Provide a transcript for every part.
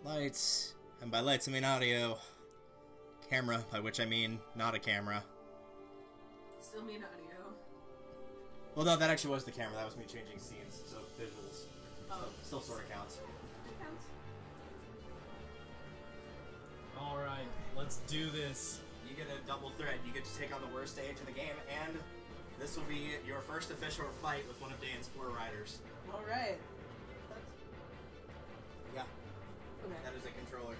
Lights. And by lights I mean audio. Camera, by which I mean not a camera. Still mean audio. Well, no, that actually was the camera. That was me changing scenes, so visuals. Oh. So, still sort of counts. It counts. Alright, let's do this. You get a double threat. You get to take on the worst stage in the game, and this will be your first official fight with one of Dan's 4 riders. Alright. Yeah, Okay. that is a controller.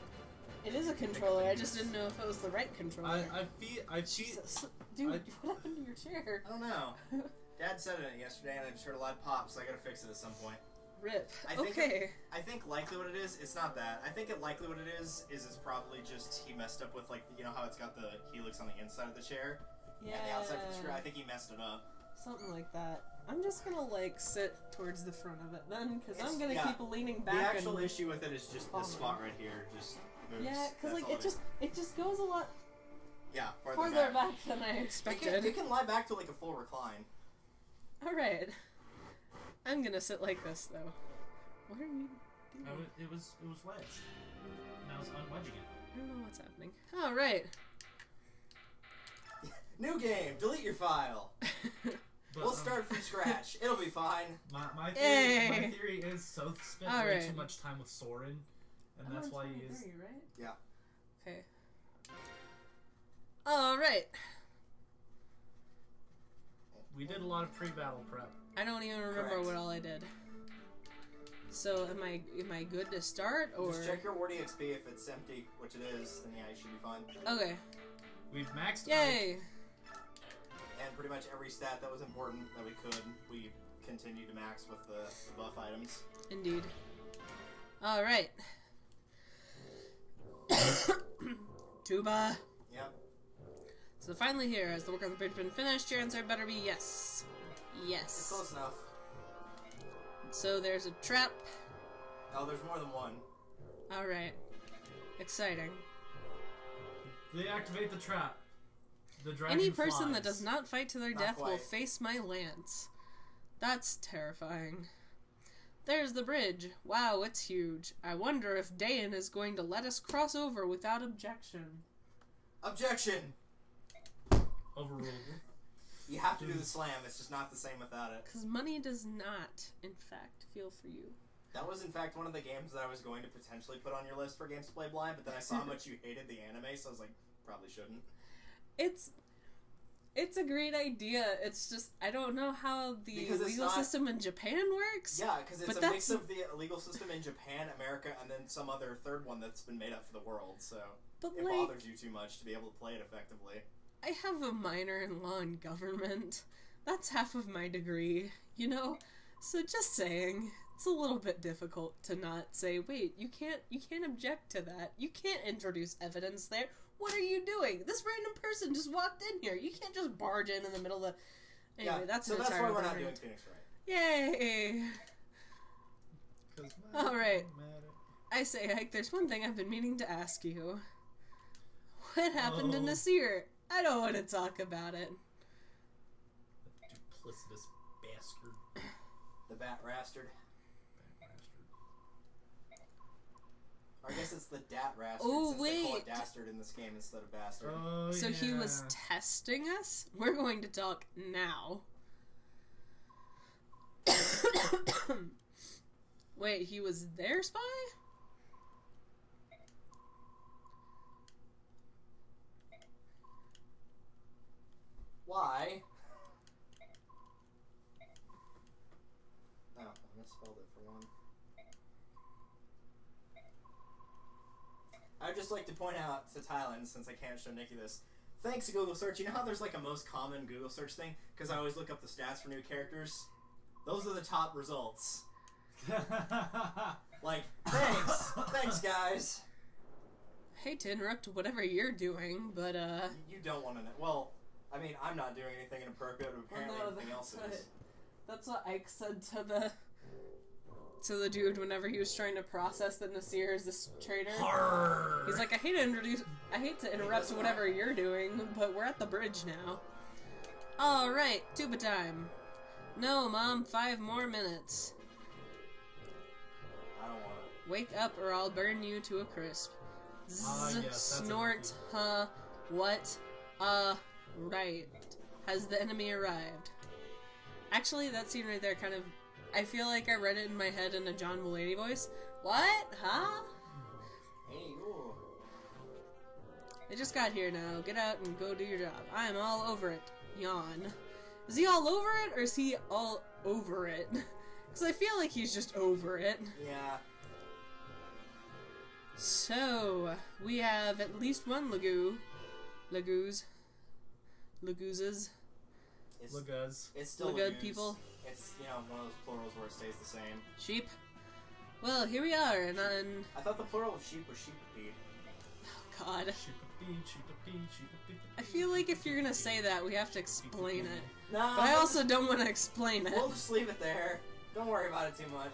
It is a controller, I just didn't know if it was the right controller. I feel. Jesus. Dude, what happened to your chair? I don't know. Dad said it yesterday, and I just heard a lot of pops, so I gotta fix it at some point. Rip. I think Okay. I think likely what it is, it's not that. I think likely what it is it's probably just he messed up with, like, you know how it's got the helix on the inside of the chair? Yeah. And the outside of the screw? I think he messed it up. Something like that. I'm just gonna, like, sit towards the front of it then, because I'm gonna yeah, keep leaning back. The actual and issue with it is just this spot right here. Just moves. yeah, because, That's like, all it just goes a lot yeah, farther back than I expected. It can lie back to, like, a full recline. Alright. I'm gonna sit like this, though. What are you doing? It was wedged. And I was unwedging it. I don't know what's happening. Alright. New game! Delete your file! But, We'll start from scratch. It'll be fine. My Yay. theory is Soth spent All way right. too much time with Soren, and that's why he is. Right? Yeah. Okay. Alright. We did a lot of pre-battle prep. I don't even remember Correct. what all I did. So am I good to start, or Just check your War EXP. If it's empty, which it is, then yeah, you should be fine. okay? We've maxed. Yay! And pretty much every stat that was important that we could, we continued to max with the buff items. Indeed. All right. Tuba. Yep. So finally here, has the work on the bridge been finished? Your answer better be yes. It's Yes. close enough. So there's a trap. Oh, there's more than one. All right. Exciting. They activate the trap. The dragon Any person flies. that does not fight to their Not death will quite. face my lance. That's terrifying. There's the bridge. Wow, it's huge. I wonder if Dayan is going to let us cross over without objection. Objection! Overruled. You have to do the slam. It's just not the same without it. Because money does not, in fact, feel for you. That was, in fact, one of the games that I was going to potentially put on your list for games to play blind, but then I saw how much you hated the anime, so I was like, probably shouldn't. It's a great idea. It's just, I don't know how the Because it's legal not- system in Japan works. Yeah, because it's But a mix that's- of the legal system in Japan, America, and then some other third one that's been made up for the world, so But, it like, bothers you too much to be able to play it effectively. I have a minor in law and government. That's half of my degree, you know? So just saying, it's a little bit difficult to not say, wait, you can't object to that. You can't introduce evidence there. What are you doing? This random person just walked in here. You can't just barge in the middle of the... Anyway, Yeah, that's so an that's entire why we're not other doing rant. Phoenix Wright. Yay! All right. Matter. I say, Ike, there's one thing I've been meaning to ask you. What happened to Oh. Nasir? I don't want to talk about it. Duplicitous bastard. The Bat Rastard. Or I guess it's the Dat Rastard, Oh, since they call wait. it Dastard in this game instead of Bastard. Oh, So yeah. he was testing us? We're going to talk now. Wait, he was their spy? Why? Oh, I misspelled it for one. I'd just like to point out to Thailand, since I can't show Nikki this, thanks to Google search, you know how there's like a most common Google search thing? Because I always look up the stats for new characters? Those are the top results. Like, thanks! Thanks, guys! I hate to interrupt whatever you're doing, but, You don't want to know. Well, I mean, I'm not doing anything inappropriate, but apparently everything else is. That's what Ike said to the dude whenever he was trying to process that Nasir is this traitor. Arrgh. He's like, I hate to interrupt whatever you're doing, but we're at the bridge now. Alright, tuba time. No, Mom, 5 more minutes. I don't want to. Wake up or I'll burn you to a crisp. Yes, that's Snort, what? Right. Has the enemy arrived? Actually, that scene right there kind of... I feel like I read it in my head in a John Mulaney voice. What? Huh? Hey, ooh. I just got here now. Get out and go do your job. I am all over it. Yawn. Is he all over it, or is he all over it? Because I feel like he's just over it. Yeah. So, we have at least one Lagoozes. It's still Lagoon Lagoos. people. It's, you know, one of those plurals where it stays the same. Sheep. Well, here we are, and on... I thought the plural of sheep was sheepapede. Oh, God. Sheep-a-pee. I feel like if you're gonna say that, we have to explain it. No, But I also don't want to explain it. We'll just leave it there. Don't worry about it too much.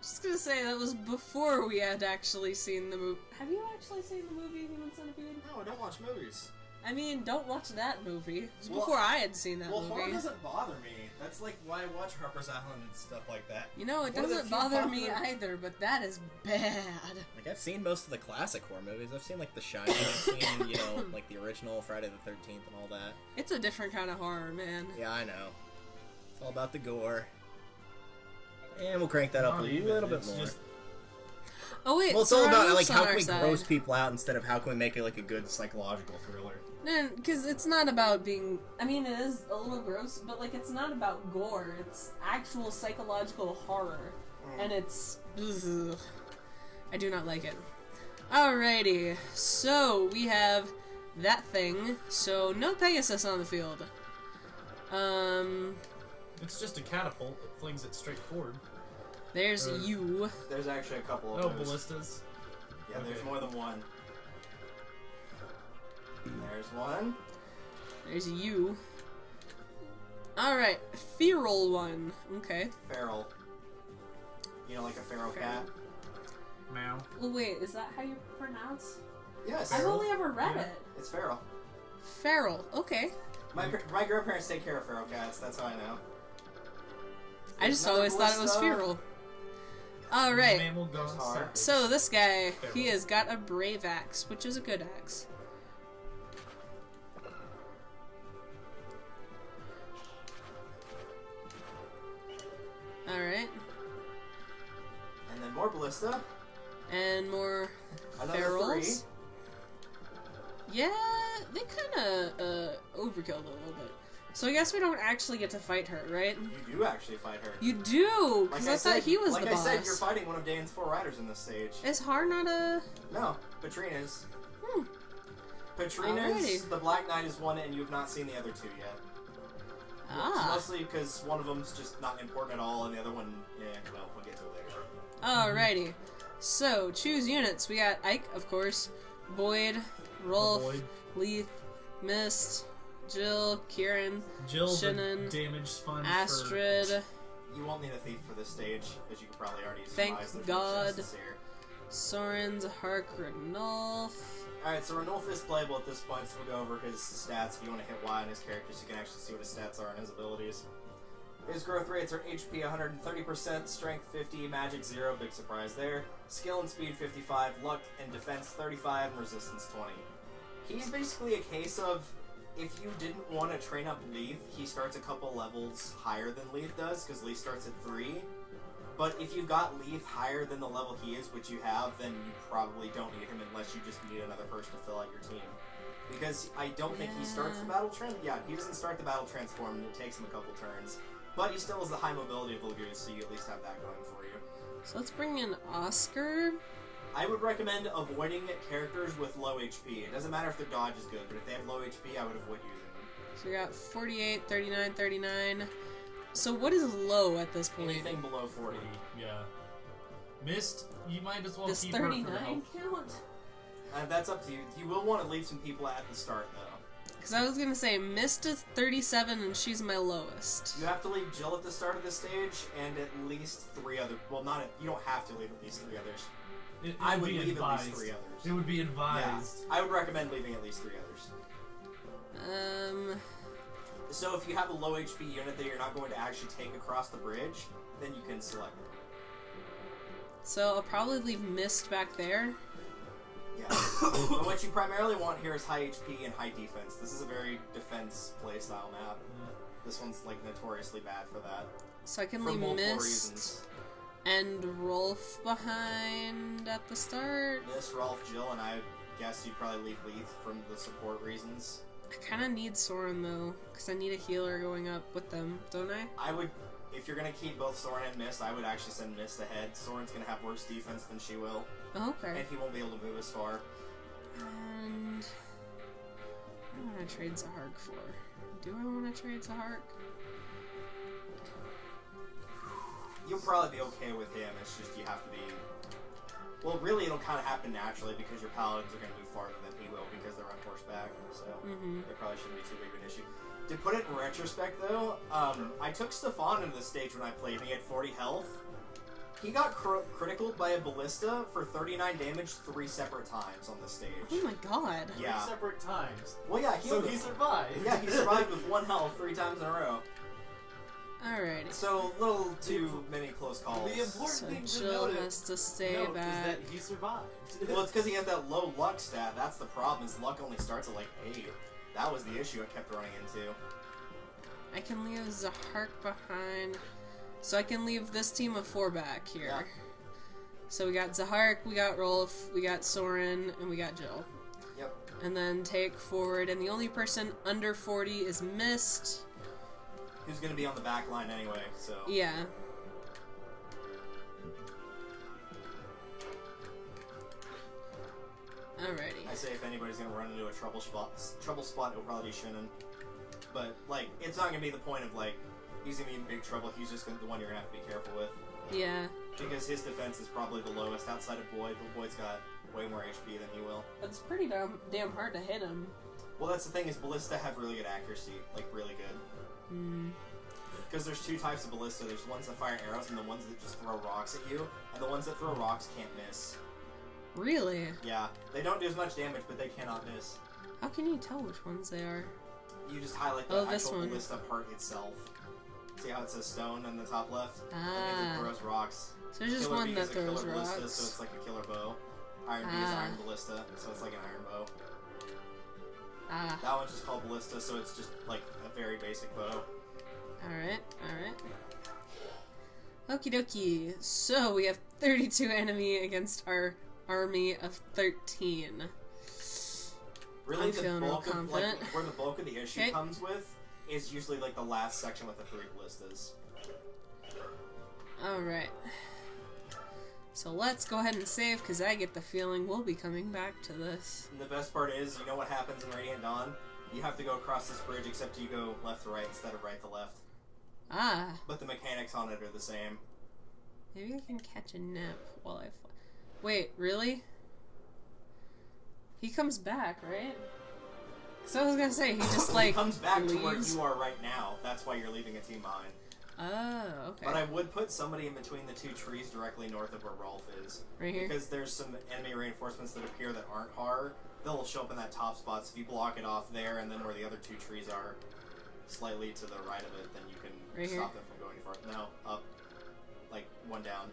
Just gonna say that was before we had actually seen the movie. Have you actually seen the movie Human Centipede? No, I don't watch movies. I mean, don't watch that movie. It was Well- before I had seen that Well, horror movie. doesn't bother me. That's like why I watch Harper's Island and stuff like that. You know, it One of the doesn't few bother me popular- either, but that is bad. Like, I've seen most of the classic horror movies. I've seen, like, The Shining. I've seen, you know, like, the original Friday the 13th and all that. It's a different kind of horror, man. Yeah, I know. It's all about the gore. And we'll crank that up a little bit more. Oh wait, Well, it's so all our about, like, loop's how on can our we side. gross people out instead of how can we make it, like, a good psychological thriller. No, because it's not about being... I mean, it is a little gross, but, like, it's not about gore. It's actual psychological horror. And it's... ugh. I do not like it. Alrighty, so we have that thing. So, no Pegasus on the field. It's just a catapult that flings it straight forward. There's you. There's actually a couple of Oh, those. ballistas. Yeah, there's Okay. more than one. There's one. There's you. Alright, feral one. Okay. Feral. You know, like a feral cat? Meow. Well, wait, is that how you pronounce? Yes. I've only ever read Yeah. it. It's feral. Feral. Okay. My grandparents take care of feral cats, that's how I know. I just Another always thought it was ballista. feral. Alright. Mammal gone There's hard. separate. So this guy, Feral. he has got a brave axe, which is a good axe. Alright. And then more ballista. And more Another ferals. Yeah, they kind of overkilled a little bit. So I guess we don't actually get to fight her, right? 3. You do actually fight her. You do, because I thought he was like the I boss. said, you're fighting one of Dane's 4 riders in this stage. Is Har not a... No, Patrina's. Hmm. Patrina's, Alrighty. the Black Knight is one, and you have not seen the other 2 yet. Ah. Mostly because one of them's just not important at all, and the other one, yeah, well, we'll get to it later. Alrighty. So, choose units. We got Ike, of course, Boyd, Rolf, Boyd. Leith, Mist, Jill, Kieran, Jill's a Shannon, damage sponge Astrid, You won't need a thief for this stage, as you could probably already Thank surmise there's God. no justice here. Sorens, Hark, Ranulf. Alright, so Ranulf is playable at this point, so we'll go over his stats. If you want to hit Y on his character, so you can actually see what his stats are and his abilities. His growth rates are HP 130%, Strength 50, Magic 0, big surprise there. Skill and Speed 55, Luck and Defense 35, and Resistance 20. He's basically a case of, if you didn't want to train up Leith, he starts a couple levels higher than Leith does, because Leith starts at 3. But if you got Leith higher than the level he is, which you have, then you probably don't need him unless you just need another person to fill out your team. Because I don't think he starts the battle he doesn't start the battle transform, and it takes him a couple turns. But he still has the high mobility of Lagoon, so you at least have that going for you. So let's bring in Oscar. I would recommend avoiding characters with low HP. It doesn't matter if their dodge is good, but if they have low HP, I would avoid using them. So we got 48, 39, 39. So what is low at this point? Anything below 40. Yeah. Mist, you might as well Does keep her for 39 health. count? That's up to you. You will want to leave some people at the start, though. Because I was going to say, Mist is 37 and she's my lowest. You have to leave Jill at the start of the stage, and at least 3 other... Well, you don't have to leave at least 3 others. It I would be leave advised. at least 3 others. It would be Yeah, advised. I would recommend leaving at least 3 others. So if you have a low HP unit that you're not going to actually take across the bridge, then you can select them. So I'll probably leave Mist back there. Yeah. But what you primarily want here is high HP and high defense. This is a very defense playstyle map. This one's like notoriously bad for that. So I can For leave multiple Mist reasons. and Rolf behind at the start. Mist, Rolf, Jill, and I guess you'd probably leave Leith from the support reasons. I kind of need Soren though, because I need a healer going up with them, don't I? I would, if you're gonna keep both Soren and Mist, I would actually send Mist ahead. Soren's gonna have worse defense than she will, Oh, okay. and he won't be able to move as far. And what do I want to trade Zahark for? Do I want to trade Zahark? You'll probably be okay with him, it's just you have to be... Well, really it'll kind of happen naturally because your paladins are going to move farther than he will because they're on horseback, so it probably shouldn't be too big of an issue. To put it in retrospect though, I took Stefan into the stage when I played and he had 40 health. He got criticaled by a ballista for 39 damage 3 separate times on this stage. Oh my god. Yeah. 3 separate times. Well, yeah, So he survived. Yeah, he survived with 1 health 3 times in a row. Alrighty. So, little too many close calls. The important So thing to Jill note has to stay is back. that he survived. Well, it's because he had that low luck stat. That's the problem. His luck only starts at like 8. That was the issue I kept running into. I can leave Zahark behind. So I can leave this team of 4 back here. Yeah. So we got Zahark, we got Rolf, we got Soren, and we got Jill. Yep. And then take forward, and the only person under 40 is Mist. Who's going to be on the back line anyway, so... Yeah. Alrighty. I say if anybody's going to run into a trouble spot, it'll probably be Shinnon. But, like, it's not going to be the point of, like, he's going to be in big trouble. He's just the one you're going to have to be careful with. Yeah. Because his defense is probably the lowest outside of Boyd, but Boyd's got way more HP than he will. It's pretty damn hard to hit him. Well, that's the thing, is Ballista have really good accuracy. Like, really good. Because there's 2 types of Ballista. There's the ones that fire arrows and the ones that just throw rocks at you. And the ones that throw rocks can't miss. Really? Yeah. They don't do as much damage, but they cannot miss. How can you tell which ones they are? You just highlight the this actual one. Ballista part itself. See how it says stone on the top left? That means Ah. it throws rocks. So there's just Killer one bee that is a killer throws ballista, rocks. so it's like a killer bow. Iron bee is iron ballista, so it's like an iron bow. Ah. That one's just called ballista, so it's just like a very basic bow. Alright, alright. Okie dokie. So we have 32 enemy against our army of 13. Really, I'm the feeling real bulk of confident. where the bulk of the issue Okay. comes with is usually like the last section with the 3 ballistas. Alright. So let's go ahead and save, because I get the feeling we'll be coming back to this. And the best part is, you know what happens in Radiant Dawn? You have to go across this bridge, except you go left to right instead of right to left. Ah. But the mechanics on it are the same. Maybe I can catch a nap while I fly. Wait, really? He comes back, right? So I was gonna say, he just like He comes back to where leaves. you are right now. That's why you're leaving a team behind. Oh, okay. But I would put somebody in between the 2 trees directly north of where Rolf is. Right here? Because there's some enemy reinforcements that appear that aren't Har. They'll show up in that top spot, so if you block it off there and then where the other 2 trees are, slightly to the right of it, then you can Right stop here? them from going far. No, up. Like, 1 down.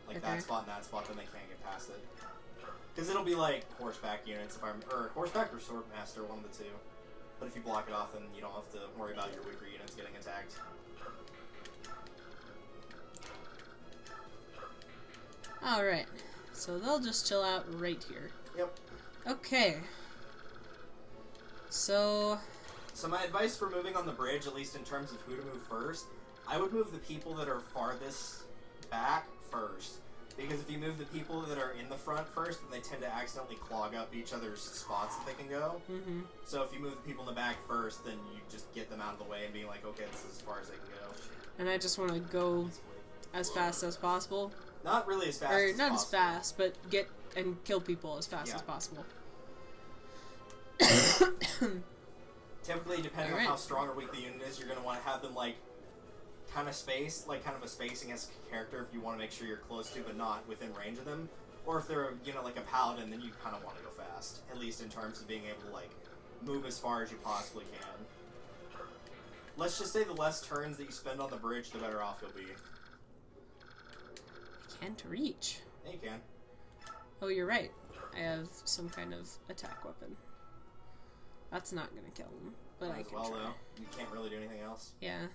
Like Okay. that spot and that spot, then they can't get past it. Because it'll be like horseback units, if I'm, or horseback or swordmaster, one of the 2. But if you block it off, then you don't have to worry about your weaker units getting attacked. Alright. So they'll just chill out right here. Yep. Okay. So So my advice for moving on the bridge, at least in terms of who to move first, I would move the people that are farthest back first. Because if you move the people that are in the front first, then they tend to accidentally clog up each other's spots that they can go. So if you move the people in the back first, then you just get them out of the way and be like, okay, this is as far as they can go. and I just want to go as fast as possible. Not really as fast Or as not as possible. fast, but get and kill people as fast Yeah. as possible. Typically, depending on Alright. how strong or weak the unit is, you're going to want to have them, like, kind of spaced, like, kind of a spacing as a character if you want to make sure you're close to, but not within range of them. Or if they're, you know, like a paladin, then you kind of want to go fast. At least in terms of being able to, like, move as far as you possibly can. Let's just say the less turns that you spend on the bridge, the better off you'll be. I Can't reach. Yeah, you can. Oh, you're right. I have some kind of attack weapon. That's not gonna kill him, but I As can well, try. though. You can't really do anything else. Yeah.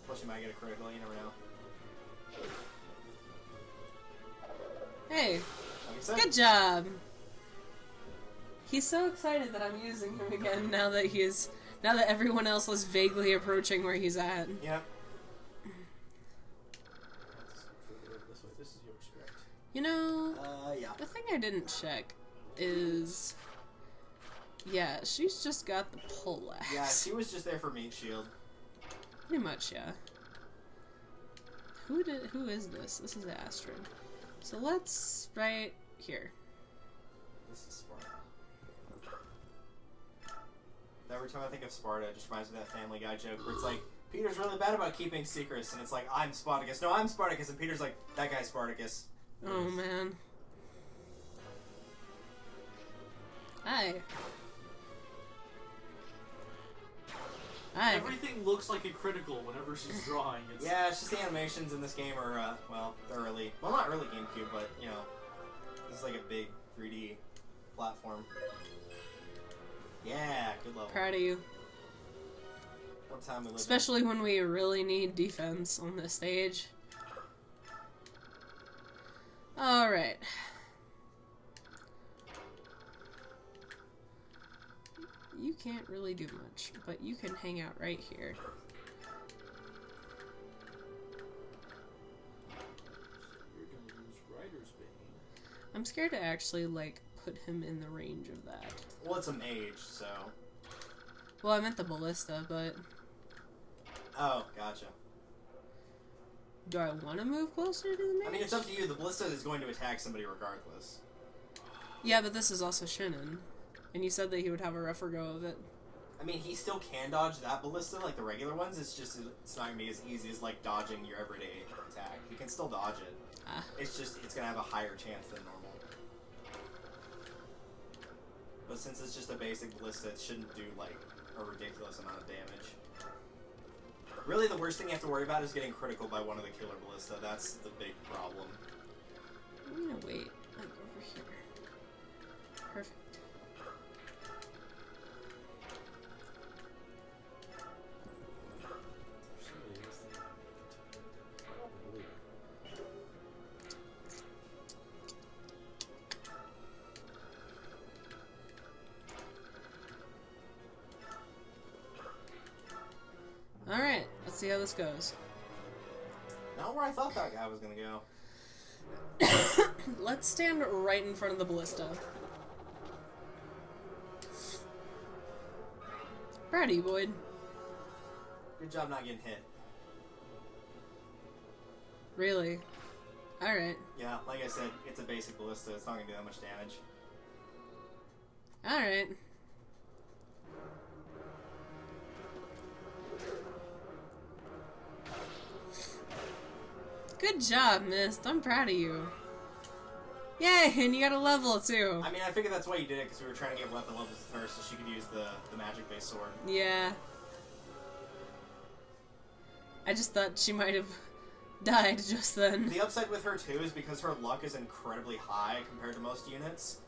Plus, you might get a critical. You never know. Hey, Like I said. good job. He's so excited that I'm using him again now that everyone else is vaguely approaching where he's at. Yep. This is yours, correct? You know, Yeah. the thing I didn't check is, yeah, she's just got the pole axe. Yeah, she was just there for meat shield. Pretty much, yeah. Who is this? This is Astrid. So let's right here. This is Sparta. Every time I think of Sparta, it just reminds me of that Family Guy joke where it's like, Peter's really bad about keeping secrets, and it's like, I'm Spartacus. No, I'm Spartacus, and Peter's like, that guy's Spartacus. Oh man. Hi. Hi. Everything looks like a critical whenever she's drawing. It's, Yeah, it's just the animations in this game are, well, they're early. Well, not early GameCube, but, you know, this is like a big 3D platform. Yeah, good level. Proud of you. What time we live Especially when we really need defense on this stage. Alright. You can't really do much, but you can hang out right here. You're gonna use Rider's Bane. I'm scared to actually, like, put him in the range of that. Well, it's a mage, so... Well, I meant the ballista, but Oh, gotcha. do I want to move closer to the mage? I mean, it's up to you. The ballista is going to attack somebody regardless. Yeah, but this is also Shinnon. And you said that he would have a rougher go of it. I mean, he still can dodge that ballista, like the regular ones. It's just, it's not going to be as easy as, like, dodging your everyday attack. He can still dodge it. Ah. It's just, it's going to have a higher chance than normal. But since it's just a basic ballista, it shouldn't do, like, a ridiculous amount of damage. Really, the worst thing you have to worry about is getting critical by one of the killer ballista. That's the big problem. I'm gonna wait, like, over here. Perfect. Somebody else that- I don't believe it. Alright, let's see how this goes. Not where I thought that guy was going to go. Let's stand right in front of the ballista. Proud of you, Boyd. Good job not getting hit. Really? Alright. Yeah, like I said, it's a basic ballista. It's not going to do that much damage. Alright. Good job, Mist. I'm proud of you. Yay, and you got a level too. I mean, I figured that's why you did it, because we were trying to get weapon levels with her so she could use the magic-based sword. Yeah. I just thought she might have died just then. The upside with her, too, is because her luck is incredibly high compared to most units.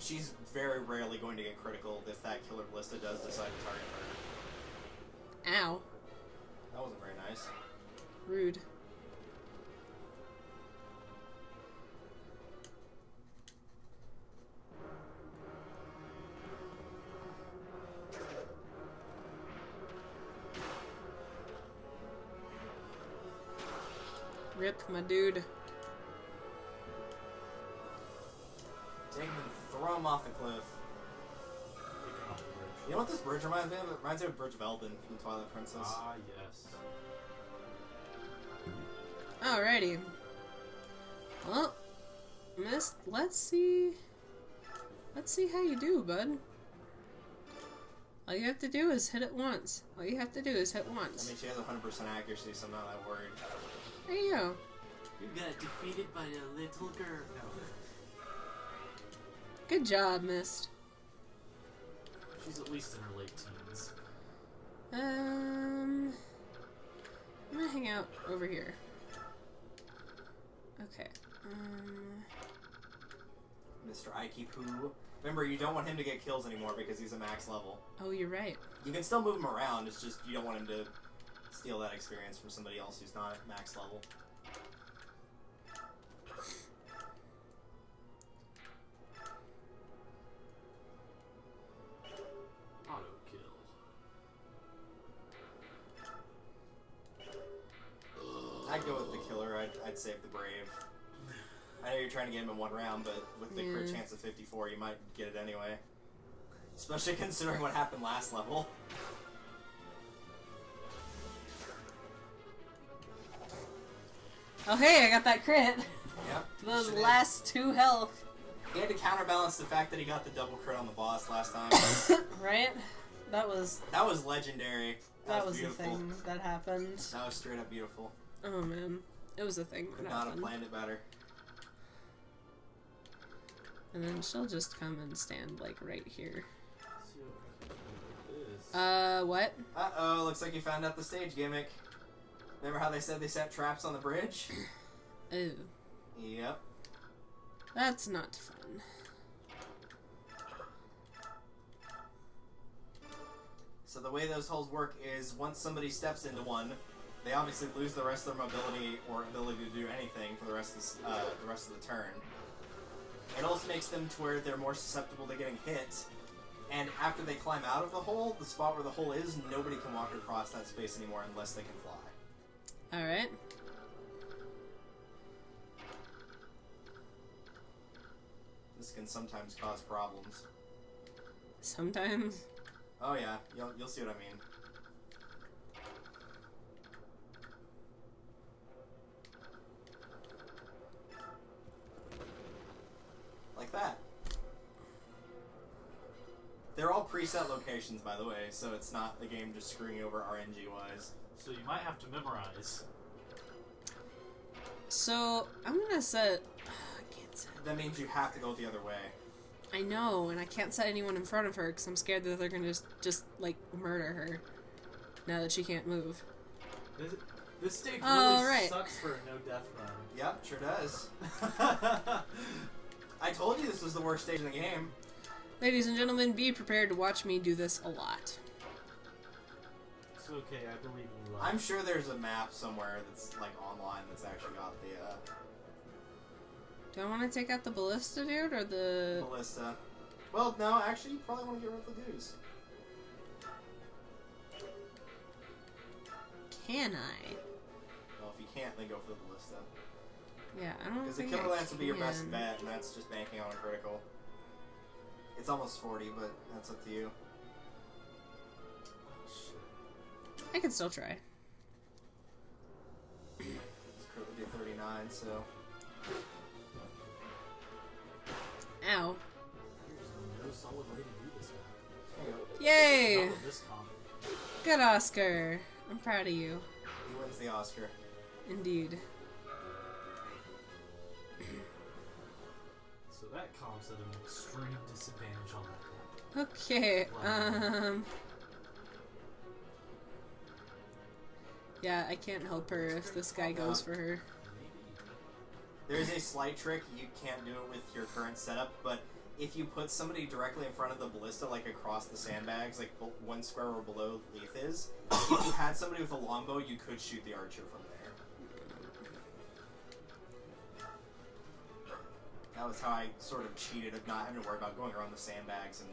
She's very rarely going to get critical if that killer ballista does decide to target her. Ow. That wasn't very nice. Rude. Rip, my dude. Take him and throw him off the cliff. Take him off the bridge. You know what this bridge reminds me of? It reminds me of Bridge of Elben from Twilight Princess. Ah, yes. Alrighty. Well, Mist, let's see how you do, bud. All you have to do is hit it once. All you have to do is hit I once. mean, she has 100% accuracy, so I'm not that worried. There you go. You got defeated by a little girl. No. Good job, Mist. She's at least in her late teens. I'm gonna hang out over here. Okay. Mr. Ike Poo. Remember, you don't want him to get kills anymore because he's a max level. Oh, you're right. You can still move him around, it's just you don't want him to steal that experience from somebody else who's not at max level. Auto kill. I'd go with the killer, I'd save the brave. I know you're trying to get him in one round, but with the crit chance of 54, you might get it anyway. Especially considering what happened last level. Oh, hey, I got that crit. Yep. Those Sure did. last 2 health. He had to counterbalance the fact that he got the double crit on the boss last time. Right? That was legendary. that was the beautiful. thing that happened. That was straight up beautiful. Oh man, it was a thing Could that not have happened. planned it better. And then she'll just come and stand like right here. Let's see what it is. What? Uh-oh, looks like you found out the stage gimmick. Remember how they said they set traps on the bridge? Ooh, Yep. that's not fun. So the way those holes work is once somebody steps into one, they obviously lose the rest of their mobility or ability to do anything for the rest of the turn. It also makes them to where they're more susceptible to getting hit. And after they climb out of the hole, the spot where the hole is, nobody can walk across that space anymore unless they can fly. Alright. This can sometimes cause problems. Sometimes. Oh yeah, you'll see what I mean. Like that. They're all preset locations, by the way, so it's not the game just screwing you over RNG-wise. So you might have to memorize. So, I'm gonna set... I can't set... That means you have to go the other way. I know, and I can't set anyone in front of her because I'm scared that they're gonna just like, murder her. Now that she can't move. This stage Oh, really right. sucks for a no-death run. Yep, sure does. I told you this was the worst stage in the game. Ladies and gentlemen, be prepared to watch me do this a lot. It's okay, I believe in love. I'm sure there's a map somewhere that's like online that's actually got the Do I want to take out the ballista dude or the... ballista. Well, no, actually, you probably want to get rid of the dudes. Can I? Well, if you can't, then go for the ballista. Yeah, I don't Because the think killer I lance would be your best can. bet, and that's just banking on a critical. It's almost 40, but that's up to you. Oh, shit. I can still try. This crit would do 39, so. Ow. There's no solid way to do this map. There you go. Yay! Not with this comp. Good, Oscar. I'm proud of you. He wins the Oscar. Indeed. So that comp's at an extreme disadvantage on that map. Okay, yeah, I can't help her if this guy goes for her. There is a slight trick. You can't do it with your current setup, but if you put somebody directly in front of the ballista, like across the sandbags, like one square or below Leaf is, if you had somebody with a longbow, you could shoot the archer from there. That was how I sort of cheated of not having to worry about going around the sandbags and,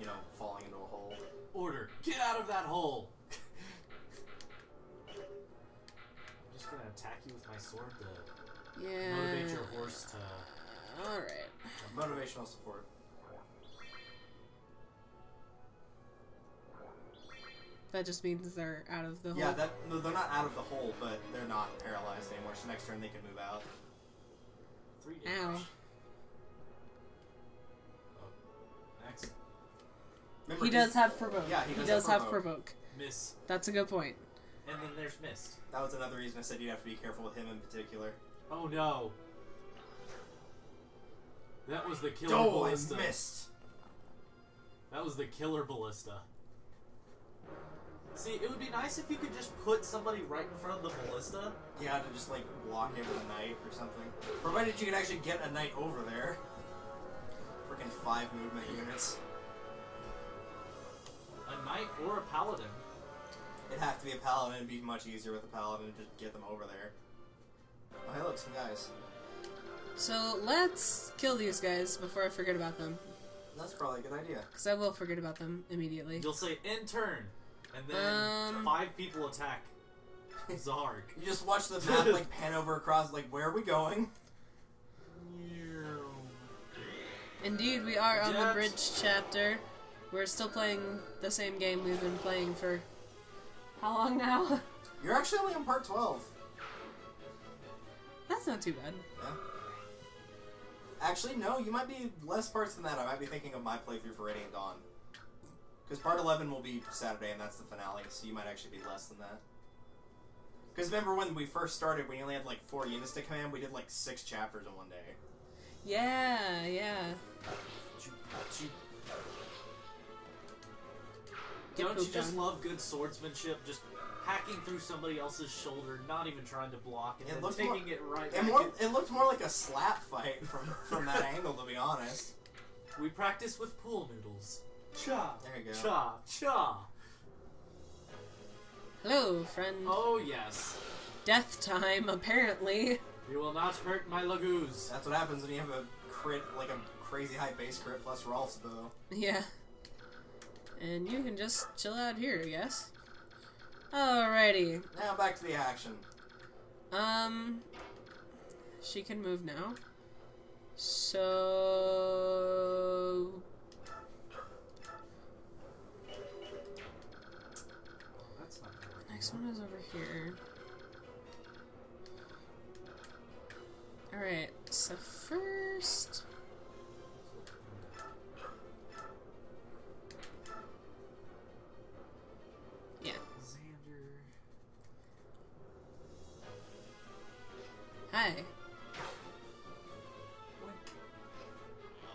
you know, falling into a hole. Order! Get out of that hole! I'm just gonna attack you with my sword to Yeah. motivate your horse to... Alright. Motivational support. That just means they're out of the hole. Yeah, no, they're not out of the hole, but they're not paralyzed anymore, so next turn they can move out. 3 Ow. damage. Oh. Next. Remember, He does have provoke. Yeah, he does have provoke. Miss. That's a good point. And then there's missed. That was another reason I said you'd have to be careful with him in particular. Oh no. That was the killer Dolan ballista. missed! That was the killer ballista. See, it would be nice if you could just put somebody right in front of the ballista. Yeah, to just like block him with a knight or something. Provided you could actually get a knight over there. Freaking 5 movement units. A knight or a paladin. It'd have to be a paladin. It'd be much easier with a paladin to just get them over there. Oh, hey, look, some guys. So let's kill these guys before I forget about them. That's probably a good idea. Because I will forget about them immediately. You'll say, in turn. And then 5 people attack Zarg. You just watch the map like pan over across, like, where are we going? Indeed, we are on the bridge chapter. We're still playing the same game we've been playing for how long now? You're actually only on part 12. That's not too bad. Yeah. Actually, no, you might be less parts than that. I might be thinking of my playthrough for Radiant Dawn. Because part 11 will be Saturday, and that's the finale, so you might actually be less than that. Because remember when we first started, we only had like 4 units to command, we did like 6 chapters in one day. Yeah, yeah. Don't you just love good swordsmanship? Just hacking through somebody else's shoulder, not even trying to block, and then taking it right back. It looked more like a slap fight from that angle, to be honest. We practice with pool noodles. Cha. There you go. Cha. Cha. Hello, friend. Oh, yes. Death time, apparently. You will not hurt my lagoos. That's what happens when you have a crit, like a crazy high base crit plus Rolf's bow. Yeah. And you can just chill out here, I guess. Alrighty. Now back to the action. She can move now. So... That's not good. Next one is over here. Alright, so first... Yeah. Xander. Hi.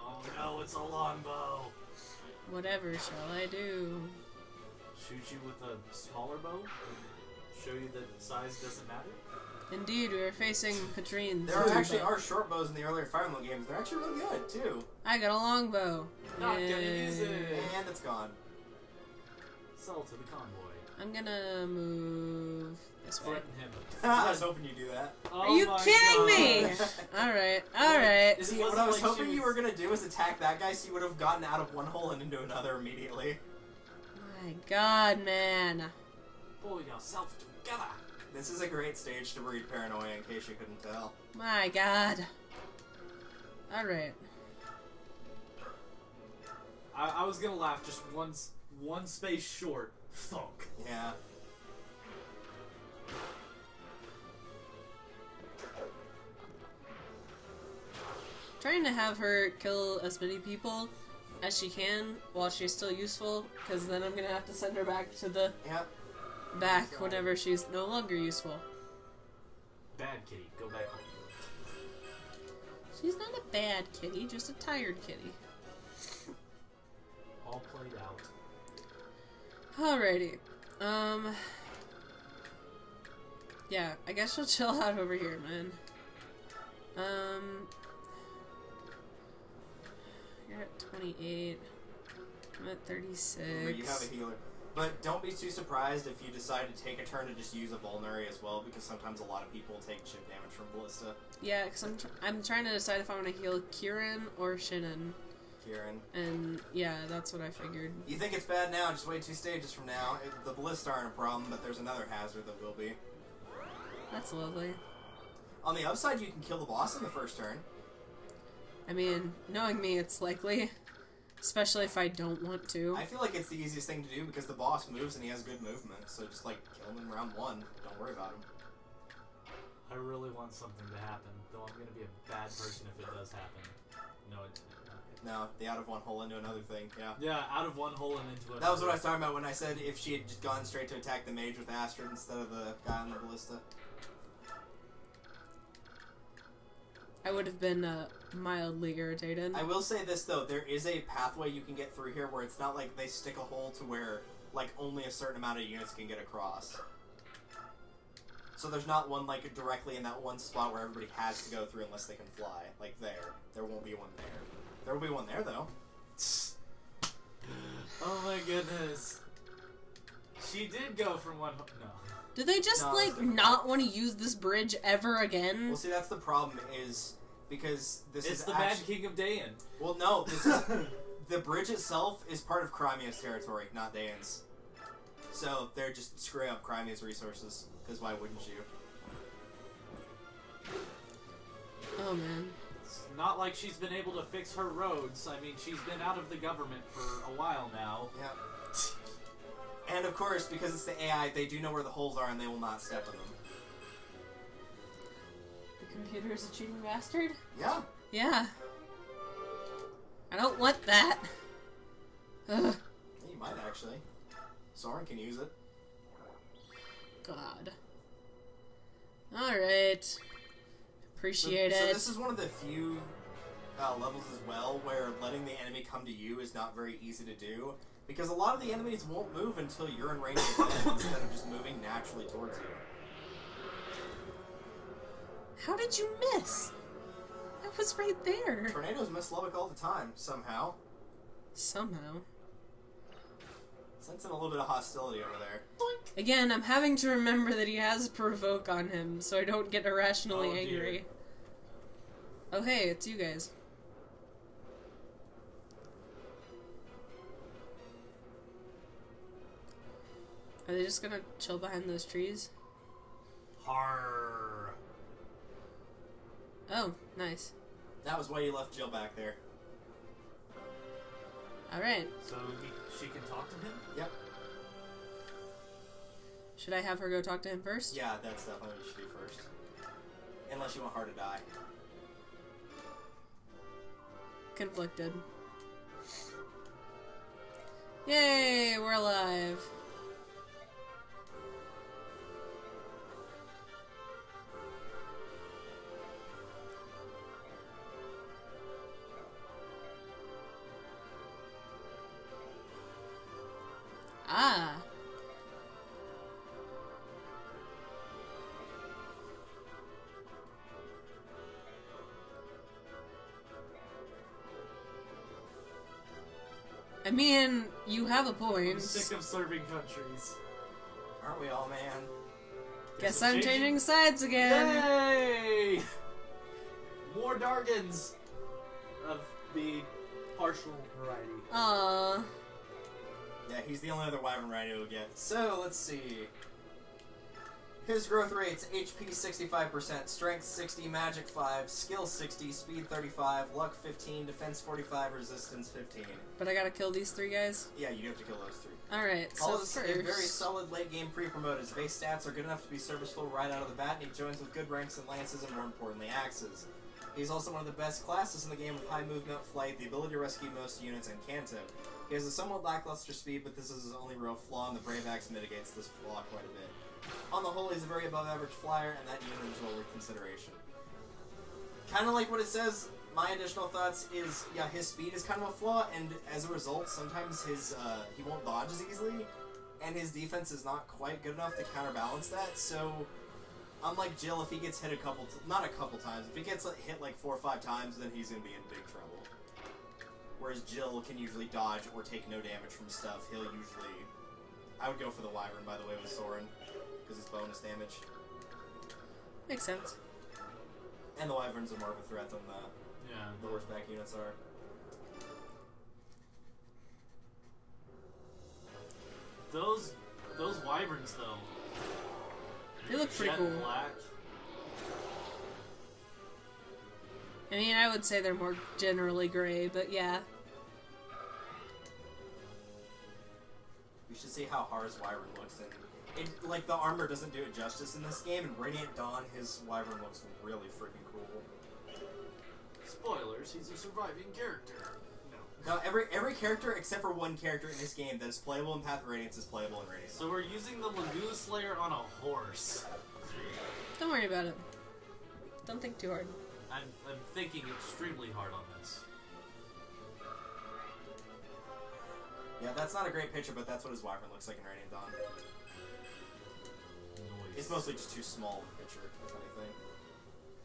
Oh no, it's a longbow. Whatever shall I do? Shoot you with a smaller bow? Show you that size doesn't matter? Indeed, we are facing Katrine. There actually are short bows in the earlier Fire Emblem games. They're actually really good, too. I got a longbow. Not gonna use it. And it's gone. Sell to the convoy. I'm gonna move this way. Threaten him. I was hoping you'd do that. Oh Are you my kidding me? God. Alright, alright. See, what I was hoping you were gonna do is attack that guy so you would have gotten out of one hole and into another immediately. My god, man. Pull yourself together. This is a great stage to breed paranoia, in case you couldn't tell. My god. Alright. I was gonna laugh just one space short. Thunk. Yeah. Trying to have her kill as many people as she can while she's still useful, because then I'm gonna have to send her back to the Yep. back whenever she's no longer useful. Bad kitty, go back home. She's not a bad kitty, just a tired kitty. All played out. Alrighty. Yeah, I guess she'll chill out over here, man. You're at 28. I'm at 36. Remember, you have a healer. But don't be too surprised if you decide to take a turn to just use a Vulnerary as well, because sometimes a lot of people take chip damage from Ballista. Yeah, because I'm trying to decide if I want to heal Kieran or Shinnon. Kieran. And yeah, that's what I figured. You think it's bad now, just wait 2 stages from now. The Ballista aren't a problem, but there's another hazard that will be. That's lovely. On the upside, you can kill the boss in the first turn. I mean, knowing me, it's likely. Especially if I don't want to. I feel like it's the easiest thing to do because the boss moves and he has good movement, so just like kill him in round 1. Don't worry about him. I really want something to happen, though I'm gonna be a bad person if it does happen. No, No, the out of one hole into another thing, yeah. yeah, out of one hole and into another. That was what I was talking about when I said if she had just gone straight to attack the mage with Astrid instead of the guy on the ballista. I would have been mildly irritated. I will say this though, there is a pathway you can get through here where it's not like they stick a hole to where like, only a certain amount of units can get across. So there's not one, like, directly in that one spot where everybody has to go through unless they can fly. Like, there. There won't be one there. There will be one there, though. Oh my goodness. She did go from one... No. Do they just, No, like, not want to use this bridge ever again? Well, see, that's the problem, is because this is It's the Mad King of Dayan. Well, no, this is... The bridge itself is part of Crimea's territory, not Dayan's. So they're just screwing up Crimea's resources, because why wouldn't you? Oh, man. It's not like she's been able to fix her roads. I mean, she's been out of the government for a while now. Yeah. And of course, because it's the AI, they do know where the holes are and they will not step in them. The computer is a cheating bastard? Yeah. Yeah. I don't want that. Ugh. You might actually. Soren can use it. God. Alright. Appreciate So it. this is one of the few levels as well where letting the enemy come to you is not very easy to do. Because a lot of the enemies won't move until you're in range of them instead of just moving naturally towards you. How did you miss? I was right there. Tornadoes miss Lubbock all the time, somehow. Somehow. Sensing a little bit of hostility over there. Again, I'm having to remember that he has provoke on him, so I don't get irrationally Oh, dear. angry. Oh hey, it's you guys. Are they just gonna chill behind those trees? Har. Oh, nice. That was why you left Jill back there. Alright. So she can talk to him? Yep. Should I have her go talk to him first? Yeah, that's definitely what you should do first. Unless you want her to die. Conflicted. Yay, we're alive. Ah. I mean, you have a I'm point. sick of serving countries. Aren't we all, man? Guess I'm changing sides again. Yay! More Dargans of the partial variety. Aww. Yeah, he's the only other Wyvern variety we'll get. So, let's see. His growth rates, HP 65%, Strength 60, Magic 5, Skill 60, Speed 35, Luck 15, Defense 45, Resistance 15. But I gotta kill these three guys? Yeah, you have to kill those three. Alright, All so is a very first... solid late game pre-promoted. His base stats are good enough to be serviceable right out of the bat, and he joins with good ranks in lances and more importantly axes. He's also one of the best classes in the game with high movement, flight, the ability to rescue most units, and Canto. He has a somewhat lackluster speed, but this is his only real flaw, and the Brave Axe mitigates this flaw quite a bit. On the whole, he's a very above-average flyer, and that unit is well worth consideration. Kind of like what it says, my additional thoughts is, yeah, his speed is kind of a flaw, and as a result, sometimes his he won't dodge as easily, and his defense is not quite good enough to counterbalance that, so unlike Jill, if he gets hit not a couple times, if he gets hit like 4 or 5 times, then he's going to be in big trouble. Whereas Jill can usually dodge or take no damage from stuff. He'll usually... I would go for the Wyvern, by the way, with Soren, because it's bonus damage. Makes sense. And the Wyverns are more of a threat than the horseback units are. Those wyverns though. They look pretty Jet cool. black. I mean, I would say they're more generally gray, but yeah. You should see how Har's Wyvern looks, and like the armor doesn't do it justice in this game. In Radiant Dawn, his Wyvern looks really freaking cool. Spoilers, he's a surviving character. No, every character except for one character in this game that is playable in Path of Radiance is playable in Radiant. So we're using the Lagoon Slayer on a horse. Don't worry about it. Don't think too hard. I'm thinking extremely hard on this. Yeah, that's not a great picture, but that's what his wyvern looks like in Radiant Dawn. It's mostly just too small of a picture, if anything.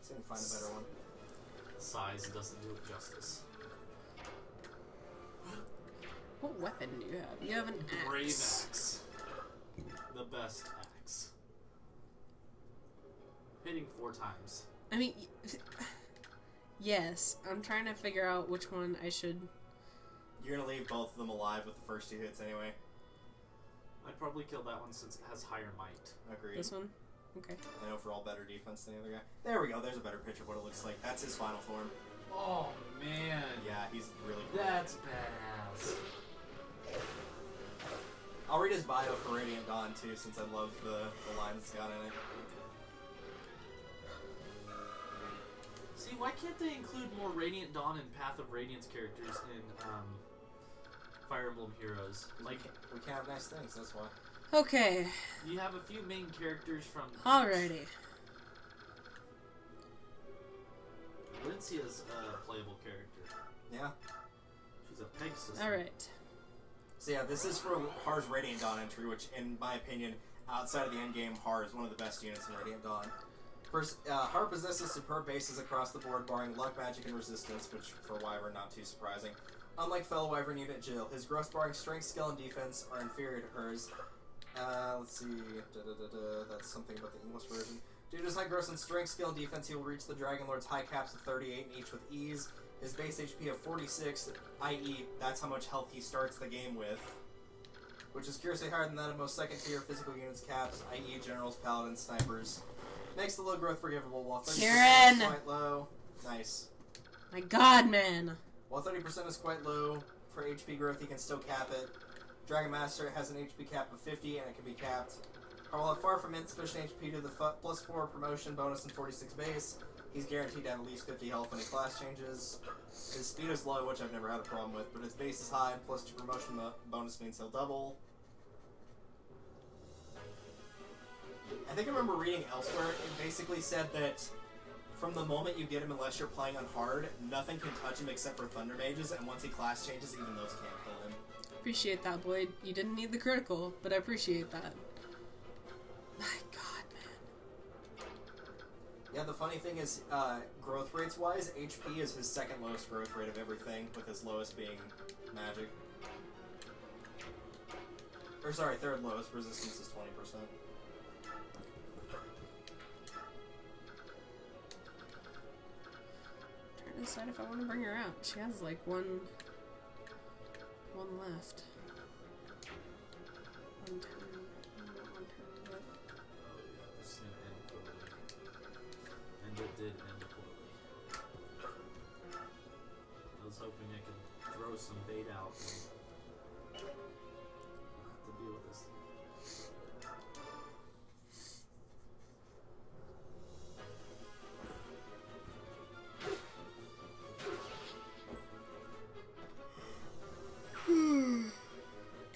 So we can find a better one. Size doesn't do it justice. What weapon do you have? You have an axe. Brave axe. The best axe. Hitting 4 times. I mean, yes. I'm trying to figure out which one I should... You're gonna leave both of them alive with the first 2 hits anyway. I'd probably kill that one since it has higher might. Agreed. This one? Okay. I know for all better defense than the other guy. There we go, there's a better picture of what it looks like. That's his final form. Oh, man. Yeah, he's really cool. That's badass. I'll read his bio for Radiant Dawn too, since I love the lines it's got in it. See, why can't they include more Radiant Dawn and Path of Radiance characters in Fire Emblem Heroes? Like, we can't have nice things, that's why. Okay. you have a few main characters from... Alrighty. Lincia's a playable character. Yeah. She's a Pegasus. Alright. So yeah, this is for Har's Radiant Dawn entry, which in my opinion, outside of the endgame, Har is one of the best units in Radiant Dawn. First, Har possesses superb bases across the board, barring luck, magic, and resistance, which for Wyvern not too surprising. Unlike fellow Wyvern unit Jill, his growth barring strength, skill, and defense are inferior to hers. Let's see, that's something about the English version. Due to his high growth and strength, skill, and defense, he will reach the Dragon Lord's high caps of 38 in each with ease. His base HP of 46, i.e., that's how much health he starts the game with, which is curiously higher than that of most second-tier physical units caps, i.e., generals, paladins, snipers. Makes the low growth forgivable, while 30% Kieran! is quite low. Nice. My god, man. While 30% is quite low for HP growth, he can still cap it. Dragon Master has an HP cap of 50, and it can be capped. While have far from insufficient HP to the plus 4 promotion bonus and 46 base, he's guaranteed to have at least 50 health when he class changes. His speed is low, which I've never had a problem with, but his base is high, plus 2 promotion bonus means he'll double. I think I remember reading elsewhere, it basically said that from the moment you get him, unless you're playing on hard, nothing can touch him except for Thunder Mages, and once he class changes, even those can't kill him. Appreciate that, Boyd. You didn't need the critical, but I appreciate that. My god, man. Yeah, the funny thing is, growth rates wise, HP is his second lowest growth rate of everything, with his lowest being magic. Or sorry, third lowest, resistance is 20%. Trying to decide if I want to bring her out. She has like one left. One turn. Not one turn, but... Oh yeah, this is gonna end poorly. And it did end poorly. I was hoping I could throw some bait out and not have to deal with this.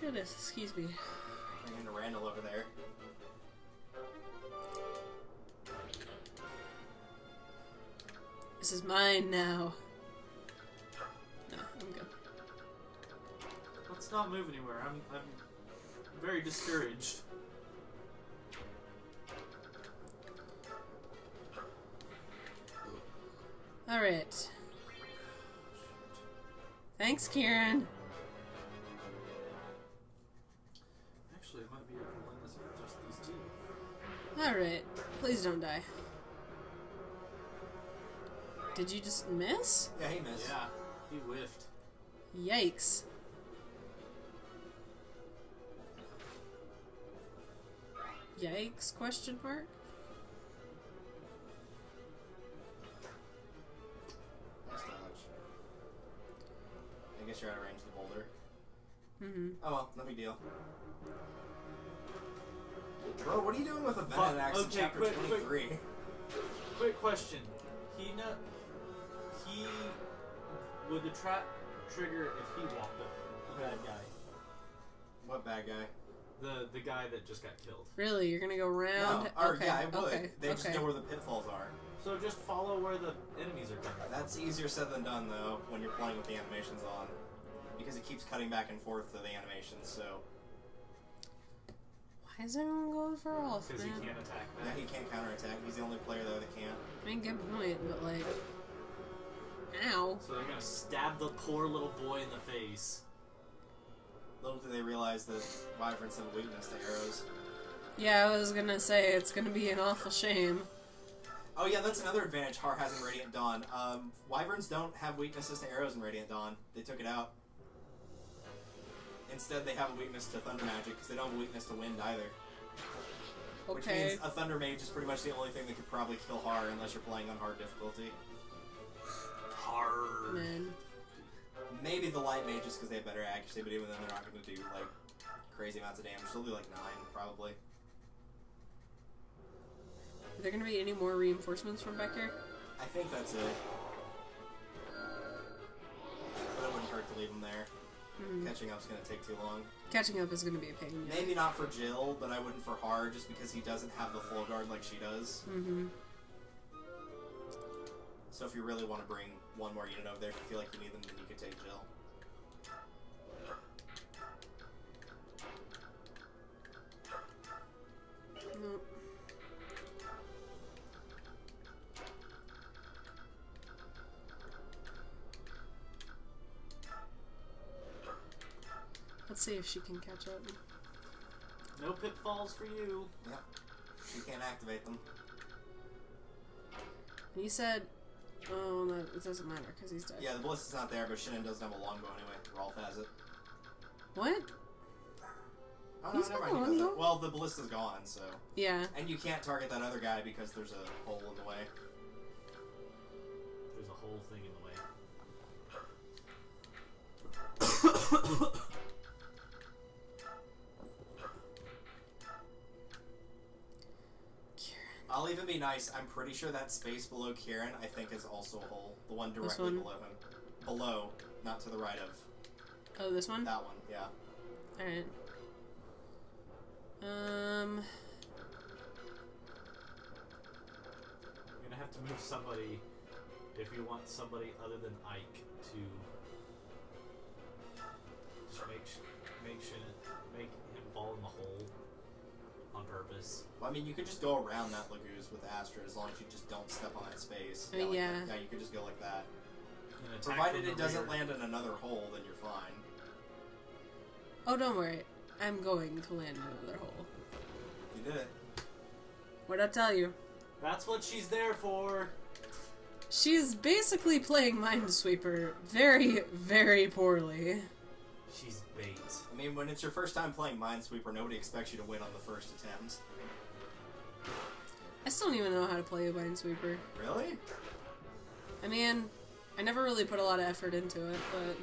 Goodness, excuse me. Bringing in Randall over there. This is mine now. No, I'm good. Let's not move anywhere. I'm very discouraged. Alright. Thanks, Kieran. Actually, it might be able to win this with just these two. Alright. Please don't die. Did you just miss? Yeah, he missed. Yeah, he whiffed. Yikes. Yikes, question mark? Nice dodge. I guess you're out of range of the boulder. Mm-hmm. Oh well, no big deal. Bro, what are you doing with a Venom Axe in okay, chapter quick, 23? Quick question. He would the trap trigger if he walked up? The bad guy. What bad guy? The guy that just got killed. Really? You're gonna go around? No, or okay, yeah, I would. okay, They just okay. know where the pitfalls are. So just follow where the enemies are coming from. That's easier said than done, though, when you're playing with the animations on. because it keeps cutting back and forth to the animations, so... Why is everyone going for off, Because he man? can't attack Yeah, back. he can't counterattack. He's the only player, though, that can't. I mean, good point, but like... Ow. So they're gonna stab the poor little boy in the face. Little do they realize that Wyverns have a weakness to arrows. Yeah, I was gonna say, it's gonna be an awful shame. Oh yeah, that's another advantage Har has in Radiant Dawn. Wyverns don't have weaknesses to arrows in Radiant Dawn. They took it out. Instead, they have a weakness to thunder magic, because they don't have a weakness to wind either. Which Okay. means a thunder mage is pretty much the only thing that could probably kill Har, unless you're playing on hard difficulty. Hard. Man. Maybe the light mages, because they have better accuracy, but even then they're not going to do, like, crazy amounts of damage. They'll do, like, 9, probably. Are there gonna be any more reinforcements from back here? I think that's it. But it wouldn't hurt to leave them there. Mm. Catching up's going to take too long. Catching up is gonna be a pain. Yeah. Maybe not for Jill, but I wouldn't for Har, just because he doesn't have the full guard like she does. Mm-hmm. So if you really want to bring one more unit over there, if you feel like you need them, then you could take Jill. Nope. Let's see if she can catch up. No pitfalls for you. Yep. She can't activate them. And you said, oh, no, it doesn't matter because he's dead. Yeah, the ballista's not there, but Shinnon doesn't have a longbow anyway. Rolf has it. What? Oh no, He's never got mind. a He doesn't. longbow? Well, the ballista's gone, so. Yeah. And you can't target that other guy because there's a hole in the way. There's a whole thing in the way. I'll even be nice. I'm pretty sure that space below Kieran, I think, is also a hole. The one This directly one? below him. Below, not to the right of. Oh, this one? That one, yeah. Alright. You're gonna have to move somebody if you want somebody other than Ike to just make him fall in the hole on purpose. Well, I mean, you could just go around that Lagoose with Astra as long as you just don't step on that space. I mean, like yeah. that. Yeah, you could just go like that. And attack Provided from it the doesn't rear. land in another hole, then you're fine. Oh, don't worry. I'm going to land in another hole. You did it. What'd I tell you? That's what she's there for. She's basically playing Minesweeper very, very poorly. She's bait. I mean, when it's your first time playing Minesweeper, nobody expects you to win on the first attempt. I still don't even know how to play a Minesweeper. Really? I mean, I never really put a lot of effort into it, but...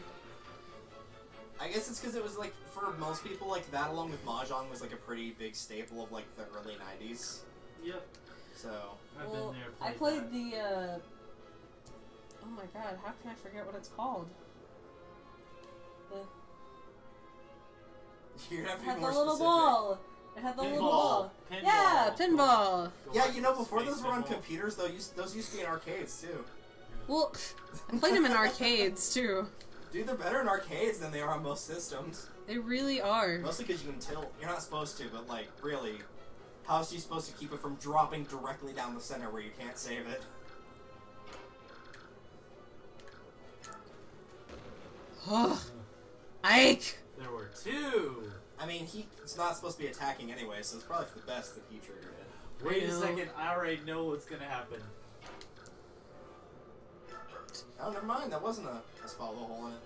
I guess it's because it was like, for most people, like that along with Mahjong was like a pretty big staple of like the early 90s. Yep. So, I've well, been there. I Played played that. the, Oh my god, how can I forget what it's called? you're gonna have It to be had the more little specific. ball! It had the little ball! Pinball. Yeah, pinball! Go Yeah, watch you know, before Space those were on Pinball. computers, though, those used to be in arcades too. Well, I played them in arcades too. Dude, they're better in arcades than they are on most systems. They really are. Mostly because you can tilt. You're not supposed to, but like, really, how else are you supposed to keep it from dropping directly down the center where you can't save it? Ugh. Ike! There were two. I mean, he's not supposed to be attacking anyway, so it's probably for the best that he triggered it. Wait I a know. second. I already know what's gonna happen. Oh, never mind. That wasn't a spot with a hole in it.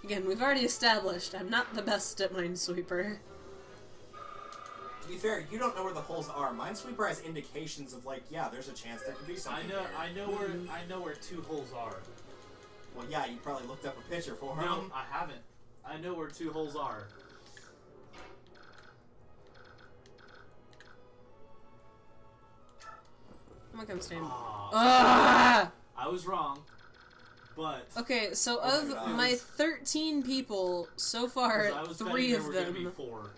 Again, we've already established I'm not the best at Minesweeper. To be fair, you don't know where the holes are. Minesweeper has indications of like, yeah, there's a chance there could be something here. I know where two holes are. Well, yeah, you probably looked up a picture for him. No, I haven't. I know where two holes are. I'm gonna come stand. Ah, Ah! I was wrong, but Okay, so Oh of my God. my 13 people, so far, 'cause I was 3 betting there of were gonna be them. 4.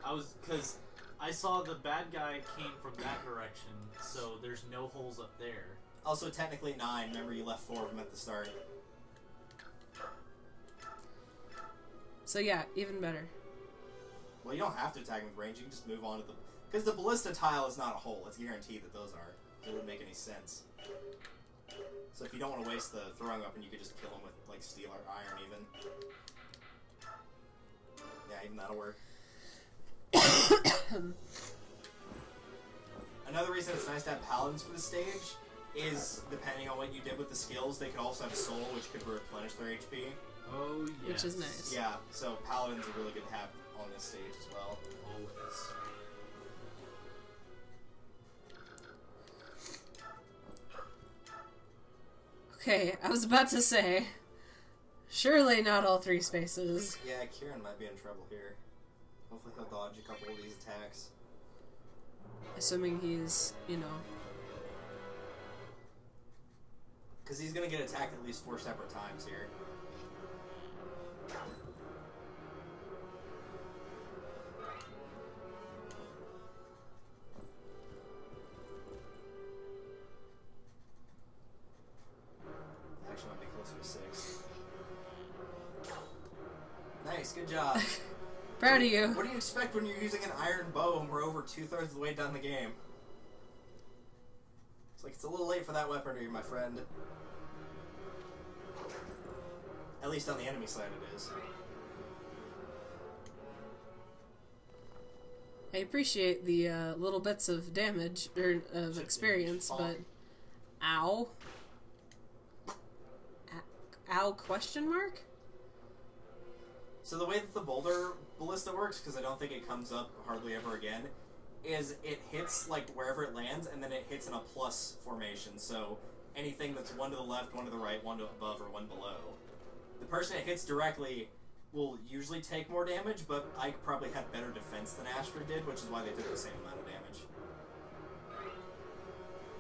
Because I saw the bad guy came from that direction, so there's no holes up there. Also, technically 9. Remember, you left 4 of them at the start. So yeah, even better. Well, you don't have to attack with range. You can just move on to the... Because the ballista tile is not a hole. It's guaranteed that those are. It wouldn't make any sense. So if you don't want to waste the throwing weapon, you could just kill him with, like, steel or iron, even. Yeah, even that'll work. Another reason it's nice to have paladins for the stage is, depending on what you did with the skills, they could also have soul, which could replenish their HP. Oh, yes. Which is nice. Yeah, so paladins are really good to have on this stage as well. Always. Okay, I was about to say, surely not all 3 spaces. Yeah, Kieran might be in trouble here. Hopefully he'll dodge a couple of these attacks. Assuming he's, you know... Because he's going to get attacked at least 4 separate times here. Actually, might be closer to 6. Nice, good job. Proud of you. What do you expect when you're using an iron bow and we're over 2/3 of the way down the game? It's like, it's a little late for that weaponry, my friend. At least on the enemy side it is. I appreciate the little bits of damage, or of experience, but... Ow. Ow, question mark? So the way that the boulder ballista works, because I don't think it comes up hardly ever again, is it hits like wherever it lands, and then it hits in a plus formation. So anything that's 1 to the left, 1 to the right, 1 to above, or 1 below. The person it hits directly will usually take more damage, but Ike probably had better defense than Astra did, which is why they took the same amount of damage.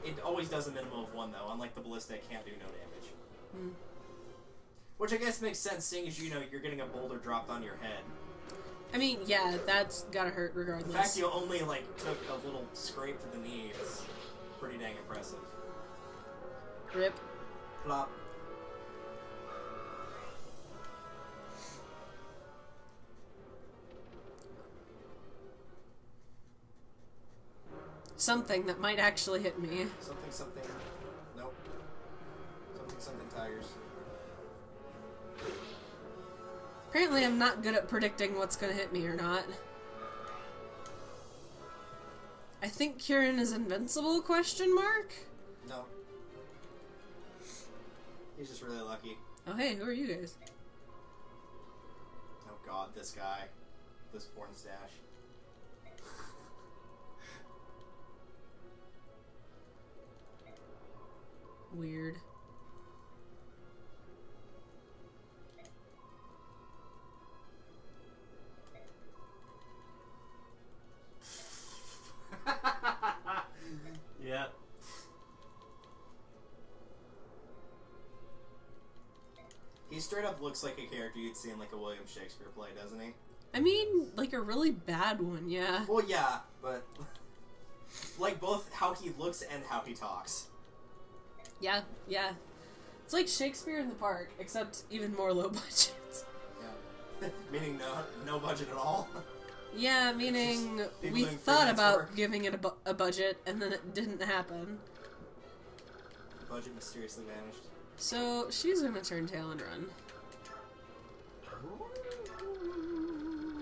It always does a minimum of 1 though, unlike the ballista, it can't do no damage. Hmm. Which I guess makes sense, seeing as you know you're getting a boulder dropped on your head. I mean, yeah, that's gotta hurt regardless. The fact you only, like, took a little scrape to the knee is pretty dang impressive. Rip. Plop. Something that might actually hit me. Something. Nope. Something tigers. Apparently I'm not good at predicting what's gonna hit me or not. I think Kieran is invincible, question mark? No. He's just really lucky. Oh hey, who are you guys? Oh god, this guy. This porn stash. Weird. Yeah. He straight up looks like a character you'd see in like a William Shakespeare play, doesn't he? I mean, like a really bad one, yeah. Well, yeah, but like both how he looks and how he talks. Yeah, yeah. It's like Shakespeare in the Park, except even more low budget. Yeah. Meaning no budget at all. Yeah, meaning People we doing thought freelance about work. giving it a budget, and then it didn't happen. The budget mysteriously vanished. So, she's gonna turn tail and run.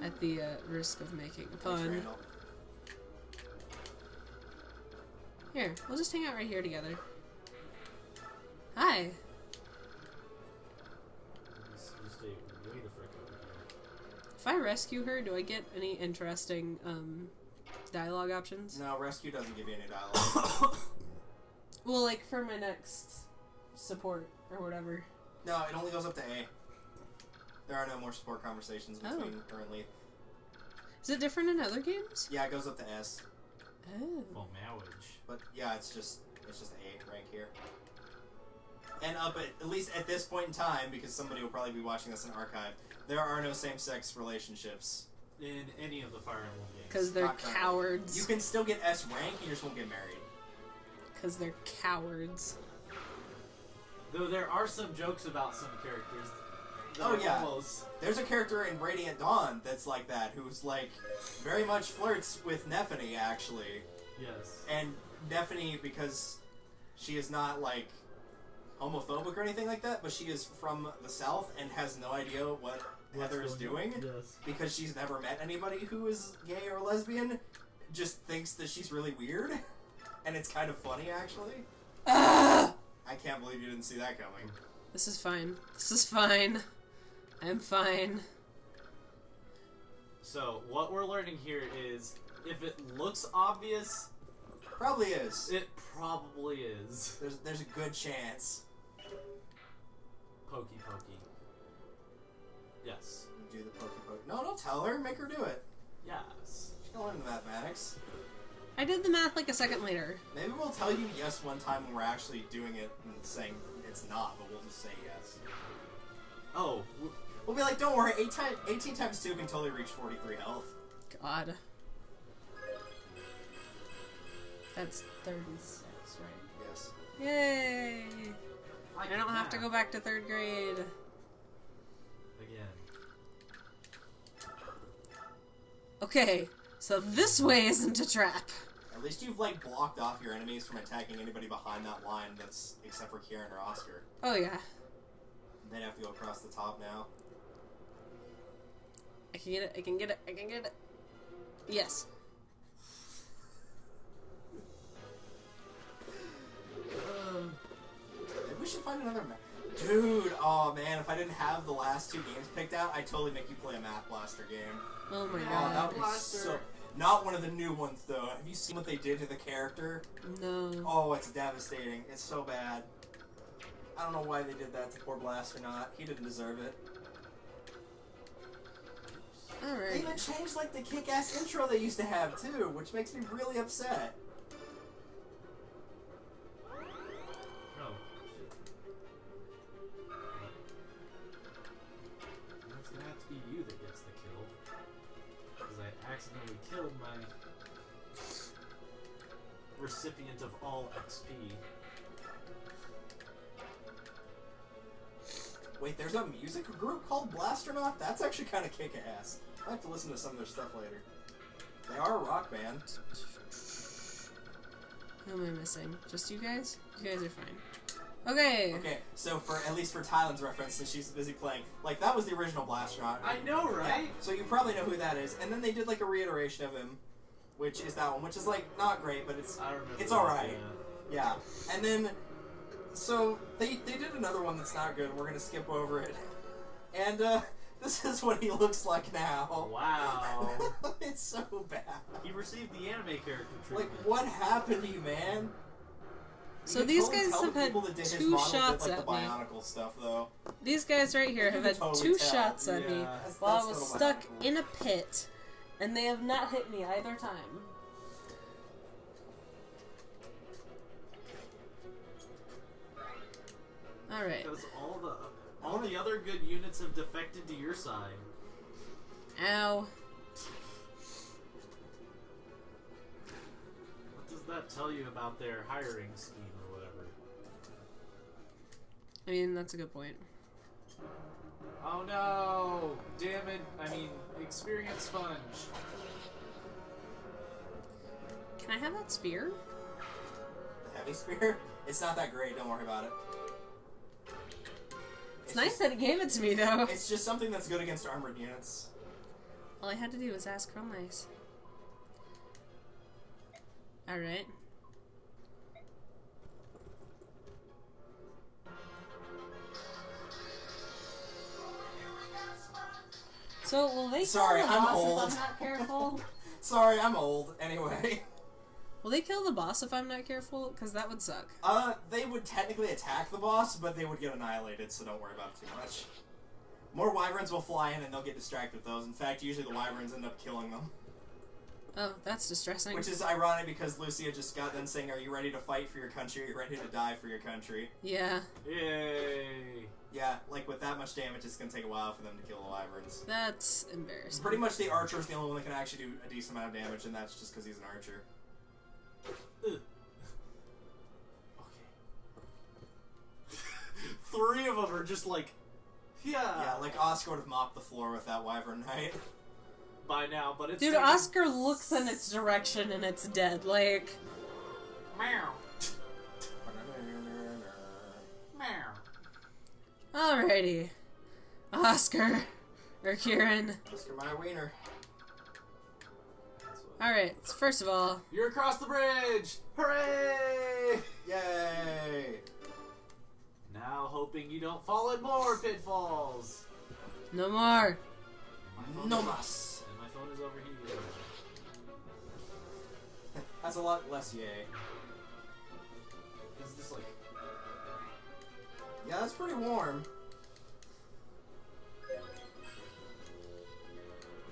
At the risk of making a Thanks, pun. Randall. Here, we'll just hang out right here together. Hi. You stay way the frick over here. If I rescue her, do I get any interesting dialogue options? No, rescue doesn't give you any dialogue. Well, like for my next support or whatever. No, it only goes up to A. There are no more support conversations between her and Lee. Is it different in other games? Yeah, it goes up to S. Oh. Well, marriage. But yeah, it's just A rank here. And up at least at this point in time, because somebody will probably be watching this in archive, there are no same-sex relationships. In any of the Fire Emblem games. Because they're Not currently. cowards. You can still get S rank, you just won't get married. Because they're cowards. Though there are some jokes about some characters. That Oh, are yeah. Almost... There's a character in Radiant Dawn that's like that, who's like very much flirts with Nephany, actually. Yes. And Nephany, because she is not like homophobic or anything like that, but she is from the South and has no idea what Heather is doing, Yes. because she's never met anybody who is gay or lesbian, just thinks that she's really weird, and it's kind of funny, actually. I can't believe you didn't see that coming. This is fine. This is fine. I'm fine. So, what we're learning here is, if it looks obvious, Probably is. it probably is. There's a good chance. Pokey pokey. Yes. Do the pokey poke. No, don't tell her. Make her do it. Yes. She's gonna learn the mathematics. I did the math like a second later. Maybe we'll tell you yes one time when we're actually doing it and saying it's not, but we'll just say yes. Oh, We'll be like, don't worry, 18 times 2 can totally reach 43 health. God. That's 36, right? Yes. Yay! I can don't have to math. go back to 3rd grade. Again. Okay, so this way isn't a trap. At least you've, like, blocked off your enemies from attacking anybody behind that line that's, except for Kieran or Oscar. Oh yeah. They'd have to go across the top now. I can get it, I can get it, I can get it. Yes. Maybe we should find another map. Dude, oh man, if I didn't have the last 2 games picked out, I'd totally make you play a Math Blaster game. Oh my Oh, god. that would be Blaster. so... Not one of the new ones, though. Have you seen what they did to the character? No. Oh, it's devastating. It's so bad. I don't know why they did that to poor Blasternaut. He didn't deserve it. They Alright. even changed, like, the kick-ass intro they used to have, too, which makes me really upset. No. That's gonna have to be you that gets the kill. Because I accidentally killed my recipient of all XP. Wait, there's a music group called Blasternaut? That's actually kind of kick-ass. I have to listen to some of their stuff later. They are a rock band. Who am I missing? Just you guys? You guys are fine. Okay. Okay, so for at least for Tylen's reference, since she's busy playing, like, that was the original Blasternaut. I know, right? Yeah, so you probably know who that is. And then they did, like, a reiteration of him, which is that one, which is, like, not great, but it's... I remember. It's alright. Yeah. And then, so, they did another one that's not good. We're gonna skip over it. And, this is what he looks like now. Wow. It's so bad. He received the anime character Like, treatment. what happened to you, man? So You can these totally guys tell have the had people that did his 2 model shots did, like, at the me. Bionicle stuff, though. These guys right here You have can had totally 2 tell. shots at me Yeah. while I That's was total stuck Bionicle. in a pit, and they have not hit me either time. Alright. Because all the other good units have defected to your side. Ow. What does that tell you about their hiring scheme or whatever? I mean, that's a good point. Oh no! Damn it! I mean, experience sponge. Can I have that spear? The heavy spear? It's not that great, don't worry about it. It's nice that it gave it to me, though. It's just something that's good against armored units. All I had to do was ask real nice. Alright. So, will they Sorry, kill the I'm boss old. if I'm not careful? Sorry, I'm old. Anyway. Will they kill the boss if I'm not careful? Because that would suck. They would technically attack the boss, but they would get annihilated, so don't worry about it too much. More wyverns will fly in and they'll get distracted with those. In fact, usually the wyverns end up killing them. Oh, that's distressing. Which is ironic because Lucia just got done saying, are you ready to fight for your country? Are you ready to die for your country? Yeah, Yay! Yeah, like with that much damage, it's gonna take a while for them to kill the wyverns. that's embarrassing. Pretty much the archer is the only one that can actually do a decent amount of damage, and that's just because he's an archer. Ugh. 3 of them are just like, Yeah, like Oscar would have mopped the floor with that Wyvern Knight. by now, but it's Dude, taking- Oscar looks in its direction and it's dead. Like, Meow. Meow. alrighty. Oscar. Or Kieran. Oscar my wiener. Alright, so first of all, You're across the bridge! Hooray! Yay! Now hoping you don't fall in more pitfalls. no more. And my phone No is- mas. And my phone is overheating. That's a lot less yay. It's just like, Yeah, that's pretty warm.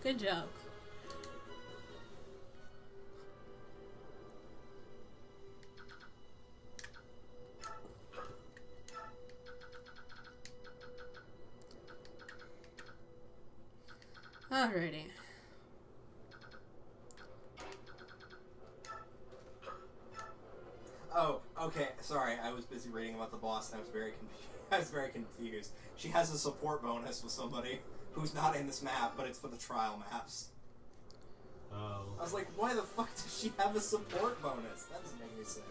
Good job. Alrighty. Oh, okay. Sorry, I was busy reading about the boss, and I was very I was very confused. She has a support bonus with somebody who's not in this map, but it's for the trial maps. oh. I was like, why the fuck does she have a support bonus? That doesn't make any sense.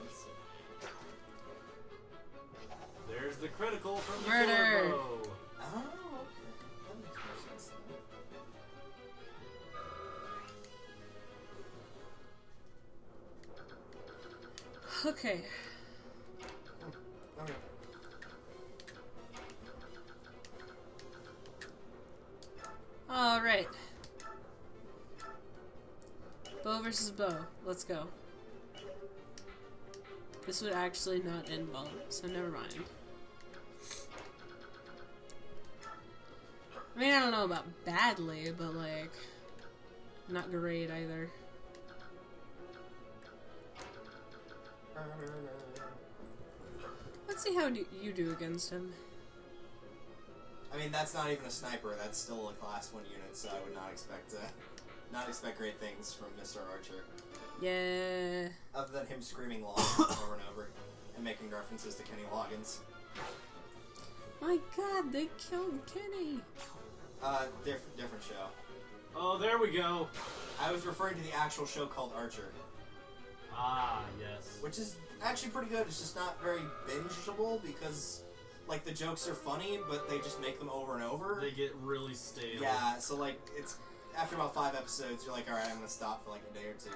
There's the critical from the Murder. killer bow. Oh, okay. That makes more sense then. Okay. Okay. Alright. Bow versus bow. Let's go. This would actually not end well, so never mind. I mean, I don't know about badly, but like, not great either. Let's see how you do against him. I mean, that's not even a sniper. That's still a class 1 unit, so I would not expect great things from Mr. Archer. Yeah. Other than him screaming Loggins over and over and making references to Kenny Loggins. My God, they killed Kenny. Different show. Oh, there we go. I was referring to the actual show called Archer, Ah, yes. which is actually pretty good. It's just not very bingeable because, like, the jokes are funny, but they just make them over and over. They get really stale. Yeah, so, like, it's after about 5 episodes, you're like, alright, I'm gonna stop for, like, a day or 2.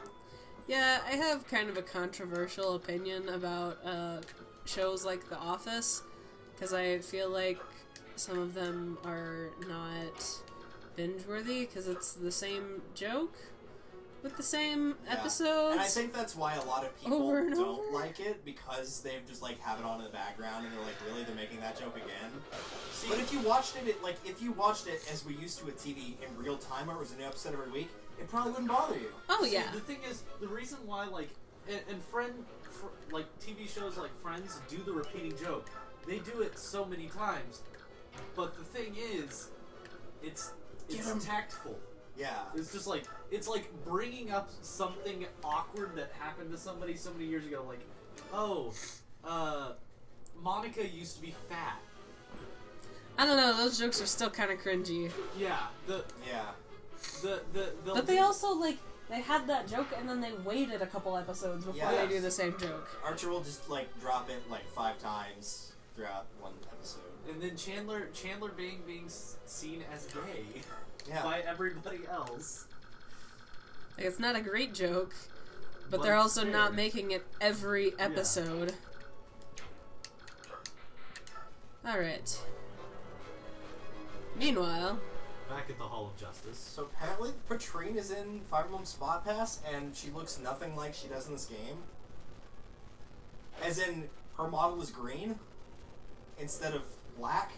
Yeah, I have kind of a controversial opinion about shows like The Office, because I feel like some of them are not binge-worthy, because it's the same joke with the same Yeah. episodes. And I think that's why a lot of people Over and don't over? like it, because they've just, like, have it on in the background, and they're like, really, they're making that joke again? See, But if you watched it as we used to with TV in real time, where it was a new episode every week, it probably wouldn't bother you. Oh, see, yeah. the thing is, the reason why, like, and like, TV shows like Friends do the repeating joke. They do it so many times. But the thing is, it's Get 'em. tactful. Yeah. It's like bringing up something awkward that happened to somebody so many years ago. Like, oh, Monica used to be fat. I don't know, those jokes are still kind of cringy. Yeah, Yeah. But they also, like, they had that joke and then they waited a couple episodes before Yes. they do the same joke. Archer will just, like, drop it, like, 5 times throughout one episode. and then Chandler being seen as gay Yeah. by everybody else. Like, it's not a great joke, but But they're it's also not fair. making it every episode. Alright. Meanwhile, Back at the Hall of Justice. So apparently, Patrine is in Fire Emblem Spot Pass, and she looks nothing like she does in this game. As in, her model is green instead of black.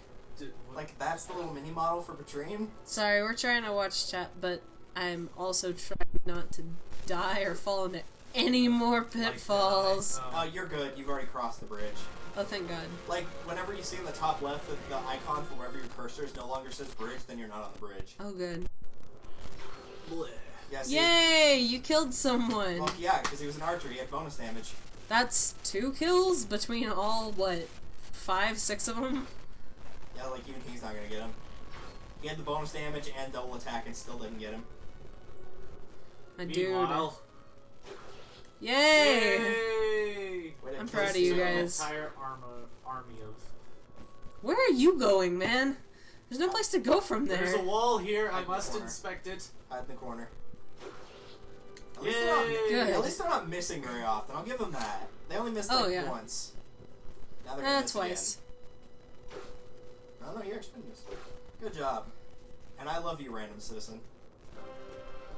Like, that's the little mini model for Patrine. sorry, we're trying to watch chat, but I'm also trying not to die or fall into any more pitfalls. You're good. You've already crossed the bridge. Oh, thank God. Like, whenever you see in the top left that the icon for wherever your cursor is no longer says bridge, then you're not on the bridge. Oh, good. Bleh. Yeah, see? Yay! You killed someone! Well, yeah, because he was an archer. He had bonus damage. That's 2 kills between all, what, 5, 6 of them? Yeah, like even he's not gonna get him. He had the bonus damage and double attack and still didn't get him. My dude. Meanwhile, Yay! yay! Way to I'm kill proud of you Cyril. guys. Entire army of. Where are you going, man? There's no place to go from there. There's a wall here. I Right in the must corner. inspect it. Hide in the corner. At Yay! least, they're not, Good. at least they're not missing very often. I'll give them that. They only missed Oh, like yeah. once. Now they're gonna miss Twice. again. No, you actually missed. Good job. And I love you, random citizen.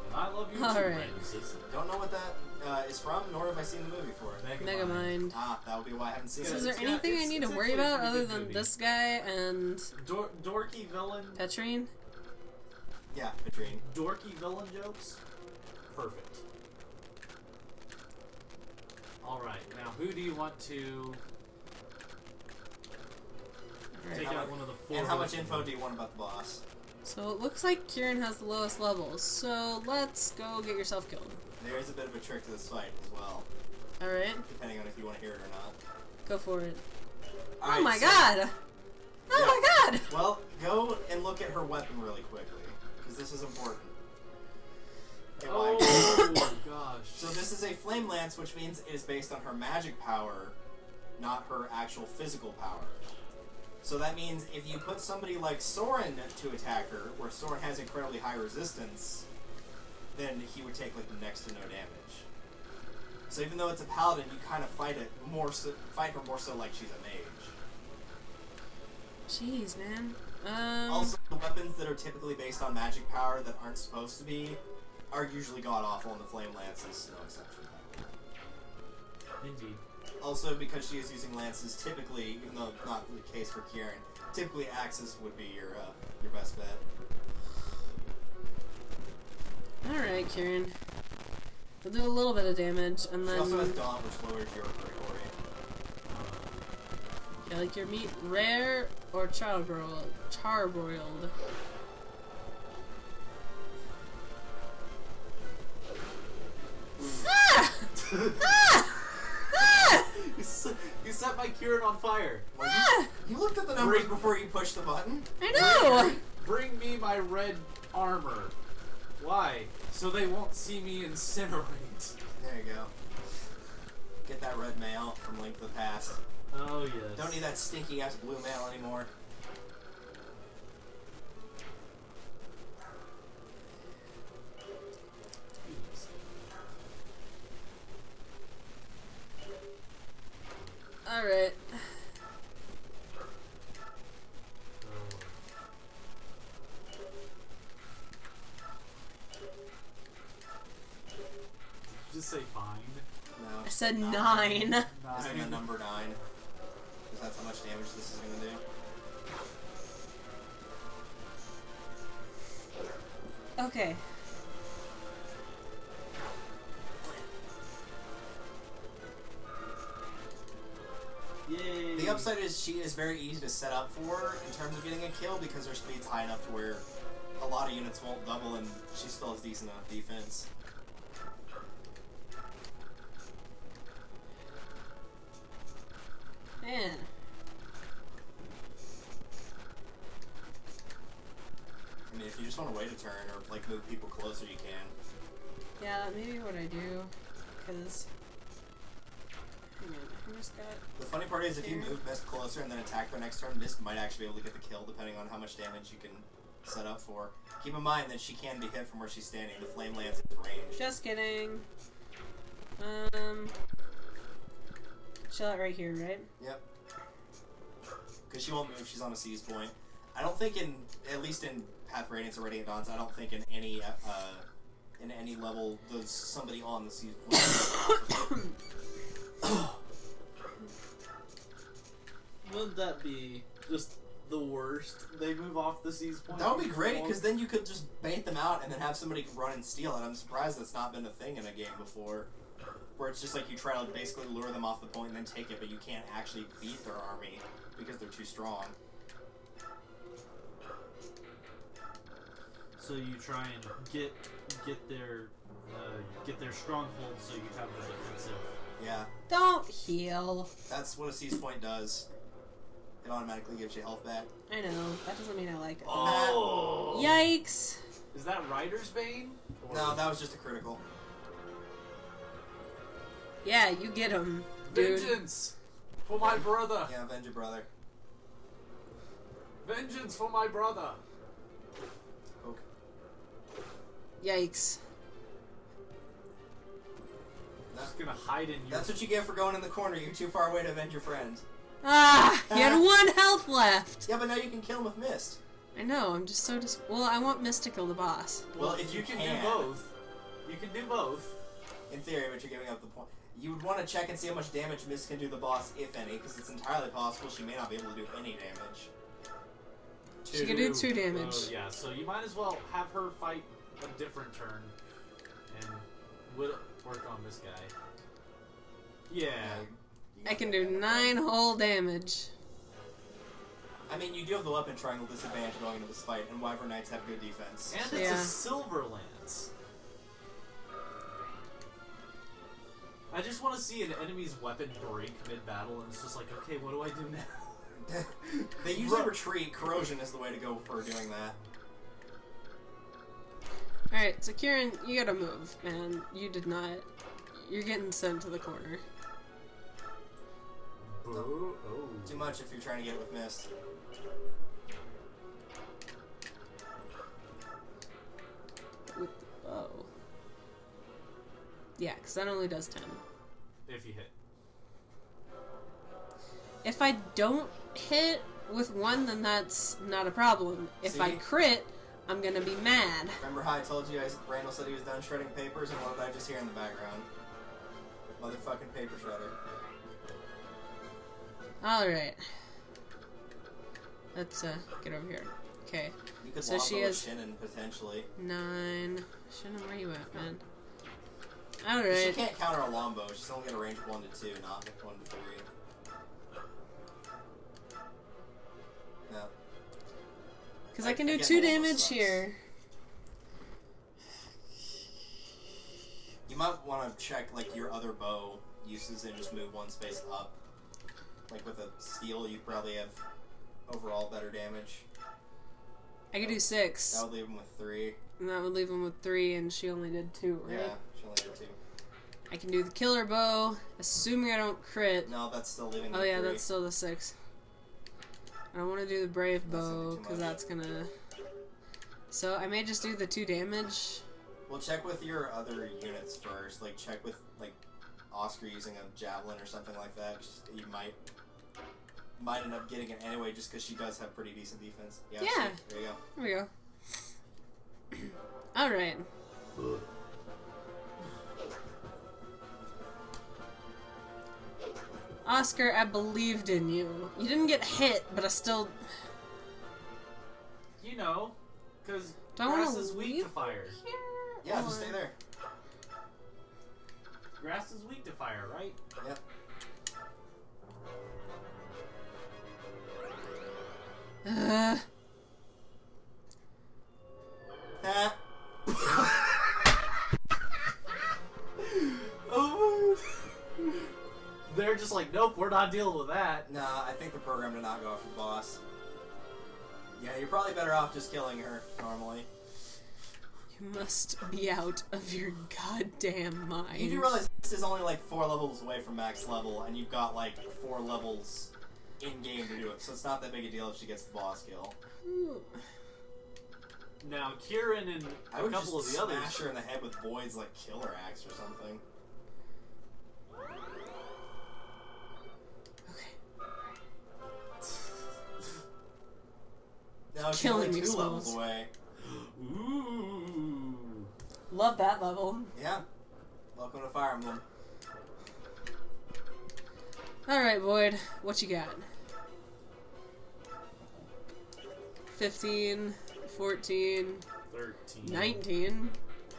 And I love you too, Alright. random citizen. Don't know what that is from, nor have I seen the movie for it. Megamind. Ah, that would be why I haven't seen So it. is there It's anything I it's need to worry actually a about pretty other good than movie. this guy and Dorky villain. Petrine? Yeah, Petrine. Dorky villain jokes. Perfect. Alright, now who do you want to take how out mu- one of the four? And how much horsemen? info do you want about the boss? So it looks like Kieran has the lowest levels, so let's go get yourself killed. There is a bit of a trick to this fight as well, Alright, depending on if you want to hear it or not. go for it. Oh Alright, my so- god! Oh my god! Well, go and look at her weapon really quickly, because this is important. Okay, why? Oh gosh. So this is a flame lance, which means it is based on her magic power, not her actual physical power. So that means if you put somebody like Soren to attack her, where Soren has incredibly high resistance, then he would take like next to no damage. So even though it's a paladin, you kind of fight her more so like she's a mage. Jeez, man. Also, the weapons that are typically based on magic power that aren't supposed to be are usually god-awful, and the Flame Lance is no exception to that. Indeed. Also, because she is using lances, typically, even though not the case for Kieran, typically axes would be your best bet. Alright, Kieran. We'll do a little bit of damage, and She then... also has Daunt, which lowers your recovery. Yeah, like your meat rare or charbroiled? Charbroiled. Ah! Ah! Ah! You set my Kieran on fire. Ah! You looked at the numbers before you pushed the button. I know! Bring me my red armor. Why? So they won't see me incinerate. There you go. Get that red mail from Link to the Past. Oh yes. Don't need that stinky ass blue mail anymore. Alright. Just say fine. No. I said 9. Isn't the number 9? Because that's how much damage this is gonna do. Okay. Yay. The upside is she is very easy to set up for in terms of getting a kill because her speed's high enough to where a lot of units won't double and she still has decent enough defense. Man. I mean, if you just want to wait a turn or like move people closer, you can. Yeah, maybe what I do, because... Hang on, I just got... The funny part is if you Here. move Mist closer and then attack her next turn, Mist might actually be able to get the kill depending on how much damage you can set up for. Keep in mind that she can be hit from where she's standing. The Flame Lance is ranged. Just kidding. Chill out right here, right? Yep. Because she won't move, she's on a seize point. I don't think at least in Path Radiance or Radiant Dawns, I don't think in any level there's somebody on the seize point. Wouldn't that be just the worst? They move off the seize point. That would be great, because then you could just bait them out and then have somebody run and steal, and I'm surprised that's not been a thing in a game before. Where it's just like you try to basically lure them off the point and then take it, but you can't actually beat their army because they're too strong. So you try and get their stronghold, so you have the defensive. Yeah, Don't heal. that's what a seize point does. It automatically gives you health back. I know. That doesn't mean I like it. Oh! Yikes! Is that Rider's Bane? Or- No, that was just a critical. Yeah, you get him, dude. Vengeance for my brother. Yeah, avenge your brother. Vengeance for my brother. Okay. Yikes. I'm just gonna hide in your. That's what you get for going in the corner. You're too far away to avenge your friend. Ah! You had 1 health left! Yeah, but now you can kill him with mist. I know, I'm just so well, I want Mist to kill the boss. Well, if you you can can. do both. You can do both. In theory, but you're giving up the point. You would want to check and see how much damage Mist can do the boss, if any, because it's entirely possible she may not be able to do any damage. She can do 2 damage. Oh, yeah, so you might as well have her fight a different turn and work on this guy. Yeah. You I got can that do guy. 9 whole damage. I mean, you do have the weapon triangle disadvantage going into this fight, and Wyvern Knights have good defense. And it's Yeah. a silver lance. I just want to see an enemy's weapon break mid-battle, and it's just like, okay, what do I do now? They usually retreat. Corrosion is the way to go for doing that. Alright, so Kieran, you gotta move, man. You did not. You're getting sent to the corner. Oh. Too much if you're trying to get it with Mist. With the bow. Yeah, because that only does 10. If you hit. If I don't hit with 1, then that's not a problem. If I See? crit, I'm gonna be mad. Remember how I told you Randall said he was done shredding papers, and what did I just hear in the background? Motherfucking paper shredder. Alright. Let's get over here. Okay. You could So so she she has- Shinnon, potentially. 9. Shannon, where you at, man? She Alright. can't counter a longbow. She's only got a range of 1 to 2, not 1 to 3. No. Because I can do Again, 2 the longbow damage sucks. here. You might want to check like your other bow uses and just move 1 space up. Like with a steel, you probably have overall better damage. I could do 6. That would leave him with 3. And that would leave him with 3, and she only did 2, right? Yeah, she only had 2. I can do the killer bow, assuming I don't crit. No, that's still leaving him Oh with yeah, 3. that's still the 6. I don't want to do the brave That's gonna be bow, too because much. that's gonna... So I may just do the 2 damage. Well, check with your other units first. Like, check with, like, Oscar using a javelin or something like that. You might end up getting it anyway just because she does have pretty decent defense. Yeah. Yeah. See? There you go. There we go. Alright. Oscar, I believed in you. You didn't get hit, but I still... You know, because Do I wanna grass is weak to leave fire. Yeah, just stay there. Grass is weak to fire, right? Yep. Ah. Oh. They're just like, nope, we're not dealing with that. Nah, I think the program did not go after the boss. Yeah, you're probably better off just killing her, normally. You must be out of your goddamn mind. You do realize this is only like 4 levels away from max level, and you've got like 4 levels in-game to do it, so it's not that big a deal if she gets the boss kill. Ooh. Now, Kieran and I a would couple of just the smash others. her in the head with Boyd's like killer axe or something. Okay. No, she's Killing only me, 2 levels Smalls. away. Ooh. Love that level. Yeah. Welcome to Fire Emblem. Alright, Boyd. What you got? 15, 14, 13. 19,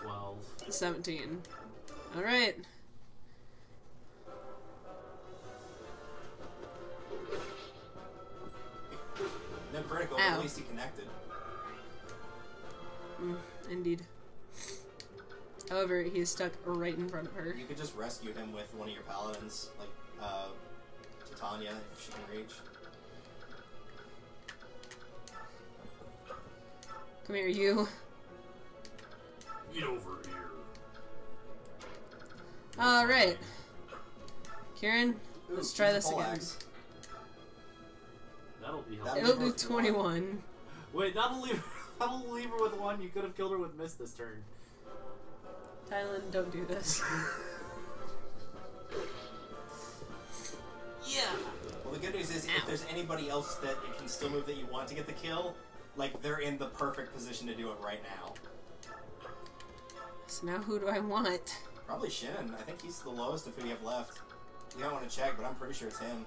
12. 17. Alright. No critical, but Ow. at least he connected. Indeed. However, he is stuck right in front of her. You could just rescue him with one of your paladins, like Titania, if she can reach. Come here, you. Get over here. Alright. Kieran, Ooh, let's try use this the again. poleaxe. That'll be That'll helpful. It'll do worth it. 21. Wait, that'll leave her with one. You could have killed her with Mist this turn. Tylen, don't do this. Yeah. Well, the good news is if there's anybody else that it can still move that you want to get the kill, like they're in the perfect position to do it right now. So now who do I want? Probably Shin. I think he's the lowest of who you have left. You don't want to check, but I'm pretty sure it's him.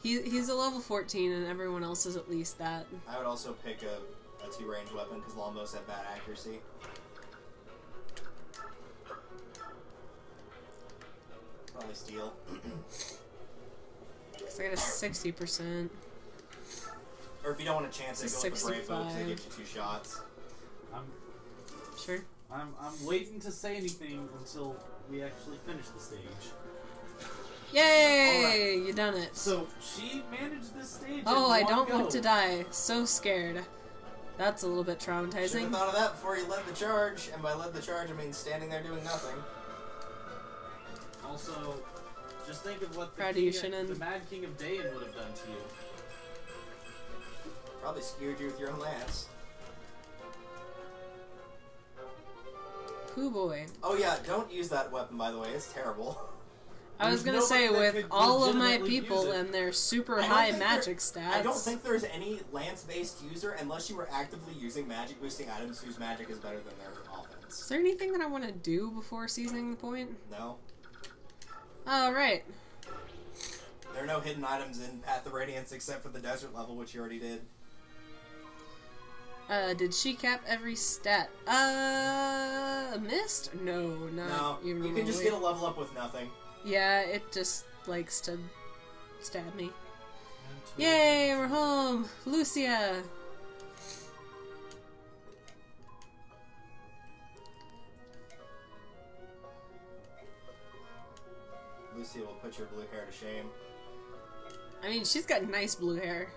He's a level 14 and everyone else is at least that. I would also pick a 2-range weapon because longbows have bad accuracy. Probably steel. Cause I got a 60%. Or if you don't want to chance it, It's go a with the brave bow because it 65. gives you 2 shots. Sure. I'm waiting to say anything until we actually finish the stage. Yay! Alright. You done it. So she managed this stage. Oh, in I one don't go. want to die. So scared. That's a little bit Should have traumatizing. thought of that before you led the charge, and by led the charge I mean standing there doing nothing. Also, just think of what the, Proud of you, Shannon. the Mad King of Dayan would have done to you. Probably skewered you with your own lance. Hoo boy. Oh yeah, don't use that weapon by the way, it's terrible. I was There's gonna say, nobody that with could all of my legitimately people use it. and their super I don't high think magic stats. I don't think there's any lance-based user unless you were actively using magic boosting items whose magic is better than their offense. Is there anything that I want to do before seizing the point? No. Alright. There are no hidden items in Path of Radiance except for the desert level, which you already did. Did she cap every stat? Missed? No, not No, even you can just remotely. get a level up with nothing. Yeah, it just likes to stab me. And two- Yay, we're home! Lucia! Lucia will put your blue hair to shame. I mean, she's got nice blue hair.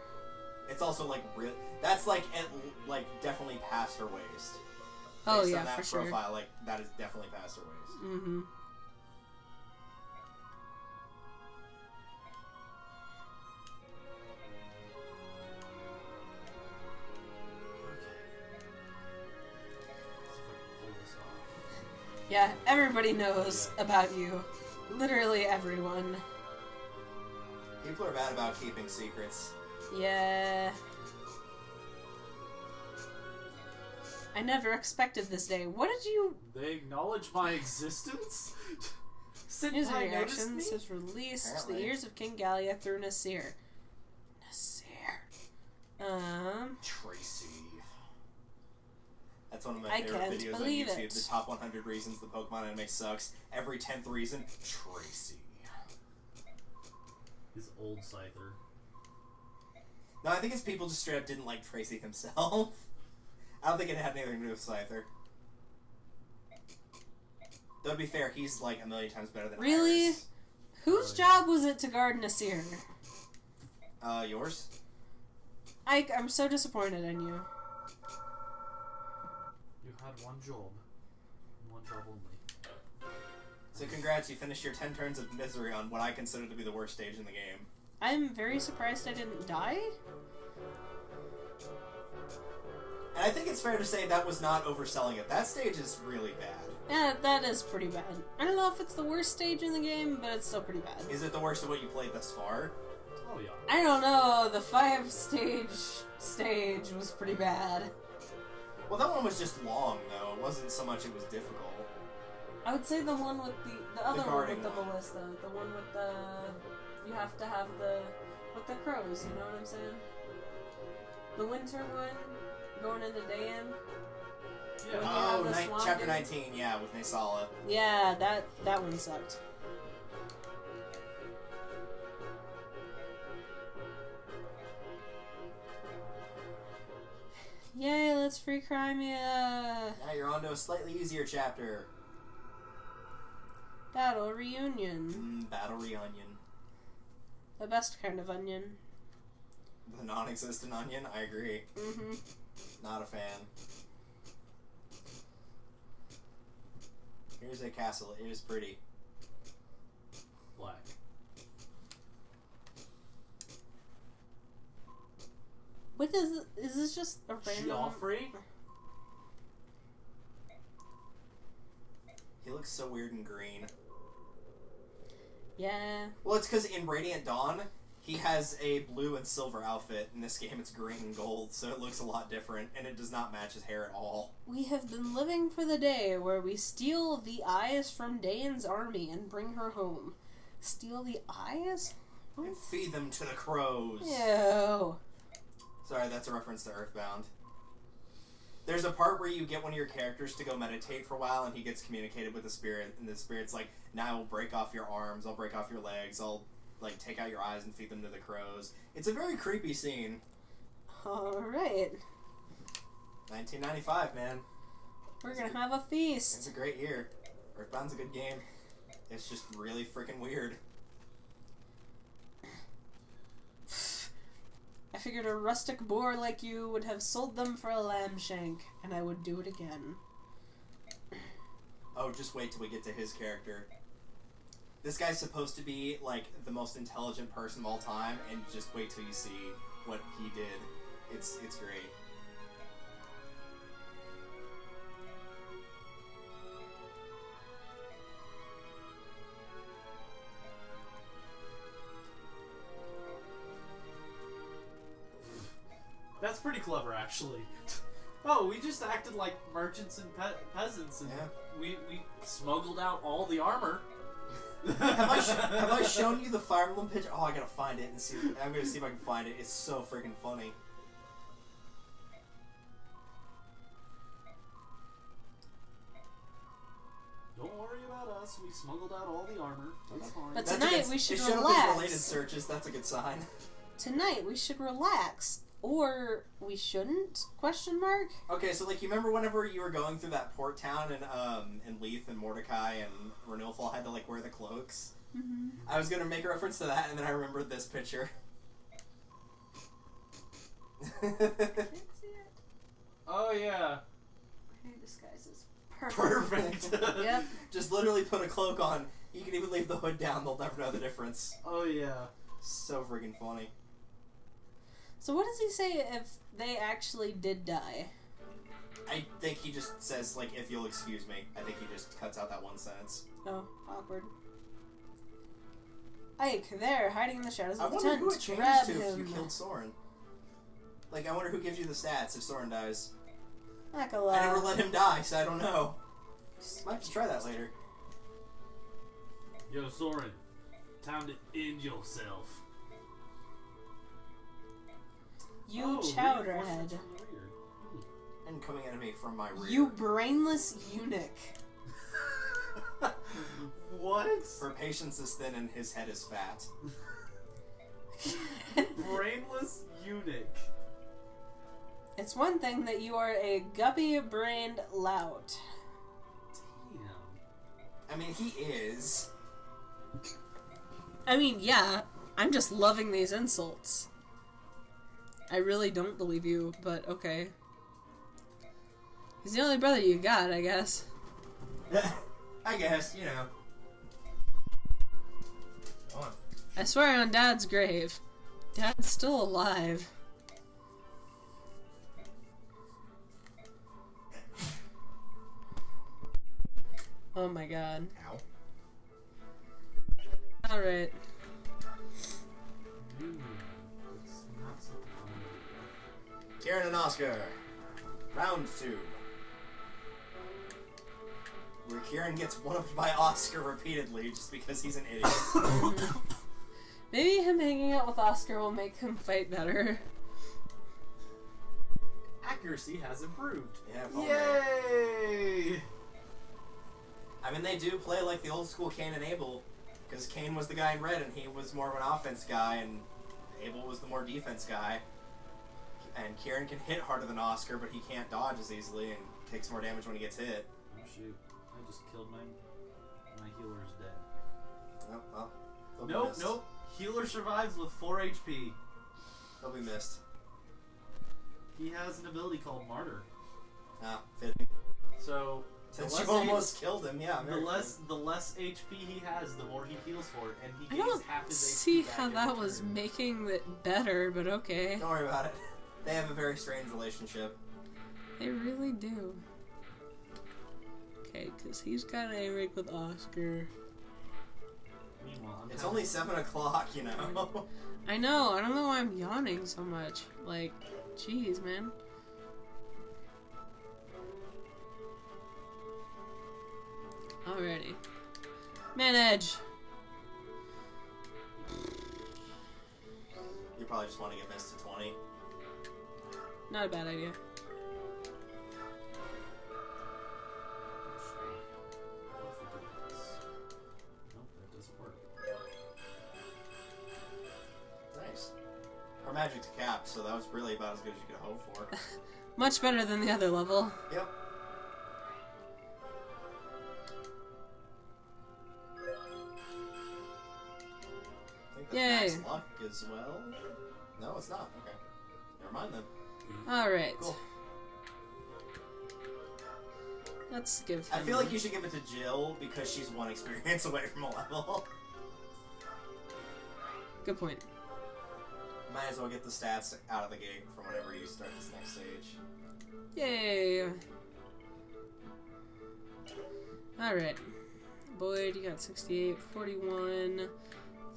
It's also like that's like definitely past her waist. Oh Based yeah, on that for sure. profile, like that is definitely past her waist. Mm-hmm. See if I can pull this off. Yeah, everybody knows about you. Literally everyone. People are bad about keeping secrets. Yeah. I never expected this day. What did you... They acknowledge my existence? News Senpai and noticed me? Reactions is released Apparently. the Ears of King Gallia through Nasir. Tracy. That's one of my I favorite can't videos on believe YouTube. it. The top 100 reasons the Pokemon anime sucks. Every 10th reason, Tracy. His old Scyther. No, I think it's people just straight up didn't like Tracy himself. I don't think it had anything to do with Scyther. Though to be fair, he's like a million times better than Really? Iris. Whose job was it to guard Nasir? Yours? I'm so disappointed in you. You had one job. One job only. So congrats, you finished your 10 turns of misery on what I consider to be the worst stage in the game. I'm very surprised I didn't die. And I think it's fair to say that was not overselling it. That stage is really bad. Yeah, that is pretty bad. I don't know if it's the worst stage in the game, but it's still pretty bad. Is it the worst of what you played thus far? Oh yeah. I don't know, the 5-stage stage was pretty bad. Well, that one was just long, though. It wasn't so much it was difficult. I would say the one with the other one guarding with the one. ballista, the one with the, you have to have with the crows, you know what I'm saying? The winter one, going into Dayan. Yeah. When you Oh, have the swamp chapter dude. 19, yeah, with Nasala. Yeah, that one sucked. Yay, let's free Crimea! Now you're on to a slightly easier chapter. Battle reunion. Battle Reunion. The best kind of onion. The non-existent onion, I agree. Mm-hmm. Not a fan. Here's a castle. It is pretty. Black. What is this just a random... Joffrey? He looks so weird in green. Yeah. Well, it's because in Radiant Dawn, he has a blue and silver outfit. In this game, it's green and gold, so it looks a lot different, and it does not match his hair at all. We have been living for the day where we steal the eyes from Dane's army and bring her home. Steal the eyes? And feed them to the crows. Ew. Sorry, that's a reference to Earthbound. There's a part where you get one of your characters to go meditate for a while, and he gets communicated with the spirit, and the spirit's like, now I will break off your arms, I'll break off your legs, I'll, like, take out your eyes and feed them to the crows. It's a very creepy scene. Alright. 1995, man. We're gonna have a It's feast. a great year. Earthbound's a good game. It's just really freaking weird. I figured a rustic boar like you would have sold them for a lamb shank, and I would do it again. Oh, just wait till we get to his character. This guy's supposed to be, like, the most intelligent person of all time, and just wait till you see what he did. It's great. That's pretty clever, actually. Oh, we just acted like merchants and peasants, and Yeah. we smuggled out all the armor. Have I shown you the Fire Emblem picture? Oh, I gotta find it and see. I'm gonna see if I can find it. It's so freaking funny. Don't worry about us. We smuggled out all the armor. That's fine. But That's tonight a good, we should it showed up as relax. related searches. That's a good sign. Tonight we should relax. Or we shouldn't? Question mark? Okay, so like you remember whenever you were going through that port town and Leith and Mordecai and Renewalfall had to like wear the cloaks? Mm-hmm. I was gonna make a reference to that and then I remembered this picture. Can't see it. Oh yeah. New disguises. Perfect. Perfect. Yep. Just literally put a cloak on. You can even leave the hood down, they'll never know the difference. Oh yeah. So freaking funny. So what does he say if they actually did die? I think he just says, like, if you'll excuse me. I think he just cuts out that one sentence. Oh, awkward. Ike, there, hiding in the shadows I of the wonder tent. who it changes Grab to if you him. killed Soren. Like, I wonder who gives you the stats if Soren dies. Akala. I never let him die, so I don't know. Might have to try that later. Yo, Soren. Time to end yourself. You Oh, chowderhead. reinforcements from the rear. Incoming enemy from my rear. You brainless eunuch. What? Her patience is thin and his head is fat. Brainless eunuch. It's one thing that you are a guppy-brained lout. Damn. I mean, he is. I mean, yeah, I'm just loving these insults. I really don't believe you, but okay. He's the only brother you got, I guess. I guess, you know. Go on. I swear on Dad's grave. Dad's still alive. Oh my god. Ow. Alright. It's not something I want to do. Kieran and Oscar. Round 2. Where Kieran gets one-upped by Oscar repeatedly just because he's an idiot. Maybe him hanging out with Oscar will make him fight better. Accuracy has improved. Yeah, if only. Yay! I mean, they do play like the old school Cain and Abel, because Cain was the guy in red and he was more of an offense guy, and Abel was the more defense guy. And Kieran can hit harder than Oscar, but he can't dodge as easily and takes more damage when he gets hit. Oh shoot! I just killed my healer's dead. Oh, well, they'll be Nope, missed. nope. Healer survives with 4 HP. They'll be missed. he has an ability called Martyr. Ah, fitting. So Since you almost killed him, yeah. the less HP he has, the more he heals for it, and he I gains don't half his HP see back how in that return. was making it better, but okay. Don't worry about it. They have a very strange relationship. They really do. Okay, because he's got a rig with Oscar. Meanwhile, It's only 7 o'clock, you know. I know, I don't know why I'm yawning so much. Like, jeez, man. Alrighty. Manage! You probably just want to get missed to 20. Not a bad idea. Nope, that doesn't work. Nice. Our magic's capped, so that was really about as good as you could hope for. Much better than the other level. Yep. I think that's Yay. max luck as well. No, it's not. Okay. Never mind then. Alright. Cool. Let's give I him... feel like you should give it to Jill because she's 1 experience away from a level. Good point. Might as well get the stats out of the gate from whenever you start this next stage. Yay! Alright. Boyd, you got 68, 41,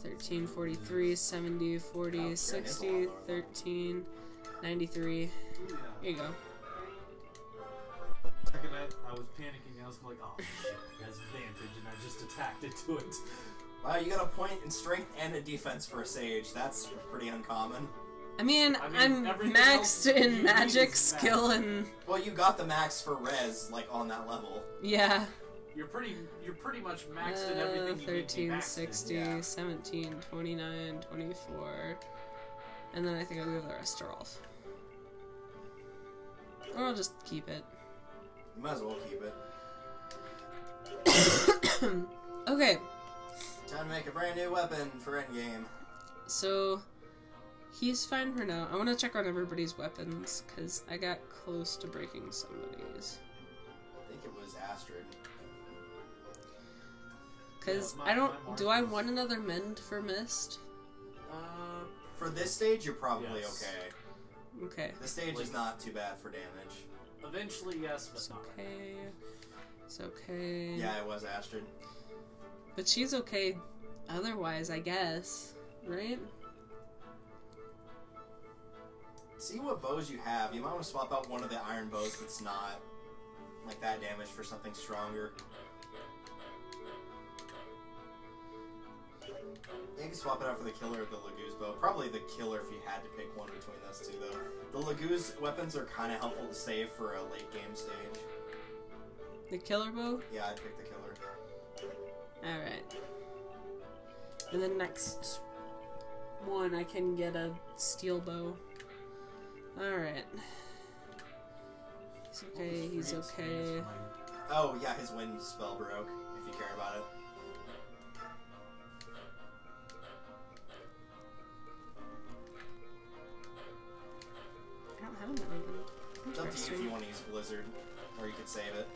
13, 43, 70, 40, Oh, 60, yeah, 13, 93. Ooh, yeah. Here you go. Second I was panicking, I was like, oh shit, it has advantage, and I just attacked into it. Wow, you got a point in strength and a defense for a sage. That's pretty uncommon. I mean, I'm everything maxed else you in need magic, is skill, max. and... Well, you got the max for res, like, on that level. Yeah. You're pretty much maxed in everything you need to be 13, maxed 60, in, yeah. 17, 29, 24. And then I think I'll give the rest to Rolf. Or I'll just keep it. You might as well keep it. Okay, Time to make a brand new weapon for endgame. so he's fine for now. I want to check on everybody's weapons, because I got close to breaking somebody's. I think it was Astrid. Because Yeah, I don't... my Do I mark is- want another mend for mist? For this stage, you're probably Yes. okay. Okay. The stage is not too bad for damage. Eventually, yes, but It's not right okay. It's okay. Yeah, it was Astrid. But she's okay otherwise, I guess. Right? See what bows you have. You might want to swap out one of the iron bows that's not like that damage for something stronger. Yeah, you can swap it out for the killer or the Laguz bow. Probably the killer if you had to pick one between those two, though. The Laguz weapons are kind of helpful to save for a late game stage. The killer bow? Yeah, I'd pick the killer. Alright. And then next one, I can get a steel bow. Alright. He's okay, he's okay. Oh, yeah, his wind spell broke, if you care about it. I don't have another one. It's up to you if Interesting. you want to use Blizzard, or you could save it.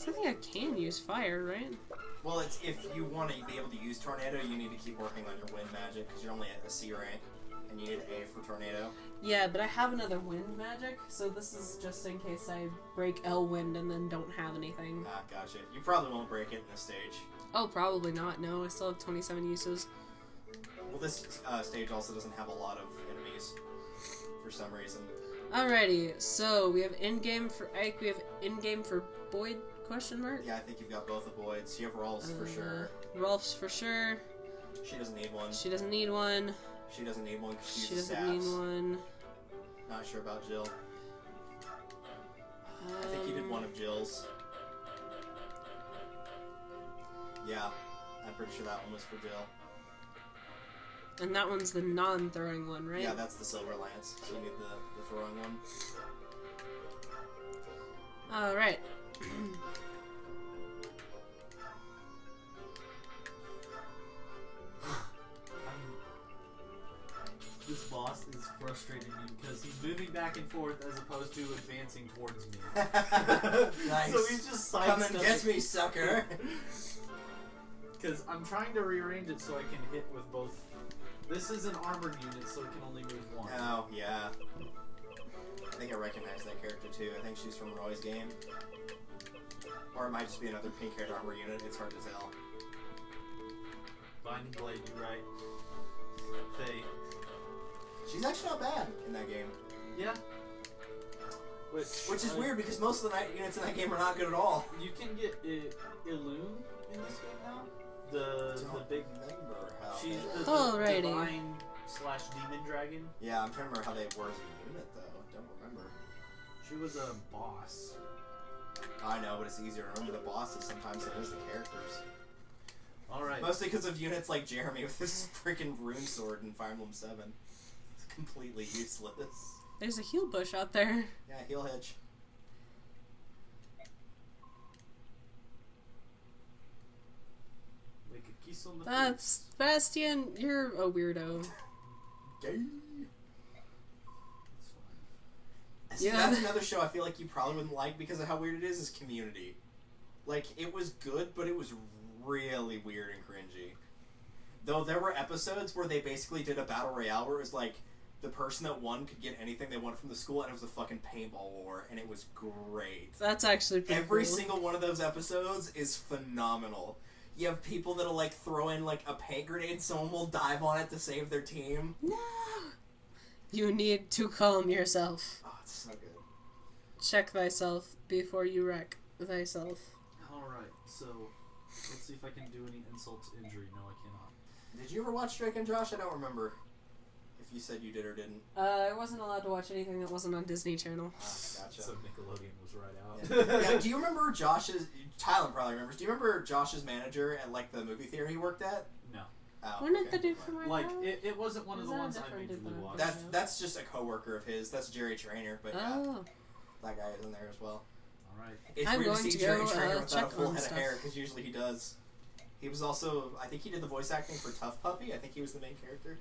I think I can use fire, right? Well, it's if you want to be able to use Tornado, you need to keep working on your wind magic, because you're only at a C rank, and you need an A for Tornado. Yeah, but I have another wind magic, so this is just in case I break L wind and then don't have anything. Ah, gotcha. You probably won't break it in this stage. Oh, probably not. No, I still have 27 uses. Well, this stage also doesn't have a lot of enemies, for some reason. Alrighty, so we have in-game for Ike, we have in-game for Boyd, question mark? Yeah, I think you've got both the Boyds. You have Rolf's for sure. Rolf's for sure. She doesn't need one. She doesn't need one. She doesn't need one because she She uses doesn't staffs. need one. Not sure about Jill. I think you did one of Jill's. Yeah, I'm pretty sure that one was for Jill. And that one's the non-throwing one, right? Yeah, that's the Silver Lance, so you need the throwing one. Alright. This boss is frustrating me because he's moving back and forth as opposed to advancing towards me. Nice. So he's just Come and sidestepping. get me, sucker. Because I'm trying to rearrange it so I can hit with both. This is an armored unit, so it can only move one. Oh, yeah. I think I recognize that character too. I think she's from Roy's game. Or it might just be another pink-haired armor unit. It's hard to tell. Binding Blade, you're right. Faye. She's actually not bad in that game. Yeah. Which is weird because most of the night units in that game are not good at all. You can get Illume in this game now. The big. Remember how She's they- the Alrighty. divine / demon dragon. Yeah, I'm trying to remember how they were as a unit though. Don't remember. She was a boss. I know, but it's easier to remember the bosses sometimes than it is the characters. Alright. Mostly because of units like Jeremy with his freaking rune sword in Fire Emblem 7. It's completely useless. There's a heal bush out there. Yeah, heel hitch. Like a kiss on the That's Bastian, you're a weirdo. Gay. That's fine. See, Yeah. that's another show I feel like you probably wouldn't like because of how weird it is Community. Like, it was good, but it was really weird and cringy. Though there were episodes where they basically did a battle royale where it was like, the person that won could get anything they wanted from the school, and it was a fucking paintball war, and it was great. That's actually pretty Every cool. single one of those episodes is phenomenal. You have people that'll like throw in like a paint grenade, someone will dive on it to save their team. No! You need to calm yourself. Oh, it's so good. Check thyself before you wreck thyself. Alright, so let's see if I can do any insult to injury. No, I cannot. Did you ever watch Drake and Josh? I don't remember if you said you did or didn't. I wasn't allowed to watch anything that wasn't on Disney Channel. Ah, gotcha. So Nickelodeon was right out. Yeah, do you remember Josh's... Tyler probably remembers. Do you remember Josh's manager at, like, the movie theater he worked at? No. Oh, Wasn't it okay. the dude from my Like, house? it wasn't one of Is the that a ones I different majorly dude? watched. That's just a coworker of his. That's Jerry Trainer, but yeah, Oh. that guy is in there as well. Alright. It's I'm weird going to see to Jerry go, Trainer without a check full on head stuff. of hair, because usually he does. He was also... I think he did the voice acting for Tough Puppy. I think he was the main character.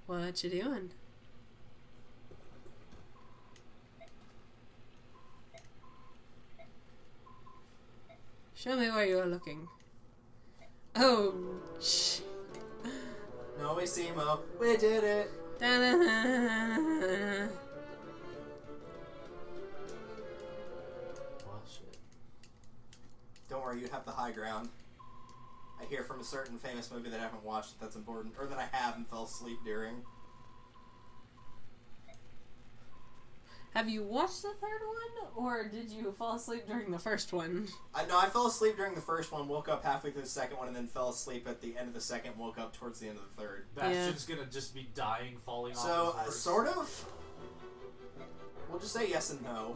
What you doing? Show me where you are looking. Oh, shh. No, we see Mo. We did it. Da-da-da-da-da-da. Well, shit. Don't worry, you have the high ground. I hear from a certain famous movie that I haven't watched that's important, or that I have and fell asleep during. Have you watched the third one, or did you fall asleep during the first one? No, I fell asleep during the first one, woke up halfway through the second one, and then fell asleep at the end of the second, woke up towards the end of the third. Bastion's gonna just be dying, falling So, off his horse. sort of. We'll just say yes and no.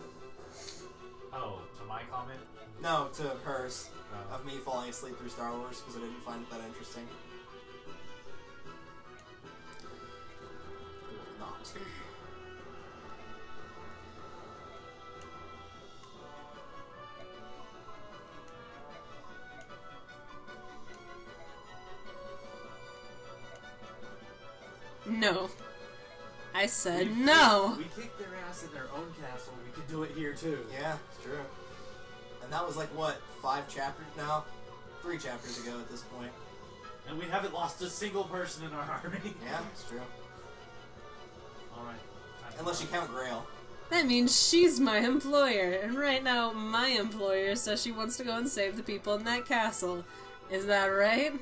Oh, to my comment? No, to hers. Oh. Of me falling asleep through Star Wars, because I didn't find it that interesting. Not. No. I said no! We kicked their ass in their own castle. We could do it here too. Yeah, it's true. And that was like, what, 5 chapters now? 3 chapters ago at this point. And we haven't lost a single person in our army. Yeah, it's true. Alright. Unless you count Grail. That means she's my employer, and right now my employer says she wants to go and save the people in that castle. Is that right?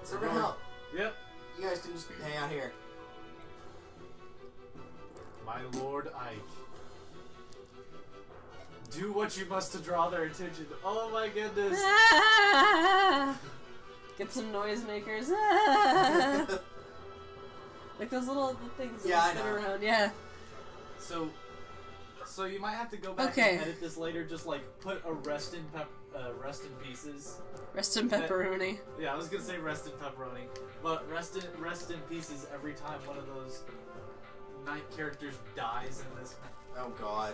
So we're gonna help. Yep. You guys can just hang out here. My Lord Ike. Do what you must to draw their attention. Oh my goodness. Ah! Get some noisemakers. Ah! Like those little things Yeah, I that spin know. around. Yeah. So you might have to go back Okay. and edit this later. Just like put a rest in pieces. Rest in pepperoni. Yeah, I was gonna say rest in pepperoni, but rest in pieces every time one of those knight characters dies in this. Oh god.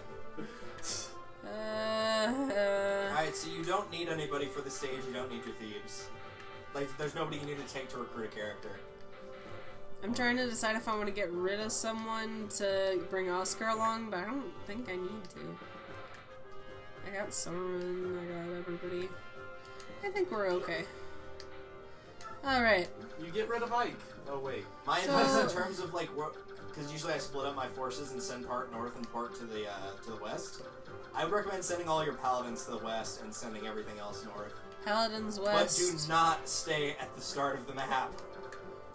Alright, so you don't need anybody for the stage, you don't need your thieves. Like, there's nobody you need to take to recruit a character. I'm trying to decide if I want to get rid of someone to bring Oscar along, but I don't think I need to. I got Soren, I got everybody. I think we're okay. Alright. You get rid of Ike. Oh wait. My advice in terms of like, because usually I split up my forces and send part north and part to the west. I would recommend sending all your paladins to the west and sending everything else north. Paladins west. But do not stay at the start of the map.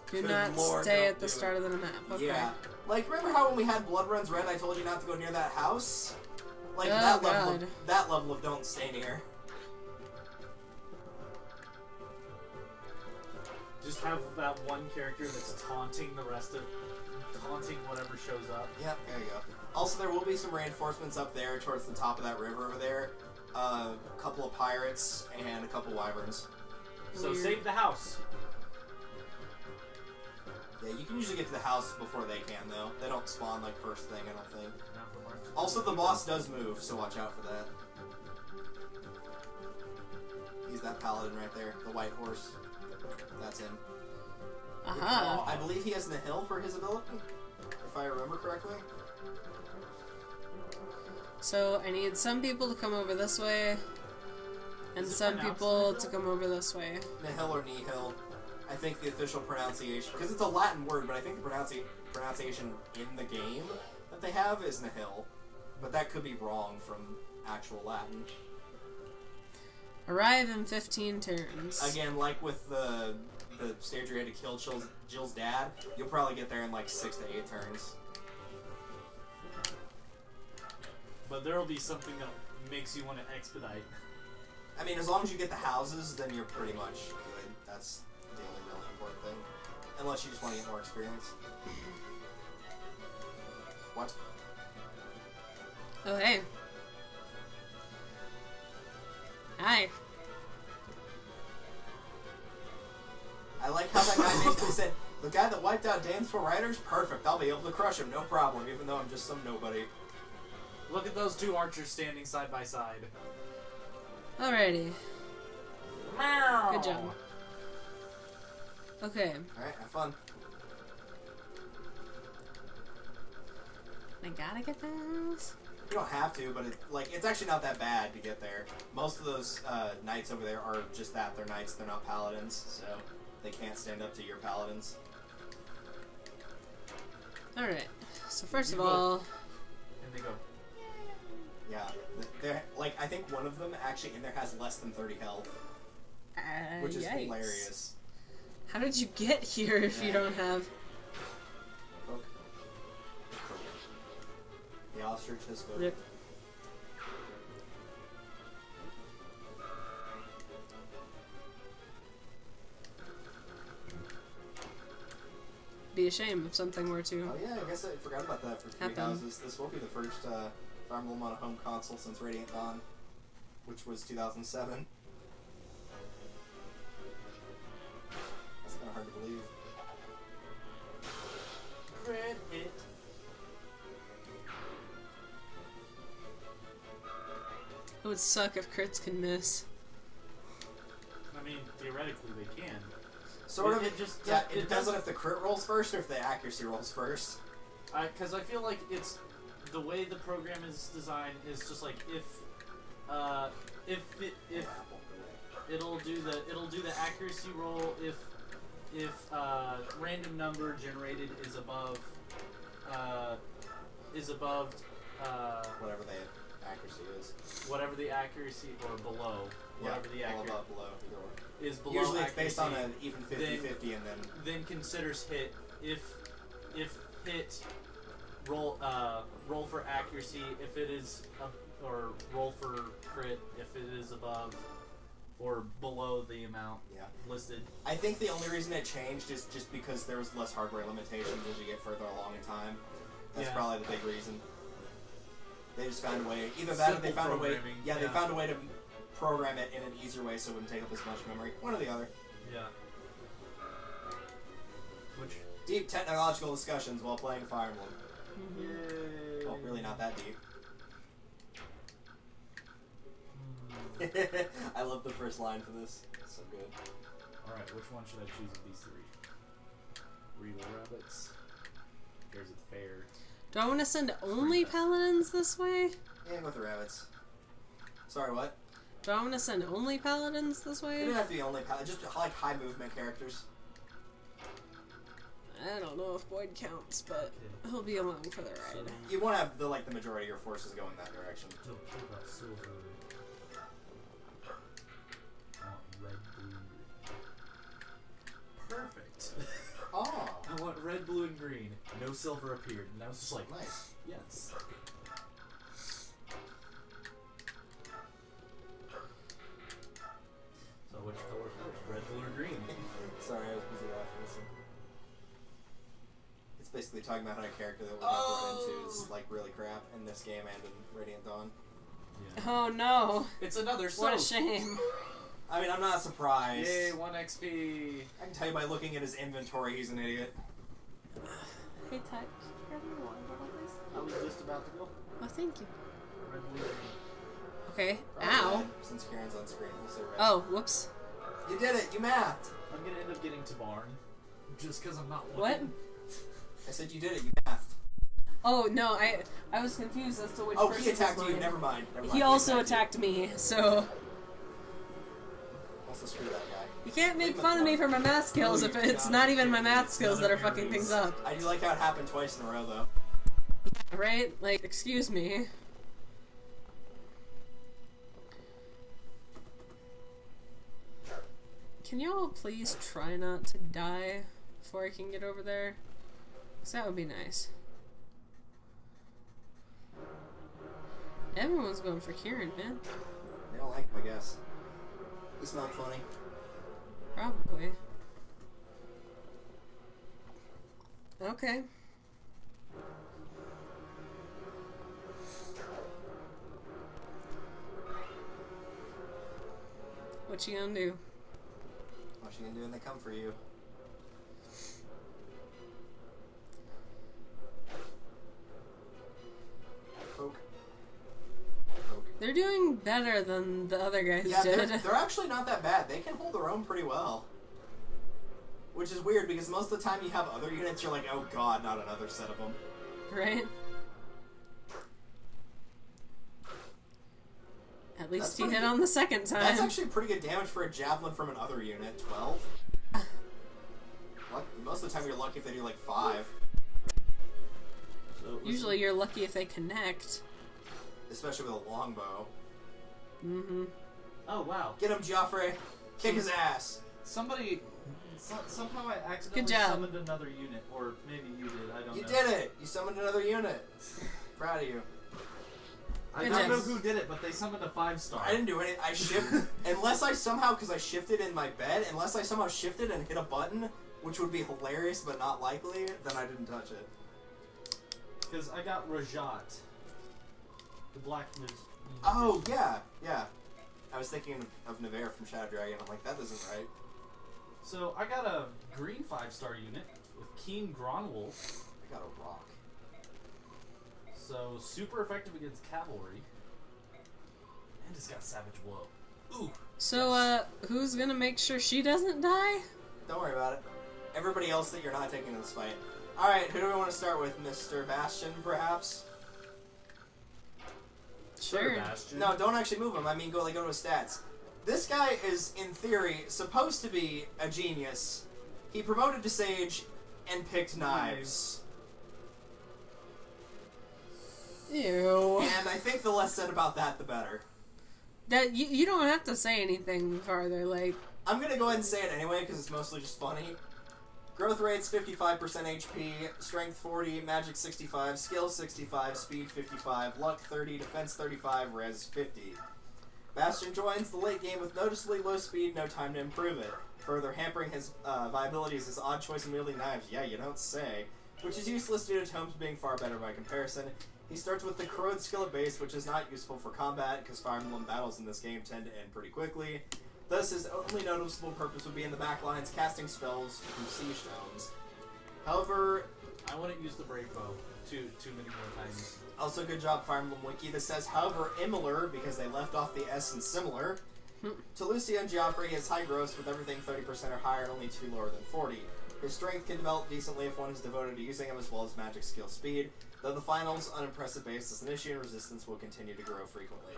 Do Good not Lord, stay don't at the do start it. of the map. Okay. Yeah. Like, remember how when we had Blood Runs Red, I told you not to go near that house? Like, Oh, that level of don't stay near. Just have that one character that's taunting the rest of, taunting whatever shows up. Yep, there you go. Also, there will be some reinforcements up there towards the top of that river over there. A couple of pirates and a couple wyverns. So Weird. save the house. Yeah, you can usually get to the house before they can, though. They don't spawn, like, first thing, I don't think. Not for Mark. Also, the boss does move, so watch out for that. He's that paladin right there, the white horse. That's him. Aha. I believe he has Nihil for his ability, if I remember correctly. So I need some people to come over this way, and Is it some pronounced people Nihil? to come over this way. Nihil or Nihil. I think the official pronunciation, because it's a Latin word, but I think the pronunciation in the game that they have is Nihil. But that could be wrong from actual Latin. Arrive in 15 turns. Again, like with the stage where you had to kill Jill's dad, you'll probably get there in like 6 to 8 turns. But there will be something that makes you want to expedite. I mean, as long as you get the houses, then you're pretty much good. That's the only really important thing. Unless you just want to get more experience. What? Oh, hey. Hi. I like how that guy basically said, the guy that wiped out Dane's Four Riders, perfect, I'll be able to crush him, no problem, even though I'm just some nobody. Look at those two archers standing side by side. Alrighty. Meow. Good job. Okay. Alright, have fun. I gotta get this. You don't have to, but it's actually not that bad to get there. Most of those knights over there are just that, they're knights, they're not paladins, so they can't stand up to your paladins. Alright. So first You of go. all, And they go. Yeah, they're, like, I think one of them actually in there has less than 30 health, which is yikes. hilarious. How did you get here if you don't have... Poke. The ostrich has spoken. Rip. Be a shame if something were to... Oh yeah, I guess I forgot about that for Three Happen. Houses. This will be the first Fire Emblem on a home console since Radiant Dawn, which was 2007. That's kind of hard to believe. Crit hit. It would suck if crits can miss. I mean, theoretically they can. Sort of. It just Yeah, it it depends on doesn't- if the crit rolls first or if the accuracy rolls first. Because I feel like it's the way the program is designed is just like if it'll do the accuracy roll if random number generated is above Whatever the accuracy is. whatever the accuracy or below whatever the all accuracy above, below. Either way. is below Usually it's accuracy, based on an even 50-50 and then... considers hit if hit roll for accuracy if it is or roll for crit if it is above or below the amount Yeah. listed. I think the only reason it changed is just because there was less hardware limitations as you get further along in time. That's Yeah. probably the big reason. They just found a way. Either that or they Simple found a way. programming, Yeah, they yeah. found a way to program it in an easier way so it wouldn't take up as much memory. One or the other. Yeah. Which Deep technological discussions while playing Fire Emblem. Yay! Well, really not that deep. I love the first line for this. It's so good. Alright, which one should I choose of these three? Real rabbits? Or is it fair? Do I want to send only paladins this way? Yeah, go with the rabbits. Sorry, what? Do I want to send only paladins this You way? don't have to be only just like high movement characters. I don't know if Boyd counts, but he'll be along for the ride. You won't have the majority of your forces going that direction. So, what about silver? I want red, blue, and green. Perfect! Oh, I want red, blue, and green. No silver appeared, and I was just like, nice. yes. So which color first? Red, blue, or green? Sorry, I was busy laughing. Listen. It's basically talking about how a character that we're about to run into is like really crap in this game and in Radiant Dawn. Yeah. Oh no! It's another What a soap. shame. I mean, I'm not surprised. Yay, 1 XP. I can tell you by looking at his inventory, he's an idiot. Hey, Ty, grab me a water bottle, please. I was just about to go. Oh, thank you. Red, blue, green. Okay. Probably Ow. red, since Kieran's on screen, we'll say red. Oh, whoops. You did it! You mathed! I'm gonna end up getting to barn. Just because I'm not looking. What? I said you did it, you mathed. Oh no, I was confused as to which Oh, person he attacked was you, mine. never mind. He also attacked me, so Also screw that guy. you can't make fun of me for my math skills if it's not even my math skills that are fucking things up. I do like how it happened twice in a row, though. Right? Like, excuse me. Can y'all please try not to die before I can get over there? 'Cause that would be nice. Everyone's going for Kieran, man. They don't like him, I guess. He's not funny. Probably. Okay. What you gonna do? What you gonna do when they come for you? Poke. Poke. They're doing better than the other guys Yeah, did. they're actually not that bad. They can hold their own pretty well. Which is weird, because most of the time you have other units, you're like, oh god, not another set of them. Right? At least That's you pretty hit good. on the second time. That's actually pretty good damage for a javelin from an other unit. 12? Most of the time you're lucky if they do like 5. So Usually you're lucky if they connect. Especially with a longbow. Mm-hmm. Oh wow! Get him, Joffrey! Kick his ass! Somebody, somehow I accidentally Good job. summoned another unit, or maybe you did. I don't You know. did it! You summoned another unit! Proud of you. I Good don't job. know who did it, but they summoned a 5-star. I didn't do anything. I shifted. Unless I somehow, because I shifted in my bed, unless I somehow shifted and hit a button, which would be hilarious but not likely, then I didn't touch it. Because I got Rajat, the black mage. Oh, yeah, yeah. I was thinking of Nevere from Shadow Dragon. I'm like, that isn't right. So I got a green 5-star unit with Keen Gronwolf. I got a rock. So super effective against cavalry. And it's got Savage Blow. Ooh. So, who's gonna make sure she doesn't die? Don't worry about it. Everybody else that you're not taking in this fight. Alright, who do we want to start with? Mr. Bastion, perhaps? Sure. Bastion. No, don't actually move him. I mean, go to his stats. This guy is, in theory, supposed to be a genius. He promoted to Sage and picked knives. Ew. And I think the less said about that, the better. That you don't have to say anything farther. Like, I'm gonna go ahead and say it anyway, because it's mostly just funny. Growth rate's 55% HP, Strength 40, Magic 65, Skill 65, Speed 55, Luck 30, Defense 35, Res 50. Bastion joins the late game with noticeably low speed, no time to improve it. Further hampering his viability is his odd choice in wielding knives, yeah, you don't say, which is useless due to Tomes being far better by comparison. He starts with the Corrode skill at base, which is not useful for combat, because Fire Emblem battles in this game tend to end pretty quickly. Thus, his only noticeable purpose would be in the backlines, casting spells from Siege Stones. However, I wouldn't use the Brave Bow. too many more times. Also, good job, Fire Emblem Wiki. This says, however, Imler, because they left off the S in similar, to Lucia and Geoffrey, he has high gross with everything 30% or higher and only 2 lower than 40. His strength can develop decently if one is devoted to using him as well as magic skill speed, though the finals, unimpressive base as an issue and resistance will continue to grow frequently.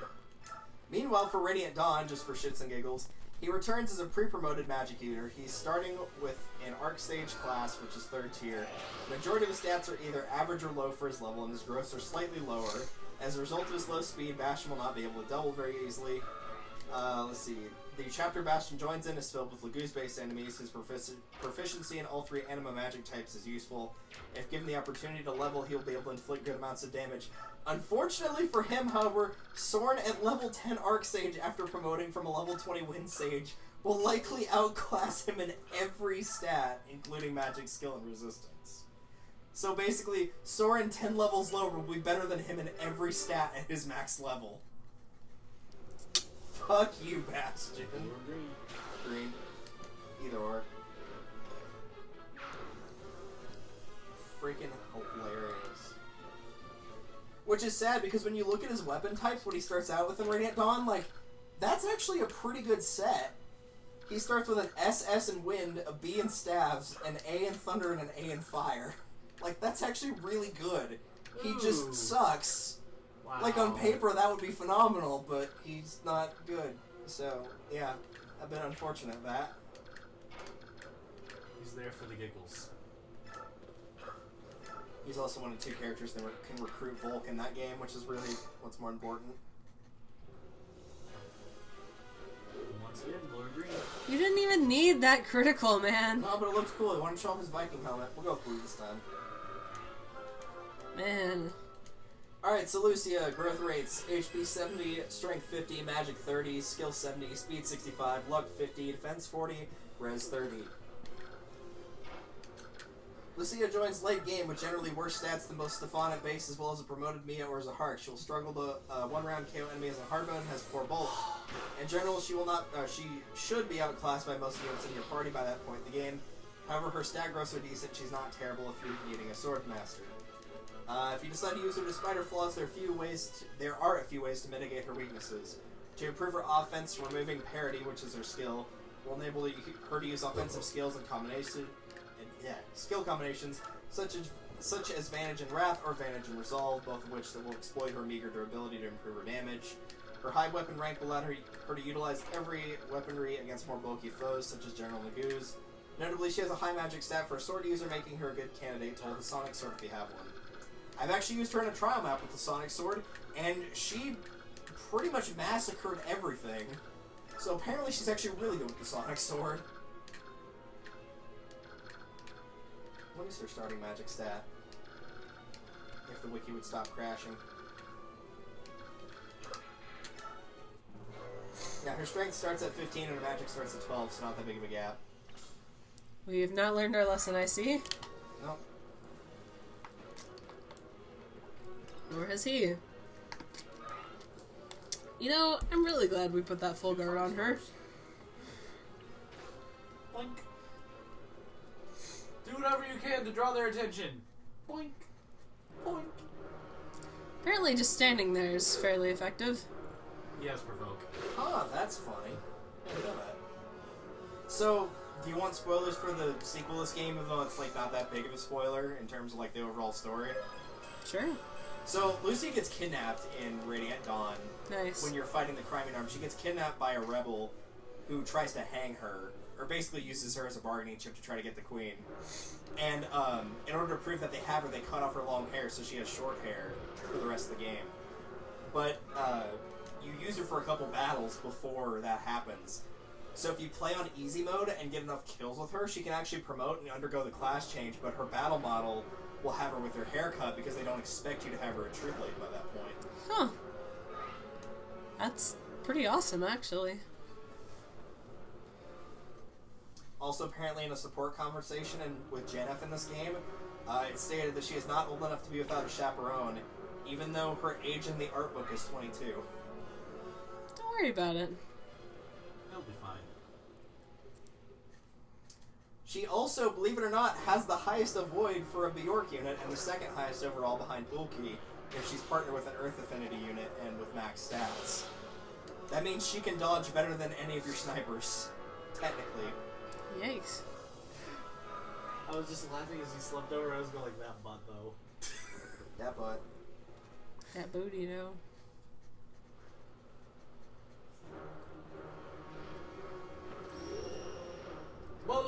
Meanwhile, for Radiant Dawn, just for shits and giggles, he returns as a pre-promoted magic user. He's starting with an Arc Stage class, which is 3rd tier. The majority of his stats are either average or low for his level, and his gross are slightly lower. As a result of his low speed, Bastion will not be able to double very easily. Let's see. The chapter Bastion joins in is filled with Laguz-based enemies. His proficiency in all 3 anima magic types is useful. If given the opportunity to level, he'll be able to inflict good amounts of damage. Unfortunately for him, however, Soren at level 10 Arc Sage after promoting from a level 20 Wind Sage will likely outclass him in every stat, including magic skill and resistance. So basically, Soren 10 levels lower will be better than him in every stat at his max level. Fuck you, Bastion. Green. Either or. Freaking hilarious. Which is sad, because when you look at his weapon types, what he starts out with in Radiant Dawn, like, that's actually a pretty good set. He starts with an SS in Wind, a B in Staves, an A in Thunder, and an A in Fire. Like, that's actually really good. He just sucks. Wow. Like, on paper, that would be phenomenal, but he's not good. So, yeah, a bit unfortunate, that. He's there for the giggles. He's also one of 2 characters that can recruit Volk in that game, which is really what's more important. Once again, Lord Green. You didn't even need that critical, man. No, but it looks cool. He wanted to show off his Viking helmet. We'll go with blue this time. Man. Alright, so Lucia, growth rates, HP 70, strength 50, magic 30, skill 70, speed 65, luck 50, defense 40, res 30. Lucia joins late game with generally worse stats than both Stefan at base as well as a promoted Mia or as a Heart. She will struggle to one-round KO enemies in hard mode and has poor bulk. In general, she should be outclassed by most units in your party by that point in the game. However, her stat growths are decent. She's not terrible if you're needing a sword master. If you decide to use her despite her flaws, there are a few ways to mitigate her weaknesses. To improve her offense, removing parity, which is her skill, will enable her to use offensive skills and skill combinations such as Vantage and Wrath or Vantage and Resolve, both of which will exploit her meager durability to improve her damage. Her high weapon rank will allow her to utilize every weaponry against more bulky foes, such as General Nagoo's. Notably, she has a high magic stat for a sword user, making her a good candidate to hold the Sonic Sword if you have one. I've actually used her in a trial map with the Sonic Sword, and she pretty much massacred everything. So apparently she's actually really good with the Sonic Sword. What is her starting magic stat? If the wiki would stop crashing. Yeah, her strength starts at 15 and her magic starts at 12, so not that big of a gap. We have not learned our lesson, I see. Nope. Nor has he. You know, I'm really glad we put that full guard on her. Boink. Do whatever you can to draw their attention. Boink. Boink. Apparently just standing there is fairly effective. Yes, provoke. Huh, that's funny. I didn't know that. So, do you want spoilers for the sequel to this game, even though it's like not that big of a spoiler in terms of like the overall story? Sure. So, Lucy gets kidnapped in Radiant Dawn. Nice. When you're fighting the Crimean Army. She gets kidnapped by a rebel who tries to hang her, or basically uses her as a bargaining chip to try to get the queen. And in order to prove that they have her, they cut off her long hair so she has short hair for the rest of the game. But you use her for a couple battles before that happens. So if you play on easy mode and get enough kills with her, she can actually promote and undergo the class change, but her battle model will have her with her hair cut because they don't expect you to have her a true blade by that point. Huh. That's pretty awesome, actually. Also, apparently in a support conversation with Jennifer in this game, it stated that she is not old enough to be without a chaperone, even though her age in the art book is 22. Don't worry about it. He'll be fine. She also, believe it or not, has the highest avoid for a Bjork unit and the second highest overall behind Bulky if she's partnered with an Earth Affinity unit and with max stats. That means she can dodge better than any of your snipers, technically. Yikes. I was just laughing as he slumped over. I was going like, that butt, though. That butt. That booty, though.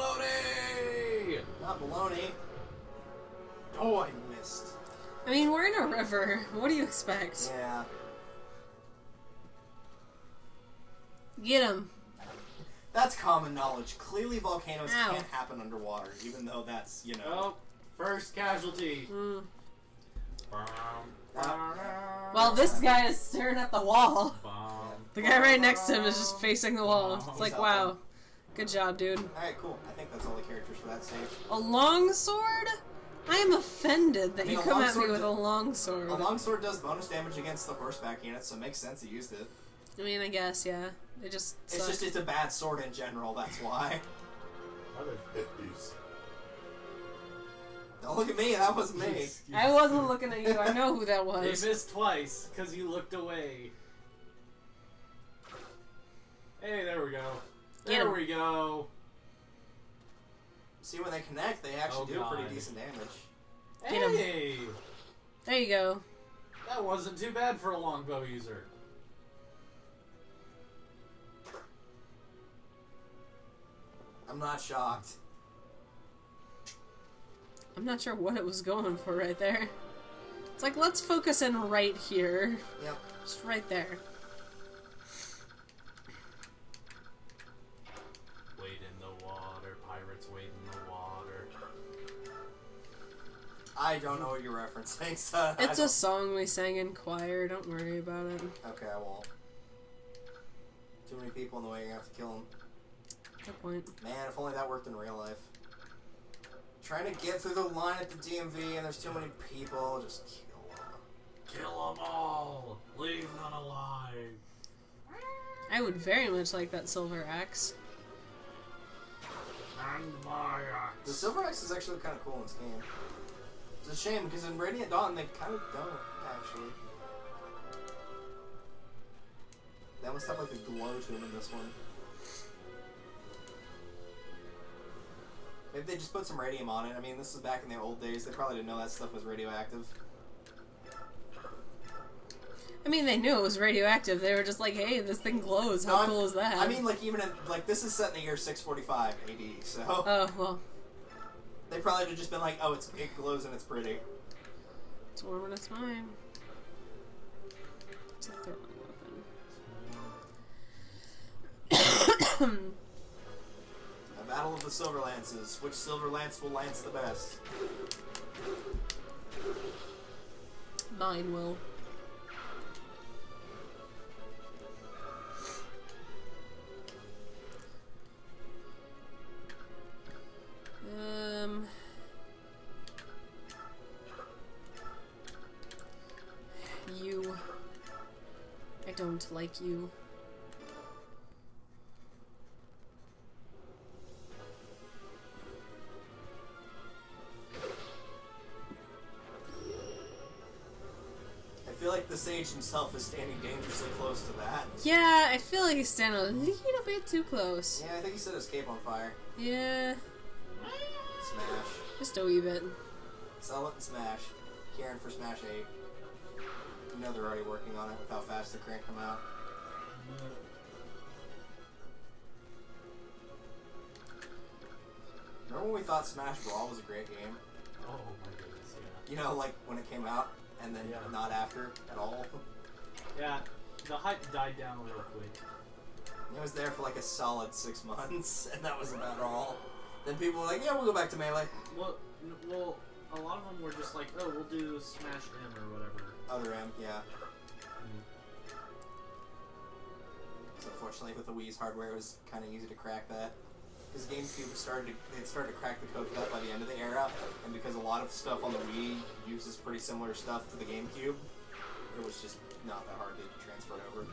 Baloney! Not baloney. Oh, I missed. I mean, we're in a river. What do you expect? Yeah. Get him. That's common knowledge. Clearly volcanoes Ow. can't happen underwater, even though that's, you know... Oh, first casualty. Mm. Bum, While this guy is staring at the wall. bum, The guy right next to him is just facing the wall. It's like, He's wow. Good job, dude. Alright, cool. I think that's all the characters for that stage. A longsword? I am offended that I mean, you a come at me longsword with a longsword. A longsword does bonus damage against the horseback units, so it makes sense he used it. I mean, I guess, yeah. It just It's sucks. just, it's a bad sword in general, that's why. Other 50s. Don't look at me, that was me. I wasn't looking at you. I know who that He was. missed twice because you looked away. Hey, there we go. Get There him. we go. See, when they connect, they actually do God. pretty decent damage. Get him. Hey, There you go. that wasn't too bad for a longbow user. I'm not shocked. I'm not sure what it was going for right there. It's like, let's focus in right here. Yep. Just right there. Wade in the water, pirates wade in the water. I don't know what you're referencing, so It's a song we sang in choir. Don't worry about it. Okay, I won't. Too many people in the way, you have to kill them. Good point. Man, if only that worked in real life. Trying to get through the line at the DMV and there's too many people, just kill them. Kill them all. Leave none alive. I would very much like that silver axe. And my The axe. Silver Axe is actually kind of cool in this game. It's a shame because in Radiant Dawn they kind of don't, actually. They almost have like a glow to them in this one. Maybe they just put some radium on it. I mean, this is back in the old days. They probably didn't know that stuff was radioactive. I mean, they knew it was radioactive. They were just like, hey, this thing glows. How cool is that? I mean, like, even in, like, this is set in the year 645 AD, so... Oh, well. They probably would have just been like, oh, it glows and it's pretty. It's warm and it's fine. It's a throwing weapon. A battle of the Silver Lances. Which Silver Lance will lance the best? Mine will. You. I don't like you. I feel like the sage himself is standing dangerously close to that. Yeah, I feel like he's standing a little bit too close. Yeah, I think he set his cape on fire. Yeah, Smash. just a wee bit. Sell it and smash. Kieran for Smash 8. You know they're already working on it with how fast the crank come out. Remember when we thought Smash Brawl was a great game? Oh my goodness, yeah. You know, like when it came out, and then Yeah. not after at all. Yeah, the hype died down real quick. It was there for like a solid 6 months, and that was about all. Then people were like, yeah, we'll go back to Melee. Well, a lot of them were just like, oh, we'll do Smash M or whatever. Other M, yeah. So unfortunately with the Wii's hardware, it was kind of easy to crack that. Because GameCube started to crack the code for that by the end of the era, and because a lot of stuff on the Wii uses pretty similar stuff to the GameCube, it was just not that hard to transfer it over.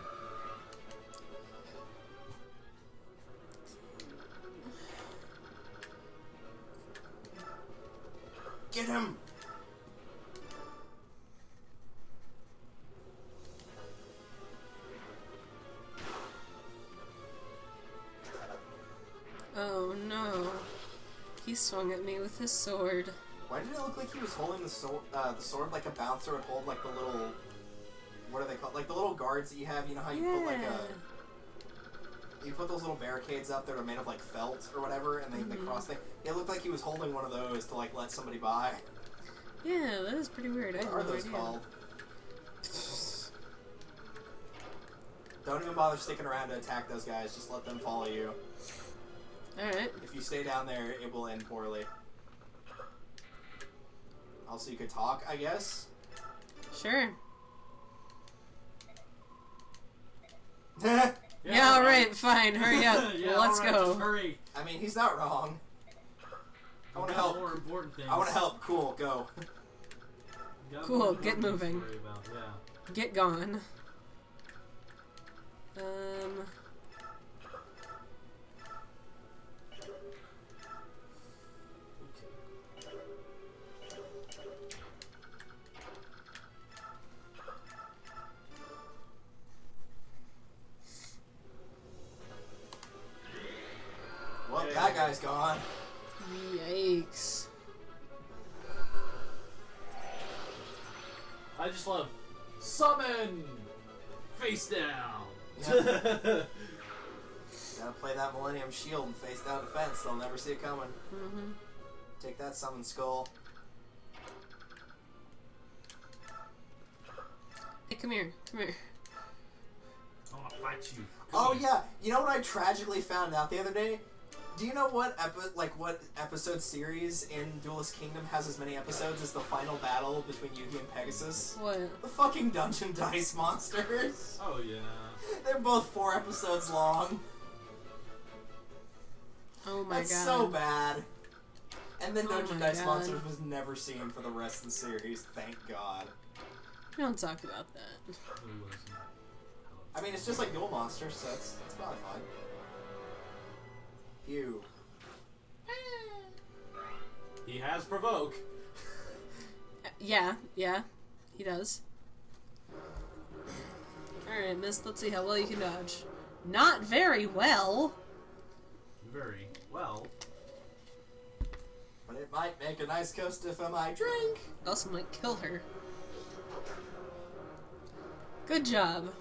Get him! Oh no. He swung at me with his sword. Why did it look like he was holding the sword like a bouncer would hold like the little... What are they called? Like the little guards that you have, you know how you put like a... You put those little barricades up that are made of like felt or whatever, and they cross thing. It looked like he was holding one of those to like let somebody by. Yeah, that is pretty weird. What are those called? Don't even bother sticking around to attack those guys, just let them follow you. Alright. If you stay down there, it will end poorly. Also, you could talk, I guess? Sure. Yeah, alright, fine, hurry up. Yeah, Let's alright, go. just hurry. I mean, he's not wrong. I want to help. More important things. I want to help. Cool, go. Got Cool, more get important things moving. to worry about, yeah. Get gone. Well, that guy's gone. Yikes. I just love summon face down. Yep. Gotta play that Millennium Shield and face down defense. They'll never see it coming. Mm-hmm. Take that, Summon Skull. Hey, come here. Come here. I want to fight you. Oh yeah, you know what I tragically found out the other day? Do you know what what episode series in Duelist Kingdom has as many episodes as the final battle between Yugi and Pegasus? What? The fucking Dungeon Dice monsters. Oh yeah. They're both 4 episodes long. Oh my That's god. so bad. And then Oh Dungeon my Dice God. Monsters was never seen for the rest of the series, thank God. We don't talk about that. Who wasn't? I mean, it's just like Duel Monsters, so it's probably fine. Phew. He has provoke. Yeah, he does. Alright, miss, let's see how well you can dodge. Not very well. Very well. But it might make a nice coast if I might drink. Also might kill her. Good job.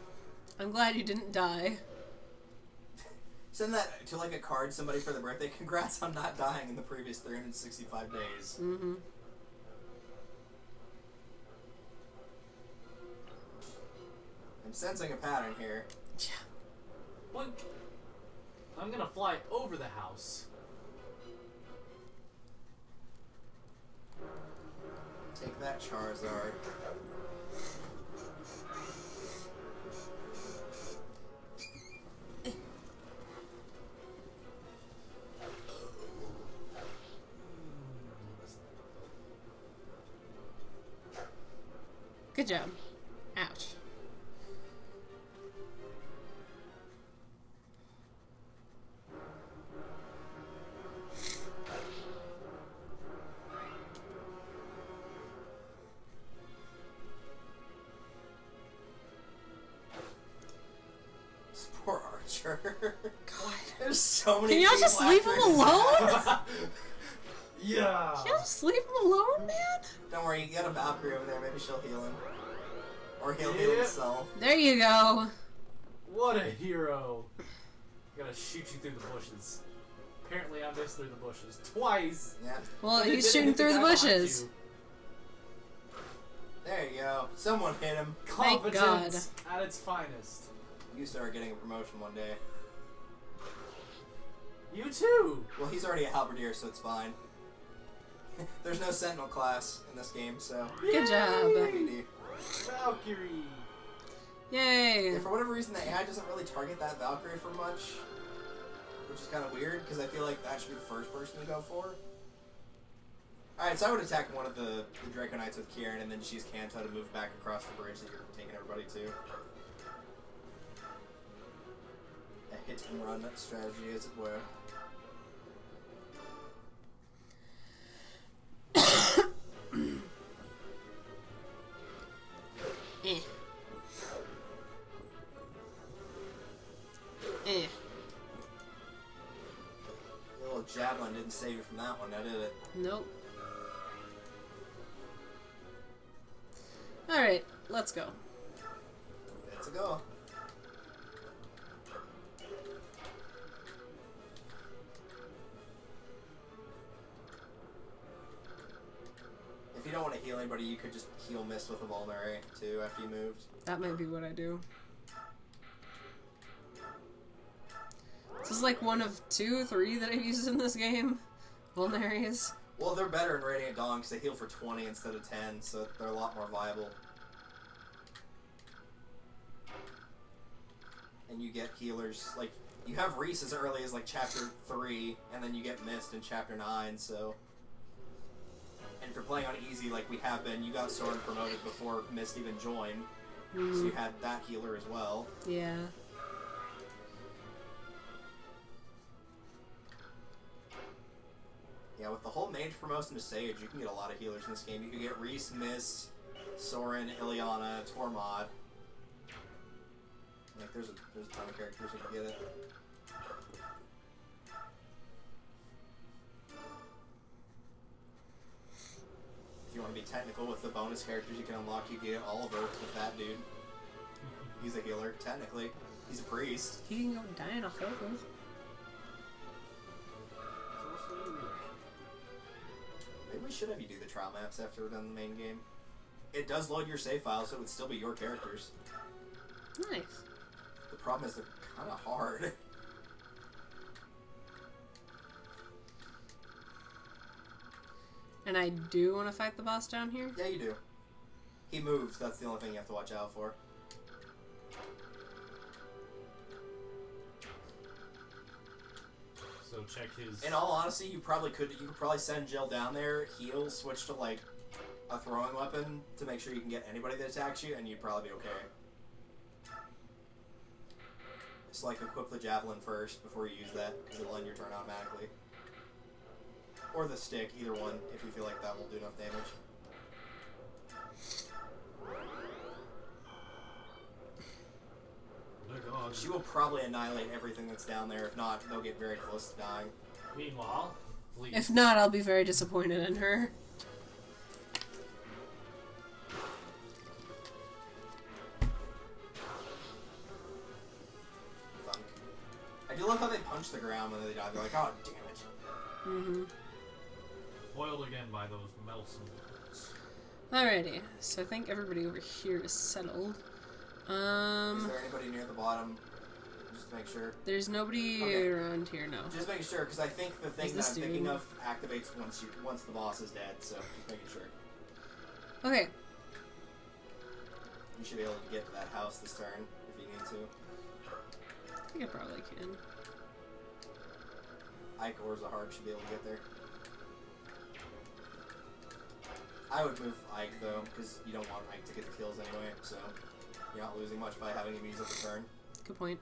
I'm glad you didn't die. Send that to like a card somebody for their birthday. Congrats on not dying in the previous 365 days. Mm-hmm. I'm sensing a pattern here. Yeah. Blink. I'm gonna fly over the house. Take that, Charizard. Good job. Ouch. This poor Archer. God. There's so many Can y'all just people leave him after him. alone? Yeah. Can y'all just leave him alone, man? Don't worry, you got a Valkyrie over there. Maybe she'll heal him. Or he'll heal Yeah. himself. There you go. What a hero. I gotta shoot you through the bushes. Apparently I missed through the bushes twice. Yeah. Well, But it he's didn't shooting hit through the guy behind bushes. you. There you go. Someone hit him. Thank Competence at its finest. You start getting a promotion one day. You too. Well, he's already a halberdier, so it's fine. There's no sentinel class in this game, so Good job. TBD. Valkyrie. Yay. Yeah, for whatever reason, the AI doesn't really target that Valkyrie for much, which is kind of weird because I feel like that should be the first person to go for. Alright, so I would attack one of the Draco Knights with Kieran and then just use Kanto to move back across the bridge that you're taking everybody to. A hit and run strategy, as it were. Javelin didn't save you from that one, now did it? Nope. Alright, let's go. Let's go. If you don't want to heal anybody, you could just heal Mist with a Vulnerary, too, after you moved. That might be what I do. This is like one of 2, 3 that I've used in this game. Vulneraries. Well, they're better in Radiant Dawn because they heal for 20 instead of 10, so they're a lot more viable. And you get healers, like, you have Reese as early as, like, Chapter 3, and then you get Mist in Chapter 9, so... And if you're playing on easy like we have been, you got Soren promoted before Mist even joined, so you had that healer as well. Yeah. Yeah, with the whole mage promotion to Sage, you can get a lot of healers in this game. You can get Reese, Mist, Soren, Ileana, Tormod. Like, there's a ton of characters who can get it. If you want to be technical with the bonus characters you can unlock, you can get Oliver with that dude. He's a healer, technically. He's a priest. He can go die in a hole. Maybe we should have you do the trial maps after we're done the main game. It does load your save file, so it would still be your characters. Nice. The problem is they're kind of hard. And I do want to fight the boss down here? Yeah, you do. He moves, that's the only thing you have to watch out for. So check his... In all honesty, you could probably send Jill down there, heal, switch to like a throwing weapon to make sure you can get anybody that attacks you, and you'd probably be okay. Just like equip the javelin first before you use that, because it'll end your turn automatically. Or the stick, either one, if you feel like that will do enough damage. Oh god. She will probably annihilate everything that's down there. If not, they'll get very close to dying. Meanwhile, please. If not, I'll be very disappointed in her. Thunk. I do love how they punch the ground when they die. They're like, oh, damn it. Mm-hmm. Foiled again by those meddlesome bullets. Alrighty, so I think everybody over here is settled. Is there anybody near the bottom? Just to make sure. There's nobody Okay. around here, no. Just making sure, because I think the thing Is that this I'm thinking dude? of activates once the boss is dead, so just making sure. Okay. You should be able to get to that house this turn, if you need to. I think I probably can. Ike or Zahar should be able to get there. I would move Ike, though, because you don't want Ike to get the kills anyway, so you're not losing much by having him use up the turn. Good point.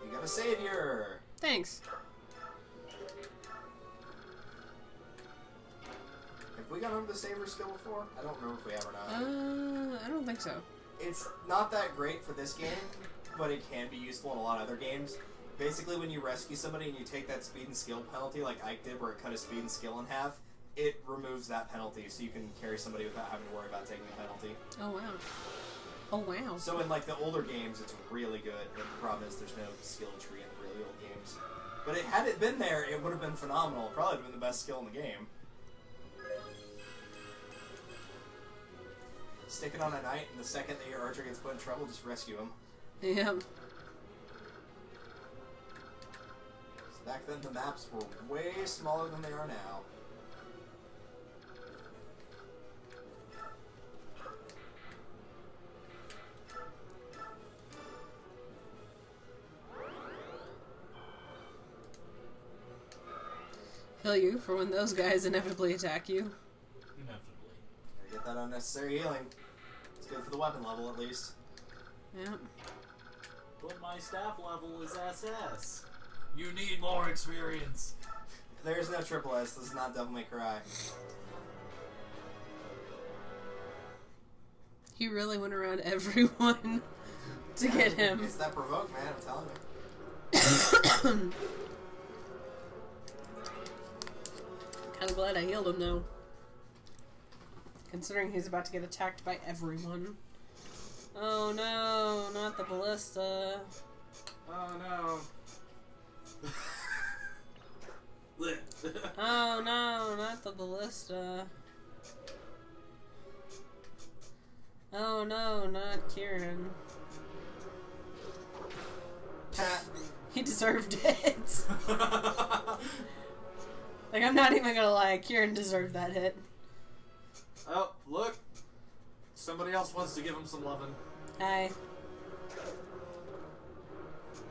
You got a savior! Thanks. Have we gone over the savior skill before? I don't remember if we have or not. I don't think so. It's not that great for this game, but it can be useful in a lot of other games. Basically, when you rescue somebody and you take that speed and skill penalty, like Ike did, where it cut his speed and skill in half, it removes that penalty, so you can carry somebody without having to worry about taking a penalty. Oh, wow. Oh, wow. So in like the older games, it's really good, but the problem is there's no skill tree in the really old games. But had it been there, it would have been phenomenal. It probably would have been the best skill in the game. Stick it on a knight, and the second that your archer gets put in trouble, just rescue him. Yeah. Back then, the maps were way smaller than they are now. Heal you for when those guys inevitably attack you. Inevitably. Gotta get that unnecessary healing. It's good for the weapon level, at least. Yeah. But my staff level is SS. You need more experience. There's no triple S. This is not Devil May Cry. He really went around everyone. to get him. It's that provoke, man, I'm telling you. Kinda glad I healed him, though. Considering he's about to get attacked by everyone. Oh no, not the ballista. Oh no. Oh no, not the ballista. Oh no, not Kieran. He deserved it. Like, I'm not even gonna lie, Kieran deserved that hit. Oh, look. Somebody else wants to give him some lovin'. Hi.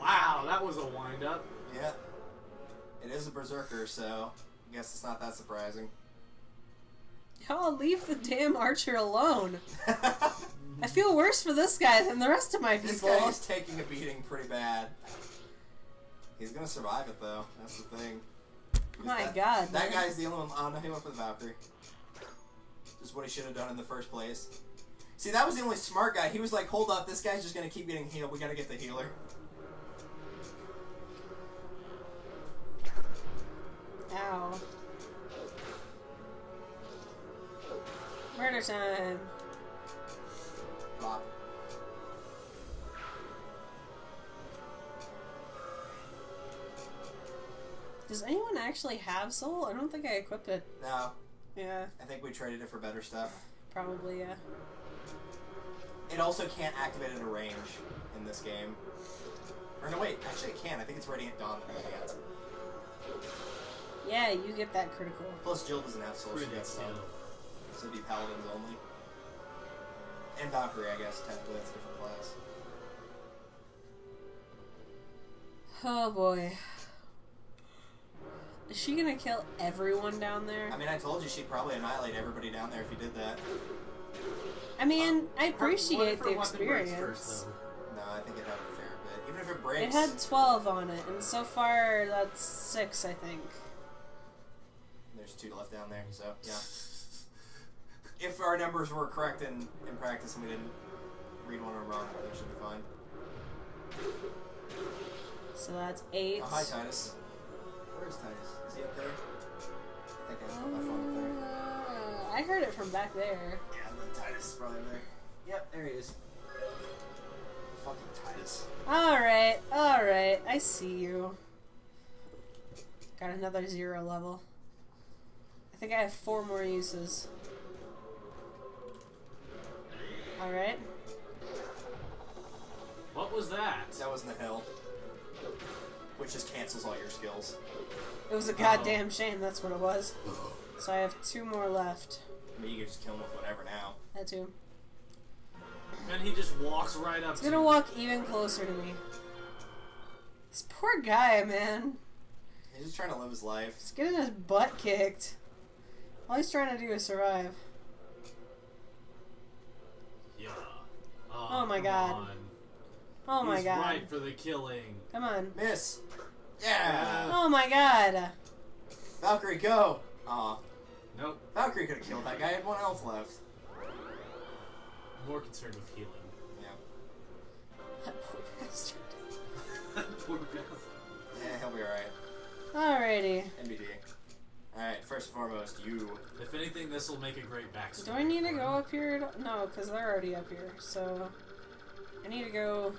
Wow, that was a wind-up. Yeah. It is a berserker, so I guess it's not that surprising. Y'all leave the damn archer alone. I feel worse for this guy than the rest of my people. This guy is taking a beating pretty bad. He's gonna survive it, though. That's the thing. My God, That man. guy's the only one. Oh no, he went for the Valkyrie. Just what he should have done in the first place. See, that was the only smart guy. He was like, hold up, this guy's just gonna keep getting healed. We gotta get the healer. Ow. Murder time. Flop. Does anyone actually have soul? I don't think I equipped it. No, Yeah, I think we traded it for better stuff. probably, yeah. It also can't activate at a range in this game. Or no, wait, actually it can. I think it's Radiant Dawn that it can't. Yeah, you get that critical. Plus Jill doesn't have soul, she Pretty gets stun. skill. So it'd be Paladins only. And Valkyrie, I guess, technically that's a different class. Oh boy. Is she gonna kill everyone down there? I mean, I told you she'd probably annihilate everybody down there if you did that. I mean, I What if appreciate her the weapon breaks experience. first, though? No, I think it'd have a fair bit. Even if it It breaks. had 12 on it, and so far that's 6, I think. There's 2 left down there, so yeah. If our numbers were correct in practice and we didn't read one of them wrong, that should be fine. So that's 8. Oh, hi, Titus. Where's Titus? Is he up there? I think I put my phone up there. I heard it from back there. Yeah, the Titus is probably there. Yep, there he is. Fucking Titus. Alright, alright. I see you. Got another 0 level. I think I have 4 more uses. Alright. What was that? That was in the hill. Which just cancels all your skills. It was a goddamn shame, that's what it was. So I have 2 more left. I mean, you can just kill him with whatever now. That too. And he just walks right up He's to gonna you. walk even closer to me. This poor guy, man. He's just trying to live his life. He's getting his butt kicked. All he's trying to do is survive. Yeah. Oh my come God. on. Oh my He's god. right for the killing. Come on. Miss! Yeah! Oh my god. Valkyrie, go! Aw. Nope. Valkyrie could have killed that guy. He had 1 health left. More concerned with healing. Yeah. That poor bastard. Poor bastard. Yeah, he'll be alright. Alrighty. NBD. Alright, first and foremost, you. If anything, this will make a great backstory. Do I need to go up here? No, because they're already up here. So I need to go.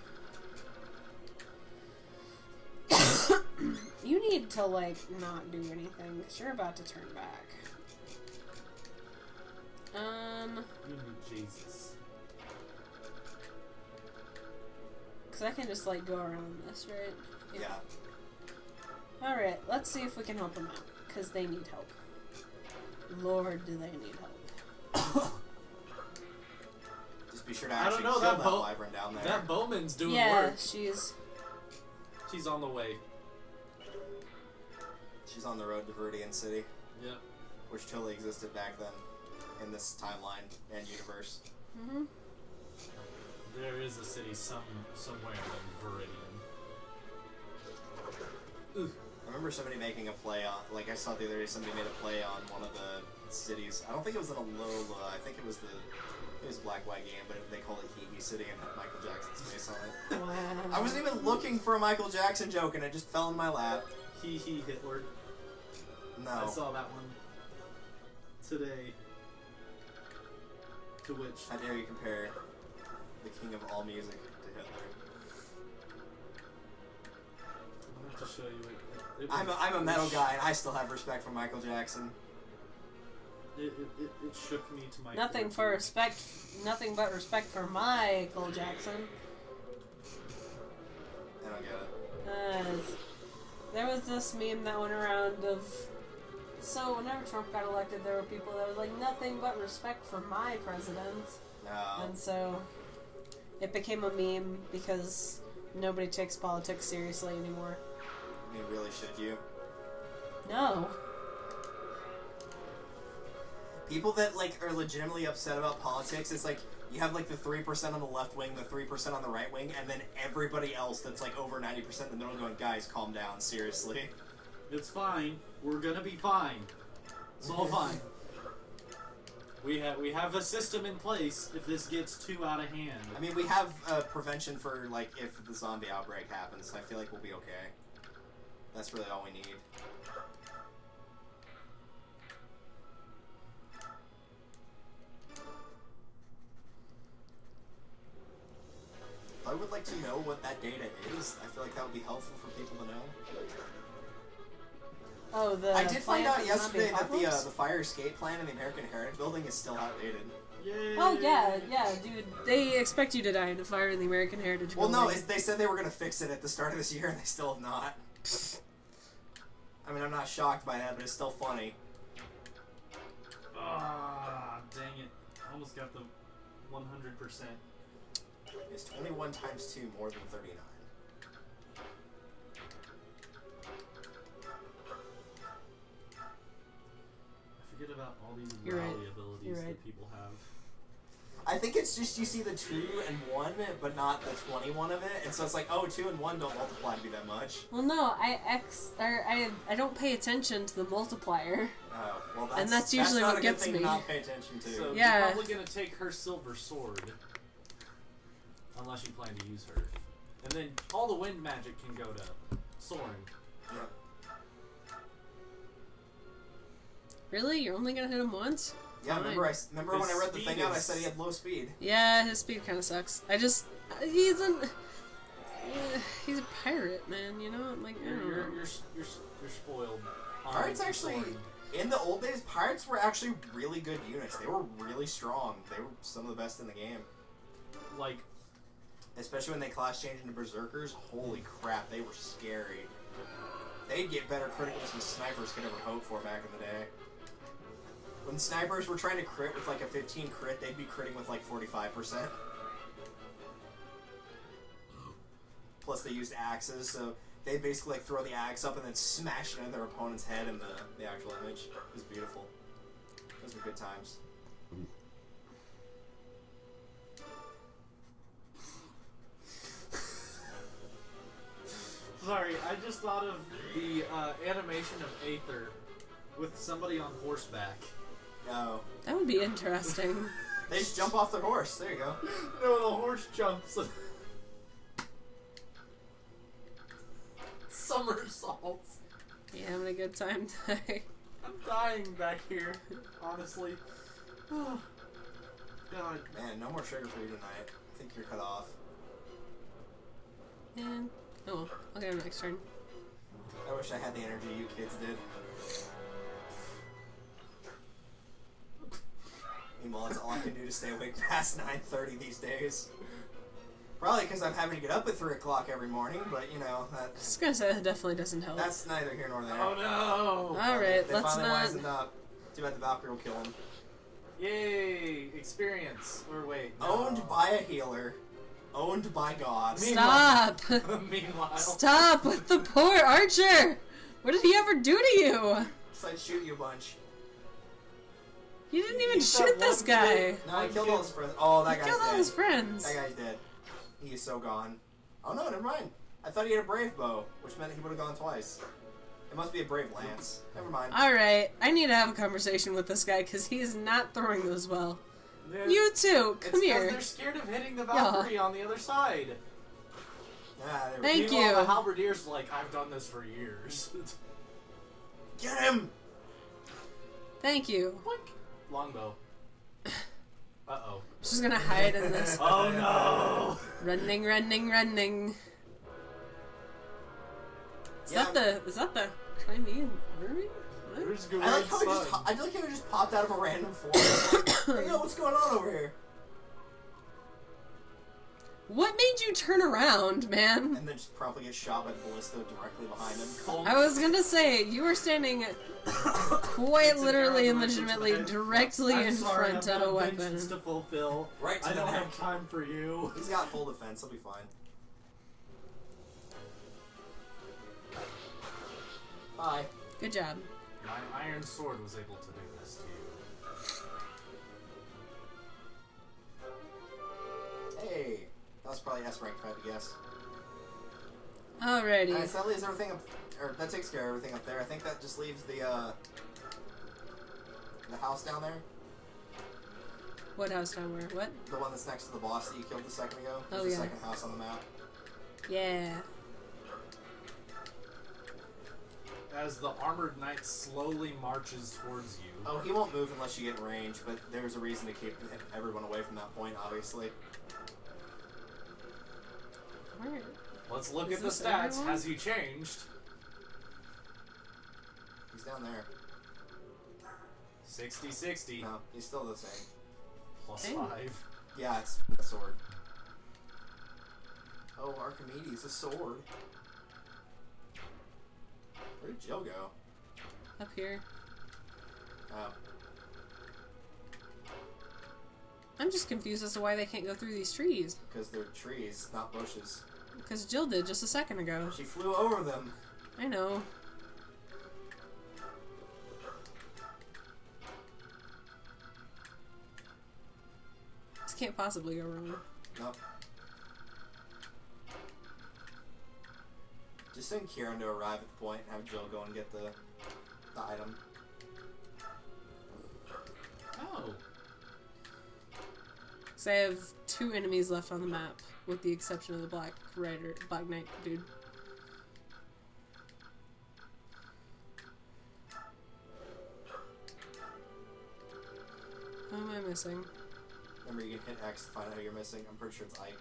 You need to, like, not do anything, because you're about to turn back. Jesus. Because I can just, like, go around this, right? Yeah. Alright, let's see if we can help them out, because they need help. Lord, do they need help. Just be sure to I don't actually know, kill that that bow- wyvern down there. That bowman's doing Yeah, work. she's... She's on the way. She's on the road to Radiance City, Yep. which totally existed back then in this timeline and universe. Mm-hmm. There is a city somewhere in Viridian. I remember somebody making a play on, like I saw the other day, somebody made a play on one of the cities. I don't think it was in Alola, I think it was the It was a black-white game, but they called it Hee sitting and had Michael Jackson's face on it. Wow. I wasn't even looking for a Michael Jackson joke, and it just fell in my lap. Hitler. No. I saw that one today. To which How dare you compare the king of all music to Hitler? I'll have to show you it. I'm a metal guy, and I still have respect for Michael Jackson. It shook me to my Nothing core. but respect for Michael Jackson. I don't get it. There was this meme that went around of, so whenever Trump got elected, there were people that was like, nothing but respect for my president. No. And so it became a meme because nobody takes politics seriously anymore. I mean, really, should you? No. People that, like, are legitimately upset about politics, it's like, you have, like, the 3% on the left wing, the 3% on the right wing, and then everybody else that's, like, over 90% in the middle going, guys, calm down, seriously. It's fine. We're gonna be fine. It's all fine. We have a system in place if this gets too out of hand. I mean, we have prevention for, like, if the zombie outbreak happens, so I feel like we'll be okay. That's really all we need. I would like to know what that data is. I feel like that would be helpful for people to know. Oh, the I did find plan out for yesterday zombie that the apocalypse? fire escape plan in the American Heritage Building is still outdated. Yay! Oh yeah, dude. They expect you to die in a fire in the American Heritage Well, Building. no, they said they were going to fix it at the start of this year, and they still have not. I mean, I'm not shocked by that, but it's still funny. Ah, dang it! Almost got the 100%. It's 21 times 2 more than 39. I forget about all these You're right. rally abilities You're right. that people have. I think it's just you see the 2 and 1, but not the 21 of it, and so it's like, oh, 2 and 1 don't multiply to be that much. Well, no, I don't pay attention to the multiplier. Oh, well, And that's usually not what a gets good thing me. to not pay attention to. So Yeah. you're probably gonna take her silver sword, unless you plan to use her, and then all the wind magic can go to Soren. Yep. Really? You're only gonna hit him once? Yeah, Fine. remember when I His read the speed thing out, I is- said he had low speed. Yeah, his speed kind of sucks. He's a pirate, man. You know, I'm like, I don't know. You're spoiled. Pirates actually, Soren. in the old days, pirates were actually really good units. They were really strong. They were some of the best in the game. Like, Especially when they class changed into berserkers. Holy crap, they were scary. They'd get better criticals than snipers could ever hope for back in the day. When snipers were trying to crit with like a 15 crit, they'd be critting with like 45%. Plus they used axes, so they'd basically like throw the axe up and then smash it into their opponent's head in the actual image. It was beautiful. Those were good times. sorry, I just thought of the animation of Aether with somebody on horseback. No. That would be interesting. They just jump off their horse. There you go. No, the horse jumps. Somersaults. Yeah, having a good time today. I'm dying back here, honestly. Oh, God. Man, no more sugar for you tonight. I think you're cut off. And oh, well, I'll get him next turn. I wish I had the energy you kids did. Meanwhile, it's all I can do to stay awake past 9:30 these days. Probably because I'm having to get up at 3 o'clock every morning, but you know, I was gonna say that definitely doesn't help. that's neither here nor there. Oh no! Alright, They let's finally not. wisened up. Too bad the Valkyrie will kill him. Yay! Experience. Or wait. No. Owned by a healer. Owned by God. Stop! Meanwhile. Stop with the poor archer! What did he ever do to you? So I'd shoot you a bunch. You didn't even He's shoot that this one guy. kid. No, I One killed kid. all his friends. Oh, that He guy's killed all dead. his friends. That guy's dead. He is so gone. Oh no, never mind. I thought he had a brave bow, which meant he would have gone twice. It must be a brave lance. Never mind. Alright, I need to have a conversation with this guy because he is not throwing those well. You too. It's Come 'cause here. they're scared of hitting the Valkyrie on the other side. Ah, there we Thank go. Meanwhile, you. the Halberdier's like, I've done this for years. Get him! Thank you. Boink. Longbow. Uh-oh. She's gonna hide in this. Oh no! Running, running, running. Is Yeah. that the Crimean army? What? Where's I like how Gawain's son? I like how he just popped out of a random form. Like, hey, yo, what's going on over here? What made you turn around, man? And then just promptly get shot by the ballista directly behind him. I was gonna say, you were standing quite It's an literally arrow and directed to legitimately the head. directly I'm in sorry, front I've of a got weapon. vengeance to fulfill. Right to I the don't neck. have time for you. He's got full defense, he'll be fine. Bye. Good job. My iron sword was able to do this to you. Hey. That was probably S rank if I had to guess. Alrighty. Alright, so that leaves everything up, or that takes care of everything up there. I think that just leaves the house down there. What house down where? What? The one that's next to the boss that you killed a second ago. Oh, There's yeah. the second house on the map. Yeah. As the armored knight slowly marches towards you. Oh, he won't move unless you get in range, but there's a reason to keep everyone away from that point, obviously. Alright. Let's look Is at the this stats. everyone? Has he changed? He's down there. 60-60. No, he's still the same. Plus Dang. 5. Yeah, it's a sword. Oh, Archimedes, a sword. Where did Jill go? Up here. Oh. I'm just confused as to why they can't go through these trees. Because they're trees, not bushes. Because Jill did just a second ago. She flew over them. I know. This can't possibly go wrong. Nope. Just send Kieran to arrive at the point and have Jill go and get the item. Oh. So I have 2 enemies left on the map, with the exception of the Black Knight dude. What am I missing? Remember, you can hit X to find out who you're missing. I'm pretty sure it's Ike.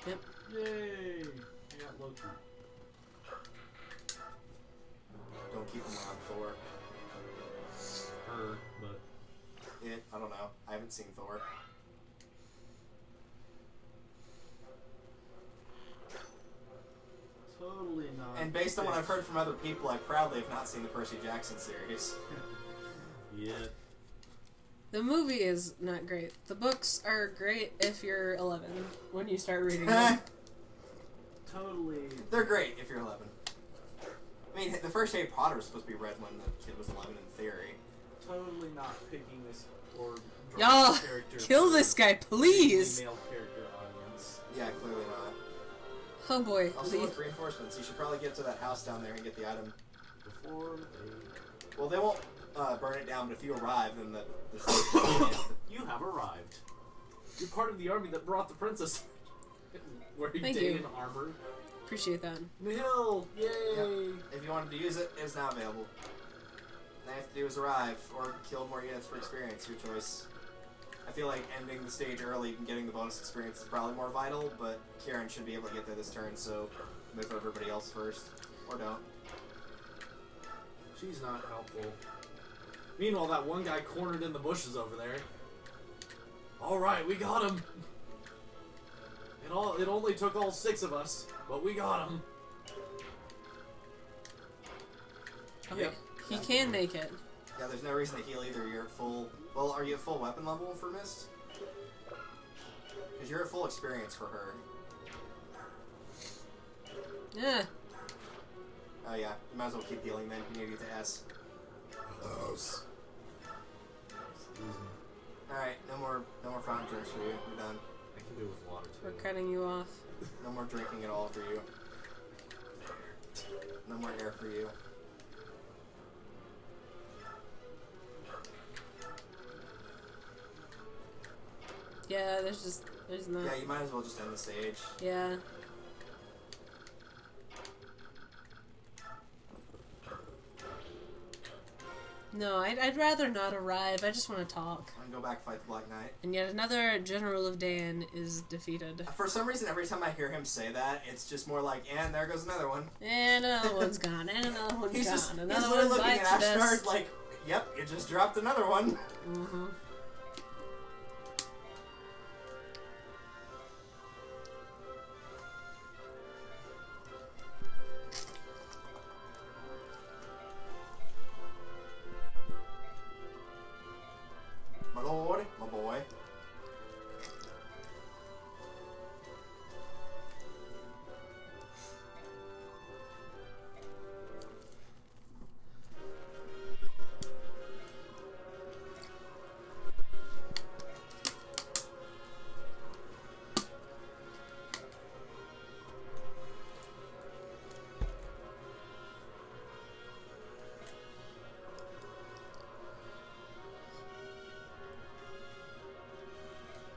Yep. Yay! I got Loki. Don't keep him around Thor. Her, but I don't know. I haven't seen Thor. totally not. And based on what I've heard from other people, I proudly have not seen the Percy Jackson series. Yeah. The movie is not great. The books are great if you're 11, when you start reading them. Totally. They're great if you're 11. I mean, the first Harry Potter was supposed to be read when the kid was 11 in theory. Totally not picking this or drawing Y'all, this character kill for this guy, a please! male character audience. Yeah, clearly not. Oh boy, Also, leave. with reinforcements, you should probably get to that house down there and get the item. Before they... Well, they won't burn it down, but if you arrive, then the stage You have arrived. You're part of the army that brought the princess. Where you Thank did you. in armor. Appreciate that. Nihil! Yay! If you wanted to use it, it's now available. All you have to do is arrive, or kill more units for experience, your choice. I feel like ending the stage early and getting the bonus experience is probably more vital, but Kieran should be able to get there this turn, so move everybody else first. Or don't. She's not helpful. Meanwhile, that one guy cornered in the bushes over there. Alright, we got him! It only took all 6 of us, but we got him. Okay, Yep. he can make it. Yeah, there's no reason to heal either. You're at full... Well, are you at full weapon level for Mist? Because you're at full experience for her. Yeah. Oh yeah, you might as well keep healing then. You need to get to S. Excuse me. Alright, no more fountain drinks for you. We're done. I can do with water too. We're cutting you off. No more drinking at all for you. No more air for you. Yeah, there's not. Yeah, you might as well just end the stage. Yeah. No, I'd rather not arrive. I just want to talk. I'm gonna go back and fight the Black Knight. And yet another General of Dan is defeated. For some reason, every time I hear him say that, it's just more like, and there goes another one. And another one's gone. And another one's He's gone. just Another he's literally one looking at bites Ashdard dust. like, yep, you just dropped another one. Mm-hmm. My lord, my boy.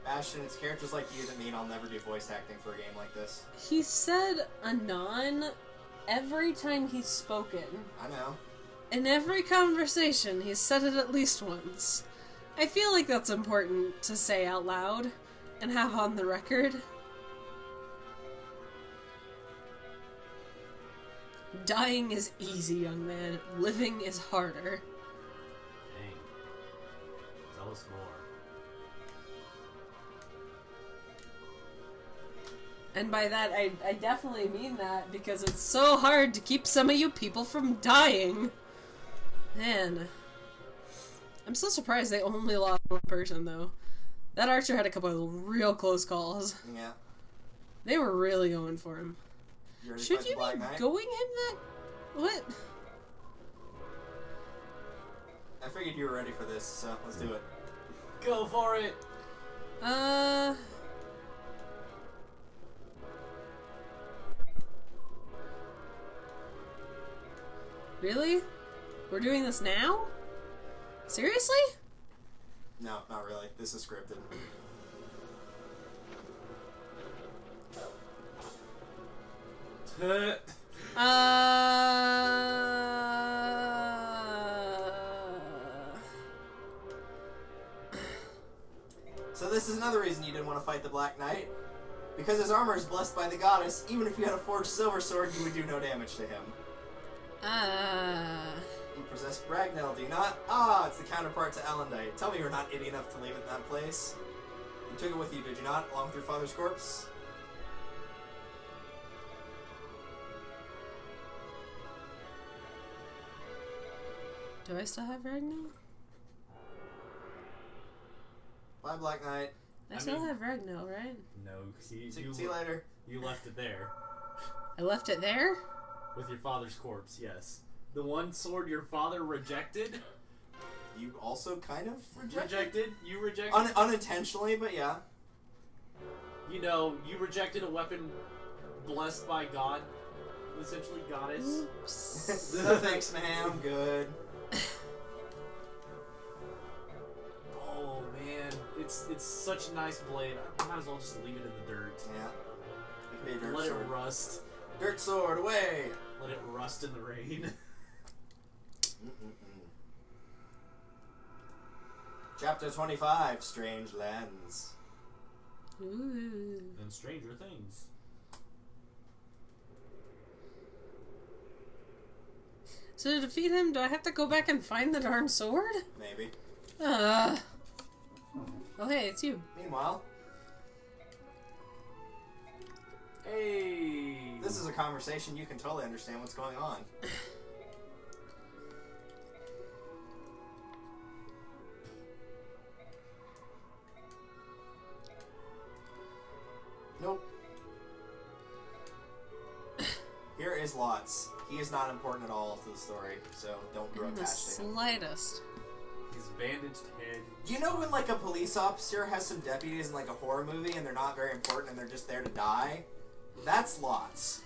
Ashton, it's characters like you that mean I'll never do voice acting for a game like this. He said anon every time he's spoken. I know. In every conversation, he's said it at least once. I feel like that's important to say out loud and have on the record. Dying is easy, young man. Living is harder. Dang. Tell us more. And by that, I definitely mean that, because it's so hard to keep some of you people from dying. Man. I'm so surprised they only lost one person, though. That archer had a couple of real close calls. Yeah. They were really going for him. You ready to Should fight you the Black be Knight? going him that... What? I figured you were ready for this, so let's do it. Go for it! Really? We're doing this now? Seriously? No, not really. This is scripted. So this is another reason you didn't want to fight the Black Knight. Because his armor is blessed by the goddess, even if you had a forged silver sword, you would do no damage to him. You possess Bragnell, do you not? Ah, it's the counterpart to Elendite. Tell me you're not idiot enough to leave it in that place. You took it with you, did you not, along with your father's corpse? Do I still have Ragnar? Bye, Black Knight. I I still mean- have Ragnar, right? No, see, See you later. You left it there. I left it there? With your father's corpse, yes. The one sword your father rejected? You also kind of rejected? Rejected? You rejected? Unintentionally, but yeah. You know, you rejected a weapon blessed by God. Essentially, goddess. Oops. No thanks, man. I'm good. Oh, man. It's such a nice blade. I might as well just leave it in the dirt. Yeah. It can be a dirt Let sword. it rust. Dirt sword, away! Let it rust in the rain. Chapter 25, Strange Lands. Ooh. And Stranger Things. So to defeat him, do I have to go back and find the darn sword? Maybe. Oh hey, it's you. Meanwhile, Hey! this is a conversation you can totally understand what's going on. Nope. Here is Lots. He is not important at all to the story, so don't grow In the attached to him. slightest. His bandaged head. You know when like a police officer has some deputies in like a horror movie and they're not very important and they're just there to die? That's Lots.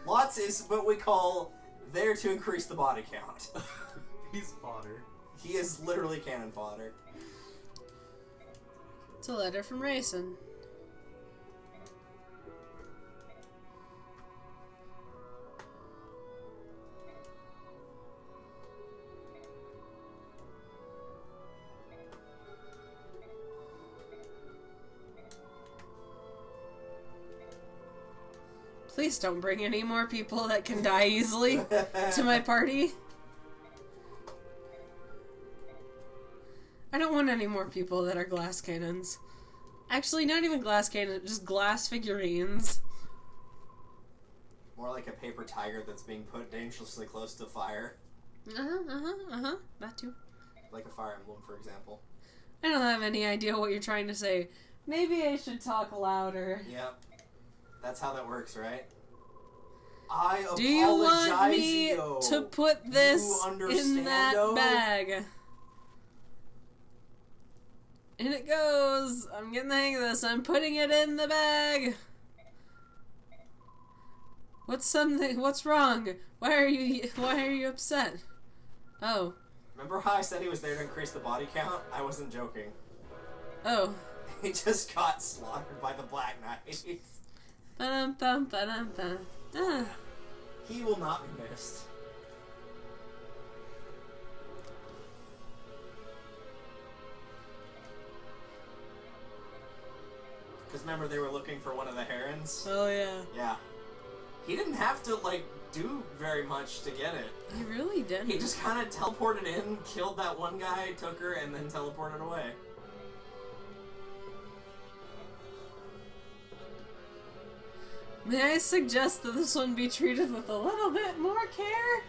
Lots is what we call there to increase the body count. He's fodder. He is literally cannon fodder. It's a letter from Rayson. Please don't bring any more people that can die easily to my party. I don't want any more people that are glass cannons. Actually, not even glass cannons, just glass figurines. More like a paper tiger that's being put dangerously close to fire. That too. Like a Fire Emblem, for example. I don't have any idea what you're trying to say. Maybe I should talk louder. Yep. That's how that works, right? I apologize, Do you want me yo. to put this You in understand, that yo? bag? In it goes. I'm getting the hang of this. I'm putting it in the bag. What's wrong? Why are you upset? Oh. Remember how I said he was there to increase the body count? I wasn't joking. Oh. He just got slaughtered by the Black Knight. Ba-dum-bum, ba-dum-bum. Ah. He will not be missed. Because remember, they were looking for one of the herons? Oh yeah. Yeah. He didn't have to, like, do very much to get it. He really didn't. He just kind of teleported in, killed that one guy, took her, and then teleported away. May I suggest that this one be treated with a little bit more care?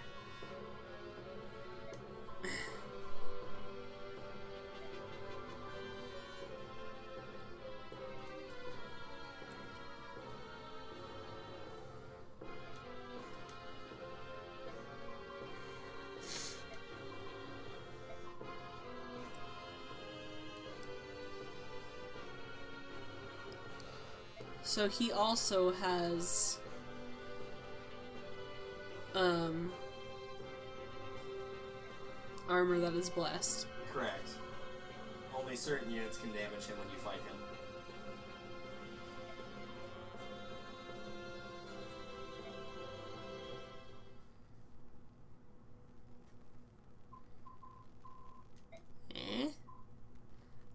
So he also has armor that is blessed. Correct. Only certain units can damage him when you fight him.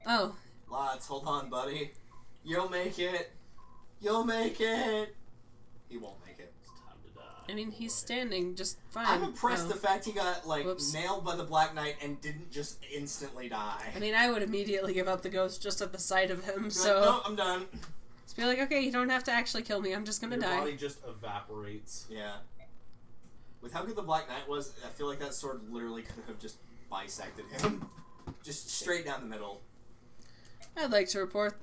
Oh. Lots, hold on, buddy. You'll make it. You'll make it. He won't make it. It's time to die. I mean, he's standing just fine. I'm impressed Oh. the fact he got, like, Whoops. nailed by the Black Knight and didn't just instantly die. I mean, I would immediately give up the ghost just at the sight of him, You're so... like, no, I'm done. Just be like, okay, you don't have to actually kill me, I'm just gonna Your die. body just evaporates. Yeah. With how good the Black Knight was, I feel like that sword literally could have just bisected him. Just straight down the middle. I'd like to report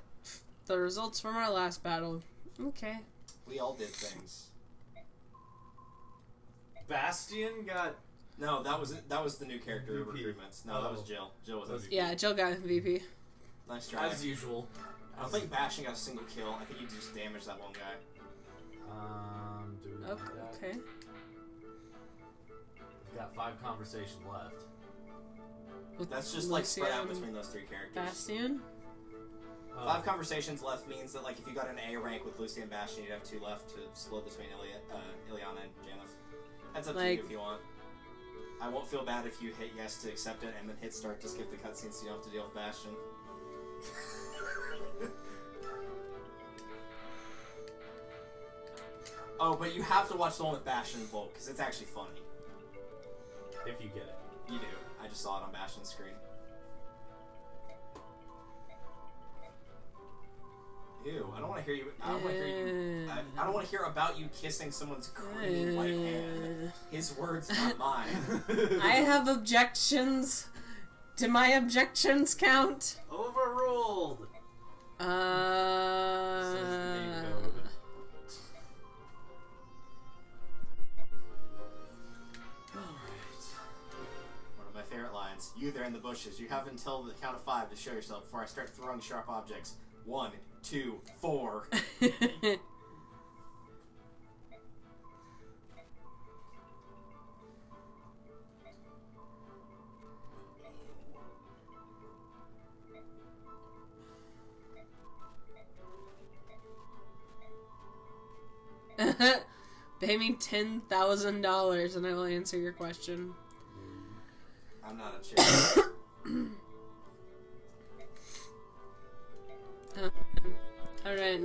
the results from our last battle. Okay. We all did things. Bastion got... No, that was the new character VP. recruitments. No, that was Oh. Jill. Jill was MVP. Yeah, Jill got MVP. Nice try. As usual. I don't think Bastion got a single kill. I think he just damaged that one guy. Do we Oh, do that? okay. We've got 5 conversations left. With That's just like spread out Lucian, between those 3 characters. Bastion? 5 conversations left means that, like, if you got an A rank with Lucy and Bastion, you'd have 2 left to split between Ileana and Janeth. That's up to Like- you if you want. I won't feel bad if you hit yes to accept it and then hit start to skip the cutscene so you don't have to deal with Bastion. Oh, but you have to watch the one with Bastion and Volk, because it's actually funny. If you get it. You do. I just saw it on Bastion's screen. Ew, I don't want to hear you. I don't want to hear you. I don't want to hear about you kissing someone's creamy white hand. His words, not mine. I have objections. Do my objections count? Overruled! Says the name code. One of my favorite lines. You there in the bushes. You have until the count of 5 to show yourself before I start throwing sharp objects. 1, 2, 4. Pay me $10,000 and I will answer your question. I'm not a chick. Alright.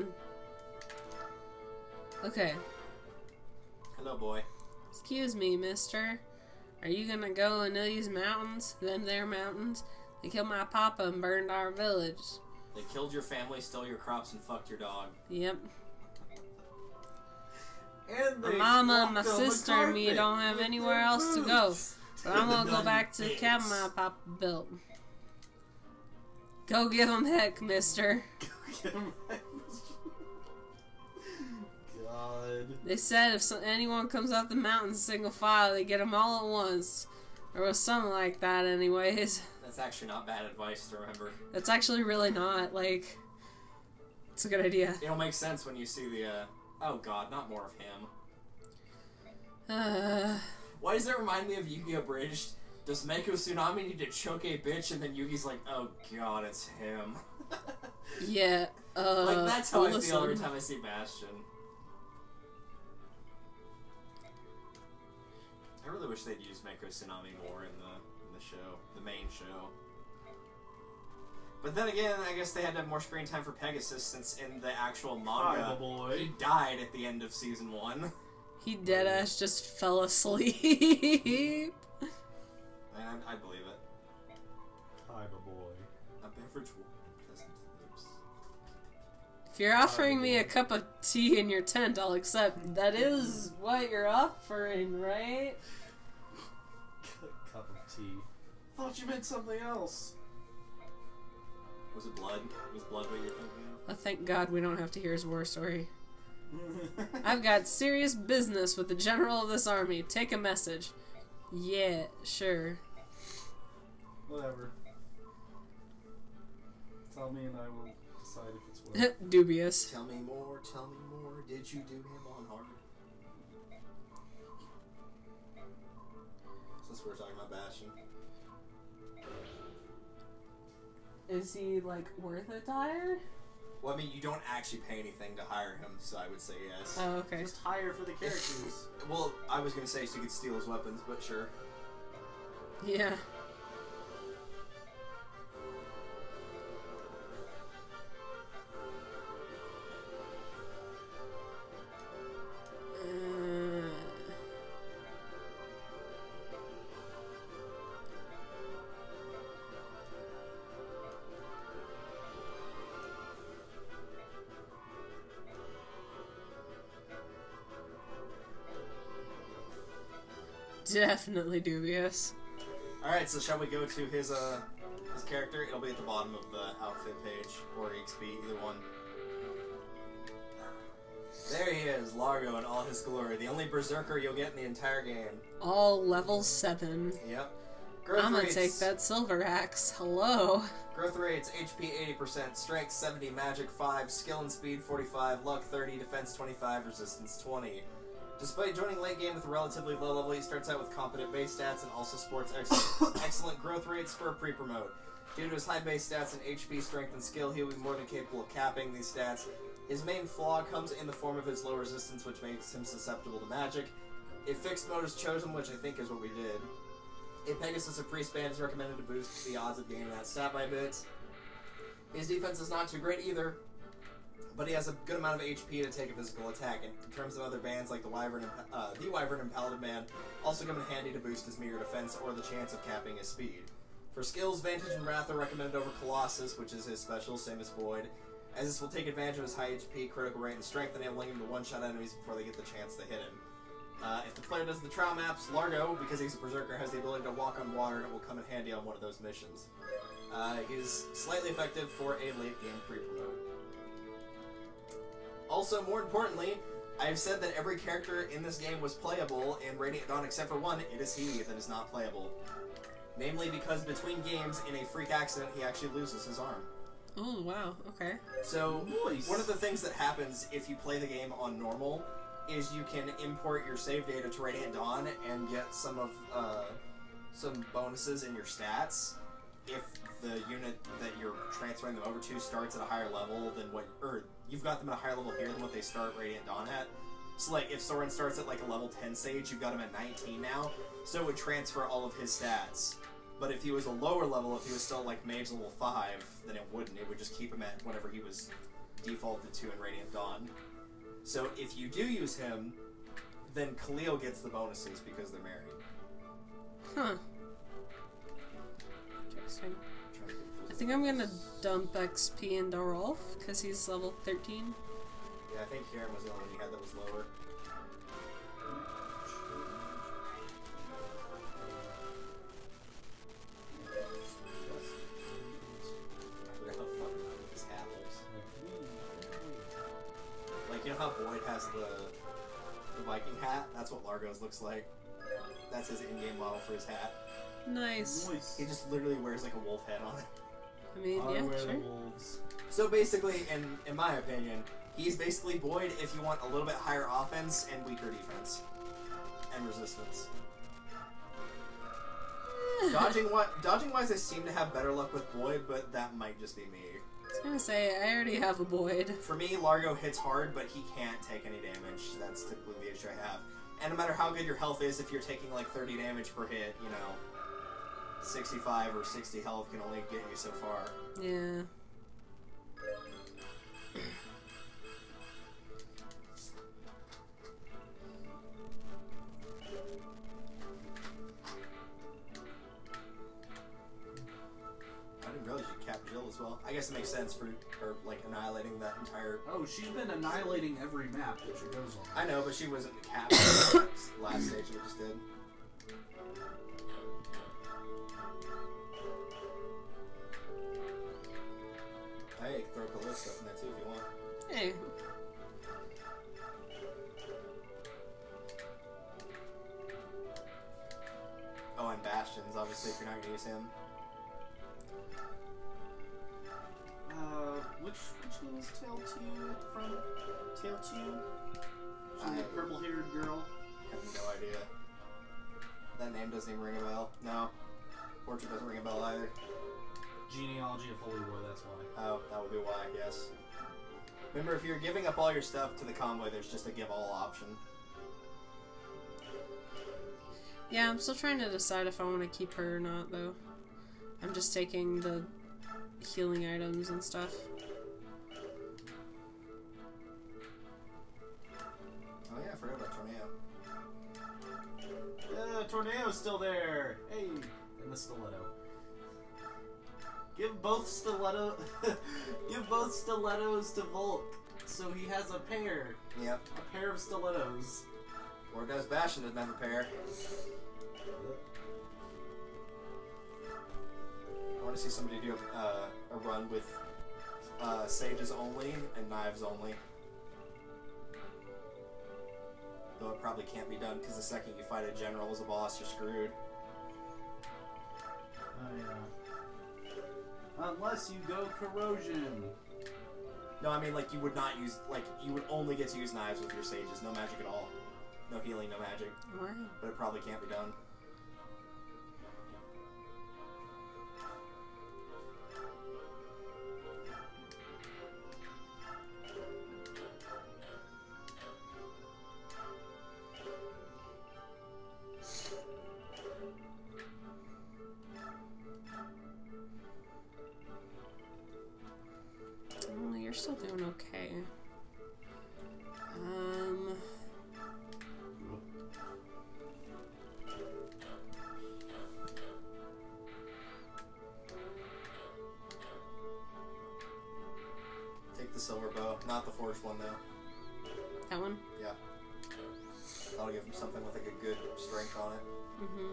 Okay. Hello, boy. Excuse me, mister. Are you gonna go into these mountains? Them there mountains? They killed my papa and burned our village. They killed your family, stole your crops, and fucked your dog. Yep. And My mama and my sister and me don't have anywhere else to go. But I'm gonna go back to the cabin my papa built. Go give 'em heck, mister. God. They said if anyone comes up the mountain single file, they get 'em all at once. Or was something like that anyways. That's actually not bad advice to remember. That's actually really not, like... It's a good idea. It'll make sense when you see the, oh god, not more of him. Why does that remind me of Yugi Abridged? Does Mako Tsunami need to choke a bitch? And then Yugi's like, oh god, it's him. Yeah, like, that's how I feel listen. every time I see Bastion. I really wish they'd use Mako Tsunami more in the show, the main show. But then again, I guess they had to have more screen time for Pegasus, since in the actual manga, Hi, boy. he died at the end of season 1. He deadass just fell asleep. And I believe it. Hi, boy. A beverage will pleasant lips. If you're offering me a cup of tea in your tent, I'll accept. That is what you're offering, right? Cup of tea. Thought you meant something else. Was it blood? Was blood what you're thinking Oh, thank God we don't have to hear his war story. I've got serious business with the general of this army. Take a message. Yeah, sure. Whatever. Tell me and I will decide if it's worth. Dubious. Tell me more, did you do him on hard? Since we're talking about Bastion. Is he, like, worth a tire? Well, I mean, you don't actually pay anything to hire him, so I would say yes. Oh, okay. Just hire for the characters. Well, I was gonna say so you could steal his weapons, but sure. Yeah. Definitely dubious. Alright, so shall we go to his character? It'll be at the bottom of the outfit page, or EXP, either one. There he is, Largo in all his glory. The only berserker you'll get in the entire game. All level 7. Yep. Growth I'm gonna rates, take that silver axe. Hello. Growth rates, HP 80%, Strength 70, Magic 5, Skill and Speed 45, Luck 30, Defense 25, Resistance 20. Despite joining late game with a relatively low level, he starts out with competent base stats and also sports excellent growth rates for a pre-promote. Due to his high base stats and HP, strength, and skill, he will be more than capable of capping these stats. His main flaw comes in the form of his low resistance, which makes him susceptible to magic. If fixed mode is chosen, which I think is what we did, a Pegasus of Priest Band is recommended to boost the odds of gaining that stat by bits. His defense is not too great either, but he has a good amount of HP to take a physical attack. And in terms of other bands like the Wyvern and Paladin Band, also come in handy to boost his meager defense or the chance of capping his speed. For skills, Vantage and Wrath are recommended over Colossus, which is his special, same as Void, as this will take advantage of his high HP, critical rate, and strength, enabling him to one-shot enemies before they get the chance to hit him. If the player does the trial maps, Largo, because he's a berserker, has the ability to walk on water, and it will come in handy on one of those missions. He's slightly effective for a late-game pre-promote. Also, more importantly, I have said that every character in this game was playable in Radiant Dawn except for one. It is he that is not playable. Namely because between games, in a freak accident, he actually loses his arm. Oh, wow. Okay. So, Nice. one of the things that happens if you play the game on normal is you can import your save data to Radiant Dawn and get some bonuses in your stats if the unit that you're transferring them over to starts at a higher level than what, or you've got them at a higher level here than what they start Radiant Dawn at. So, like, if Soren starts at, like, a level 10 Sage, you've got him at 19 now, so it would transfer all of his stats. But if he was a lower level, if he was still, like, Mage level 5, then it wouldn't. It would just keep him at whatever he was defaulted to in Radiant Dawn. So, if you do use him, then Khalil gets the bonuses because they're married. Huh. Interesting. I think I'm gonna dump XP into Rolf, because he's level 13. Yeah, I think Kieran was the only one you had that was lower. Like, you know how Boyd has the Viking hat? That's what Largo's looks like. That's his in-game model for his hat. Nice. He just literally wears like a wolf head on it. I mean, I yeah, wear sure. the wolves. So basically, in my opinion, he's basically Boyd if you want a little bit higher offense and weaker defense. And resistance. Dodging wise, I seem to have better luck with Boyd, but that might just be me. I was gonna say, I already have a Boyd. For me, Largo hits hard, but he can't take any damage. That's typically the issue I have. And no matter how good your health is, if you're taking like 30 damage per hit, you know, 65 or 60 health can only get you so far. Yeah. I didn't realize you capped Jill as well. I guess it makes sense for her, like, annihilating that entire... Oh, she's been annihilating every map that she goes on. I know, but she wasn't capped last stage we just did. Hey, throw Khalil stuff in there too if you want. Hey. Oh, and Bastions, obviously, if you're not going to use him. Which name is Tail 2 at the front? Tail 2? She's that purple-haired girl. I have no idea. That name doesn't even ring a bell. No. Portrait doesn't ring a bell either. Genealogy of Holy War, that's why. Oh, that would be why, yes. Remember, if you're giving up all your stuff to the convoy, there's just a give all option. Yeah, I'm still trying to decide if I want to keep her or not, though. I'm just taking the healing items and stuff. Oh yeah, I forgot about Tornado. Tornado's still there! Hey! And the stiletto. Give both stilettos to Volk, so he has a pair. Yep. A pair of stilettos. Or does Bastion doesn't have a pair. I want to see somebody do a run with sages only and knives only. Though it probably can't be done because the second you fight a general as a boss, you're screwed. Oh yeah. Unless you go corrosion. No, I mean like you would not use you would only get to use knives with your sages, no magic at all. No healing, no magic. Wow. But it probably can't be done. Oh, you're still doing okay. Take the silver bow, not the forged one though. That one? Yeah. That'll give him something with like a good strength on it. Mm-hmm.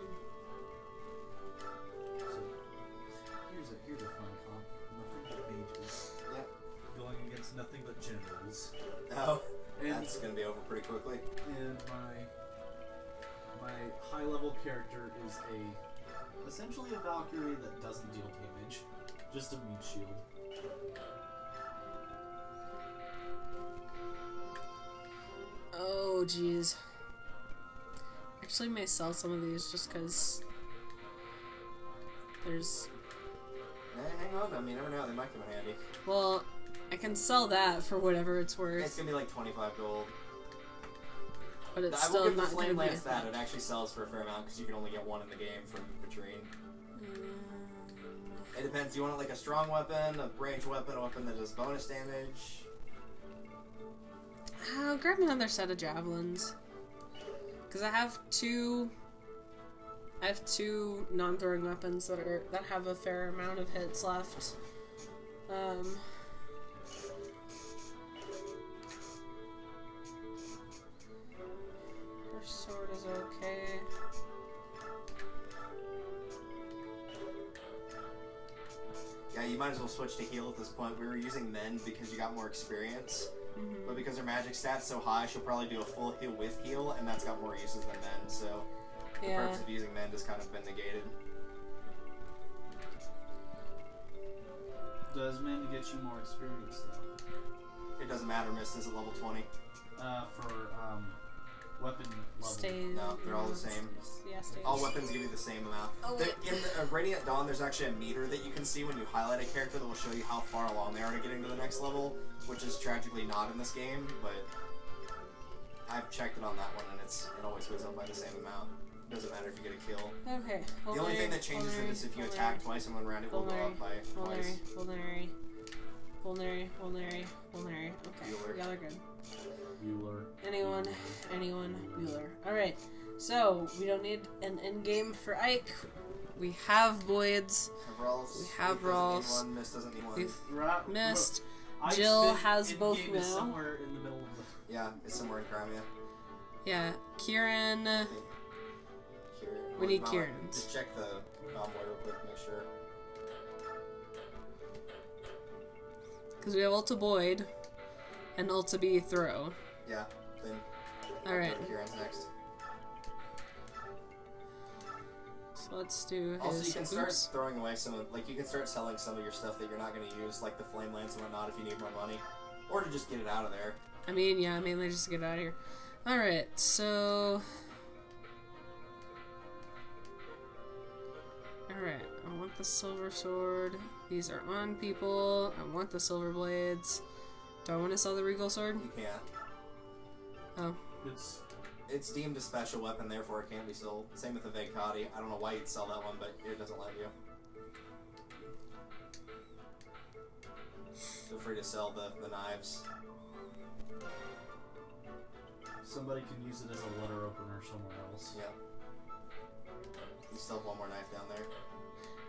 So, here's a fun comp. Nothing but mages. Yep. Going against nothing but generals. Oh, And, that's gonna be over pretty quickly. and my high level character is essentially a Valkyrie that doesn't deal damage. Just a meat shield. Oh, jeez. Actually, may sell some of these just because there's... Hang on, I mean, you never know, they might come in handy. Well, I can sell that for whatever it's It's worth. gonna be like 25 gold. but it's I will still give the not going Flame to be. Lance that. It actually sells for a fair amount because you can only get one in the game from Vitrine. It depends. Do you want like a strong weapon, a ranged weapon, a weapon that does bonus damage? Grab another set of javelins. Because I have two non-throwing weapons that have a fair amount of hits left. Her sword is okay. Yeah, you might as well switch to heal at this point. We were using Mend because you got more experience. But because her magic stat's so high, she'll probably do a full heal with heal, and that's got more uses than Mend, so the purpose of using Mend has kind of been negated. Does Mend get you more experience though? It doesn't matter, Mist is at level 20. For weapon level. Stays. No, they're all the same. Yeah, stays. All weapons give you the same amount. Oh, In Radiant Dawn, there's actually a meter that you can see when you highlight a character that will show you how far along they are to getting to the next level, which is tragically not in this game, but I've checked it on that one, and it always goes up by the same amount. Doesn't matter if you get a kill. Okay. The only thing that changes it is if you attack twice in one round, it will go up by twice. Vulnerary. Okay, Bueller. y'all are good. Bueller. Anyone, Bueller. Alright, so we don't need an endgame for Ike. We have Boyd's. Rawls. We have Rawls. Mist doesn't need one. We've Right. missed. Ike's Jill been has in both game is now. somewhere in the middle of the. Yeah, it's somewhere in Crimea. Yeah, Kieran. Kieran. We need Mama, Kieran's. Just check the envoy real quick to make sure. Because we have Ulta Boyd and Ulta B Throw. Yeah, then. Alright, Kieran's next. so let's do his. Also, you can start Oops. throwing away some of, like, you can start selling some of your stuff that you're not going to use, like the Flame Lance and whatnot, if you need more money. Or to just get it out of there. I mean, yeah, mainly just to get out of here. Alright, so. Alright, I want the silver sword. These are on people. I want the silver blades. Do I want to sell the regal sword? You can't. Oh. It's deemed a special weapon, therefore it can't be sold. Same with the Vekati. I don't know why you'd sell that one, but it doesn't let you. Feel free to sell the knives. Somebody can use it as a letter opener somewhere else. Yep. You still have one more knife down there.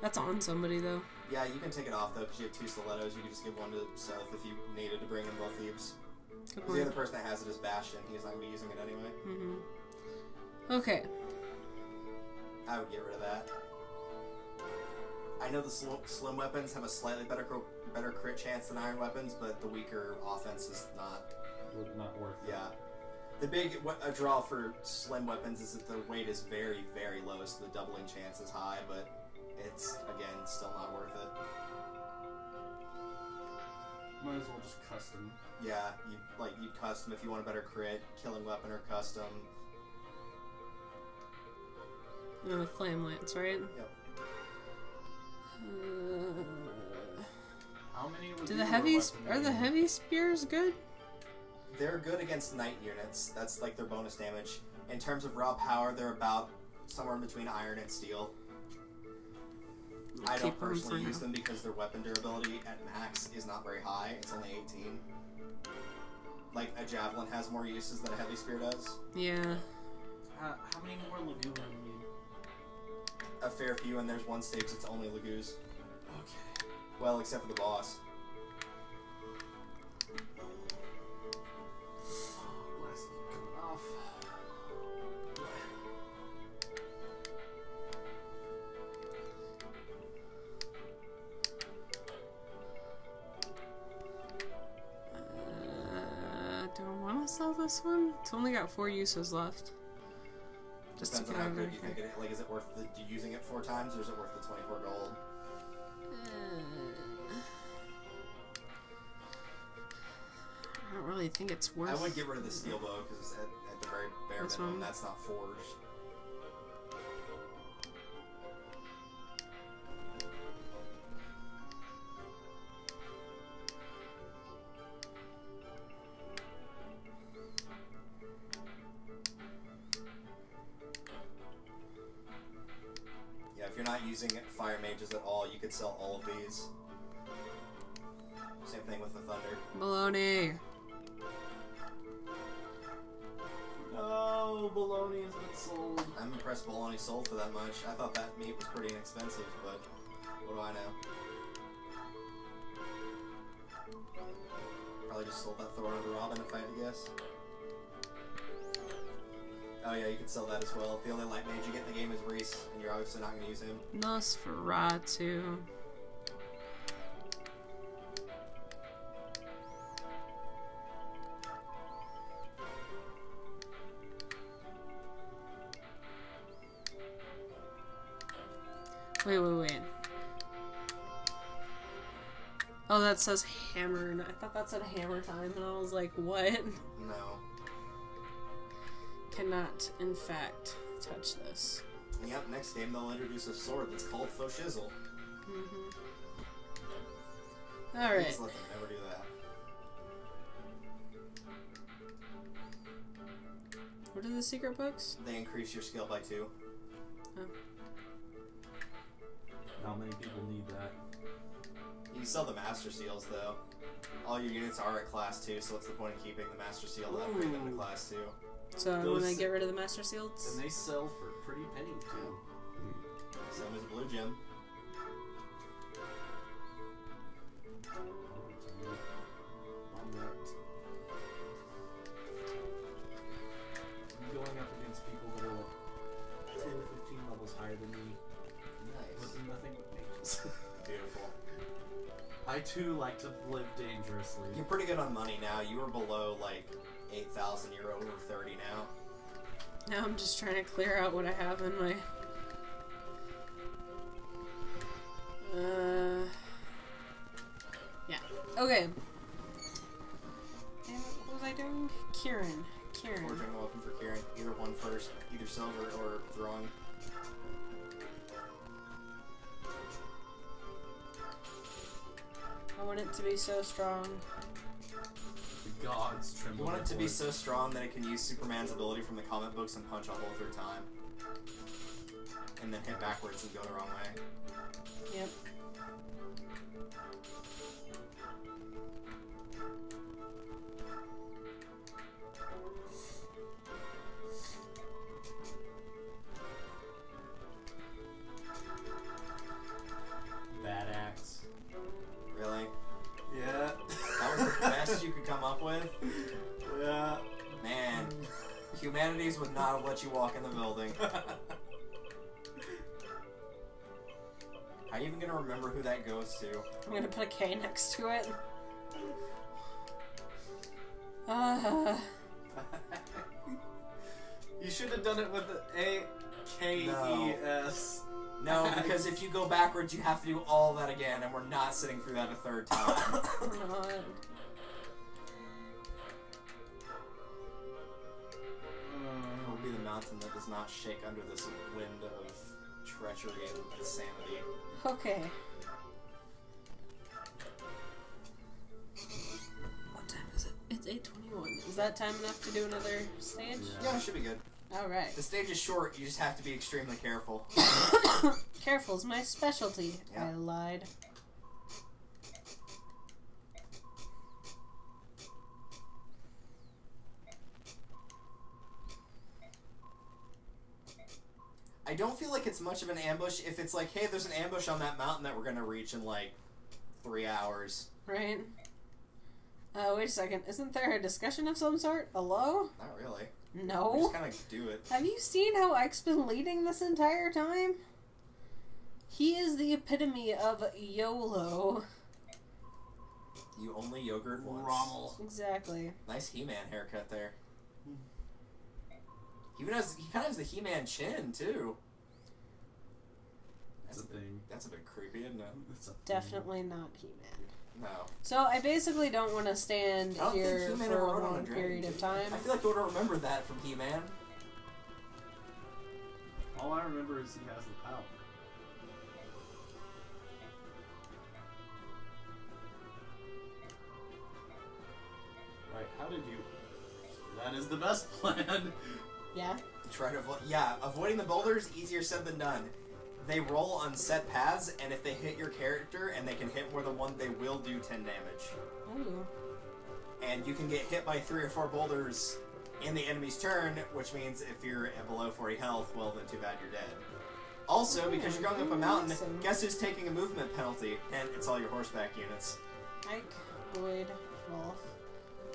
That's on somebody, though. Yeah, you can take it off, though, because you have two stilettos. You can just give one to Seth if you needed to bring in both thieves. Good Because the other point. person that has it is Bastion. He's not going to be using it anyway. Okay. I would get rid of that. I know the slim weapons have a slightly better crit chance than iron weapons, but the weaker offense is not. Not worth it. Yeah. The big draw for slim weapons is that the weight is very, very low, so the doubling chance is high, but it's, again, still not worth it. Might as well just custom. Yeah, you custom if you want a better crit, killing weapon or custom. The flame lance, right? Yep. How many would Do be the your heavy weapon are the rating? heavy spears good? They're good against knight units. That's like their bonus damage. In terms of raw power, they're about somewhere in between iron and steel. I don't Keep 'em personally for use now. them because their weapon durability at max is not very high. It's only 18. Like, a javelin has more uses than a heavy spear does. Yeah. How many more Laguna do you need? A fair few, and there's one stage that's only Lagoos. Okay. Well, except for the boss. Blast come off. Do I want to sell this one? It's only got 4 uses left. Just Depends to on get how out of good you here. think it is. Like, is it worth using it 4 times, or is it worth the 24 gold? I don't really think it's worth. I would get rid of the steel bow, because at the very bare This minimum, one? that's not forged. using fire mages at all, you could sell all of these. Same thing with the thunder. Baloney. No, bologna has been sold. I'm impressed bologna sold for that much. I thought that meat was pretty inexpensive, but what do I know? Probably just sold that Thor under Robin if I had to guess. Oh yeah, you can sell that as well. The only light mage you get in the game is Reese, and you're obviously not going to use him. Nosferatu. Wait. Oh, that says hammer, and I thought that said hammer time, and I was like, what? No. Cannot, in fact, touch this. Yep, next game they'll introduce a sword that's called Faux Shizzle. Alright. Please let them never do that. What are the secret books? They increase your skill by 2. Oh. How many people need that? You can sell the Master Seals, though. All your units are at class 2, so what's the point of keeping the Master Seal to upgrade them to class 2? So I'm Those- gonna get rid of the Master Seals? And they sell for a pretty penny, too. Same as a blue gem. On that. I'm going up against people that are like 10 to 15 levels higher than me. Nice. With nothing but mages. Beautiful. I too like to live dangerously. You're pretty good on money now. You were below, like, 8,000. You're over 30 now. Now I'm just trying to clear out what I have in my... Yeah. Okay. And what was I doing? Kieran. Forging a weapon for Kieran. Either one first. Either silver or throwing. I want it to be so strong. The gods tremble. You want it to be before so strong that it can use Superman's ability from the comic books and punch a hole through time. And then hit backwards and go the wrong way. Yep. Bad axe. Really? Yeah. That was the best you could come up with? Yeah. Man, humanities would not have let you walk in the building. How are you even gonna remember who that goes to? I'm gonna put a K next to it. You should have done it with A-K-E-S. No, because if you go backwards, you have to do all that again, and we're not sitting through that a third time. We're not. It'll be the mountain that does not shake under this wind of treachery and insanity. Okay. What time is it? It's 8:21. Is that time enough to do another stage? Yeah, it should be good. Alright. The stage is short, you just have to be extremely careful. Careful's my specialty. Yeah. I lied. I don't feel like it's much of an ambush if it's like, hey, there's an ambush on that mountain that we're gonna reach in like 3 hours. Right? Wait a second. Isn't there a discussion of some sort? Hello? Not really. We No? just kind of do it. Have you seen how Ike's been leading this entire time? He is the epitome of YOLO. You only yogurt once. Rommel. Exactly. Nice He-Man haircut there. He kind of has the He-Man chin too. That's a thing. That's a bit creepy, isn't it? That's a thing. Definitely not He-Man. No. So I basically don't want to stand I don't here think He-Man for ever a rode on a long dragon. period of time. I feel like I would remember that from He-Man. All I remember is he has the power. Right, how did you... That is the best plan. Yeah. Try to avoid. Yeah, avoiding the boulders easier said than done. they roll on set paths, and if they hit your character and they can hit more than one, they will do 10 damage. Ooh. And you can get hit by 3 or 4 boulders in the enemy's turn, which means if you're at below 40 health, well, then too bad you're dead. Also, because you're going up a mountain, Awesome. guess who's taking a movement penalty? And it's all your horseback units. Ike, Boyd, Rolf,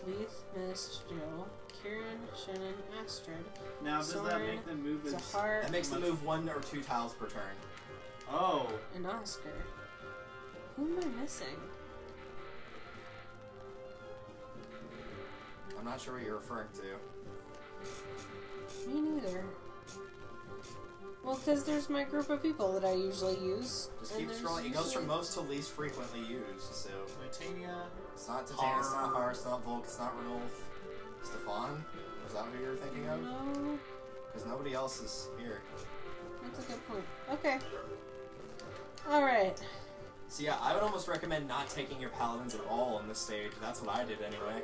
Leith, Mist, Jill, Kieran, Shannon, Astrid, Now, does that Soren, make them move as... Zahar, That makes them move 1 or 2 tiles per turn. Oh. and Oscar. Who am I missing? I'm not sure what you're referring to. Me neither. Well, because there's my group of people that I usually use. Just and keep there's scrolling. It goes from usually- most to least frequently used, so... Titania. It's not Titania, it's not Har, it's not Volk, it's not Renulf. Stefan? Is that who you're thinking of? No, Because nobody else is here. that's a good point. Okay. Alright. So yeah, I would almost recommend not taking your paladins at all on this stage. That's what I did anyway.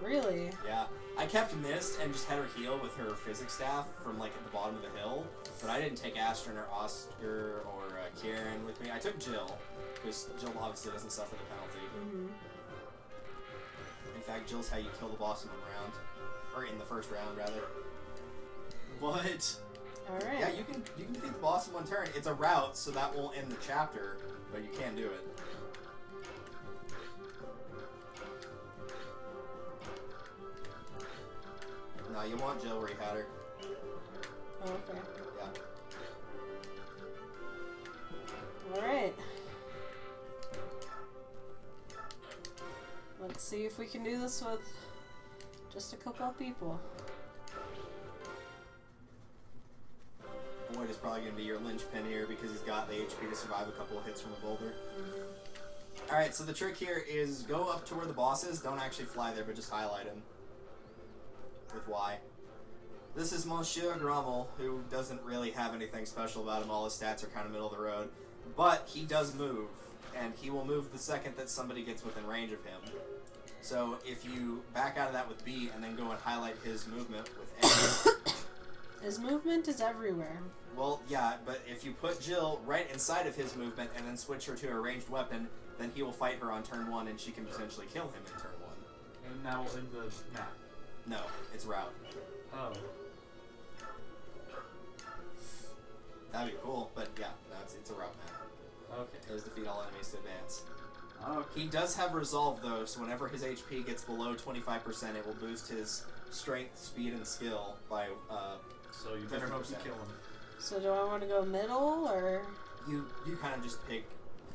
Really? Yeah. I kept Mist and just had her heal with her physics staff from like at the bottom of the hill. But I didn't take Astrid or Oscar or Kieran with me. I took Jill. Because Jill obviously doesn't suffer the penalty. Mm-hmm. In fact, Jill's how you kill the boss in 1 round. Or in the first round, rather. What? Alright. Yeah, you can defeat the boss in 1 turn. It's a route, so that won't end the chapter, but you can do it. No, you want Jill where you had her. Oh, okay. Yeah. Alright. Let's see if we can do this with just a couple of people. Boyd is probably going to be your linchpin here because he's got the HP to survive a couple of hits from a boulder. Alright, so the trick here is go up to where the boss is. Don't actually fly there, but just highlight him. With Y. This is Monsieur Grommel, who doesn't really have anything special about him. All his stats are kind of middle of the road. But he does move, and he will move the second that somebody gets within range of him. So if you back out of that with B and then go and highlight his movement with A, His movement is everywhere. well, yeah, but if you put Jill right inside of his movement and then switch her to a ranged weapon, then he will fight her on turn 1 and she can potentially kill him in turn 1. And now in the map. No, it's route. Oh. That'd be cool, but yeah, no, it's a route map. Okay. There's defeat all enemies to advance. Okay. He does have resolve though, so whenever his HP gets below 25%, it will boost his strength, speed, and skill by So you better hope you 50%. kill him. So do I want to go middle or? You kind of just pick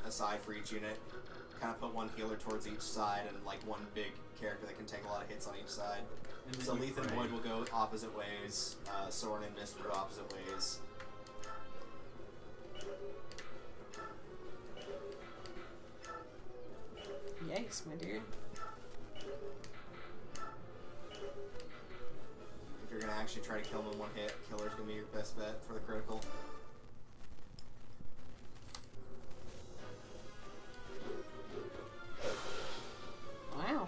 a side for each unit. Kind of put 1 healer towards each side and like 1 big character that can take a lot of hits on each side. And then So you Leith and pray. Boyd will go opposite ways. Soren and Mist will go opposite ways. Yikes, my dude. If you're gonna actually try to kill him in 1 hit, killer's gonna be your best bet for the critical. Wow.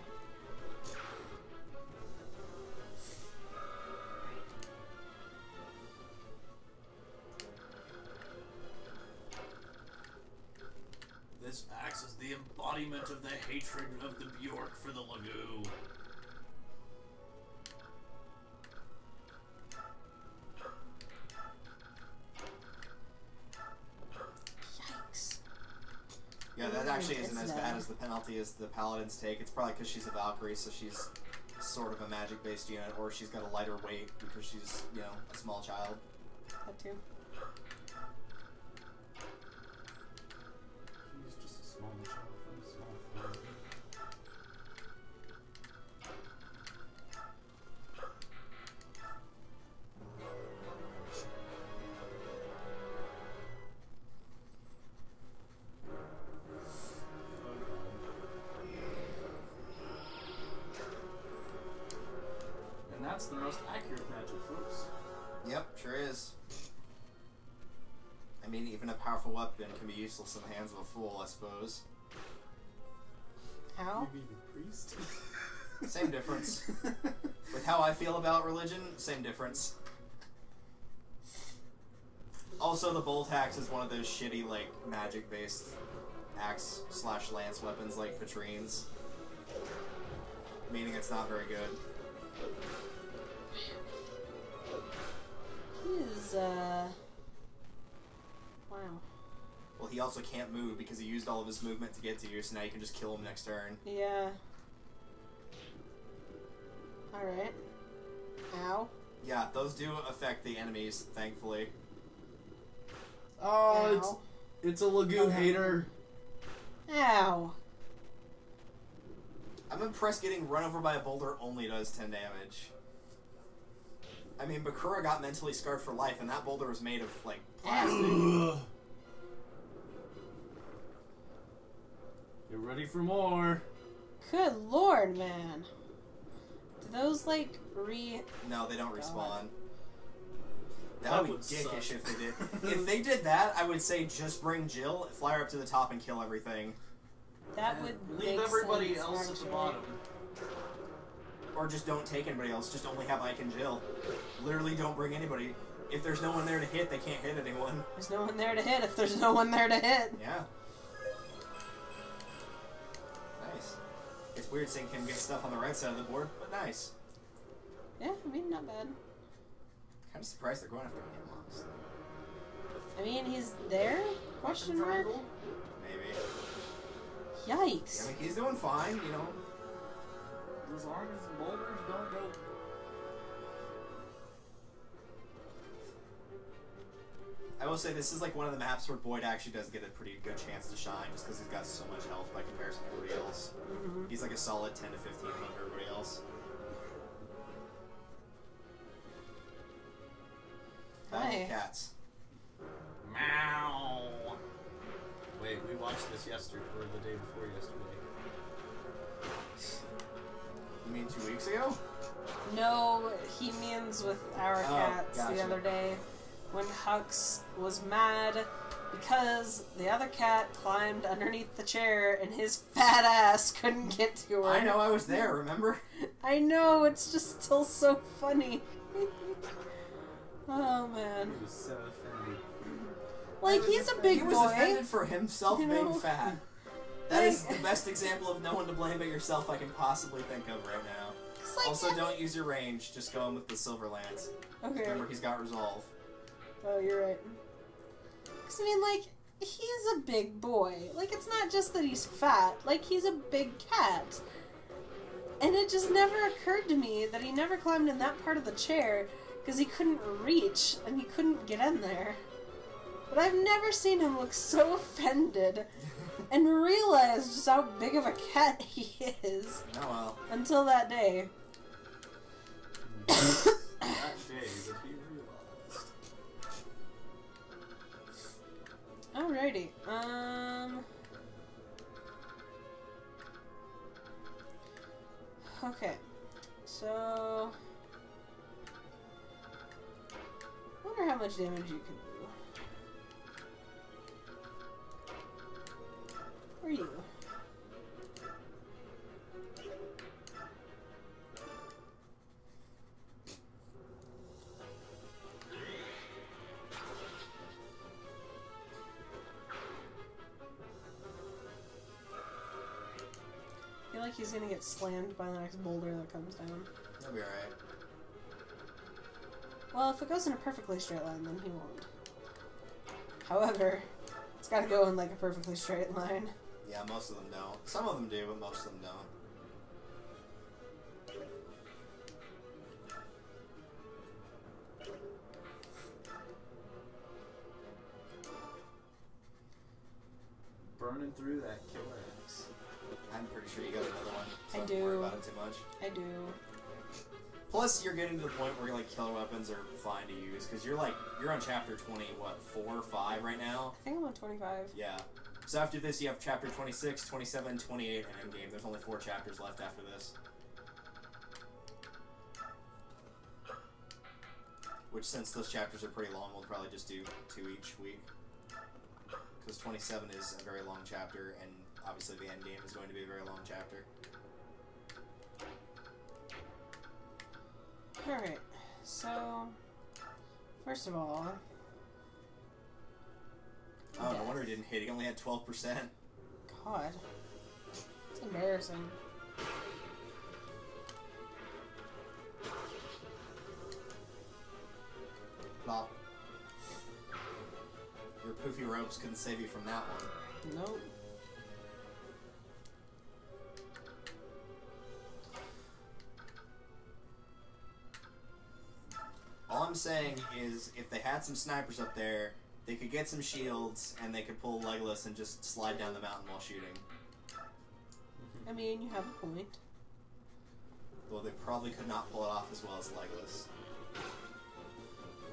This axe is the embodiment of the hatred of the Bjork for the Lagoo. Yikes. Yeah, that actually It's isn't as bad. bad as the penalty as the paladins take. It's probably because she's a Valkyrie, so she's sort of a magic-based unit, or she's got a lighter weight because she's, you know, a small child. That too. He's just a small child from a small farm. And that's the most accurate magic, folks. Yep, sure is. I mean, even a powerful weapon can be useless in the hands of a fool, I suppose. How? Maybe the priest? Same difference. With how I feel about religion, same difference. Also, the bolt axe is one of those shitty, like, magic-based axe/lance weapons like Patrines. Meaning it's not very good. He is, wow. Well, he also can't move because he used all of his movement to get to you, so now you can just kill him next turn. Yeah. Alright. Ow. Yeah, those do affect the enemies, thankfully. Oh, Ow. it's a Lagoon hater. Ow. I'm impressed getting run over by a boulder only does 10 damage. I mean, Bakura got mentally scarred for life, and that boulder was made of, like, plastic. Get ready for more. Good lord, man. Do those, like, No, they don't God. respawn. That That would be would dickish suck. if they did. If they did that, I would say just bring Jill, fly her up to the top, and kill everything. That would Leave make everybody sense, else at the actually. bottom. Or just don't take anybody else, just only have Ike and Jill. Literally don't bring anybody. If there's no one there to hit, they can't hit anyone. There's no one there to hit if there's no one there to hit. Yeah. Nice. It's weird seeing him get stuff on the right side of the board, but nice. Yeah, I mean, not bad. Kind of surprised they're going after him, honestly. I mean, he's there? Question mark? Triangle? Maybe. Yikes. I mean, he's doing fine, you know. As long as the boulders don't go. I will say this is like one of the maps where Boyd actually does get a pretty good chance to shine just because he's got so much health by comparison to everybody else. Mhm. He's like a solid 10 to 15 above everybody else. Hi. Cats. Meow. Wait, we watched this yesterday, or the day before yesterday. You mean 2 weeks ago? No, he means with our Oh, cats gotcha. the other day when Hux was mad because the other cat climbed underneath the chair and his fat ass couldn't get to her. I know, I was there, remember? I know, it's just still so funny. Oh man. He was so offended. Like, he's a big He was boy. offended for himself You being know? fat. That is the best example of no one to blame but yourself I can possibly think of right now. It's like, Also, don't use your range, just go in with the Silver Lance. Okay. Remember, he's got Resolve. Oh, you're right. Because, I mean, like, he's a big boy. Like, it's not just that he's fat. Like, he's a big cat. And it just never occurred to me that he never climbed in that part of the chair because he couldn't reach and he couldn't get in there. But I've never seen him look so offended and realize just how big of a cat he is Oh well. until that day. That day that he realized. Alrighty. Okay. So, I wonder how much damage you can do. Where are you? I feel like he's gonna get slammed by the next boulder that comes down. He'll be alright. Well, if it goes in a perfectly straight line, then he won't. However, it's gotta go in like a perfectly straight line. Yeah, most of them don't. Some of them do, but most of them don't. Burning through that killer axe. I'm pretty sure you got another one. So I don't worry do. about it too much. I do. Plus, you're getting to the point where like killer weapons are fine to use because you're on chapter 20, what, 4 or 5 right now? I think I'm on 25. Yeah. So after this, you have chapter 26, 27, 28, and endgame. There's only 4 chapters left after this. Which, since those chapters are pretty long, we'll probably just do 2 each week. Because 27 is a very long chapter, and obviously the endgame is going to be a very long chapter. Alright, so, first of all, Oh, no Death. wonder he didn't hit. He only had 12%. God. It's embarrassing. Plop. Your poofy ropes couldn't save you from that one. Nope. All I'm saying is, if they had some snipers up there, they could get some shields, and they could pull Legolas and just slide down the mountain while shooting. I mean, you have a point. Well, they probably could not pull it off as well as Legolas.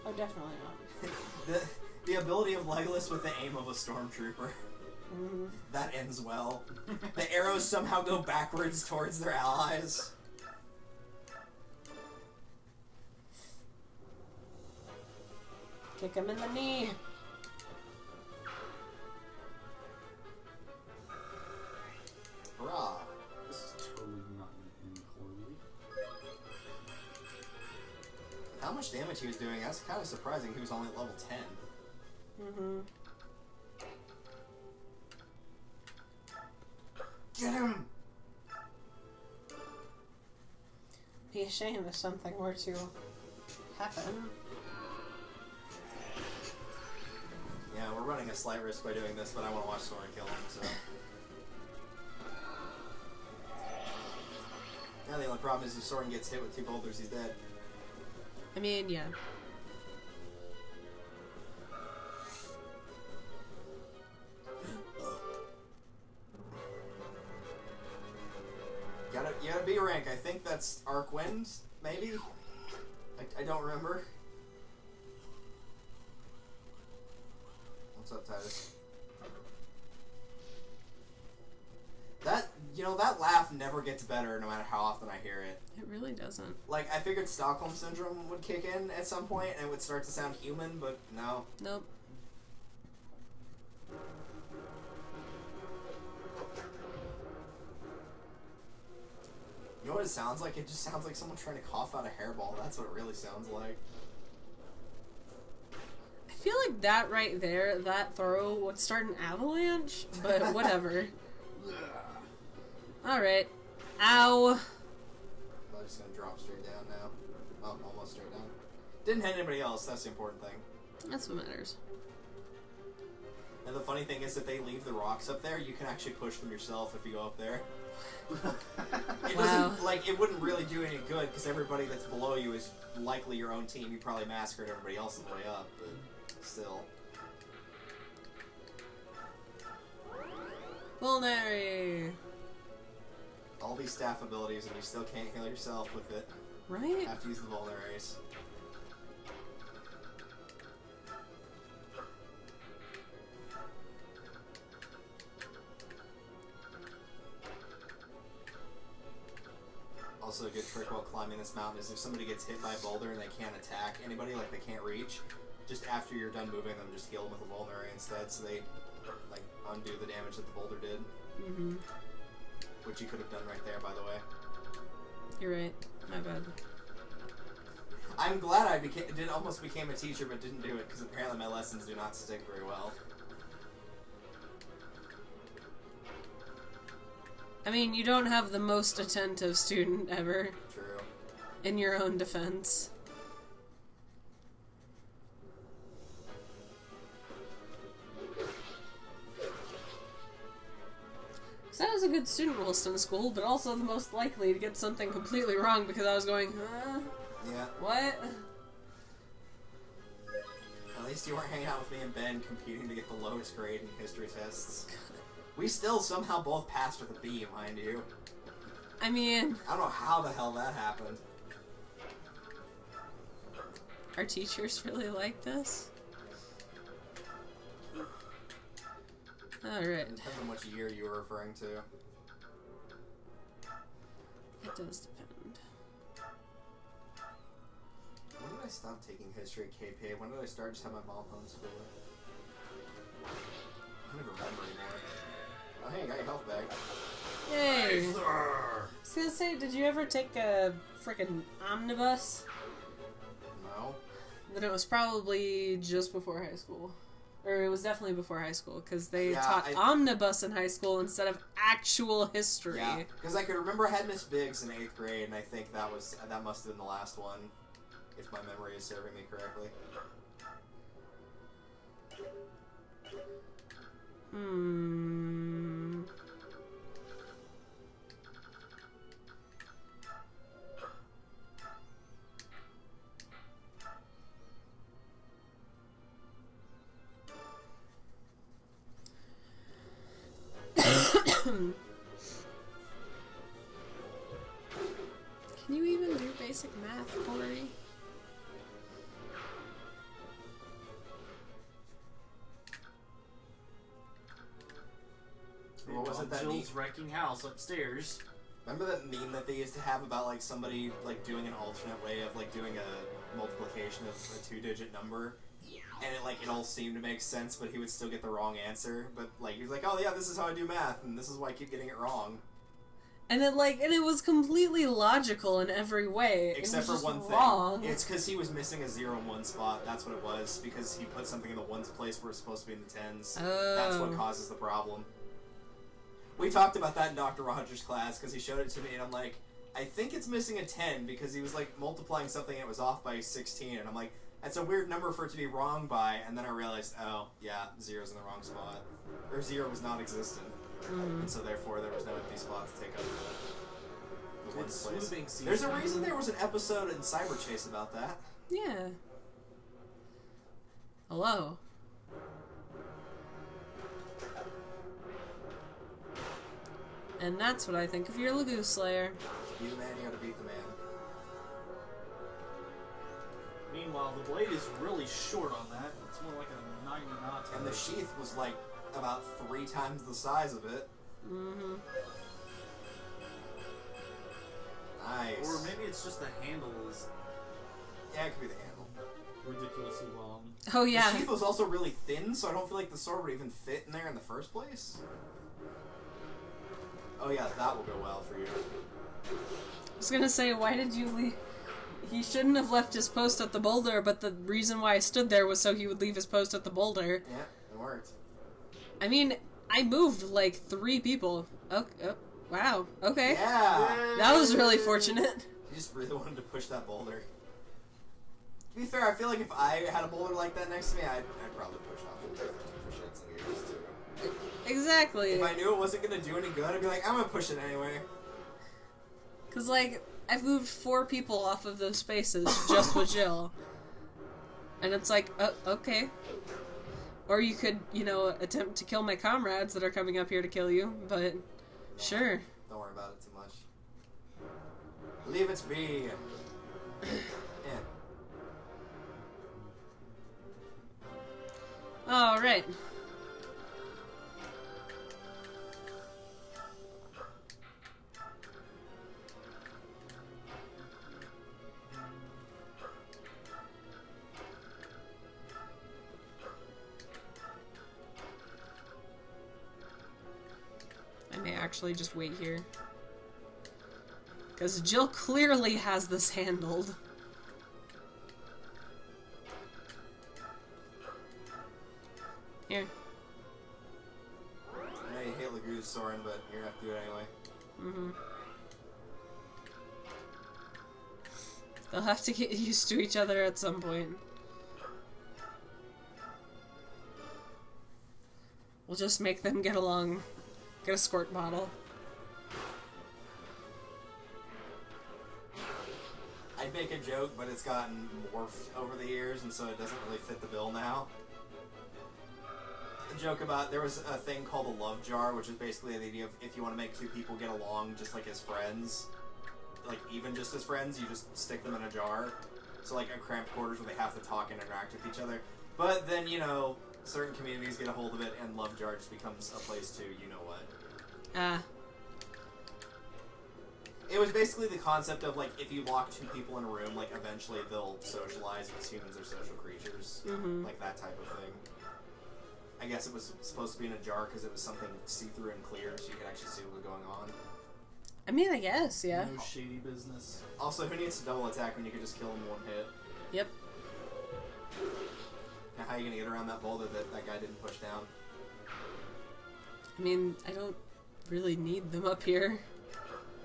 Oh, definitely not. The ability of Legolas with the aim of a stormtrooper. Mm-hmm. That ends well. The arrows somehow go backwards towards their allies. Kick him in the knee. Hurrah! This is totally not going to end poorly. How much damage he was doing, that's kind of surprising. He was only at level 10. Mm-hmm. Get him! Be ashamed if something were to happen. Yeah, we're running a slight risk by doing this, but I want to watch Soren kill him, so... Now the only problem is if Soren gets hit with 2 boulders, he's dead. I mean, yeah. You gotta B rank. I think that's Arc Wind, maybe? I don't remember. What's up, Titus? That laugh never gets better no matter how often I hear it. It really doesn't. Like, I figured Stockholm Syndrome would kick in at some point and it would start to sound human, but no. Nope. You know what it sounds like? It just sounds like someone trying to cough out a hairball. That's what it really sounds like. I feel like that right there, that throw would start an avalanche, but whatever. Alright. Ow. I'm just gonna drop straight down now. Oh, almost straight down. Didn't hit anybody else, that's the important thing. That's what matters. And the funny thing is, if they leave the rocks up there, you can actually push them yourself if you go up there. It Wow. doesn't, like, it wouldn't really do any good, because everybody that's below you is likely your own team. You probably massacred everybody else on the way up, but still. Vulnerary. All these staff abilities, and you still can't heal yourself with it. Right? You have to use the vulneraries. Also, a good trick while climbing this mountain is if somebody gets hit by a boulder and they can't attack anybody, like they can't reach, just after you're done moving them, just heal them with a vulnerary instead, so they like undo the damage that the boulder did. Mm-hmm. Which you could have done right there, by the way. You're right. My bad. I'm glad I almost became a teacher, but didn't do it because apparently my lessons do not stick very well. I mean, you don't have the most attentive student ever, True. in your own defense. So I was a good student whilst in school, but also the most likely to get something completely wrong because I was going, huh? Yeah. What? At least you weren't hanging out with me and Ben competing to get the lowest grade in history tests. We still somehow both passed with a B, mind you. I mean, I don't know how the hell that happened. our teachers really like this? Alright. It depends on which year you were referring to. It does depend. When did I stop taking history at KPA? When did I start just have my mom homeschool it? I don't even remember anymore. Oh hey, I got your health back. Yay! I was gonna say, did you ever take a frickin' omnibus? No. Then it was probably just before high school. Or it was definitely before high school, because they Yeah, taught omnibus in high school instead of actual history. Yeah, because I could remember I had Miss Biggs in 8th grade, and I think that must have been the last one, if my memory is serving me correctly. Can you even do basic math, Corey? What was it that meme? Jill's wrecking house upstairs. Remember that meme that they used to have about like somebody like doing an alternate way of like doing a multiplication of a 2-digit number, and it all seemed to make sense, but he would still get the wrong answer. But like he was like, oh yeah, this is how I do math, and this is why I keep getting it wrong. And it was completely logical in every way. Except for one wrong. thing. It's because he was missing a 0 and 1 spot. That's what it was. Because he put something in the ones place where it's supposed to be in the tens. Oh. That's what causes the problem. We talked about that in Dr. Rogers' class because he showed it to me, and I'm like, I think it's missing a 10 because he was like multiplying something and it was off by 16, and I'm like, that's a weird number for it to be wrong by, and then I realized, oh yeah, 0's in the wrong spot, or 0 was non-existent, and so therefore there was no empty spot to take up the ones It's place. swooping season. There's a reason there was an episode in Cyber Chase about that. Yeah. Hello. And that's what I think of your Lagoon Slayer. To be the man, you gotta beat the man. Meanwhile, the blade is really short on that. It's more like a 90 knot. And the sheath was like about 3 times the size of it. Mm-hmm. Nice. Or maybe it's just the handle is Yeah, it could be the handle. ridiculously long. Oh yeah. The sheath was also really thin, so I don't feel like the sword would even fit in there in the first place. Oh yeah, that will go well for you. I was gonna say, why did you leave? He shouldn't have left his post at the boulder, but the reason why I stood there was so he would leave his post at the boulder. Yeah, it worked. I mean, I moved like 3 people. Oh, wow. Okay. Yeah! That was really fortunate. He just really wanted to push that boulder. To be fair, I feel like if I had a boulder like that next to me, I'd probably push off the cliff for shits and giggles too. Exactly. If I knew it wasn't gonna do any good, I'd be like, I'm gonna push it anyway. Because, like, I've moved 4 people off of those spaces just with Jill. And it's like, okay. Or you could, attempt to kill my comrades that are coming up here to kill you, but sure. Don't worry about it too much. Leave it be. Yeah. Alright. I may actually just wait here. Because Jill clearly has this handled. Here. I know you hate Lagu's Soren, but you're gonna have to do it anyway. Mm-hmm. They'll have to get used to each other at some point. We'll just make them get along. Get a squirt bottle. I'd make a joke, but it's gotten morphed over the years, and so it doesn't really fit the bill now. A joke about, there was a thing called a love jar, which is basically the idea of if you want to make 2 people get along just like as friends, like even just as friends, you just stick them in a jar. So like a cramped quarters where they have to talk and interact with each other. But then, certain communities get a hold of it, and love jar just becomes a place to you-know-what. It was basically the concept of, like, if you lock 2 people in a room, like, eventually they'll socialize because humans are social creatures. Mm-hmm. Like, that type of thing. I guess it was supposed to be in a jar because it was something see-through and clear, so you could actually see what was going on. I mean, I guess, yeah. No shady business. Also, who needs to double attack when you could just kill him in 1 hit? Yep. Now, how are you gonna get around that boulder that guy didn't push down? I mean, I don't really need them up here.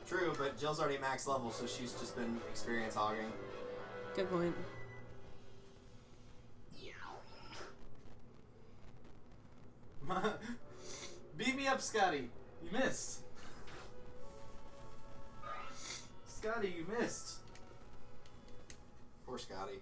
True, but Jill's already max level, so she's just been experience hogging. Good point. Beat me up, Scotty. You missed. Scotty, you missed. Poor Scotty.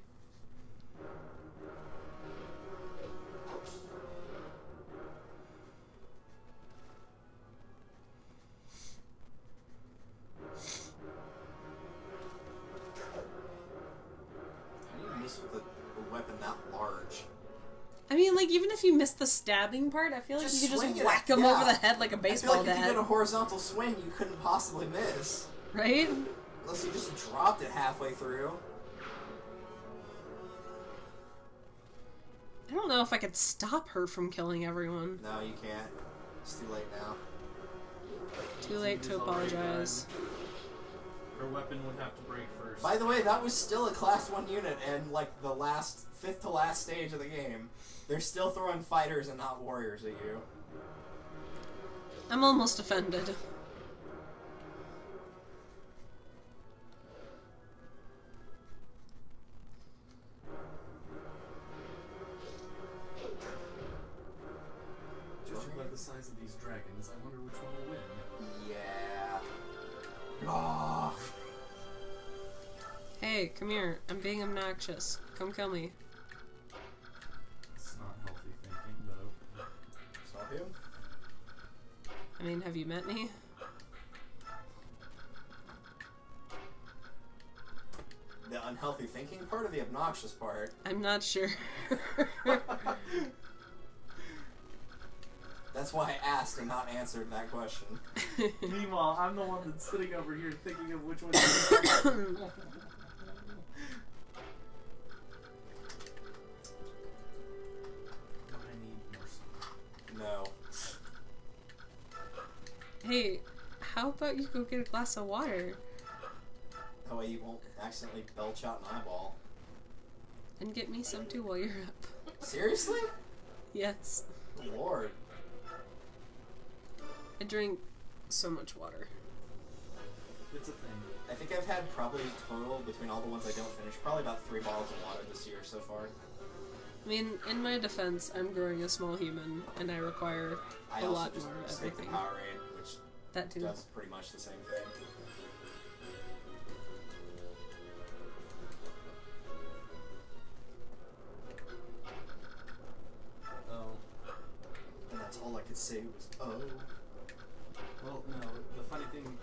How do you miss with a weapon that large? I mean, like, even if you miss the stabbing part, I feel like Just you could swing just it. whack him Yeah. over the head like a I feel baseball like if you did a bat. horizontal swing, you couldn't possibly miss. Right? Unless you just dropped it halfway through. I don't know if I could stop her from killing everyone. No, you can't. It's too late now. Too late to It's already apologize. Her weapon would have to break first. By the way, that was still a class 1 unit and like the fifth to last stage of the game. They're still throwing fighters and not warriors at you. I'm almost offended. Judging by the size of these dragons, I wonder which one will win. Yeah. Oh. Hey, come here. I'm being obnoxious. Come kill me. It's not healthy thinking, but okay. Stop him. I mean, have you met me? The unhealthy thinking part or the obnoxious part? I'm not sure. That's why I asked and not answered that question. Meanwhile, I'm the one that's sitting over here thinking of which one to I need more sun. No. Hey, how about you go get a glass of water That way you won't accidentally belch out an eyeball. and get me some too while you're up? Seriously? Yes. Lord. I drink so much water. It's a thing. I think I've had probably total, between all the ones I don't finish, probably about 3 bottles of water this year so far. I mean, in my defense, I'm growing a small human, and I require I a also lot just more of stick to everything. Powerade, which That too. does pretty much the same thing. Oh. And that's all I could say was, oh. Well, no, the funny thing...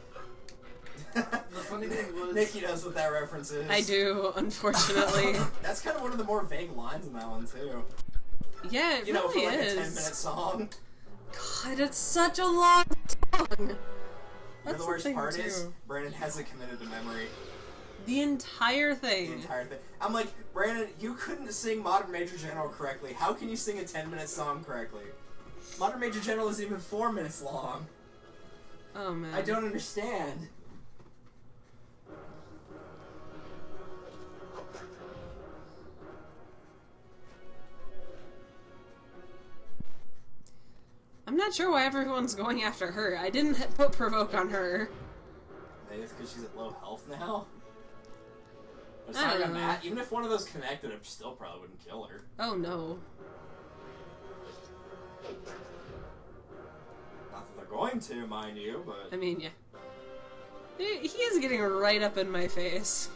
The funny thing was... Nikki knows what that reference is. I do, unfortunately. That's kind of one of the more vague lines in that one, too. Yeah, it You know, really for like a is. 10-minute song. God, it's such a long song. You know, That's the the worst thing, part too. is, Brandon has it committed to memory. The entire The thing. entire thing. I'm like, Brandon, you couldn't sing Modern Major General correctly. How can you sing a 10-minute song correctly? Modern Major General is even 4 minutes long. Oh man. I don't understand. I'm not sure why everyone's going after her. I didn't put provoke on her. Maybe it's because she's at low health now? But it's I not don't gonna know. matter. Even if one of those connected, it still probably wouldn't kill her. Oh no. Not that they're going to, mind you, but... I mean, yeah. He is getting right up in my face.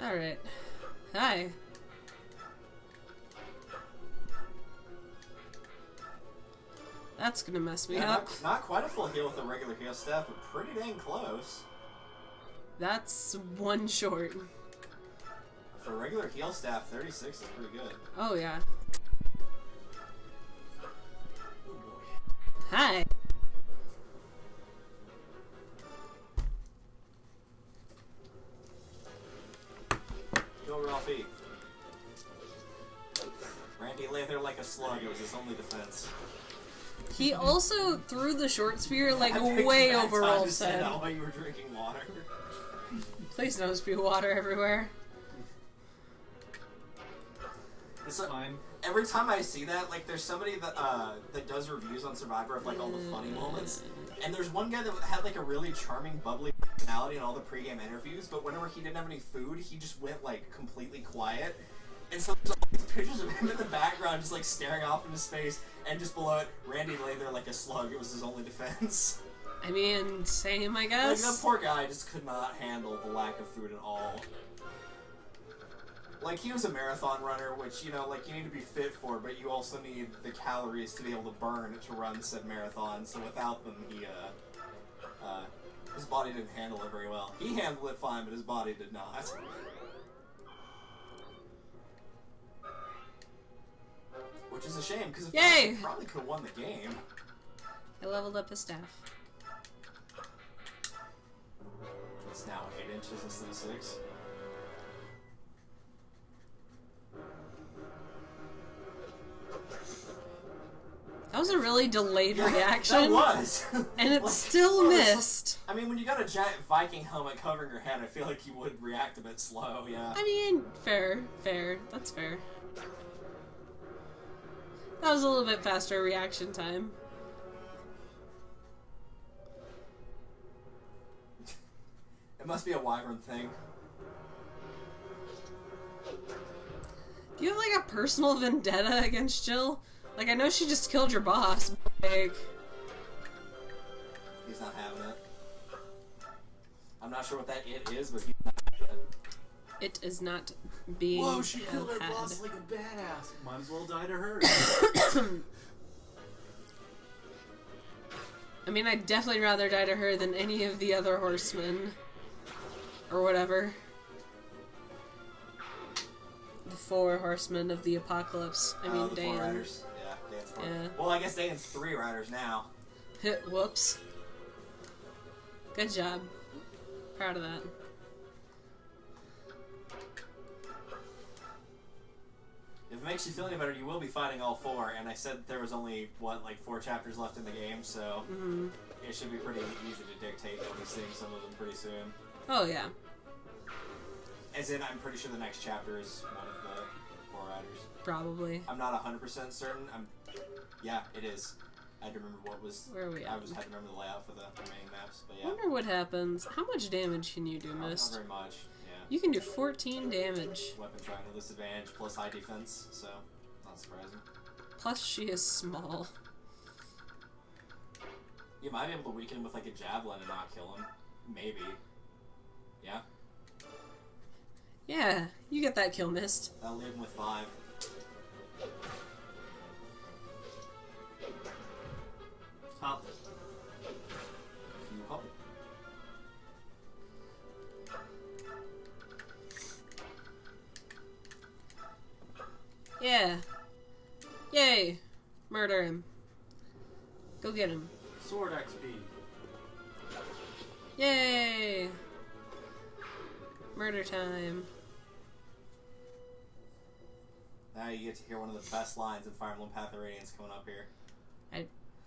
Alright. Hi. That's gonna mess me Yeah, up. not quite a full heal with a regular heal staff, but pretty dang close. That's one short. For a regular heal staff, 36 is pretty good. Oh yeah. Oh boy. Hi. Go Ralphie. Randy lay there like a slug, it was his only defense. He also threw the short spear like I picked way that over time to Rolf's stand head. out while you were drinking water. Please no spew water everywhere. It's like, Fine. every time I see that, like, there's somebody that that does reviews on Survivor of like all the funny moments, and there's one guy that had like a really charming, bubbly personality in all the pregame interviews, but whenever he didn't have any food, he just went like completely quiet. And so there's all these pictures of him in the background, just like staring off into space, and just below it, Randy lay there like a slug. It was his only defense. I mean, same, I Like, guess. that poor guy just could not handle the lack of food at all. Like, he was a marathon runner, which, you know, like, you need to be fit for, but you also need the calories to be able to burn to run said marathon, so without them, his body didn't handle it very well. He handled it fine, but his body did not. Which is a shame, because Yay! he probably could have won the game. I leveled up his staff. It's now 8 inches instead of 6. That was a really delayed reaction. That was! And it Like, still well, it's- missed. I mean, when you got a giant Viking helmet covering your head, I feel like you would react a bit slow, yeah. I mean, fair. That's fair. That was a little bit faster reaction time. It must be a wyvern thing. Do you have like a personal vendetta against Jill? Like, I know she just killed your boss, but like... He's not having it. I'm not sure what that it is, but he's not having it. It is not being Whoa, she killed her had. boss like a badass. Might as well die to her. I mean, I'd definitely rather die to her than any of the other horsemen. Or whatever. The 4 horsemen of the apocalypse. I mean, the 4 Dan. riders. Yeah, Dan's 4. Yeah. Well, I guess Dan's 3 riders now. Whoops. Good job. Proud of that. If it makes you feel any better, you will be fighting all 4, and I said there was only, what, like 4 chapters left in the game, so it should be pretty easy to dictate. You'll be seeing some of them pretty soon. Oh, yeah. As in, I'm pretty sure the next chapter is one of the 4 riders. Probably. I'm not 100% certain. Yeah, it is. I had to remember what was... Where are we at? I had to remember the layout for the remaining maps, but yeah. Wonder what happens. How much damage can you do, Not Mist? very much, yeah. You can do 14 damage. Weapon triangle disadvantage plus high defense, so not surprising. Plus, she is small. You might be able to weaken him with like a javelin and not kill him. Maybe. Yeah? Yeah, you get that kill, Mist. That'll leave him with 5. Hop. You hop. Yeah. Yay. Murder him. Go get him. Sword XP. Yay. Murder time. Now you get to hear one of the best lines in Fire Emblem Path of Radiance coming up here.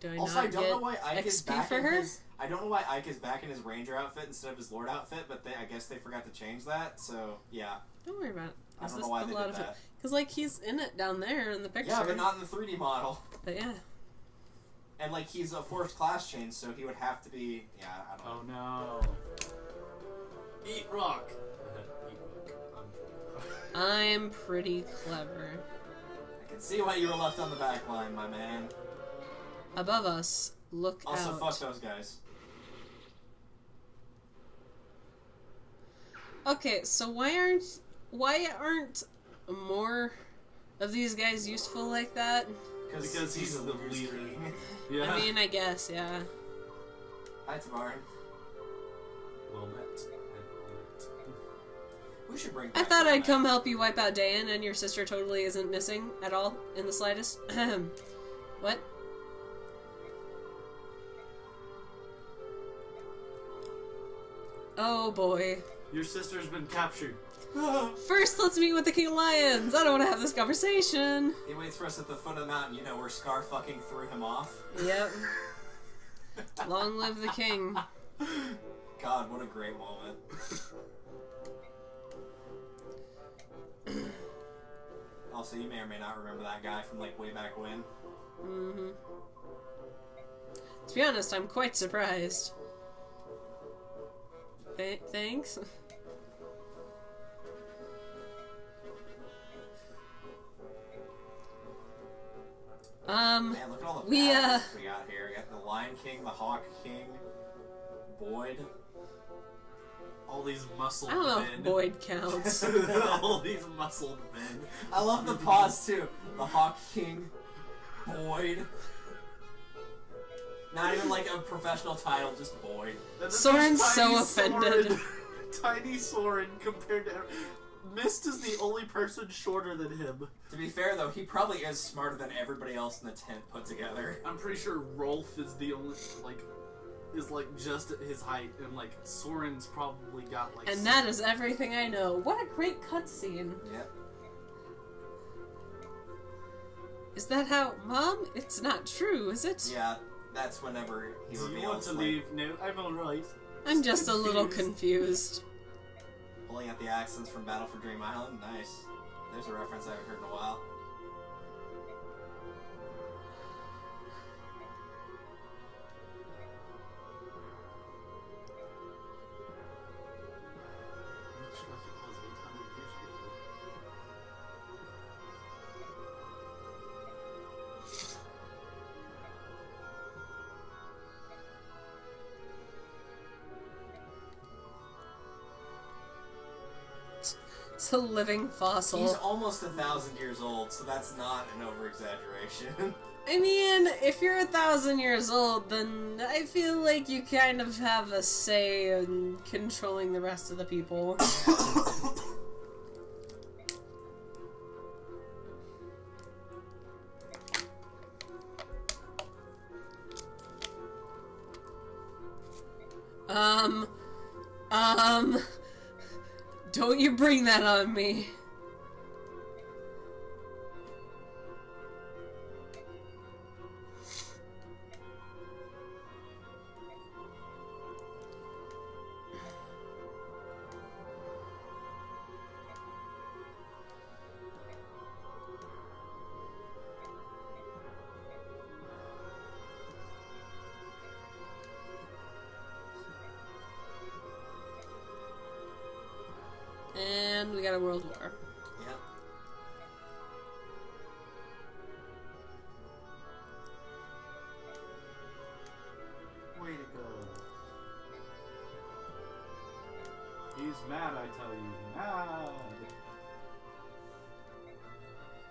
Do I Also, not I don't get know why Ike is XP back for in her? his... I don't know why Ike is back in his ranger outfit instead of his lord outfit, but I guess they forgot to change that, so yeah. Don't worry about it. I don't know why they did that. Because, like, he's in it down there in the picture. Yeah, but not in the 3D model. But yeah. And, like, he's a forced class change, so he would have to be... Yeah, I don't know. Oh no. Eat rock. Eat rock. I'm pretty clever. I can see why you were left on the back line, my man. Above us, look Also, out. fuck those guys. Okay, so why aren't more of these guys useful like that? Because he's the leader. king. Yeah. I mean, I guess, yeah. Hi, Tamarin. Well met. We should bring I back thought I'd Matt. come help you wipe out Dan, and your sister totally isn't missing at all in the slightest. What? Oh boy. Your sister's been captured. First, let's meet with the King of Lions. I don't want to have this conversation. He waits for us at the foot of the mountain, you know, where Scar fucking threw him off. Yep. Long live the king. God, what a great moment. Also, you may or may not remember that guy from, like, way back when. Mm-hmm. To be honest, I'm quite surprised. Thanks? Man, look at all the we badasses we got here. We got the Lion King, the Hawk King, Boyd. All these muscled I don't know men. if Boyd counts. All these muscled men. I love the pause, too. The Hawk King, Boyd. Not even like a professional title, just Boyd. And then Soren's there's so Tiny offended. Soren. Tiny Soren compared to... Mist is the only person shorter than him. To be fair, though, he probably is smarter than everybody else in the tent put together. I'm pretty sure Rolf is the only, like, is, like, just at his height, and, like, Soren's probably got, like... And that is everything I know. What a great cutscene. Yep. Is that how... Mom? It's not true, is it? Yeah, that's whenever he Do you want reveals, to like, leave? No, I'm alright. I'm just a little confused. pulling out the accents from Battle for Dream Island. Nice. There's a reference I haven't heard in a while. I'm not sure if it was 800 years ago. It's a living fossil. He's almost 1,000 years old, so that's not an over-exaggeration. I mean, if you're 1,000 years old, then I feel like you kind of have a say in controlling the rest of the people. Don't you bring that on me. And we got a world war. Yep. Way to go. He's mad, I tell you. Mad.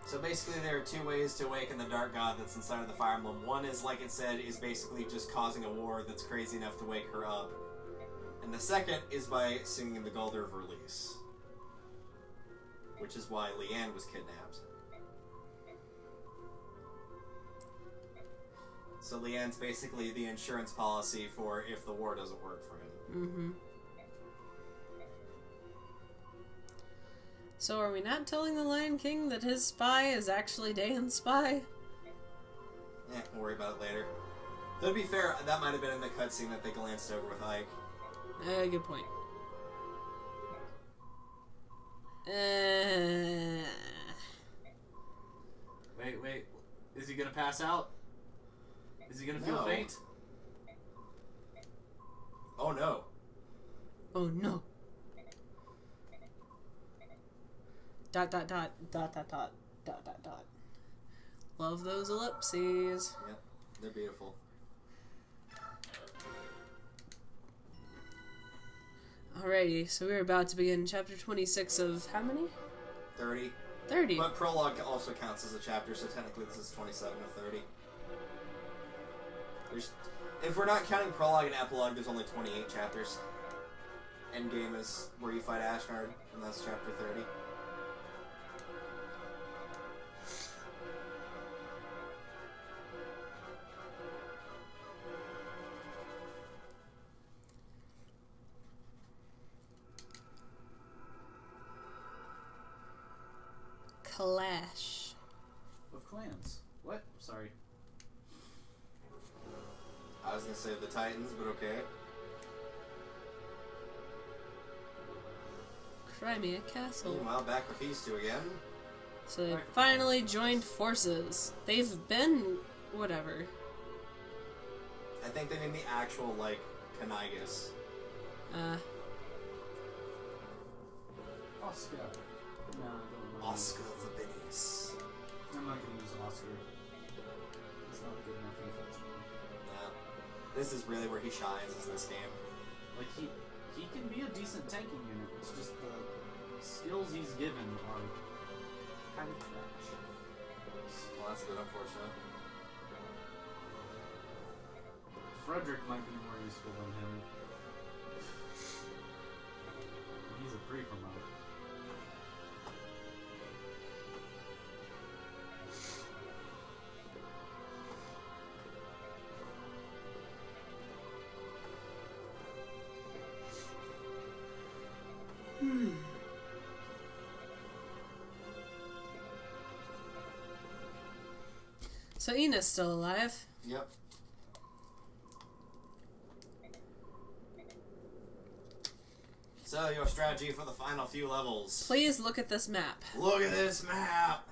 So basically there are two ways to awaken the Dark God that's inside of the Fire Emblem. One is, like it said, is basically just causing a war that's crazy enough to wake her up. And the second is by singing the Gulder of Release. Which is why Leanne was kidnapped. So Leanne's basically the insurance policy for if the war doesn't work for him. Mm-hmm. So are we not telling the Lion King that his spy is actually Dayan's spy? Eh, we'll worry about it later. Though to be fair, that might have been in the cutscene that they glanced over with Ike. Good point. Wait. Is he gonna pass out? Is he gonna feel No. faint? Oh no. Oh no. Dot dot dot dot dot dot dot dot dot. Love those ellipses. Yep, they're beautiful. Alrighty, so we're about to begin chapter 26 of how many? 30. 30. But prologue also counts as a chapter, so technically this is 27 of 30. If we're not counting prologue and epilogue, there's only 28 chapters. Endgame is where you fight Ashnard, and that's chapter 30. Clash. Of clans. What? Sorry. I was gonna say the Titans, but okay. Crimea Castle. Meanwhile, back with these two again. So they finally joined forces. They've been whatever. I think they mean the actual, like, Kanigas. Oscar. No, I don't know. Oscar the Bennies. I'm not gonna use Oscar. It's not good enough, unfortunately. Yeah. This is really where he shines, is this game. Like, he can be a decent tanking unit. It's just the skills he's given are kind of trash. Well, that's a bit unfortunate. Frederick might be more useful than him. He's a pre-promote. So Ina's still alive. Yep. So, your strategy for the final few levels. Please look at this map. Look at this map!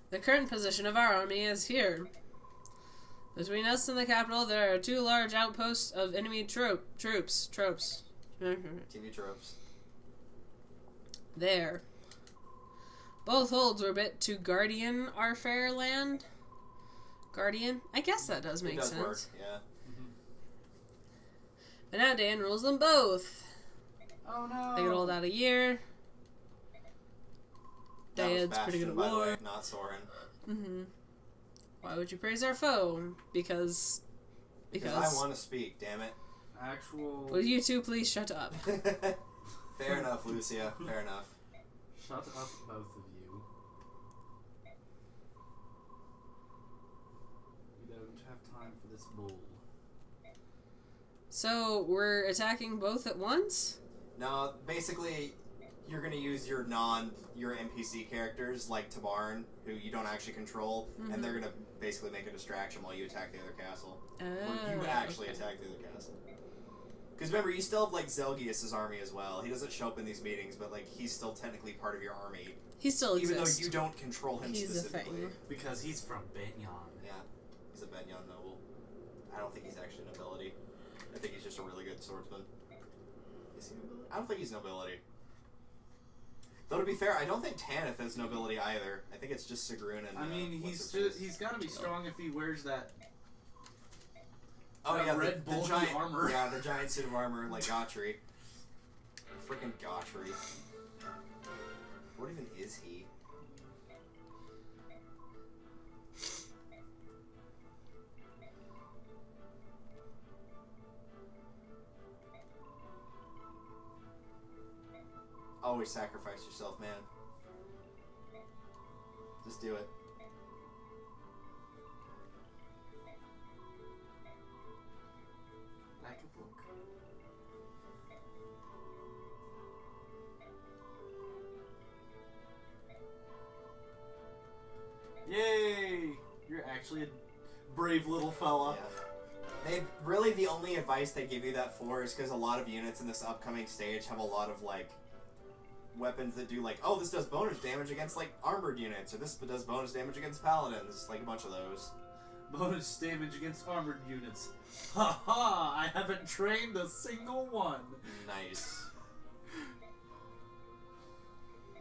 The current position of our army is here. Between us and the capital, there are 2 large outposts of enemy troops. TV tropes. There. Both holds were bit to Guardian our fair land. Guardian? I guess that does make It does sense. work, yeah. But now Dan rules them both. Oh no! They could hold out a year. That was Dad's pretty good Bastion, at by the war. way, not Soren. Mm-hmm. Why would you praise our foe? Because Because I want to speak, damn it. Actual. Will you two please shut up? Fair enough, Lucia. Fair enough. Shut up, both of you. We don't have time for this bull. So we're attacking both at once? No, basically, you're gonna use your NPC characters like Tabarn, who you don't actually control, and they're gonna basically make a distraction while you attack the other castle. Or you actually attack the other castle. Because remember, you still have like Zelgius' army as well. He doesn't show up in these meetings, but like he's still technically part of your army, He still even exists. though you don't control him He's a specifically. thing. Because he's from Benyon. Yeah, he's a Benyon noble. I don't think he's actually nobility. I think he's just a really good swordsman. Is he nobility? I don't think he's nobility. Though to be fair, I don't think Tanith is nobility either. I think it's just Sigrun and. I mean, he's got to be strong if he wears that. Oh that yeah, red the bulky giant armor. Yeah, the giant suit of armor like Gotri. Freaking Gotri. What even is he? Always sacrifice yourself, man. Just do it. Like a book. Yay! You're actually a brave little fella. Yeah. They really, the only advice they give you that for is because a lot of units in this upcoming stage have a lot of like weapons that do like, oh, this does bonus damage against like armored units, or this does bonus damage against paladins, like a bunch of those. Bonus damage against armored units. Ha ha! I haven't trained a single one. Nice.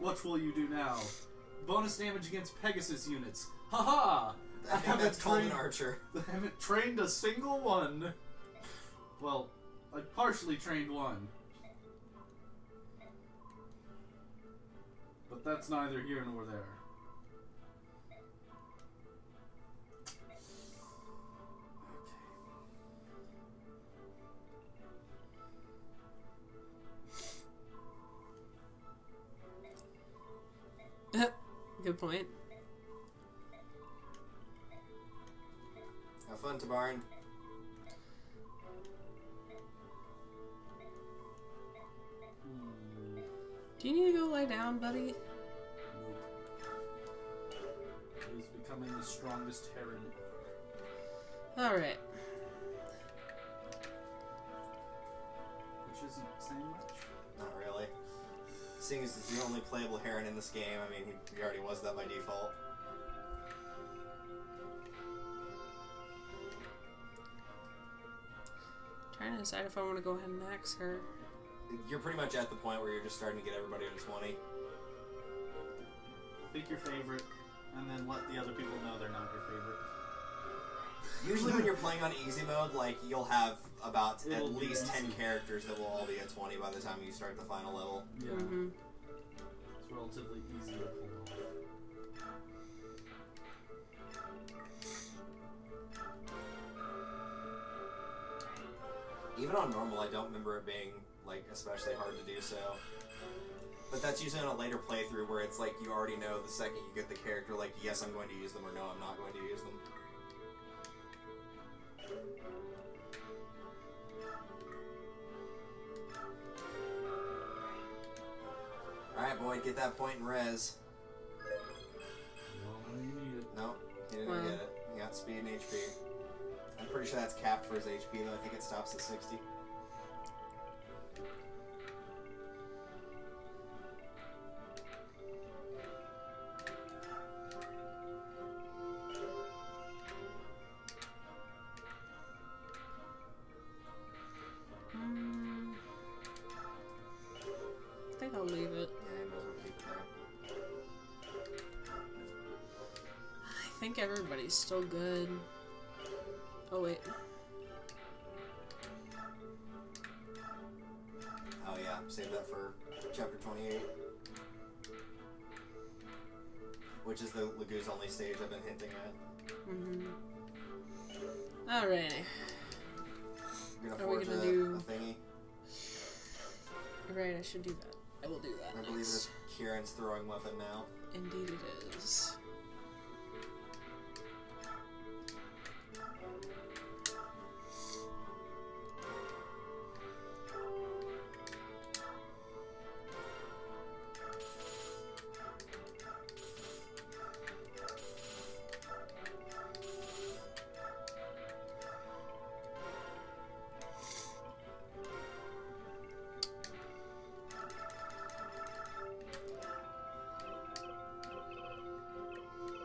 What will you do now? Bonus damage against Pegasus units. Ha ha! I think that's called an archer. I haven't trained a single one. Well, I partially trained one. But that's neither here nor there. Good point. Have fun, Tabarn. Do you need to go lie down, buddy? Nope. He is becoming the strongest Heron. Alright. Which isn't saying much. Not really. Seeing as he's the only playable Heron in this game, I mean, he already was that by default. Trying to decide if I want to go ahead and max her. You're pretty much at the point where you're just starting to get everybody to 20. Pick your favorite, and then let the other people know they're not your favorite. Usually when you're playing on easy mode, like, you'll have about It'll at be least 10 easy. characters that will all be at 20 by the time you start the final level. Yeah. Mm-hmm. It's relatively easy to pull off. Even on normal, I don't remember it being, like, especially hard to do so. But that's usually on a later playthrough where it's like you already know the second you get the character, like, yes, I'm going to use them, or no, I'm not going to use them. Alright, Boyd, get that point in res. Well, you need it. No, he didn't Wow. get it. He got speed and HP. I'm pretty sure that's capped for his HP, though. I think it stops at 60. I think I'll leave it. Yeah, you might as well keep it there. I think everybody's still good. Oh wait. Oh yeah, save that for chapter 28. Which is the Lagoon's only stage I've been hinting at. Mm-hmm. Alrighty. You're gonna Are we forge gonna a do- thingy. Right, I should do that. I will do that I believe next. it's Kieran's throwing weapon now. Indeed it is.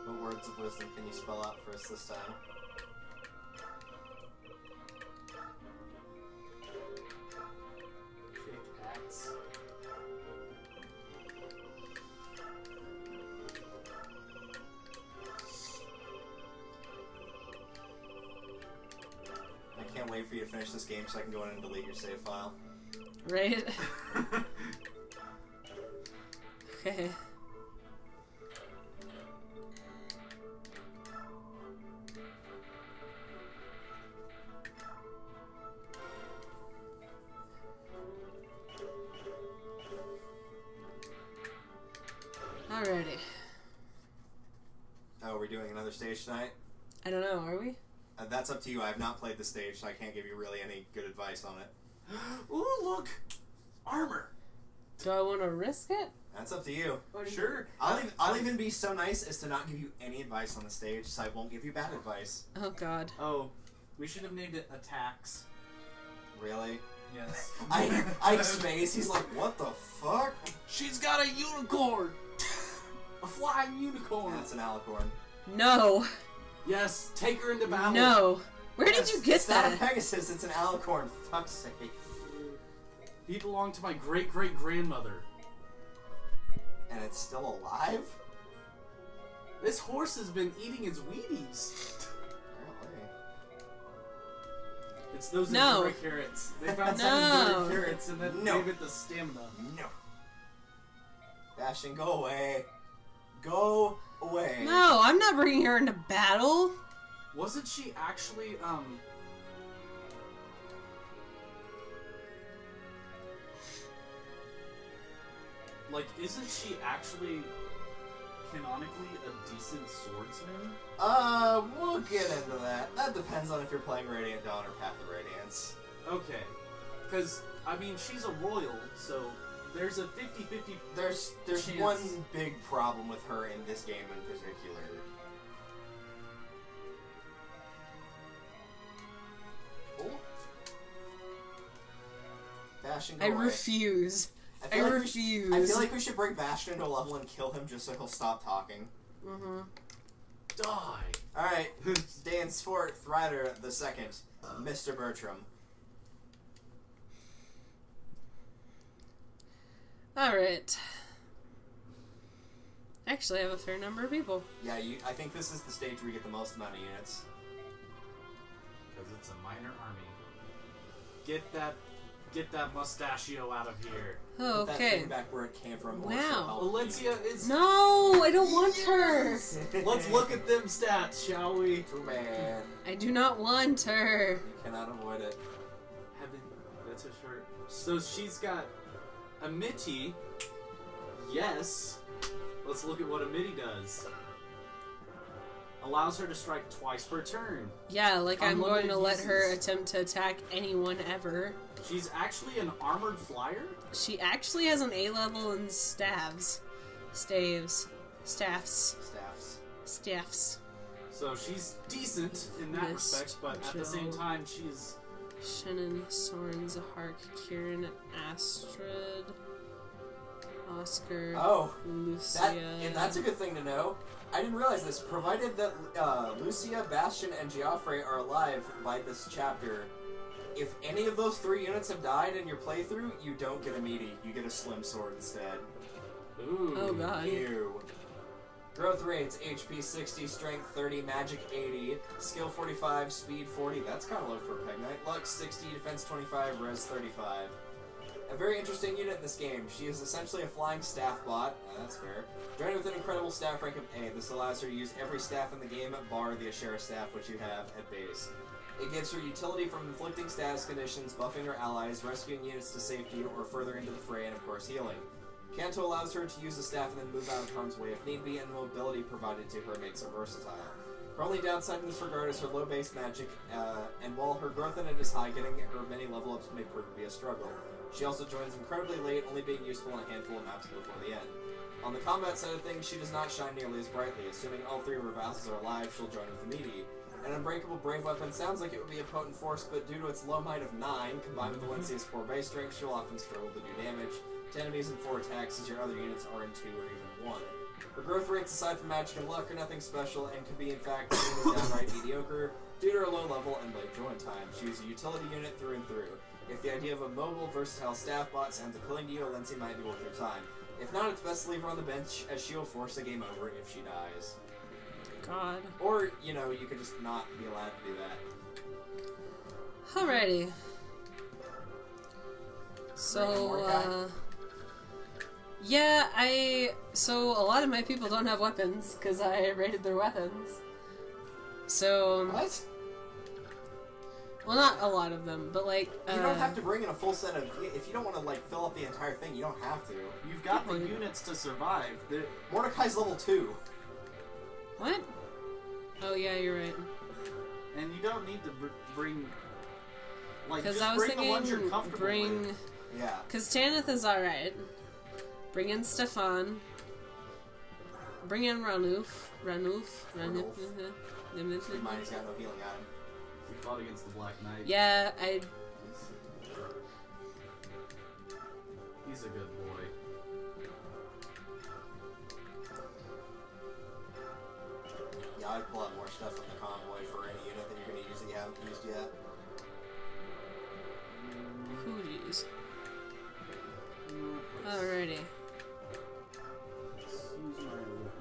What words of wisdom can you spell out for us this time? Pickaxe. I can't wait for you to finish this game so I can go in and delete your save file. Right? Okay. Alrighty. Oh, are we doing another stage tonight? I don't know, are we? That's up to you. I have not played the stage, so I can't give you really any good advice on it. Ooh, look! Armor! Do I want to risk it? That's up to you. Sure. I'll even be so nice as to not give you any advice on the stage, so I won't give you bad advice. Oh god. Oh, we should have named it Attacks. Really? Yes. Ike's face, he's like, what the fuck? She's got a unicorn! A flying unicorn! That's an alicorn. No! Yes, take her into battle! No! Where did you get It's not a that? Pegasus, it's an alicorn, for fuck's sake. He belonged to my great-great-grandmother. And it's still alive? This horse has been eating its Wheaties. Apparently. It's those No. Endura carrots. They found No. some Endura carrots and then No. gave it the stamina. No. Bastion, go away. Go away. No, I'm not bringing her into battle. Wasn't she actually, like, isn't she actually canonically a decent swordsman? We'll get into that. That depends on if you're playing Radiant Dawn or Path of Radiance. Okay. Because, I mean, she's a royal, so there's a 50-50... There's Chance. one big problem with her in this game in particular. Oh. Bastion, go I away. refuse. I refuse. I feel like we should bring Bastion to a level and kill him just so he'll stop talking. Mm-hmm. Die! Alright, Dan's fourth rider, the second, Mr. Bertram. Alright. Actually, I have a fair number of people. Yeah, I think this is the stage where you get the most amount of units. Because it's a minor army. Get that mustachio out of here. Oh, Put that okay. thing back where it came from. Wow. Valencia is... No, I don't want her. Let's look at them stats, shall we? True man. I do not want her. You cannot avoid it. That's a short... So she's got a Mitty. Yes. Let's look at what a MIDI does. Allows her to strike twice per turn. Yeah, like I'm going to let her uses. attempt to attack anyone ever. She's actually an armored flyer? She actually has an A level in staves. Staffs. Staffs. So she's decent in that Miss respect, but at the same Joe. time, she's... Shannon, Soren, Zahark, Kieran, Astrid, Oscar, Oh, Lucia. that's a good thing to know. I didn't realize this. Provided that Lucia, Bastion, and Geoffrey are alive by this chapter, if any of those 3 units have died in your playthrough, you don't get a meaty. You get a slim sword instead. Ooh. Oh god. Ew. Growth rates, HP 60, Strength 30, Magic 80, Skill 45, Speed 40, that's kind of low for Peg Knight, Lux 60, Defense 25, Res 35. A very interesting unit in this game. She is essentially a flying staff bot, that's fair. Joined with an incredible staff rank of A, this allows her to use every staff in the game bar the Ashera staff which you have at base. It gives her utility from inflicting status conditions, buffing her allies, rescuing units to safety or further into the fray, and of course healing. Kanto allows her to use the staff and then move out of harm's way if need be, and the mobility provided to her makes her versatile. Her only downside in this regard is her low base magic, and while her growth in it is high, getting her many level ups may prove to be a struggle. She also joins incredibly late, only being useful in a handful of maps before the end. On the combat side of things, she does not shine nearly as brightly. Assuming all 3 of her vassals are alive, she'll join with the meaty. An unbreakable brave weapon sounds like it would be a potent force, but due to its low might of 9, combined with Valencia's poor base strength, she'll often struggle to do damage to enemies in 4 attacks, as your other units are in 2 or even 1. Her growth rates, aside from magic and luck, are nothing special, and could be in fact seen as downright mediocre due to her low level and late join time. She is a utility unit through and through. If the idea of a mobile, versatile staff bot sounds appealing to you, Valencia might be worth your time. If not, it's best to leave her on the bench, as she'll force the game over if she dies. God. Or, you know, you could just not be allowed to do that. Alrighty. So, yeah, so a lot of my people don't have weapons, because I raided their weapons. So... What? Well, not a lot of them, but like, You don't have to bring in a full set of... If you don't want to, like, fill up the entire thing, you don't have to. You've got the People- units to survive. Mordecai's level 2. What? Oh yeah, you're right. And you don't need to bring... Like, Because just I was bring the ones you're thinking, comfortable with. Yeah. Because Tanith is alright. Bring in Stefan. Bring in Ranulf. Keep in mind he's got no healing on him. We fought against the Black Knight. Yeah, He's a good boy. Yeah, I'd pull out more stuff from the convoy for any unit that you're going to use that you haven't used yet. Hooties. Alrighty. Let's use my Olivia.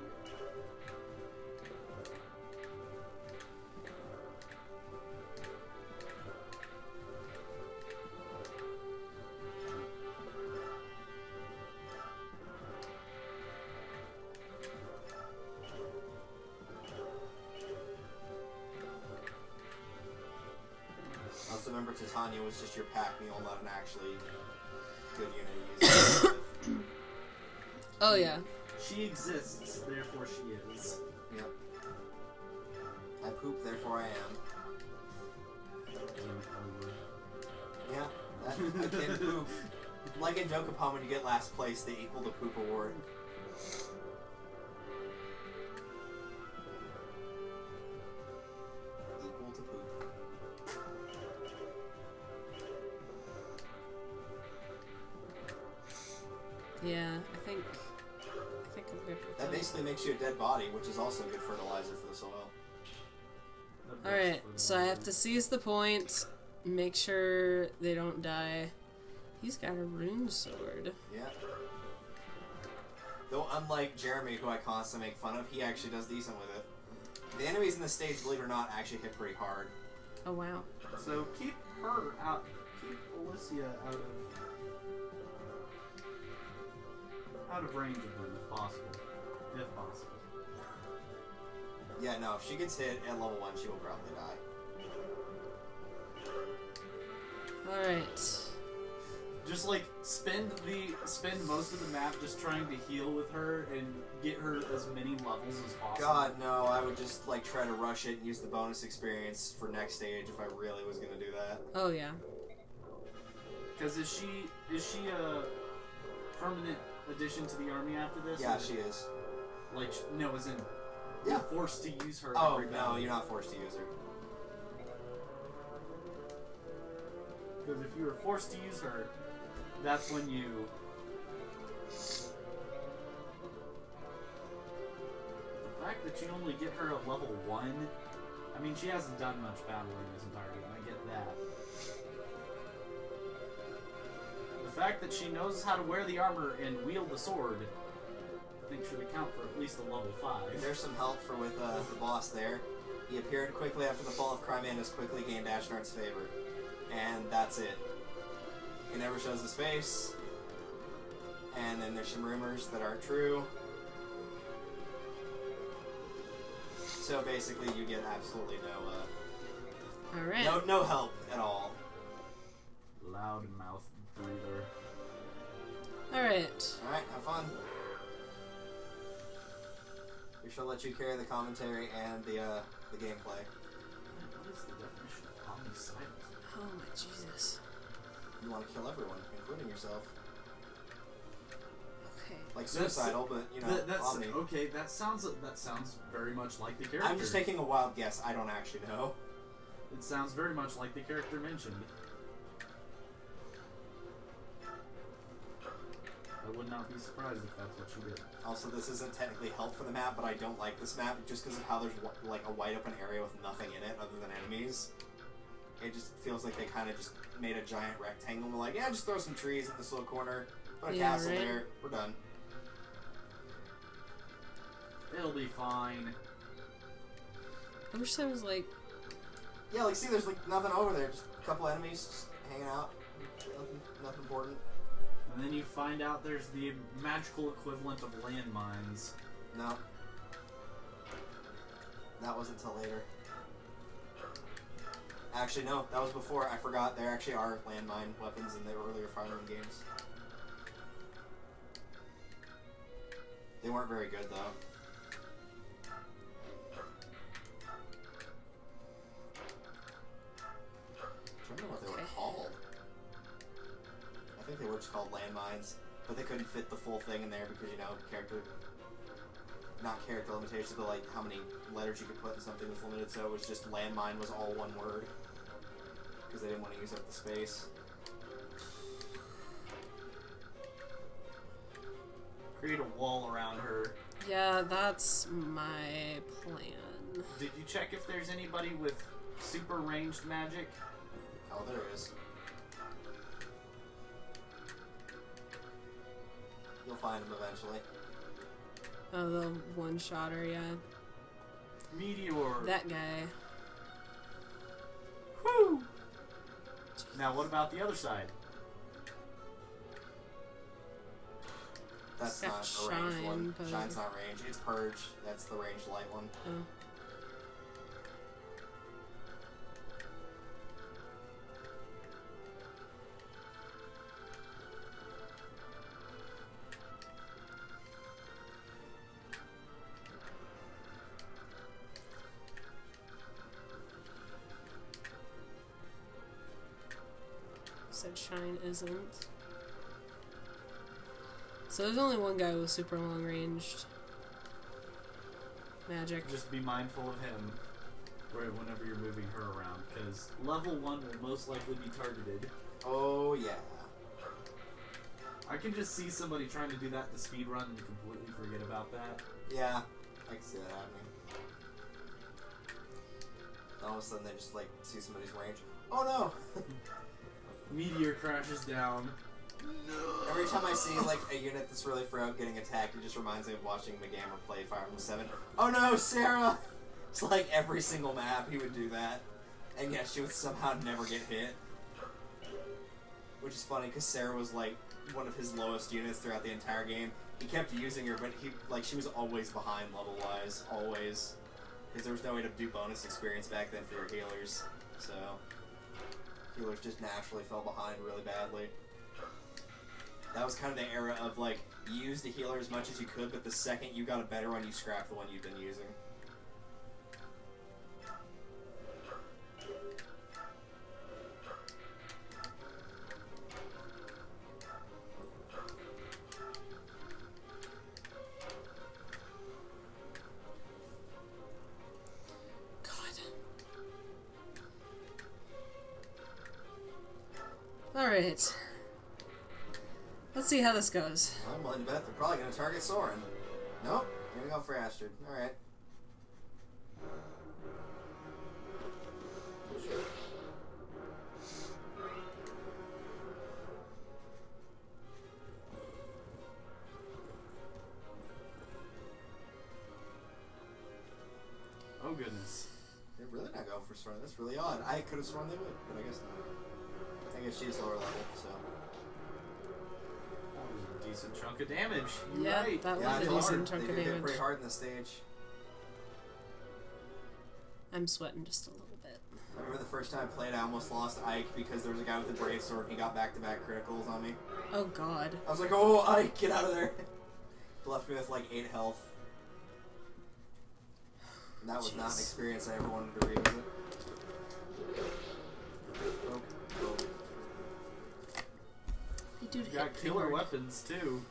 Also remember Titania was just your pack meal, not an actually good unit to use. Oh yeah. She exists, therefore she is. Yep. I poop, therefore I am. Yeah, that can poop. Like in Dokapon, when you get last place, they equal the poop award. Equal to poop. Yeah, I think I'm good with That that. basically makes you a dead body, which is also good fertilizer for the soil. Alright, so I have to seize the point, make sure they don't die. He's got a rune sword. Yeah. Though unlike Jeremy, who I constantly make fun of, he actually does decent with it. The enemies in this stage, believe it or not, actually hit pretty hard. Oh wow. So keep her out. Keep Alicia out of range of them if possible. If possible. Yeah, no, if she gets hit at level 1, she will probably die. Alright. Just like spend most of the map just trying to heal with her and get her as many levels as possible. God, no, I would just like try to rush it and use the bonus experience for next stage if I really was gonna do that. Oh yeah. Because is she a permanent addition to the army after this? Yeah, or- she is. Like no, as in Yeah. you're forced to use her. Oh, every no, battle. you're not forced to use her. Because if you were forced to use her, that's when you. The fact that you only get her at level 1, I mean, she hasn't done much battling this entire game, I get that. The fact that she knows how to wear the armor and wield the sword, I think should account for at least a level 5. There's some help for with the boss there. He appeared quickly after the fall of Crimea and has quickly gained Ashnard's favor. And that's it. He never shows his face. And then there's some rumors that aren't true. So basically you get absolutely Alright. no help at all. Loud mouth breather. Alright. Alright, have fun. We shall let you carry the commentary and the gameplay. What is the definition of omnicidal? Oh my Jesus. You want to kill everyone, including yourself. Okay. Like suicidal, but you know, That's omni. okay. That sounds very much like the character. I'm just taking a wild guess. I don't actually know. It sounds very much like the character mentioned. I would not be surprised if that's what she did. Also, this isn't technically help for the map, but I don't like this map just because of how there's like a wide open area with nothing in it other than enemies. It just feels like they kind of just made a giant rectangle and were like, yeah, just throw some trees in this little corner, put a Yeah, castle right. there, we're done. It'll be fine. I wish there was like Yeah, like see, there's like nothing over there, just a couple enemies just hanging out, nothing important. And then you find out there's the magical equivalent of landmines. No. That wasn't until later. Actually, no, that was before. I forgot. There actually are landmine weapons in the earlier Fire Emblem games. They weren't very good, though. I don't remember what they were called. I think they were just called landmines, but they couldn't fit the full thing in there because, you know, not character limitations, but like how many letters you could put in something was limited, so it was just landmine was all one word. Because they didn't want to use up the space. Create a wall around her. yeah, that's my plan. Did you check if there's anybody with super ranged magic? Oh, there is. You'll find them eventually. Oh, the one-shotter, yeah. Meteor. That guy. Whew! Now what about the other side? That's Got not a ranged Shine, one. but- Shine's not ranged. It's Purge. That's the ranged light one. Oh. Said Shine isn't. So there's only one guy with super long ranged magic. Just be mindful of him whenever you're moving her around, because level 1 will most likely be targeted. Oh, yeah. I can just see somebody trying to do that in the speed run and completely forget about that. Yeah, I can see that happening. All of a sudden they just like see somebody's range. Oh no! Meteor crashes down. Every time I see like a unit that's really frail getting attacked, it just reminds me of watching McGammer play Fire Emblem 7. Oh no, Sarah! It's like every single map he would do that, and yet she would somehow never get hit. Which is funny because Sarah was like one of his lowest units throughout the entire game. He kept using her, but she was always behind level wise, always, because there was no way to do bonus experience back then for your healers. So healers just naturally fell behind really badly. That was kind of the era of, like, you used the healer as much as you could, but the second you got a better one, you scrapped the one you've been using. God. Alright. Let's see how this goes. I'm willing to bet they're probably going to target Soren. Nope, going to go for Astrid. Alright. Oh goodness. They're really not going for Soren. That's really odd. I could have sworn they would, but I guess not. I guess she's lower level, so. That was a decent chunk of damage. You're Yeah, right. that Yeah, was a it's decent hard. chunk They of did hit damage. pretty hard in the stage. I'm sweating just a little bit. I remember the first time I played, I almost lost Ike because there was a guy with a brave sword and he got back-to-back criticals on me. Oh god. I was like, oh, Ike, get out of there. Left me with like 8 health. And that was not an Jeez. experience I ever wanted to revisit. Oh. They do You hit got pretty killer hard. weapons too.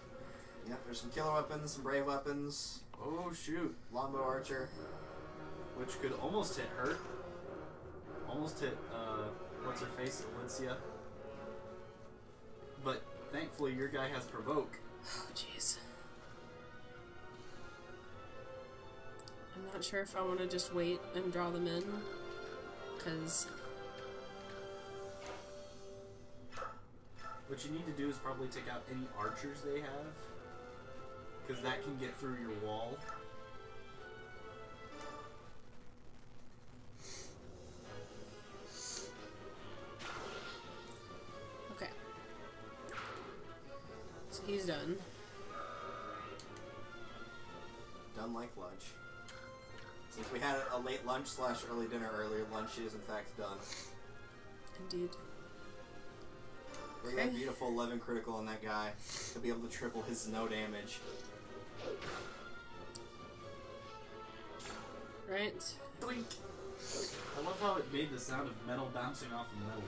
Yeah, there's some killer weapons, some brave weapons, Oh shoot. longbow archer. Which could almost hit her. Almost hit, what's her face, Alicia. But thankfully your guy has provoke. Oh jeez. I'm not sure if I want to just wait and draw them in, because What you need to do is probably take out any archers they have. Because that can get through your wall. okay. So he's done. Done like lunch. Since we had a late lunch / early dinner earlier, lunch is in fact done. Indeed. We got a beautiful 11 critical on that guy to be able to triple his no damage. Right? Blink! I love how it made the sound of metal bouncing off of metal.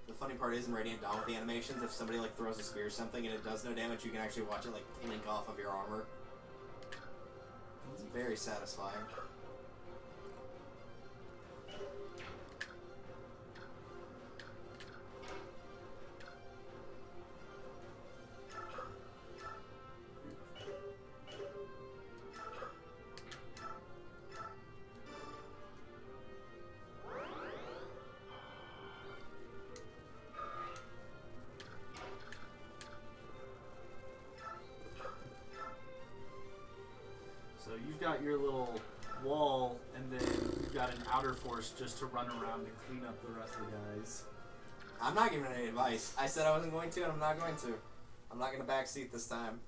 The funny part is in Radiant Dawn with the animations, if somebody like throws a spear or something and it does no damage, you can actually watch it like blink off of your armor. It's very satisfying. So you've got your little wall, and then you've got an outer force just to run around and clean up the rest of the guys. I'm not giving any advice. I said I wasn't going to, and I'm not going to. I'm not going to backseat this time.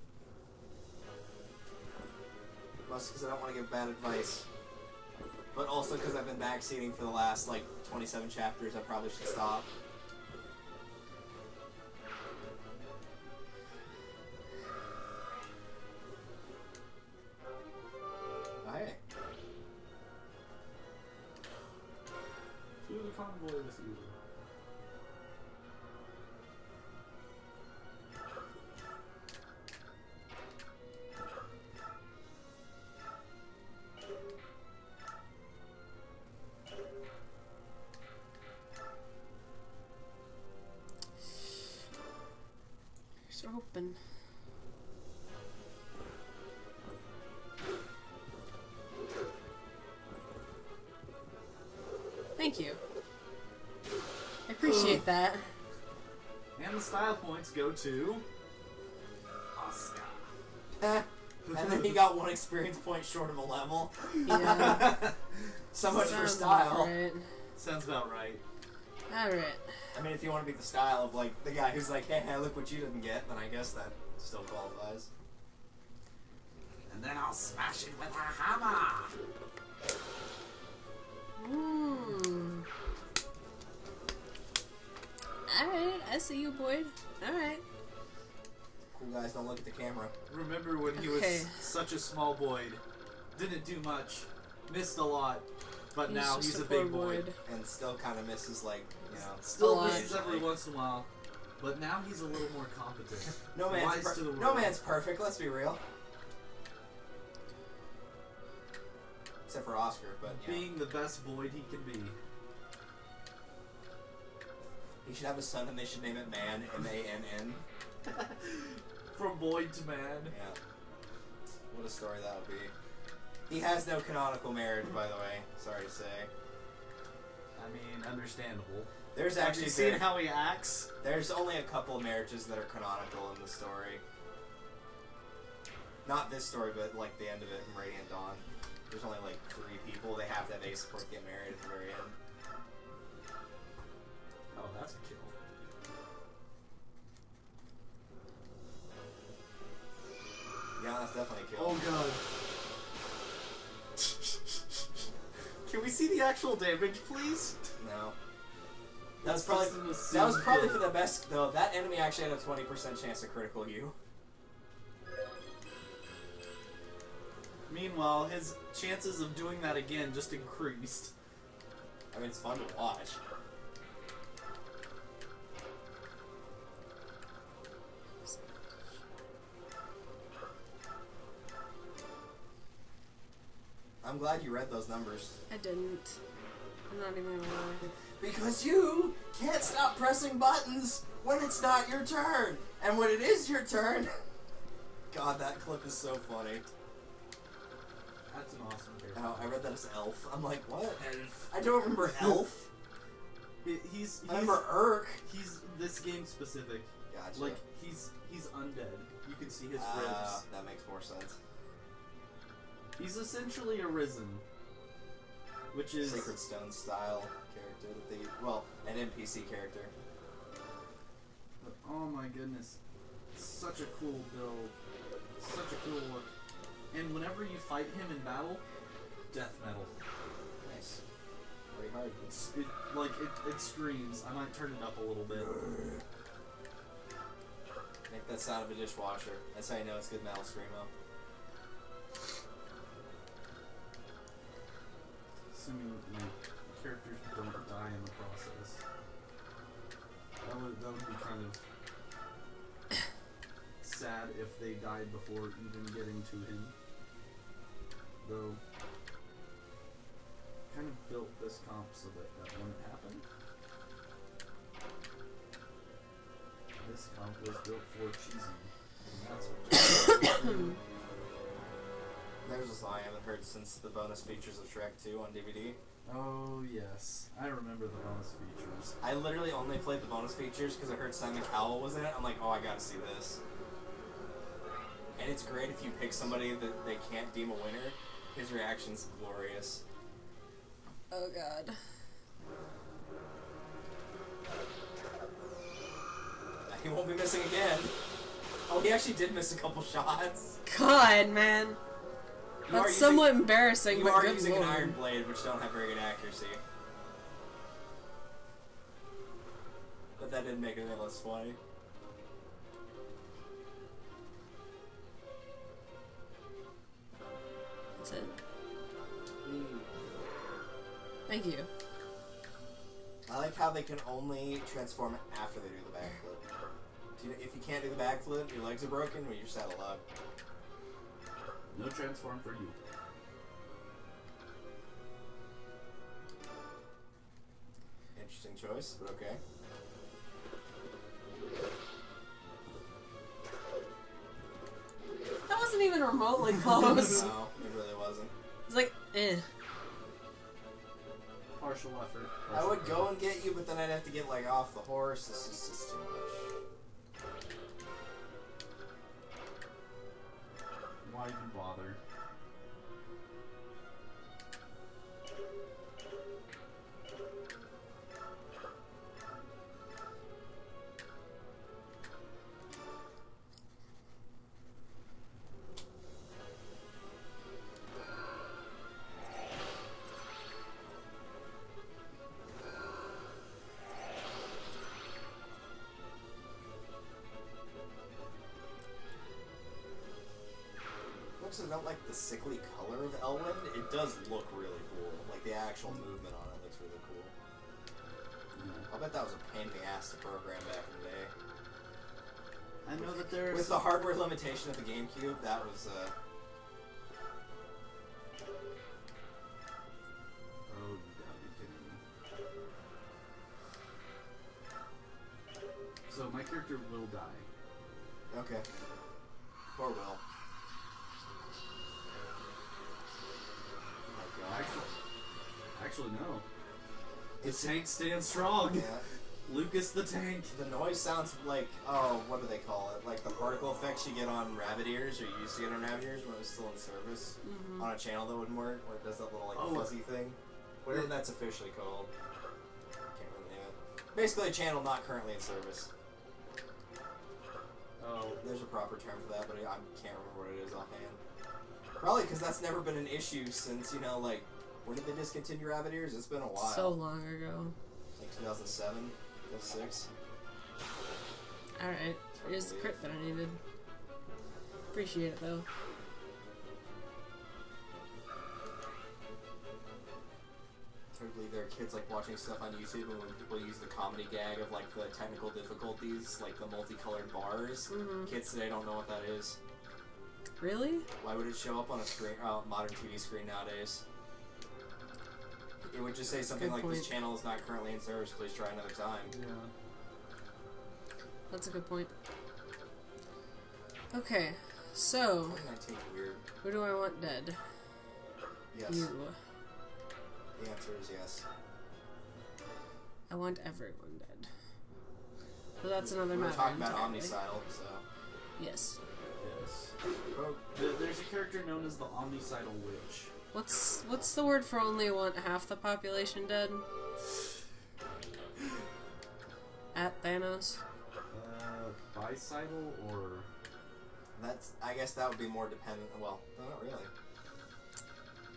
Mostly because I don't want to give bad advice. But also because I've been backseating for the last, like, 27 chapters, I probably should stop. Oh, hey. To the convoy with you. hoping. Thank you. I appreciate that. And the style points go to Oscar. And then he got 1 experience point short of a level. Yeah. So much for Sounds style. Right. Sounds about right. Alright. I mean, if you want to be the style of, like, the guy who's like, hey, look what you didn't get, then I guess that still qualifies. And then I'll smash it with a hammer. Alright, I see you, Boyd. Alright. Cool guys don't look at the camera. Remember when he was Okay. such a small Boyd, didn't do much, missed a lot, but now just he's a poor big Boyd. And still kind of misses, like, you know. Still lot. misses every once in a while, but now he's a little more competent. No Wise man's, to the no world. man's perfect, let's be real. Except for Oscar, but, you know. Being the best Boyd he can be. He should have a son and they should name it Man, M-A-N-N. From Boyd to man. Yeah. What a story that would be. He has no canonical marriage, by the way. Sorry to say. I mean, understandable. There's Have actually you seen very- how he acts? There's only a couple of marriages that are canonical in the story. Not this story, but like the end of it in Radiant Dawn. There's only like 3 people. They have to have a support get married at the very end. Oh, that's a kill. Yeah, that's definitely a kill. Oh god. Can we see the actual damage, please? No. That was probably for the best though. That enemy actually had a 20% chance to critical you. Meanwhile, his chances of doing that again just increased. I mean, it's fun to watch. I'm glad you read those numbers. I didn't. I'm not even gonna lie. Because you can't stop pressing buttons when it's not your turn. And when it is your turn... God, that clip is so funny. That's an awesome character. Oh, I read that as Elf. I'm like, what? I don't remember Elf. He's I remember Urk. he's this game specific. Gotcha. Like he's undead. You can see his ribs. That makes more sense. He's essentially a Risen, which is Sacred Stone style character that they... Well, an NPC character. Oh my goodness, such a cool build, such a cool look. And whenever you fight him in battle, death metal. Nice. Pretty hard. It screams. I might turn it up a little bit. Make that sound of a dishwasher. That's how you know it's good metal screamo. Assuming my characters don't die in the process. That would be kind of sad if they died before even getting to him. Though, kind of built this comp so that wouldn't happen. This comp was built for cheesing. And that's what There's a song I haven't heard since the bonus features of Shrek 2 on DVD. Oh yes, I remember the bonus features. I literally only played the bonus features because I heard Simon Cowell was in it. I'm like, oh, I gotta see this. And it's great if you pick somebody that they can't deem a winner. His reaction's glorious. Oh god. He won't be missing again. Oh, he actually did miss a couple shots. God, man. You are That's somewhat embarrassing, You but are good using lord. an iron blade, which don't have very good accuracy. But that didn't make it any less funny. That's it. Thank you. I like how they can only transform after they do the backflip. If you can't do the backflip, your legs are broken, or you're just out of luck. No transform for you. Interesting choice, but okay. remotely close. No, it really wasn't. It's like, eh. Partial effort. I would go and get you, but then I'd have to get like off the horse. This is just too much. Why even bother? Much as I don't like the sickly color of Elwind, it does look really cool. Like the actual movement on it looks really cool. I'll bet that was a pain in the ass to program back in the day. I know that there's With the hardware limitation of the GameCube, that was Oh, you gotta be kidding me. So my character will die. okay. Or will. Oh god. Actually, no. The tank stands strong. Yeah. Lucas the tank. The noise sounds like, oh, what do they call it? Like the particle effects you get on rabbit ears, or you used to get on rabbit ears when it was still in service on a channel that wouldn't work, where it does that little like fuzzy thing. Whatever that's officially called. Can't remember the name of it. Basically a channel not currently in service. Oh, There's a proper term for that, but I can't remember what it is offhand. Probably because that's never been an issue since, you know, like, when did they discontinue rabbit ears? It's been a while. So long ago. Like 2007, 2006. Alright, here's the crit that I needed. Appreciate it though. I believe there are kids like watching stuff on YouTube, and when people use the comedy gag of like the technical difficulties, like the multicolored bars, kids today don't know what that is. Really? Why would it show up on a screen, modern TV screen nowadays? It would just say something Good like, "This point. channel is not currently in service. Please try another time." yeah. That's a good point. Okay, so 2019 is weird. who do I want dead? Yes. You. The answer is yes. I want everyone dead. But that's another We're matter. talking about entirely. omnicidal, so. Yes. Yes. Oh, There's a character known as the Omnicidal Witch. What's the word for only want half the population dead? At Thanos. Bicidal or that's. I guess that would be more dependent. Well, no, not really.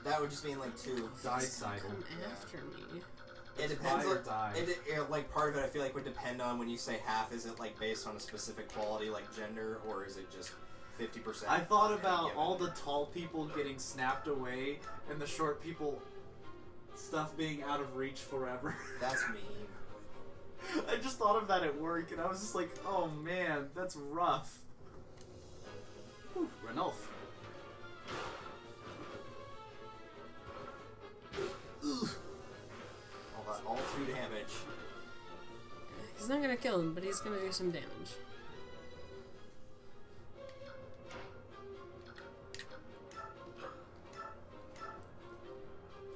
That would just mean like two. Dicidal. Come Yeah. after me. It depends. Die or On, die. like part of it, I feel like would depend on when you say half. Is it like based on a specific quality, like gender, or is it just 50%? I thought on any about given- all the tall people getting snapped away and the short people stuff being out of reach forever. That's mean. I just thought of that at work and I was just like, oh man, that's rough. Whew, Ranulf. All 2 damage. He's not gonna kill him, but he's gonna do some damage.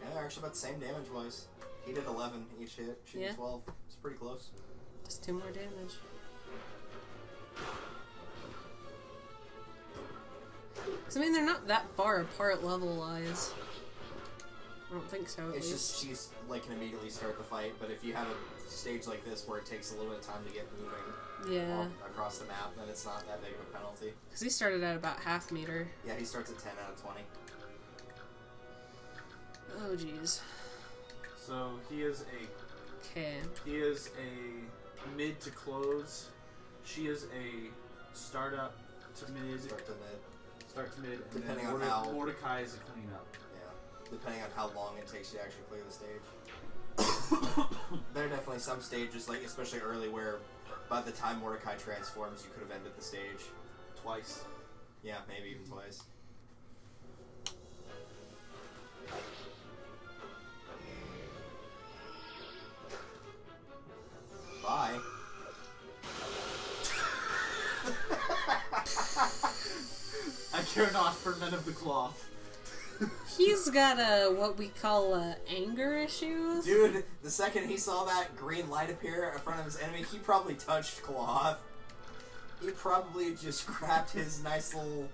Yeah, they're actually about the same damage wise. He did 11 each hit. She did Yeah. 12. It's pretty close. Just 2 more damage. So, I mean, they're not that far apart level-wise. I don't think so, at It's least. just she's like can immediately start the fight, but if you have a stage like this where it takes a little bit of time to get moving Yeah. across the map, then it's not that big of a penalty. Because he started at about half meter. Yeah, he starts at 10 out of 20. Oh, jeez. So he is a Okay. mid to close. She is a startup to mid. Start to mid, And Depending then on how- Mordecai is a cleanup. yeah, depending on how long it takes you to actually clear the stage. There are definitely some stages, like especially early, where by the time Mordecai transforms, you could have ended the stage. Twice. Yeah, maybe even twice. Bye. I care not for men of the cloth. He's got what we call anger issues. Dude, the second he saw that green light appear in front of his enemy, he probably touched cloth. He probably just grabbed his nice little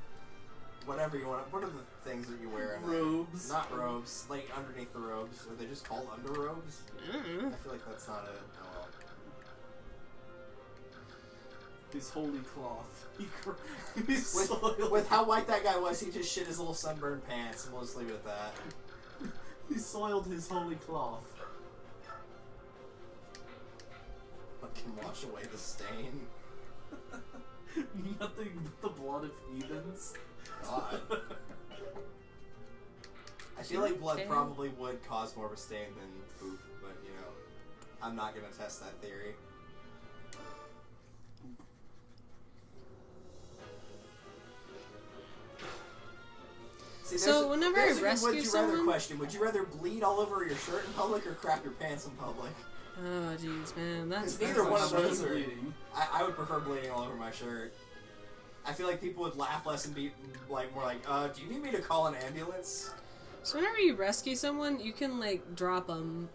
whatever you want. What are the things that you wear? Robes. Not robes, like underneath the robes. Are they just called underrobes? Mm. I feel like that's not it. Oh well. His holy cloth. He's soiled. With how white that guy was, he just shit his little sunburned pants, and we'll just leave it at that. He soiled his holy cloth. What can wash away the stain? Nothing but the blood of heathens. God. I feel like blood Okay. probably would cause more of a stain than poop, but you know, I'm not gonna test that theory. See, So whenever I there's a good rescue would you rather someone- question. Would you rather bleed all over your shirt in public or crap your pants in public? Oh, jeez, man, that's It's neither one of shame. those are- bleeding. I would prefer bleeding all over my shirt. I feel like people would laugh less and be like more like, do you need me to call an ambulance? So whenever you rescue someone, you can like drop them,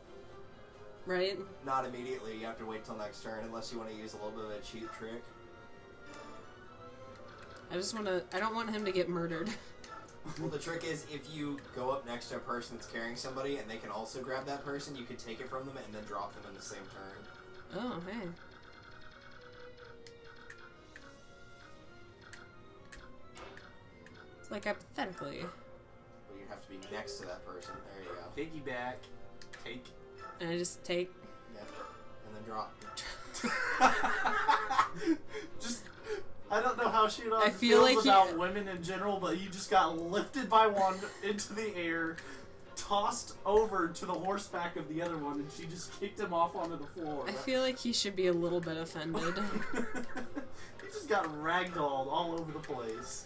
right? Not immediately. You have to wait till next turn unless you want to use a little bit of a cheap trick. I don't want him to get murdered. Well, the trick is if you go up next to a person that's carrying somebody and they can also grab that person, you could take it from them and then drop them in the same turn. Oh, hey. It's like hypothetically. But you have to be next to that person. There you go. Piggyback. Take. And I just take. Yep. And then drop. Just, I don't know how she I feel feels like about women in general, but you just got lifted by one into the air, tossed over to the horseback of the other one, and she just kicked him off onto the floor. I feel like he should be a little bit offended. He just got ragdolled all over the place.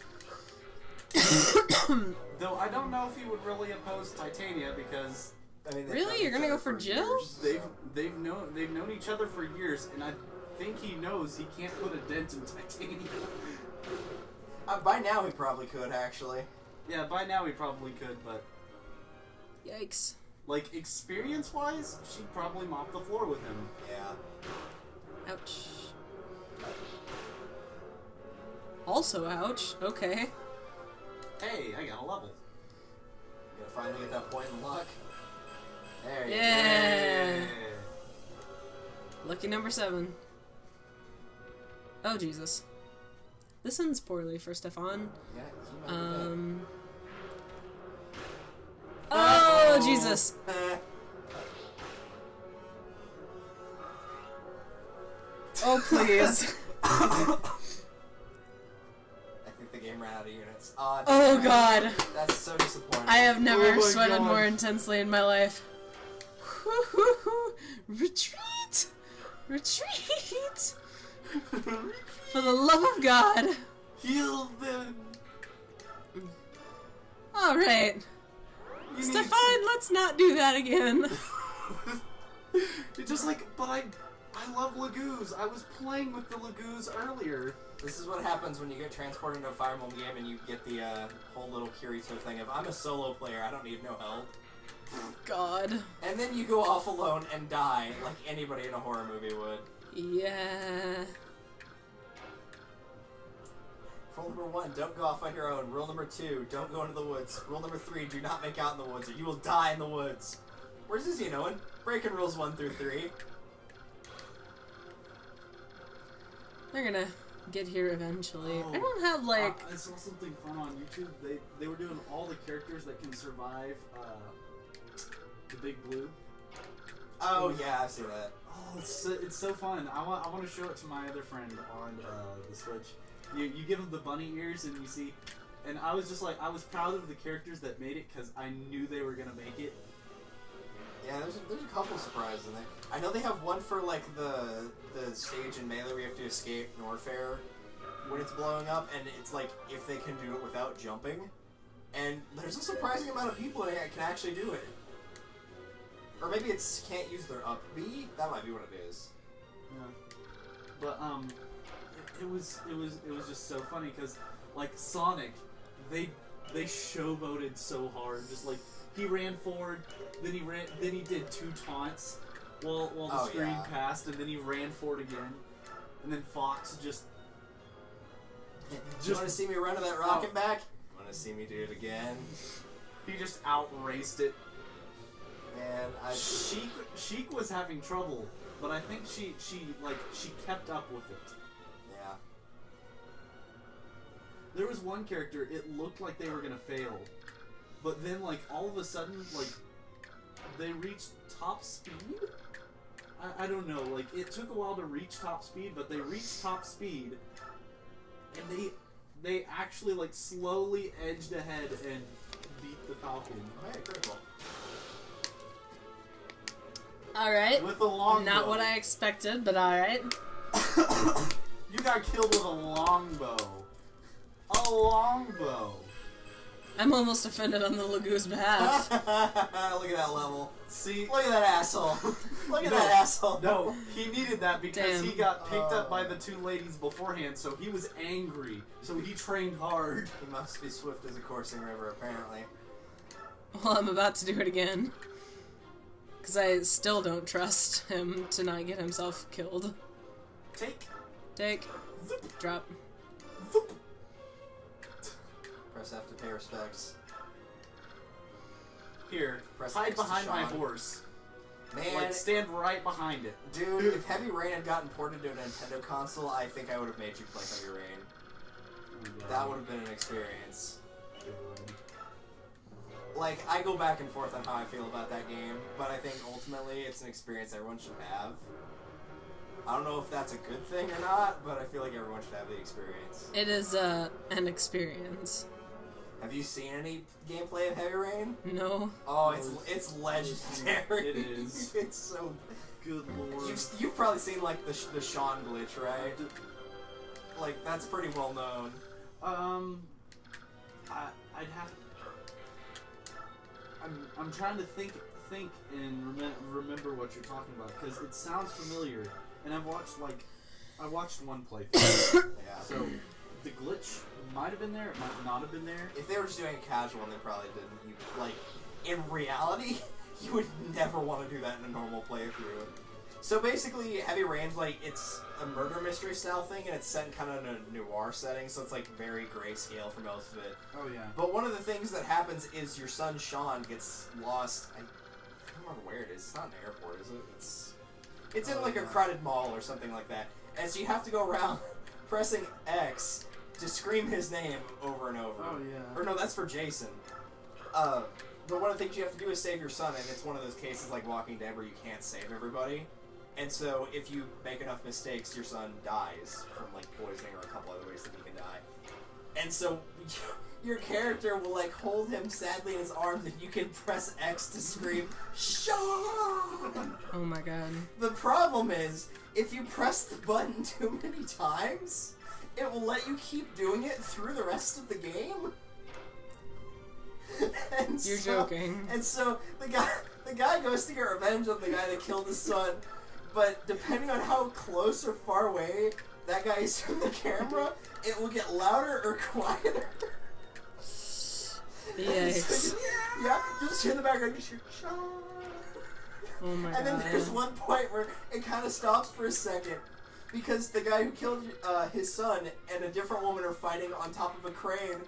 Though I don't know if he would really oppose Titania because I mean, they've Really? known You're each gonna other go for Jill? years. they've known each other for years, and I think he knows he can't put a dent in Titania. By now he probably could, actually. Yeah, by now he probably could, but Yikes. like experience-wise, she'd probably mop the floor with him. Yeah. Ouch. Also ouch. Okay. Hey, I got a level. You gonna finally get that point in luck. There you Yeah. Lucky number 7. Oh, Jesus. This ends poorly for Stefan. go. Yeah, he might be dead. Oh, Jesus. Oh, please. I think the game ran out of units. Oh, God. That's so disappointing. I have never Oh my sweated God. more intensely in my life. Retreat! Retreat! For the love of God! Heal them. Alright. You Stefan, let's not do that again. It's just like, but I love Lagoos. I was playing with the Lagoos earlier. This is what happens when you get transported into a Fire Emblem game and you get the whole little Kirito thing of, I'm a solo player, I don't need no help. God. And then you go off alone and die, like anybody in a horror movie would. Yeah. Rule number 1, don't go off on your own. Rule number 2, don't go into the woods. Rule number 3, do not make out in the woods or you will die in the woods. Where's this Xenoan? Breaking rules 1 through 3. They're gonna get here eventually. Oh. I don't have, like... I saw something fun on YouTube. They were doing all the characters that can survive the Big Blue. Oh yeah, I've seen that. Oh, it's so fun. I want to show it to my other friend on the Switch. You give him the bunny ears and you see, and I was just like, I was proud of the characters that made it because I knew they were gonna make it. Yeah, there's a couple surprises in there. I know they have one for like the stage in Melee where you have to escape Norfair when it's blowing up, and it's like if they can do it without jumping. And there's a surprising amount of people that can actually do it. Or maybe it's can't use their up B. That might be what it is. Yeah. But it was just so funny because like Sonic they showboated so hard. Just like he ran forward, then he did 2 taunts while the screen passed, and then he ran forward again, and then Fox just. You want to see me run to that rocket back? You want to see me do it again? He just outraced it. Man, Sheik was having trouble, but I think she kept up with it. Yeah. There was one character, it looked like they were gonna fail, but then like all of a sudden like they reached top speed. I don't know, like it took a while to reach top speed, but they reached top speed, and they actually like slowly edged ahead and beat the Falcon. Hey, critical. Alright. With a longbow. Not what I expected, but alright. You got killed with a longbow. A longbow. I'm almost offended on the Lagoon's behalf. Look at that level. See? Look at that asshole. Look at that asshole. No, he needed that because Damn. he got picked up by the 2 ladies beforehand, so he was angry. So he trained hard. He must be swift as a coursing river, apparently. Well, I'm about to do it again. Because I still don't trust him to not get himself killed. Take. Drop. Press F to pay respects. Here, Press hide X to behind my Sean. horse. Man, Like, stand right behind it. dude, if Heavy Rain had gotten ported to a Nintendo console, I think I would have made you play Heavy Rain. That would have been an experience. Like, I go back and forth on how I feel about that game, but I think ultimately it's an experience everyone should have. I don't know if that's a good thing or not, but I feel like everyone should have the experience. It is an experience. Have you seen any gameplay of Heavy Rain? No. Oh, it's legendary. It is. It's so. Good lord. You've probably seen like the Sean glitch, right? Like that's pretty well known. I'd have. I'm trying to think and remember what you're talking about because it sounds familiar, and I watched one playthrough. Yeah. So the glitch might have been there, it might not have been there. If they were just doing a casual, they probably didn't. Like in reality, you would never want to do that in a normal playthrough. So basically, Heavy Rain's like it's a murder mystery style thing, and it's set in kind of a noir setting, so it's like very grayscale for most of it. Oh yeah. But one of the things that happens is your son Sean gets lost. I don't remember where it is. It's not an airport, is it? It's in like a crowded mall or something like that. And so you have to go around pressing X to scream his name over and over. Oh yeah. Or no, that's for Jason. But one of the things you have to do is save your son, and it's one of those cases like Walking Dead where you can't save everybody. And so if you make enough mistakes, your son dies from like poisoning or a couple other ways that he can die. And so your character will like hold him sadly in his arms, and you can press X to scream, Sean! Oh my god. The problem is, if you press the button too many times, it will let you keep doing it through the rest of the game. And You're joking. And so the guy goes to get revenge on the guy that killed his son, but depending on how close or far away that guy is from the camera, it will get louder or quieter. Yikes. Yeah, you just hear in the background, you hear Sean. Oh my And then god. there's one point where it kind of stops for a second because the guy who killed his son and a different woman are fighting on top of a crane,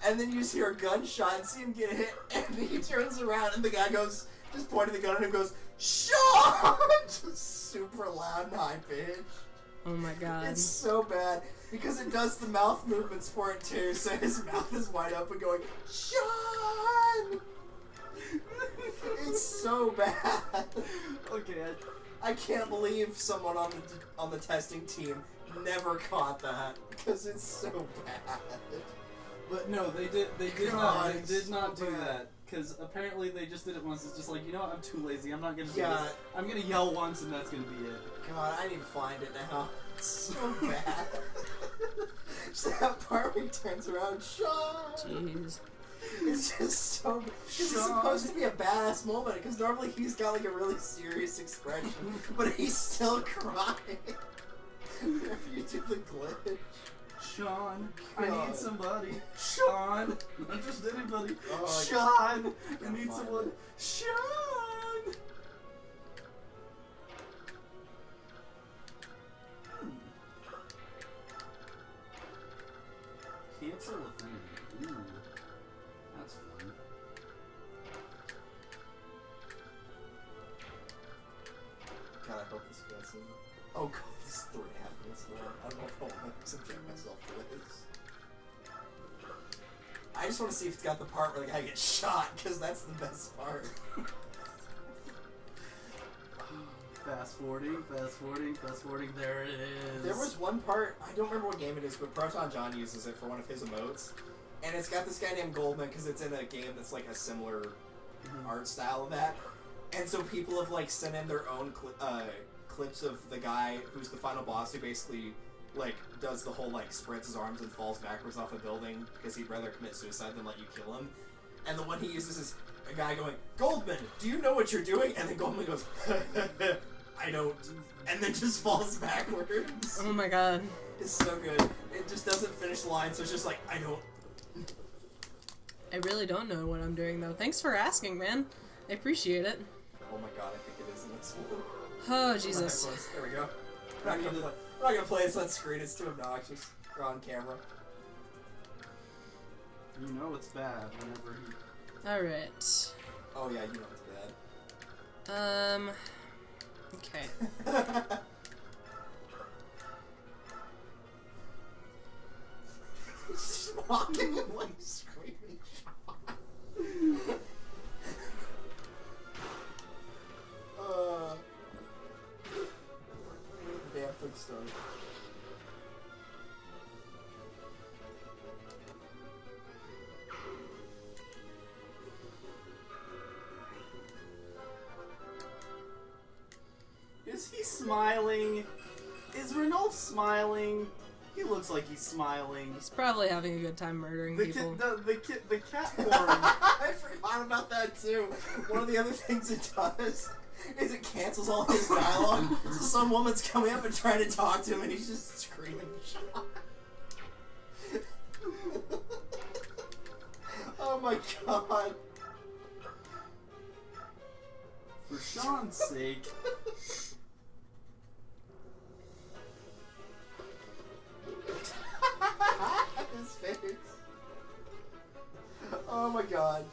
and then you just hear a gunshot and see him get hit, and then he turns around and the guy goes, just pointing the gun at him, goes, Sean! Just super loud and high pitched. Oh my god. It's so bad because it does the mouth movements for it too, so his mouth is wide open going, Sean! It's so bad. Okay. I can't believe someone on the testing team never caught that because it's so bad. But no, they did God, not. They did so not do bad. that because apparently they just did it once. It's just like, you know what? I'm too lazy. I'm not gonna do Yeah. this. I'm gonna yell once and that's gonna be it. God, I need to find it now. It's so bad. Just that part where he turns around, Sean. Jeez. It's just so. Because it's Sean. supposed to be a badass moment. Because normally he's got like a really serious expression, but he's still crying. Whenever you do the glitch. Sean, I God. need somebody. Sean, not just anybody. Oh, Sean, I gotta need find someone. it. Sean. Cancel affinity. Ooh, that's fun. God, I hope this gets in. Oh god, this is 3.5 minutes long. I don't know if I want to subject myself to this. I just want to see if it's got the part where the guy gets shot, because that's the best part. Fast forwarding. There it is. There was one part, I don't remember what game it is, but Proton John uses it for one of his emotes. And it's got this guy named Goldman, because it's in a game that's like a similar art style of that. And so people have like sent in their own clips of the guy who's the final boss, who basically like does the whole like spreads his arms and falls backwards off a building because he'd rather commit suicide than let you kill him. And the one he uses is a guy going, "Goldman, do you know what you're doing?" And then Goldman goes, "I don't," and then just falls backwards. Oh my god. It's so good. It just doesn't finish the line, so it's just like, "I don't." I really don't know what I'm doing though. Thanks for asking, man. I appreciate it. Oh my god, I think it is in this one. Oh, Jesus. There we go. We're not gonna play this on screen, it's too obnoxious. Or on camera. You know it's bad whenever he... Alright. Oh yeah, you know it's bad. Okay. He's just walking and like screaming. Damn quick story. Is he smiling? Is Renault smiling? He looks like he's smiling. He's probably having a good time murdering people. The cat porn. I forgot about that too. One of the other things it does is it cancels all his dialogue. So some woman's coming up and trying to talk to him, and he's just screaming shot. Oh my god. For Sean's sake. His face. Oh my god.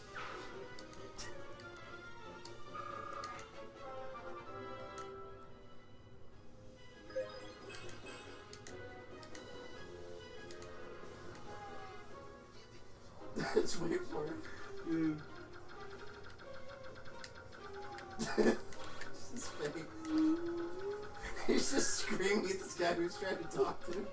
Just wait for it. His face. He's just screaming at this guy who's trying to talk to him.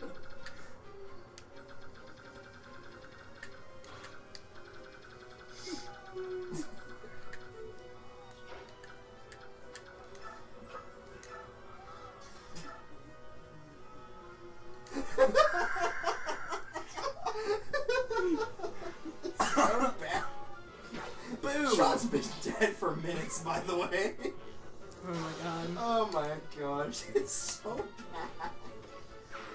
So bad. Boom! Sean's been dead for minutes, by the way. Oh my god. Oh my gosh, it's so bad.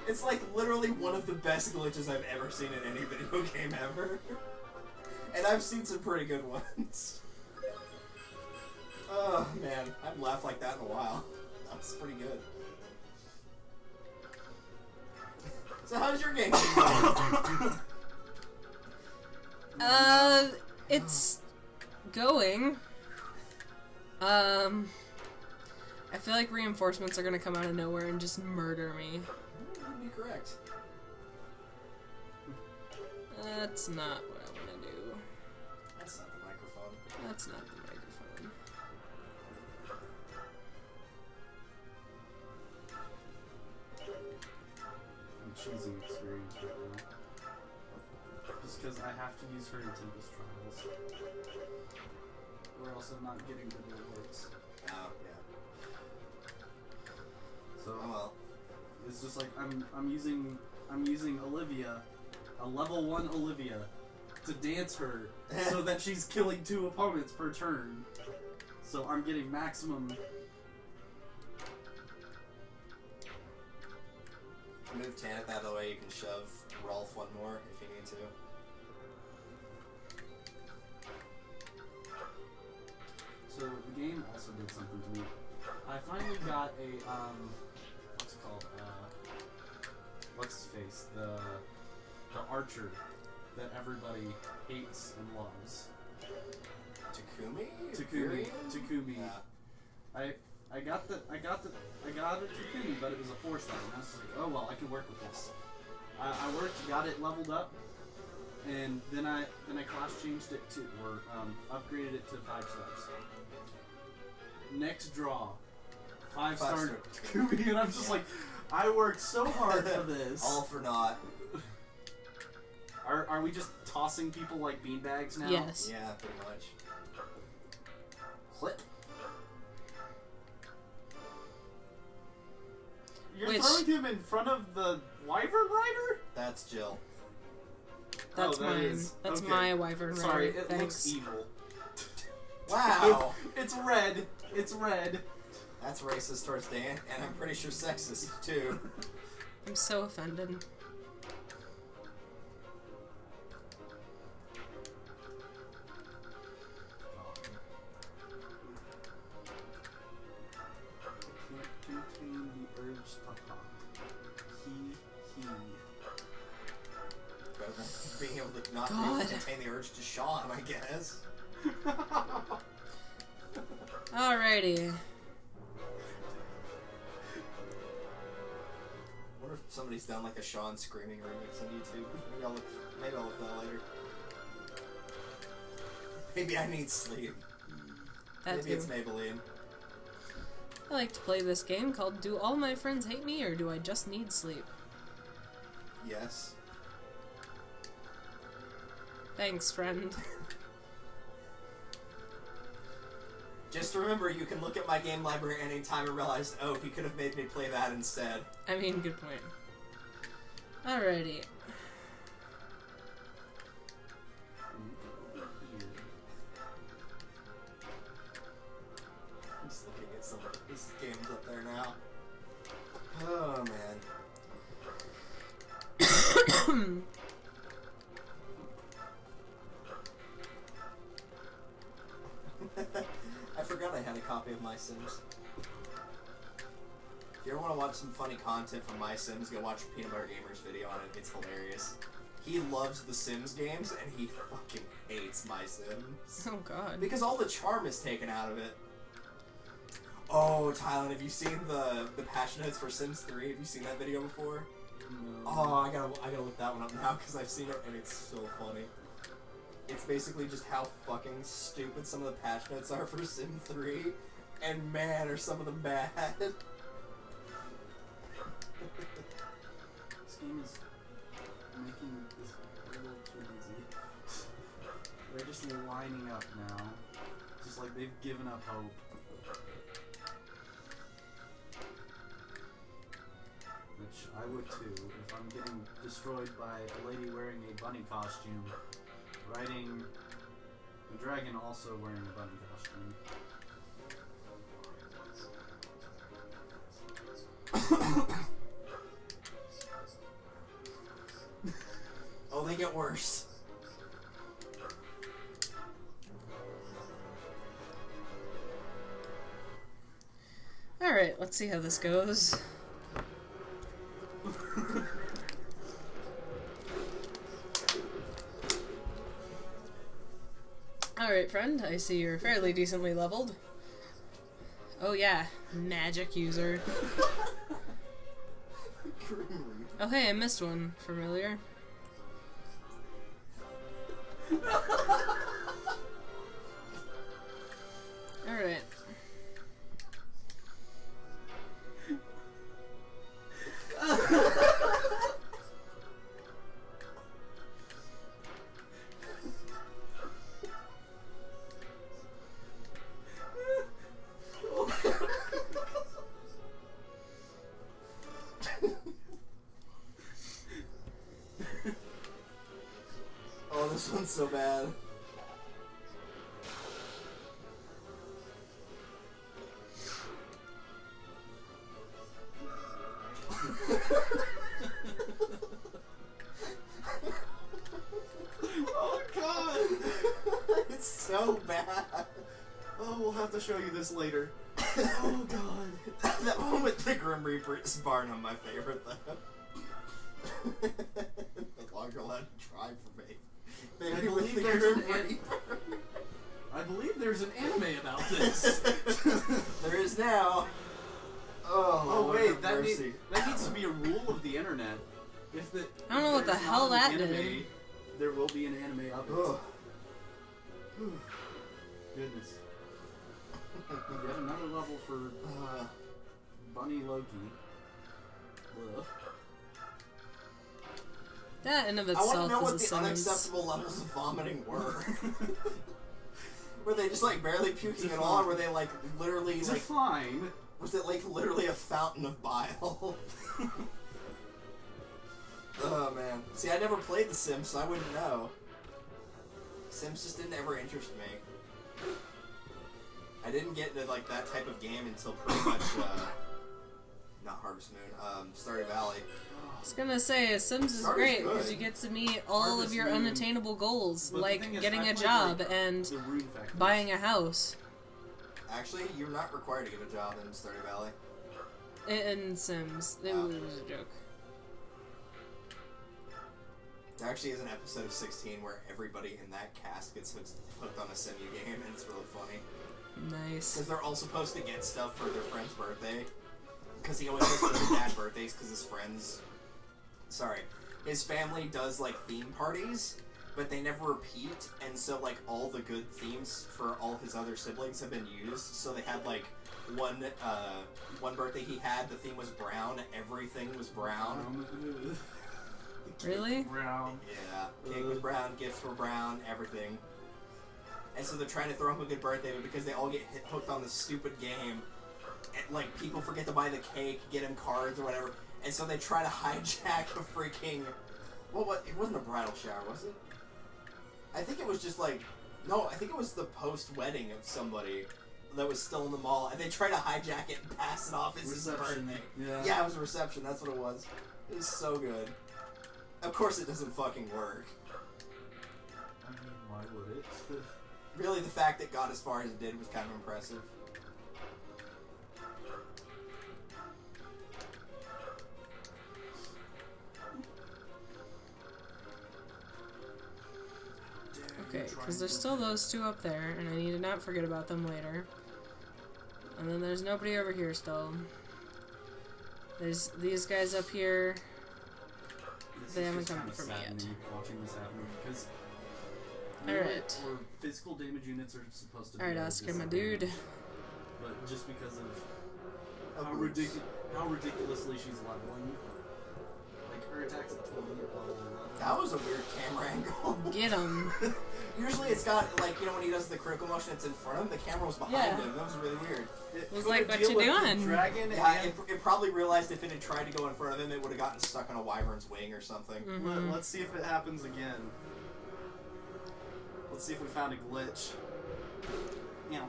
It's like literally one of the best glitches I've ever seen in any video game ever. And I've seen some pretty good ones. Oh man, I haven't laughed like that in a while. That was pretty good. So how's your game going? It's going. I feel like reinforcements are gonna come out of nowhere and just murder me. You'd be correct. That's not what I wanna do. That's not the microphone. That's not the microphone. I'm choosing experience right now. Just because I have to use her in Tempest Trials. Or else I'm not getting the rewards. Oh, yeah. So Oh well. it's just like I'm using Olivia, a level 1 Olivia, to dance her so that she's killing 2 opponents per turn. So I'm getting maximum. I mean, move Tanith out of the way, you can shove Rolf one more if you need to. So the game also did something to me. I finally got a what's it called? What's his face? The archer that everybody hates and loves. Takumi? Takumi. Yeah. I got a Takumi, but it was a 4-star, and I was like, oh well, I can work with this. I worked, got it leveled up, and then I class changed it to, or upgraded it to 5 stars. Next draw, 5-star Takumi, and I'm just like, I worked so hard for this. All for naught. Are we just tossing people like beanbags now? Yes. Yeah, pretty much. Click. You're throwing him in front of the Wyvern Rider? That's Jill. That's that mine. is- That's okay. my wyvern Sorry, rider. it Thanks. looks evil. Wow! It's red. It's red. That's racist towards Dan, and I'm pretty sure sexist too. I'm so offended. Can't contain the urge to hop. He. Better than being able to not be able God. to contain the urge to Sean, I guess. Alrighty. I wonder if somebody's done like a Sean screaming remix on YouTube. Maybe I'll look for that later. Maybe I need sleep. That Maybe too. it's Maybelline. I like to play this game called Do All My Friends Hate Me or Do I Just Need Sleep? Yes. Thanks, friend. Just remember, you can look at my game library anytime and realize, oh, he could have made me play that instead. I mean, good point. Alrighty. I'm just looking at some of these games up there now. Oh, man. I forgot I had a copy of My Sims. If you ever want to watch some funny content from My Sims, go watch Peanut Butter Gamer's video on it. It's hilarious. He loves the Sims games, and he fucking hates My Sims. Oh god. Because all the charm is taken out of it. Oh, Tylen, have you seen the patch notes for Sims 3? Have you seen that video before? No. Oh, I gotta look that one up now because I've seen it and it's so funny. It's basically just how fucking stupid some of the patch notes are for Sim 3, and man, are some of them bad. This game is making this a little too easy. They're just lining up now. Just like they've given up hope. Which I would too, if I'm getting destroyed by a lady wearing a bunny costume, riding a dragon also wearing a bunny costume. Oh, they get worse. Alright, let's see how this goes. Alright, friend, I see you're fairly decently leveled. Oh yeah, magic user. Oh hey, I missed one. Familiar. Alright. Oh, this one's so bad. show you this later. Oh god. That one with the Grim Reaper is bar none my favorite though. No longer allowed to try for me. Maybe with the believe there's Grim an Reaper. I believe there's an anime about this. There is now. Oh, Oh Lord wait, have that mercy. needs to be a rule of the internet. If the I don't know what the there's hell not an that anime, did. There will be an anime of it. Ugh. Goodness. Yet another level for Bunny Loki. Ugh. That in of I want to itself know is what a the sentence. unacceptable levels of vomiting were. Were they just like barely puking at all, or were they like literally like? Define. Was it like literally a fountain of bile? Oh man. See, I never played The Sims, so I wouldn't know. Sims just didn't ever interest me. I didn't get into like that type of game until pretty much not Harvest Moon, Stardew Valley. I was gonna say, Sims is Stardew great good. because you get to meet all Harvest of your Moon. unattainable goals, But the like thing is, getting I a played, job like, and The Rune Factory. buying a house. Actually, you're not required to get a job in Stardew Valley. In Sims. It Oh. was a joke. There actually is an episode of 16 where everybody in that cast gets hooked on a simu game, and it's really funny. Nice. Because they're all supposed to get stuff for their friend's birthday. Because he always goes to his dad's birthdays because his friends... Sorry. His family does, like, theme parties, but they never repeat, and so, like, all the good themes for all his other siblings have been used. So they had, like, one birthday he had, the theme was brown, everything was brown. Really? Brown. Yeah, cake was brown, gifts were brown, everything. And so they're trying to throw him a good birthday, but because they all get hooked on this stupid game, and, like, people forget to buy the cake, get him cards or whatever, and so they try to hijack a freaking... Well, what? It wasn't a bridal shower, was it? I think it was just like... No, I think it was the post-wedding of somebody that was still in the mall, and they try to hijack it and pass it off as his Reception. birthday. Yeah. Yeah, it was a reception, that's what it was. It was so good. Of course it doesn't fucking work. I mean, why would it? Really, the fact that it got as far as it did was kind of impressive. Okay, because there's still those two up there, and I need to not forget about them later. And then there's nobody over here still. There's these guys up here. This They is haven't just come kinda for me yet. saddening watching this happen because Alright. where physical damage units are supposed to be Alright, at a Oscar, my dude. disadvantage. But just because of how, Oops. how ridiculously she's leveling, like her attacks at 20 or blah blah blah. That was a weird camera angle. Get him. Usually it's got, like, you know, when he does the critical motion, it's in front of him, the camera was behind Yeah. him. That was really weird. It was could like, what deal you with the doing? Dragon Yeah, and it probably realized if it had tried to go in front of him, it would have gotten stuck on a wyvern's wing or something. Mhm. Let's see if it happens again. Let's see if we found a glitch. Yeah.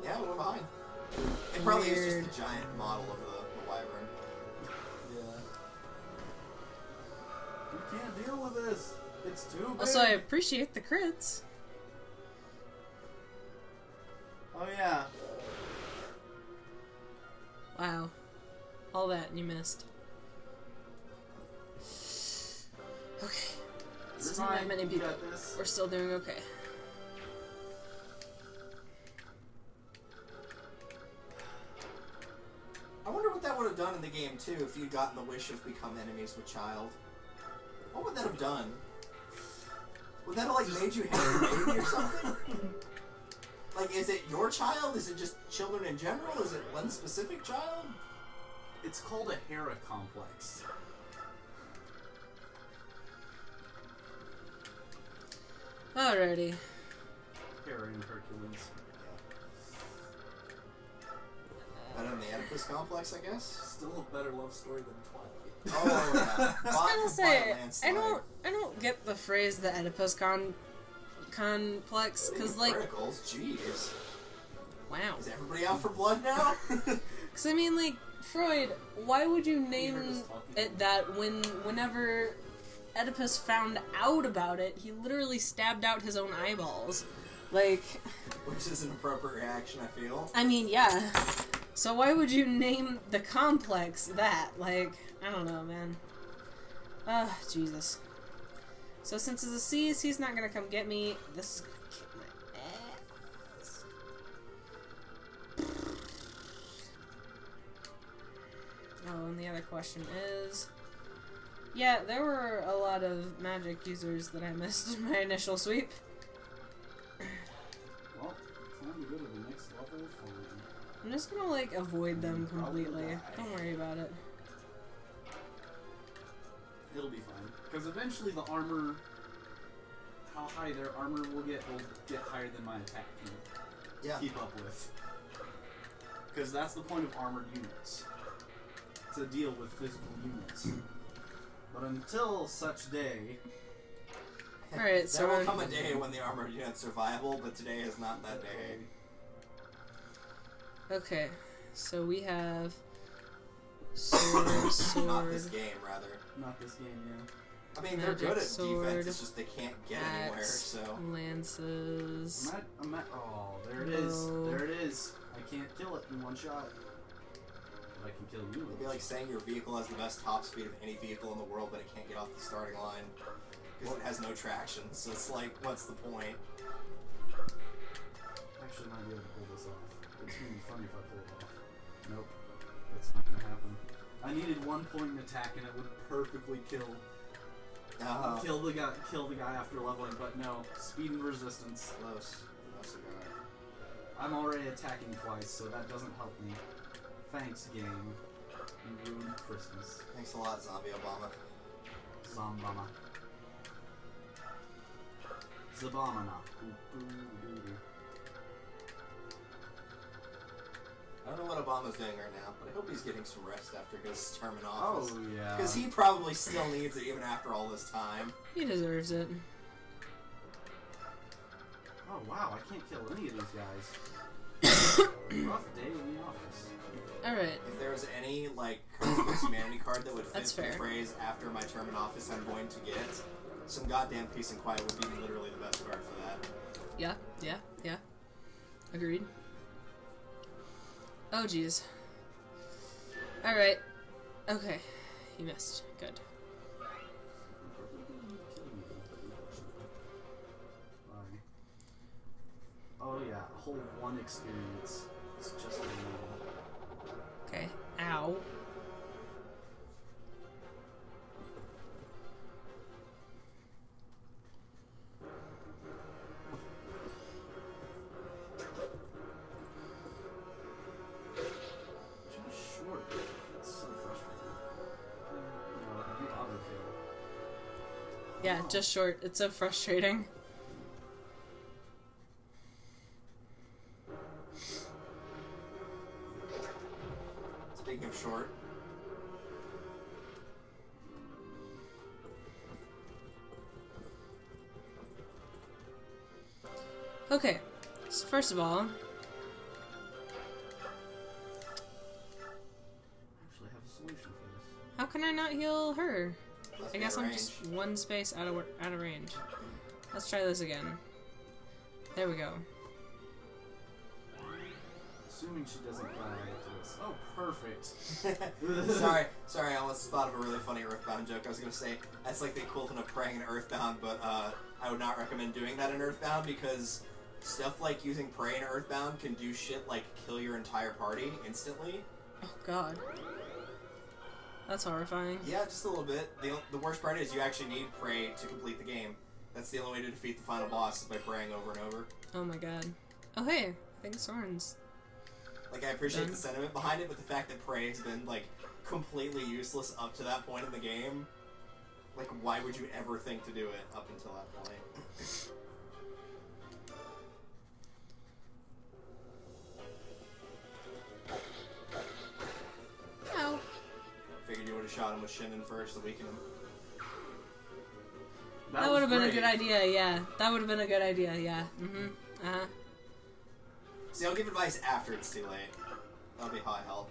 Yeah, we're behind. It probably is Weird. just the giant model of the wyvern. Yeah. We can't deal with this. It's too big. Also, I appreciate the crits. Oh yeah. Wow. All that and you missed. Okay. This You're isn't that fine. many You people. got this. We're still doing okay. I wonder what that would have done in the game, too, if you'd gotten the wish of become enemies with child. What would that have done? Would that have, like, made you hate your baby or something? Like, is it your child? Is it just children in general? Is it one specific child? It's called a Hera complex. Alrighty. Hera and Hercules. Better than the Oedipus complex, I guess? Still a better love story than Twilight. Oh, yeah. I was gonna say, I don't get the phrase the Oedipus complex, because, like, Criticals, jeez. wow. Is everybody out for blood now? Because, I mean, like, Freud, why would you name heard us talking it that whenever Oedipus found out about it, he literally stabbed out his own eyeballs? Like, Which is an appropriate reaction, I feel. I mean, yeah. So why would you name the complex that? Like, I don't know, man. Jesus. So since it's a C's, he's not gonna come get me. This is gonna kick my ass. Oh, and the other question is... Yeah, there were a lot of magic users that I missed in my initial sweep. Well, time to go to the next level. Fine. I'm just gonna, like, avoid them completely. Don't worry about it. It'll be fine. Because eventually the armor, how high their armor will get higher than my attack can keep up with. Because that's the point of armored units. To deal with physical units. But until such day... Alright, so there will come a day when the armored units are viable, but today is not that day. Okay, so we have... Sword, Not this game, rather. Not this game, yeah. I mean, they're Magic good at sword, defense, it's just they can't get anywhere, axe, so... lances... Oh, there it is. Bow. There it is. I can't kill it in one shot. But I can kill you. It'd be like saying your vehicle has the best top speed of any vehicle in the world, but it can't get off the starting line. Because it has no traction, so it's like, what's the point? Actually, might be able to pull this off. It's gonna be funny if I pull it off. Nope. That's not gonna happen. I needed 1 point in attack and it would perfectly kill the guy after leveling, but no. Speed and resistance. Close. Close cigar. I'm already attacking twice, so that doesn't help me. Thanks, game. You ruined Christmas. Thanks a lot, Zombie Obama. Zombama. Zabamana. I don't know what Obama's doing right now, but I hope he's getting some rest after his term in office. Oh, yeah. Because he probably still needs it even after all this time. He deserves it. Oh, wow, I can't kill any of these guys. Rough day in the office. Alright. If there was any, like, Cosmos Humanity card that would fit That's the fair. phrase, after my term in office I'm going to get, some goddamn peace and quiet would be literally the best card for that. Yeah. Agreed. Oh, jeez. Alright. Okay. You missed. Good. Oh yeah, a whole one experience. It's just Okay. Ow. just short. It's so frustrating. No, I think autofill. Yeah, just short. It's so frustrating. Speaking of short, Okay. So first of all, Actually, I have a solution for this. how can I not heal her? must I be guess a I'm range. just one space out of range. Let's try this again. There we go. Assuming she doesn't die to this. Oh, perfect. Sorry, I almost thought of a really funny Earthbound joke. I was gonna say, that's like the equivalent of praying in Earthbound, but I would not recommend doing that in Earthbound because stuff like using pray in Earthbound can do shit like kill your entire party instantly. Oh god. That's horrifying. Yeah, just a little bit. The worst part is you actually need pray to complete the game. That's the only way to defeat the final boss is by praying over and over. Oh my god. Oh hey, I think Soren's... Like, I appreciate Done. the sentiment behind it, but the fact that pray has been, like, completely useless up to that point in the game, like, why would you ever think to do it up until that point? Ow. Figured you would have shot him with Shinnon first to weaken him. That would have been a good idea, yeah. That would have been a good idea, yeah. Mm-hmm. Uh-huh. See, I'll give advice after it's too late. That'll be high help.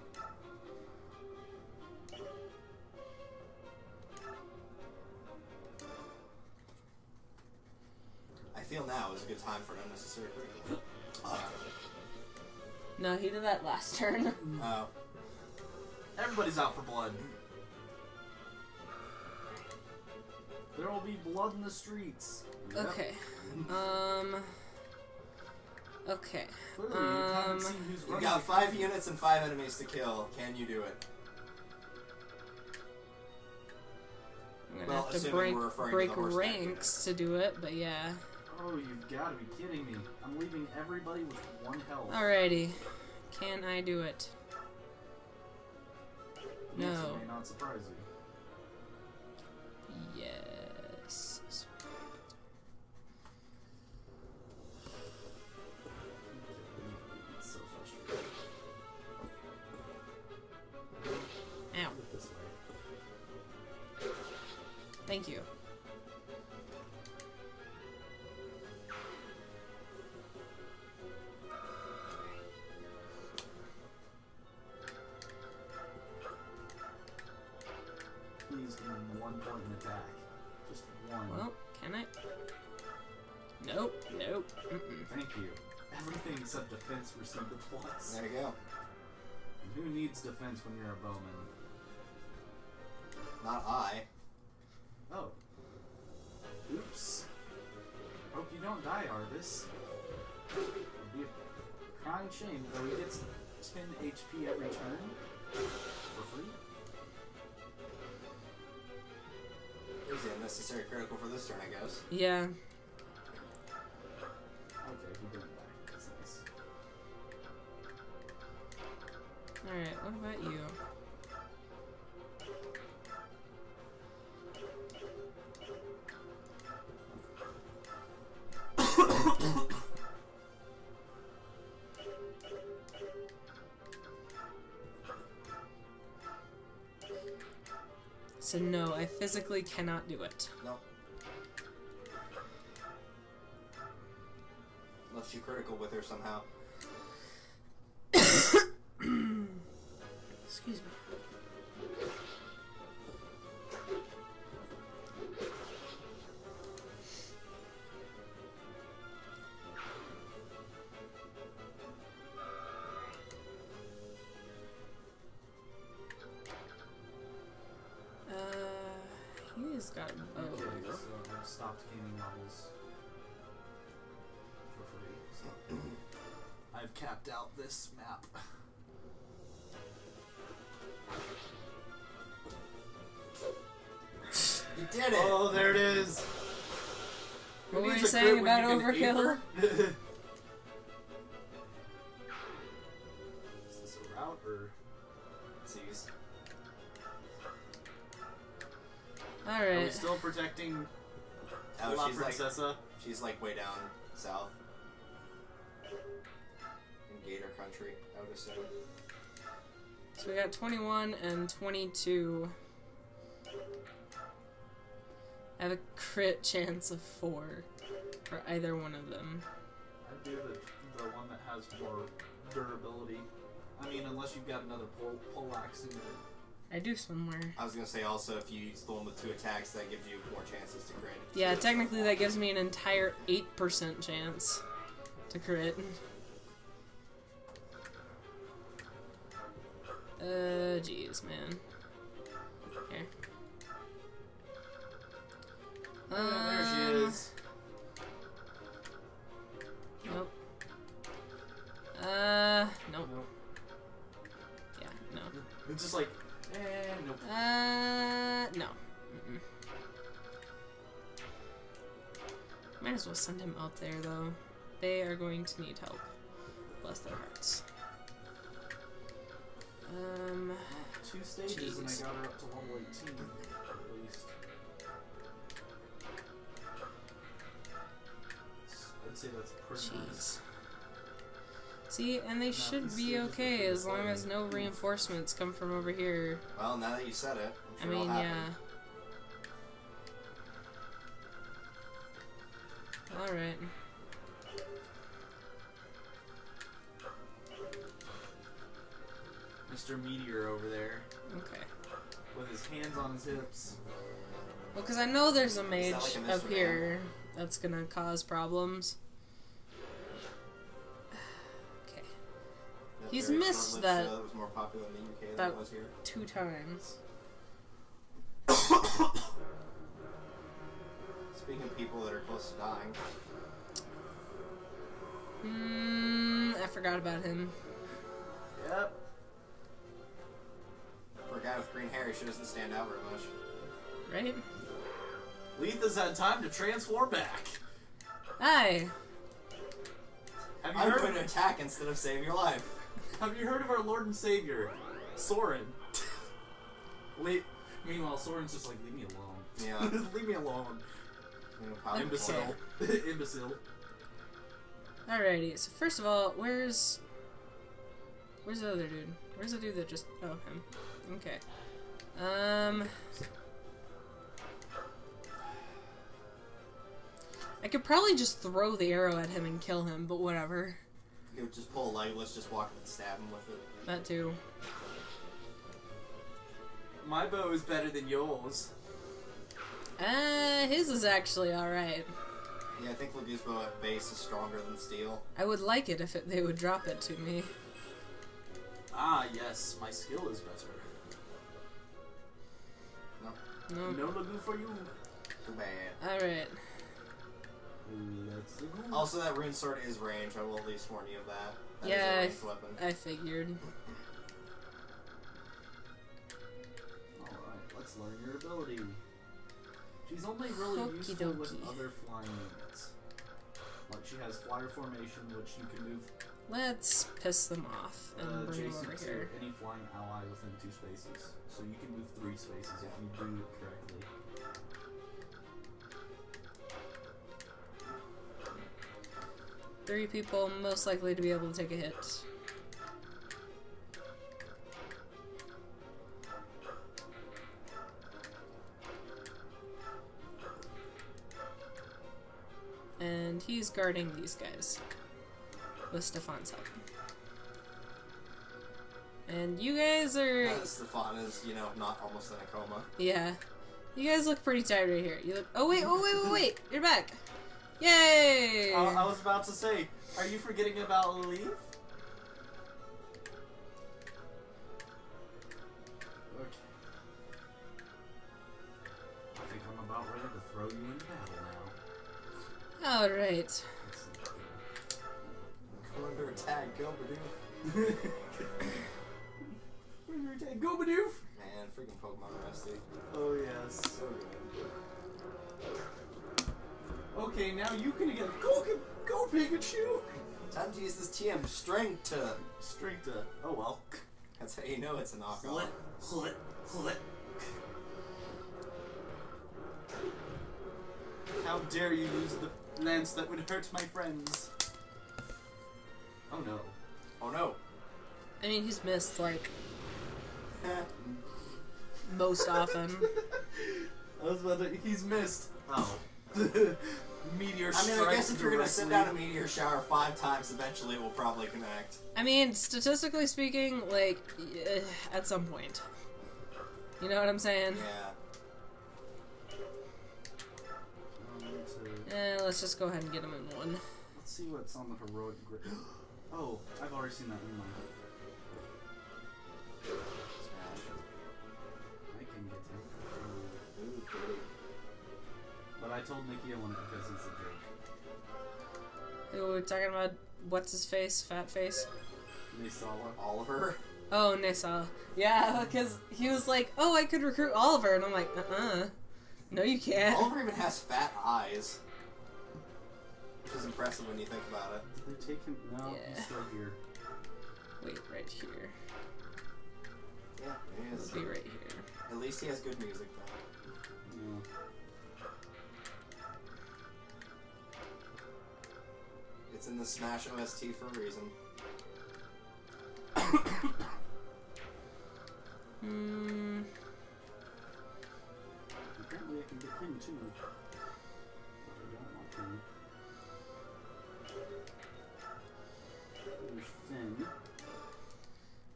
I feel now is a good time for an unnecessary critical. No, he did that last turn. Oh. Everybody's out for blood. There will be blood in the streets. Yep. Okay. Okay. Clearly, you haven't seen who's You've running. got 5 units and 5 enemies to kill. Can you do it? I'm gonna Well, have to assuming we're referring to break the horse ranks to do it, but yeah. Oh, you've got to be kidding me. I'm leaving everybody with 1 health. Alrighty. Can I do it? The answer No. may not surprise you. Yes. It's so frustrating. Ow. Put it this way. Thank you. Please give me 1 point in attack. Just 1. Well, can I? Nope. Nope. Mm-mm. Thank you. Everything except defense received a plus. There you go. And who needs defense when you're a bowman? Not I. Oh. Oops. Hope you don't die, Arvis. It'd be a crying shame, though he gets 10 HP every turn. For free? Here's the unnecessary critical for this turn, I guess. Yeah. Okay, he didn't die. That's nice. Alright, what about you? So no, I physically cannot do it. Nope. Unless you critical with her somehow. Excuse me. He's got bows. Okay, so I've stopped gaining levels for free. So I've capped out this map. You did it! Oh, there it is! What Who were needs you a saying crit when about you can overkill? aper? Is this a route or? Sees. Are we Alright. still protecting Oh, La she's like Princesa? she's like way down south. In Gator Country, I would assume. So we got 21 and 22. I have a crit chance of 4 for either one of them. I'd do the one that has more durability. I mean, unless you've got another poleaxe in there. I do somewhere. I was gonna say also if you use the one with 2 attacks, that gives you more chances to crit. Yeah, technically that gives me an entire 8% chance to crit. Jeez, man. Here. There she is. Nope. Nope. Nope. Yeah, no. It's just like, nope. No. Mm-mm. Might as well send him out there, though. They are going to need help. Bless their hearts. 2 stages and I jeez. got her up to level 18, at least. I'd say that's pretty nice. Jeez. See, and they should be okay as long as no reinforcements come from over here. Well, now that you said it, I I'm sure mean, it'll yeah. happen. Alright. Mr. Meteor over there, Okay. with his hands on his hips. Well, because I know there's a Is mage that like a up Mr. here that's gonna cause problems. Okay. That He's very missed short-lived that show that was more popular in the UK than that- it was here. 2 times. Speaking of people that are close to dying, I forgot about him. Yep. for a guy with green hair, he sure doesn't stand out very much. Right? Letha's had time to transform back. Hi. Have you I'm heard going to of, attack instead of save your life. have you heard of our Lord and Savior, Soren? Meanwhile, Soren's just like, leave me alone. Yeah. Leave me alone. You know, power Imbecile. Imbecile. Alrighty, so first of all, where's the other dude? Where's the dude that just... Oh, him. Okay. I could probably just throw the arrow at him and kill him, but whatever. You would just pull a light, let's just walk up and stab him with it. That too. My bow is better than yours. His is actually alright. Yeah, I think Lagu's bow at base is stronger than steel. I would like it if they would drop it to me. Ah, yes, my skill is better. No. No Lagu for you. Too bad. Alright. Let's go. Also, that rune sword is range. I will at least warn you of that. That Yeah, is a ranged weapon. I figured. Alright, let's learn your ability. She's only really Okie useful with dokie. other flying units. Like, she has flyer formation, which you can move Let's piss them off and bring them adjacent over to here. any flying ally within 2 spaces. So you can move 3 spaces if you do it correctly. 3 people most likely to be able to take a hit. And he's guarding these guys with Stefan's help. And you guys are... Stefan is, you know, not almost in a coma. Yeah. You guys look pretty tired right here. You look... Oh, wait. You're back. Yay! I was about to say, are you forgetting about Leaf? Okay. I think I'm about ready to throw you in battle now. Alright. Let's see. Come under attack, go, Badoo. We're attack. Go, Badoof! Man, freaking Pokemon Rusty. Oh, yes. So good. Okay, now you can again. Go, Pikachu! Time to use this TM strength to. Strength to. Oh, well. That's how you know it's a knockoff. Hlit. How dare you use the lance that would hurt my friends? Oh no. Oh no. I mean, he's missed, like, most often. I was about to. He's missed. Oh. Meteor I mean, I guess if you're gonna directly. send out a meteor shower 5 times, eventually it will probably connect. I mean, statistically speaking, like, at some point. You know what I'm saying? Yeah. Let's just go ahead and get him in one. Let's see what's on the heroic grid. Oh, I've already seen that in my head. Smash. I can get him. Ooh, pretty. But I told Nikki I wanted it because he's a jerk. We're talking about what's his face? Fat face? Nisala. Oliver. Oh, Nisa. Yeah, because he was like, oh, I could recruit Oliver. And I'm like, no, you can't. Oliver even has fat eyes. Which is impressive when you think about it. Did they take him? No, Yeah. he's still here. Wait, right here. Yeah, he is. It'll be right here. At least he has good music though. Yeah. It's in the Smash OST for a reason. Apparently I can get him too. But I don't want him. There's Finn.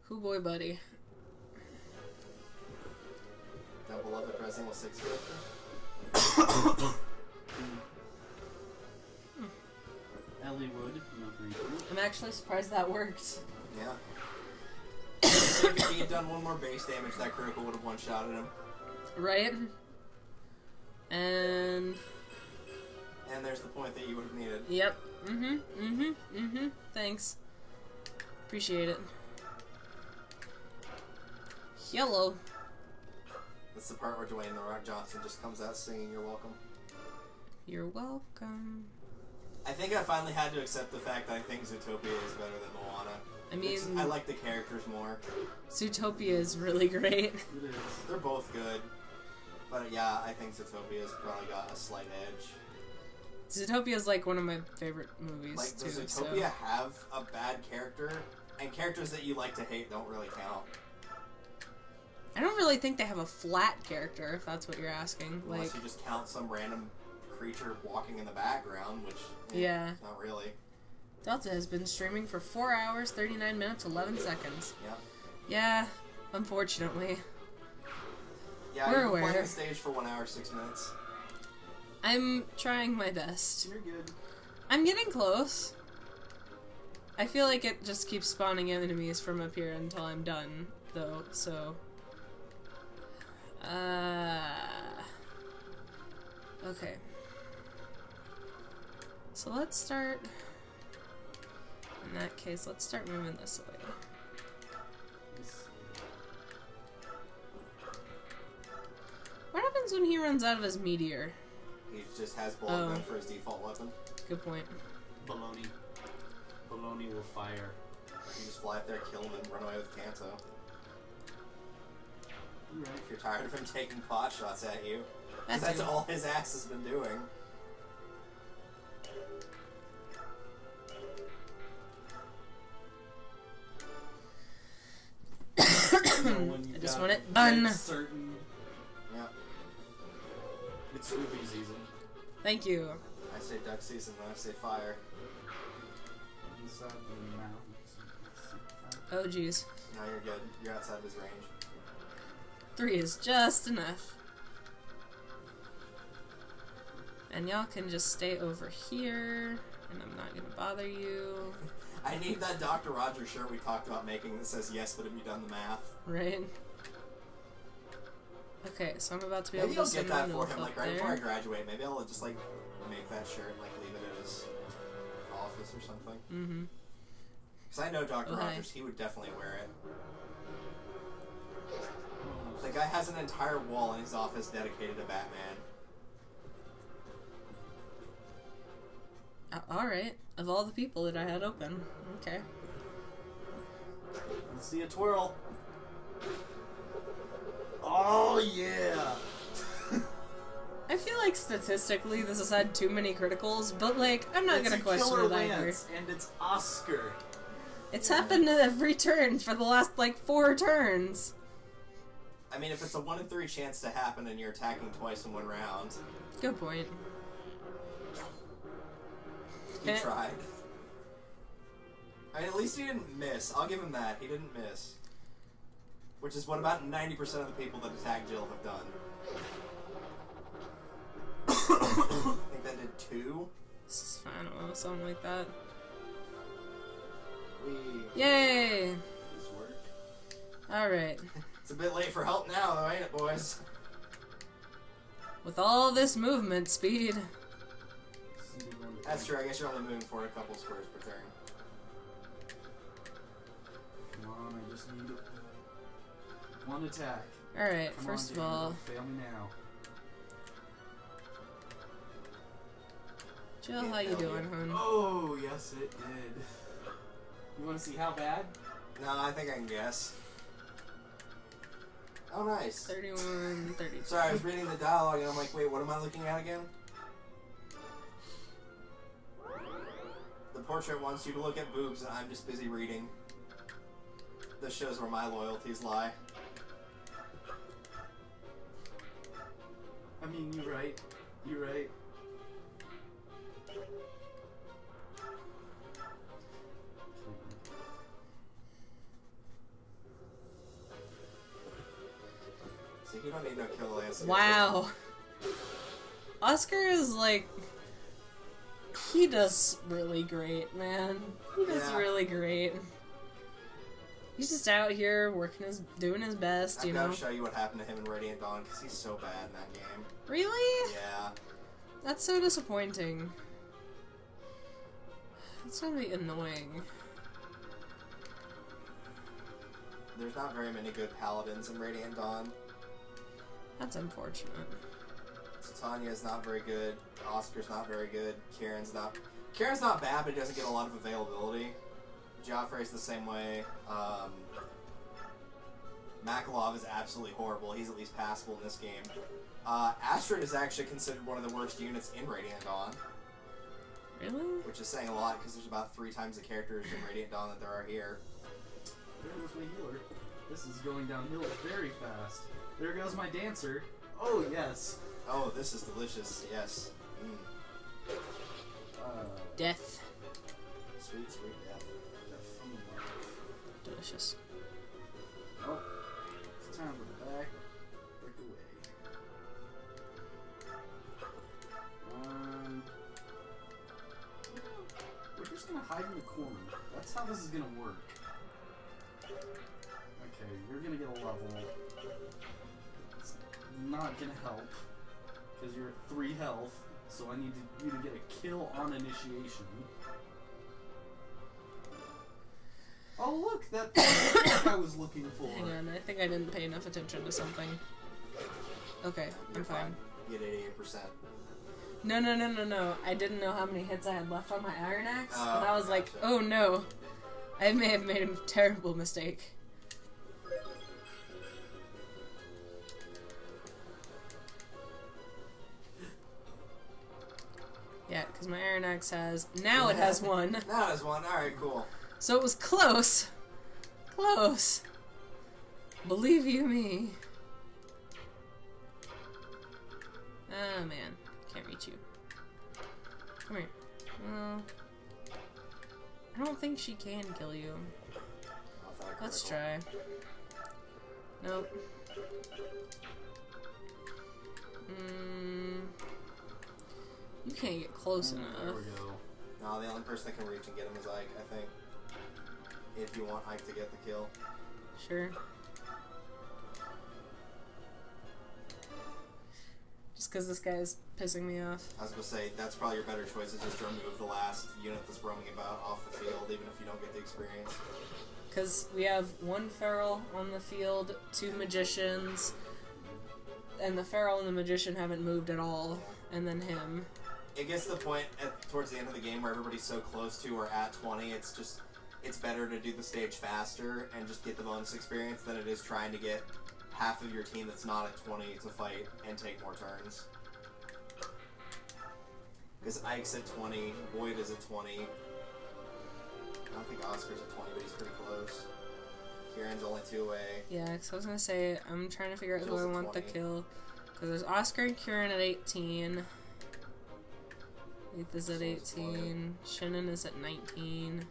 Hoo boy, buddy. That beloved Resident Evil 6 character. Hollywood. No, thank you. I'm actually surprised that worked. Yeah. If he had done one more base damage, that critical would have one-shotted him. Right? And there's the point that you would have needed. yep. Thanks. Appreciate it. Hello. That's the part where Dwayne The Rock Johnson just comes out singing "You're Welcome." You're welcome. I think I finally had to accept the fact that I think Zootopia is better than Moana. I mean, I like the characters more. Zootopia is really great. It is. They're both good. But yeah, I think Zootopia's probably got a slight edge. Zootopia is like one of my favorite movies Like, too. does So Zootopia have a bad character? And characters that you like to hate don't really count. I don't really think they have a flat character, if that's what you're asking. Unless Like, you just count some random creature walking in the background, which... Yeah. Not really. Delta has been streaming for 4 hours, 39 minutes, 11 seconds. Yep. Yeah, unfortunately. Yeah, We're you've been playing aware. the stage for 1 hour, 6 minutes. I'm trying my best. You're good. I'm getting close. I feel like it just keeps spawning enemies from up here until I'm done, though, so... Okay. So let's start... In that case, let's start moving this way. What happens when he runs out of his meteor? He just has bullet Oh. gun for his default weapon. Good point. Baloney. Baloney will fire. You just fly up there, kill him, and run away with Kanto. You're right. If you're tired of him taking pot shots at you. 'Cause That's that's all his ass has been doing. I just want it done. Certain. Yeah. It's Snoopy season. Thank you. I say duck season when I say fire. Inside the mouth. Oh jeez. No, you're good. You're outside of his range. 3 is just enough. And y'all can just stay over here, and I'm not gonna bother you. I need that Dr. Rogers shirt we talked about making that says, yes, but have you done the math? Right? Okay, so I'm about to be Maybe able I'll to get send that my for milf him, like, up right before I there. graduate. Maybe I'll just, like, make that shirt and, like, leave it at his office or something. Mm-hmm. Because I know Dr. Okay. Rogers, he would definitely wear it. The guy has an entire wall in his office dedicated to Batman. Alright, of all the people that I had open. Okay. Let's see a twirl. Oh yeah! I feel like statistically this has had too many criticals, but like, I'm not gonna question Killer it either. Lance, and it's Oscar. It's happened every turn for the last like 4 turns. I mean, if it's a 1 in 3 chance to happen and you're attacking twice in 1 round, Good point. he tried. I mean, at least he didn't miss. I'll give him that. He didn't miss. Which is what about 90% of the people that attack Jill have done. I think that did 2. This is fine, I don't know, something like that. We... Yay! This worked. Alright. It's a bit late for help now, though, ain't it, boys? With all this movement speed. That's true. I guess you're only moving forward a couple squares per turn. Come on, I just need one attack. Alright, Come first on, of all, Daniel, fail me now. Jill, how you doing, hun? Oh, yes it did. You want to see how bad? No, I think I can guess. Oh, nice. 31, 32. Sorry, I was reading the dialogue and I'm like, wait, what am I looking at again? The portrait wants you to look at boobs and I'm just busy reading. This shows where my loyalties lie. I mean, you're right. You're right. See, you don't need no kill Lance. Wow. Oscar is like He does really great, man. He does Yeah. really great. He's just out here doing his best, you I've know. got to show you what happened to him in Radiant Dawn because he's so bad in that game. Really? Yeah. That's so disappointing. That's gonna be annoying. There's not very many good paladins in Radiant Dawn. That's unfortunate. Titania's not very good. Oscar's not very good. Kieran's not bad, but he doesn't get a lot of availability. Joffrey's the same way. Makalov is absolutely horrible. He's at least passable in this game. Astrid is actually considered one of the worst units in Radiant Dawn, Really? which is saying a lot because there's about 3 times the characters in Radiant Dawn that there are here. There goes my healer. This is going downhill very fast. There goes my dancer. Oh, yes. Oh, this is delicious. Yes. Death. Sweet, sweet death. Delicious. Oh, it's time for the back. Break away. We're just gonna hide in the corner. That's how this is gonna work. Okay, you're gonna get a level. It's not gonna help because you're at 3 health. So I need you to get a kill on initiation. Oh look, that's what I was looking for. Hang on, I think I didn't pay enough attention to something. Okay, I'm fine. You get 88%. No. I didn't know how many hits I had left on my Iron Axe, Oh, and I was like, gotcha. oh no. I may have made a terrible mistake. Yeah, because my Iron Axe has... Now it has 1. Now there's one. Alright, cool. So it was close. Close. Believe you me. Ah, man. Can't reach you. Come here. Well, I don't think she can kill you. I'll throw a Let's critical. try. Nope. You can't get close There enough. we go. No, the only person that can reach and get him is Ike, I think. If you want Ike to get the kill. Sure. Just because this guy is pissing me off. I was gonna say, that's probably your better choice, is just to remove the last unit that's roaming about off the field, even if you don't get the experience. Because we have 1 feral on the field, 2 magicians, and the feral and the magician haven't moved at all, and then him. It gets to the point towards the end of the game where everybody's so close to or at 20, it's better to do the stage faster and just get the bonus experience than it is trying to get half of your team that's not at 20 to fight and take more turns. Because Ike's at 20, Boyd is at 20. I don't think Oscar's at 20, but he's pretty close. Kieran's only 2 away. Yeah, because I was going to say, I'm trying to figure out who Jill's I at want the 20. kill. Because there's Oscar and Kieran at 18. Leith is at So is 18. Shannon is at 19.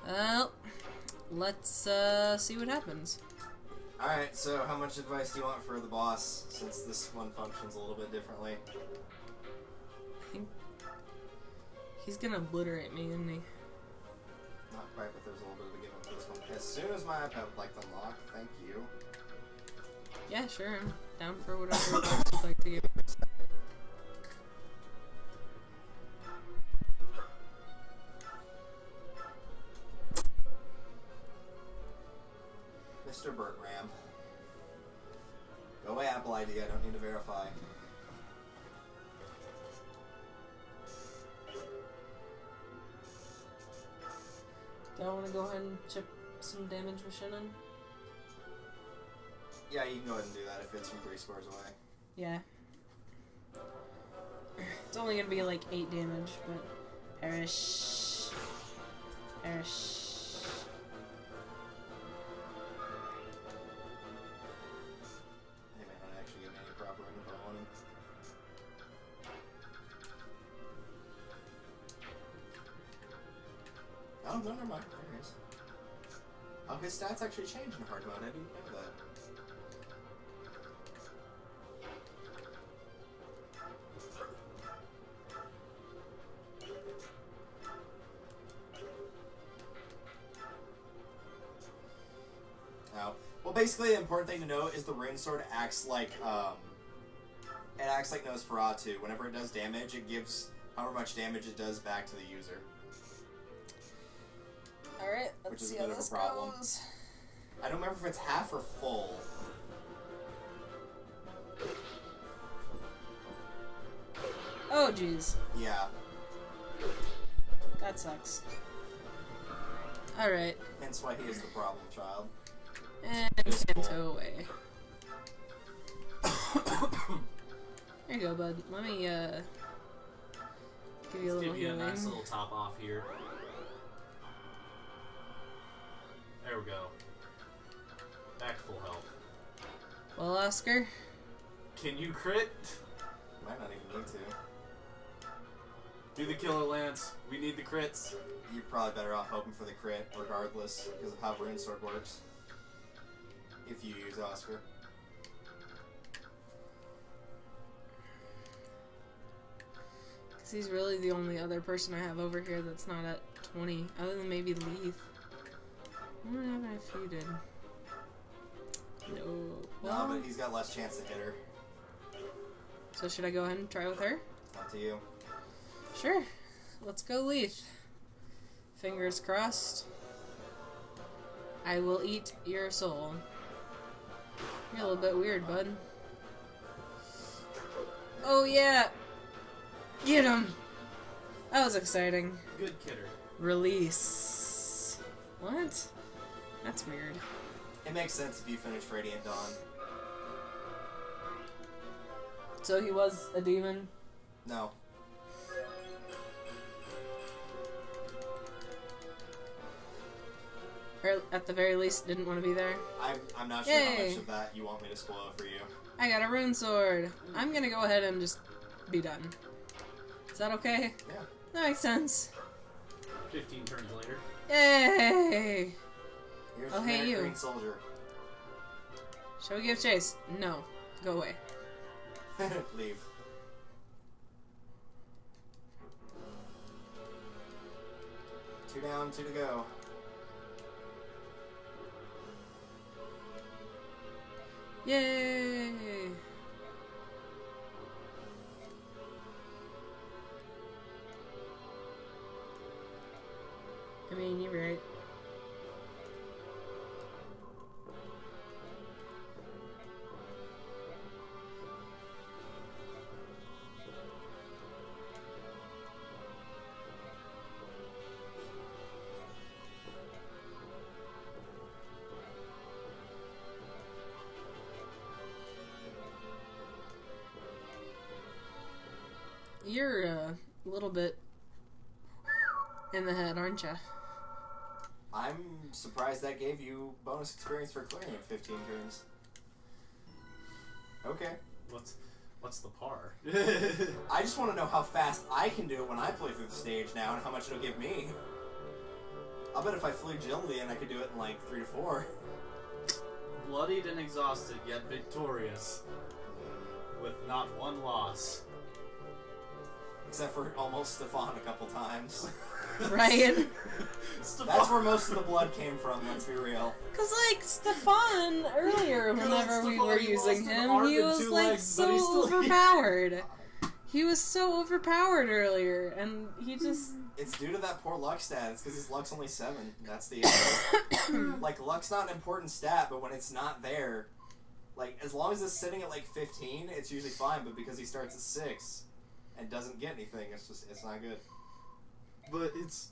Well, let's see what happens. Alright, so how much advice do you want for the boss, since this one functions a little bit differently? I think he's going to obliterate me, isn't he? Not quite, but there's a little bit of a give up to this one. As soon as my iPad would like to unlock, thank you. Yeah, sure. I'm down for whatever advice you'd like to give. Mr. Bertram. Go away, Apple ID, I don't need to verify. Do I want to go ahead and chip some damage with Shannon? Yeah, you can go ahead and do that if it's from 3 scores away. Yeah. It's only gonna be like 8 damage, but perish. Perish. They may not actually give me any proper info on him. Oh, no, never mind. There he is. Oh, his stats actually change in hard mode. I didn't know that. basically, the important thing to note is the rune sword acts like it acts like Nosferatu. Whenever it does damage, it gives however much damage it does back to the user. Alright, Which let's is a see bit how of a this problem. goes. I don't remember if it's half or full. Oh, jeez. Yeah. That sucks. Alright. Hence why he is the problem child. And It's Kanto full. away. There you go, bud. Let me, give you a Let's little give you a healing. nice little top off here. There we go. Back to full health. Well, Oscar, Can you crit? Might not even need to. Do the killer lance. We need the crits. You're probably better off hoping for the crit, regardless, because of how rune sword works. If you use Oscar. because he's really the only other person I have over here that's not at 20, other than maybe Leith. What haven't I feuded? No. Well, No, but he's got less chance to hit her. so should I go ahead and try with her? Up to you. Sure. Let's go, Leith. Fingers crossed. I will eat your soul. You're a little bit weird, bud. Oh, yeah! Get him! That was exciting. Good kidder. Release. What? That's weird. It makes sense if you finish Radiant Dawn. So he was a demon? No. Or at the very least, didn't want to be there? I'm not sure how Yay. much of that you want me to spoil for you. I got a rune sword. I'm gonna go ahead and just be done. Is that okay? Yeah. That makes sense. 15 turns later. Yay! Here's Oh, hey, generic you. Green Soldier. Shall we give chase? No. Go away. Leave. Two down, two to go. Yay! I mean, you're right. You're a little bit in the head, aren't you? I'm surprised that gave you bonus experience for clearing in 15 turns. Okay. What's the par? I just want to know how fast I can do it when I play through the stage now and how much it'll give me. I'll bet if I flew agility and I could do it in like 3 to 4. Bloodied and exhausted, yet victorious. With not one loss. Except for almost Stefan a couple times. Right? That's where most of the blood came from, let's be real. Cause like Stefan earlier, whenever we were using him, he was like so overpowered. He was so overpowered earlier, and he just It's due to that poor luck stat. It's because his luck's only 7. That's the issue. Like, luck's not an important stat, but when it's not there, like, as long as it's sitting at like 15, it's usually fine, but because he starts at 6 and doesn't get anything, it's not good. But it's...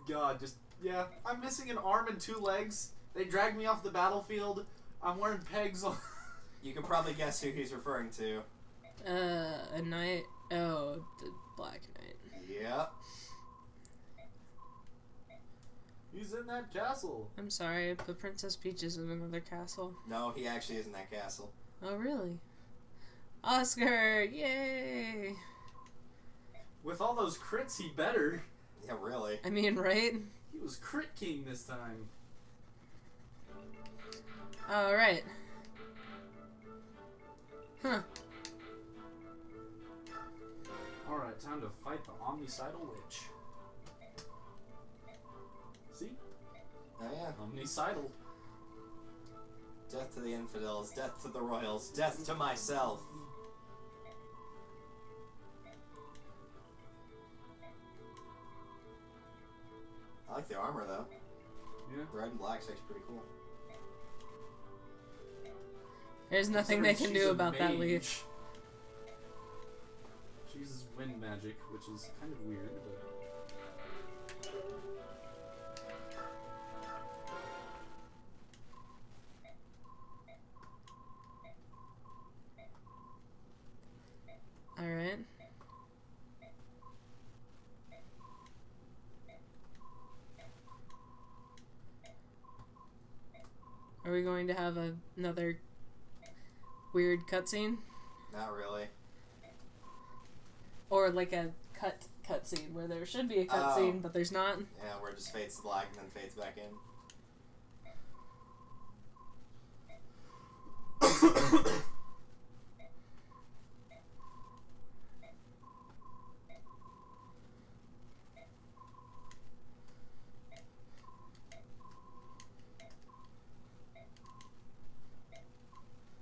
God, just... Yeah, I'm missing an arm and 2 legs. They dragged me off the battlefield. I'm wearing pegs on... You can probably guess who he's referring to. a knight. Oh, the Black Knight. Yep. He's in that castle. I'm sorry, but Princess Peach is in another castle. No, he actually is in that castle. Oh, really? Oscar! Yay! With all those crits, he better. Yeah, really. I mean, right? He was crit king this time. Alright. Huh. Alright, time to fight the omnicidal witch. See? Oh, yeah. Omnicidal. Death to the infidels, death to the royals, death to myself. I like the armor though. Yeah. The red and black's actually pretty cool. There's nothing they can Considering do she's a about that mage, leaf. She uses wind magic, which is kind of weird, but... Alright. Are we going to have another weird cutscene? Not really. Or like a cutscene where there should be a cutscene, but there's not? Yeah, where it just fades to black and then fades back in.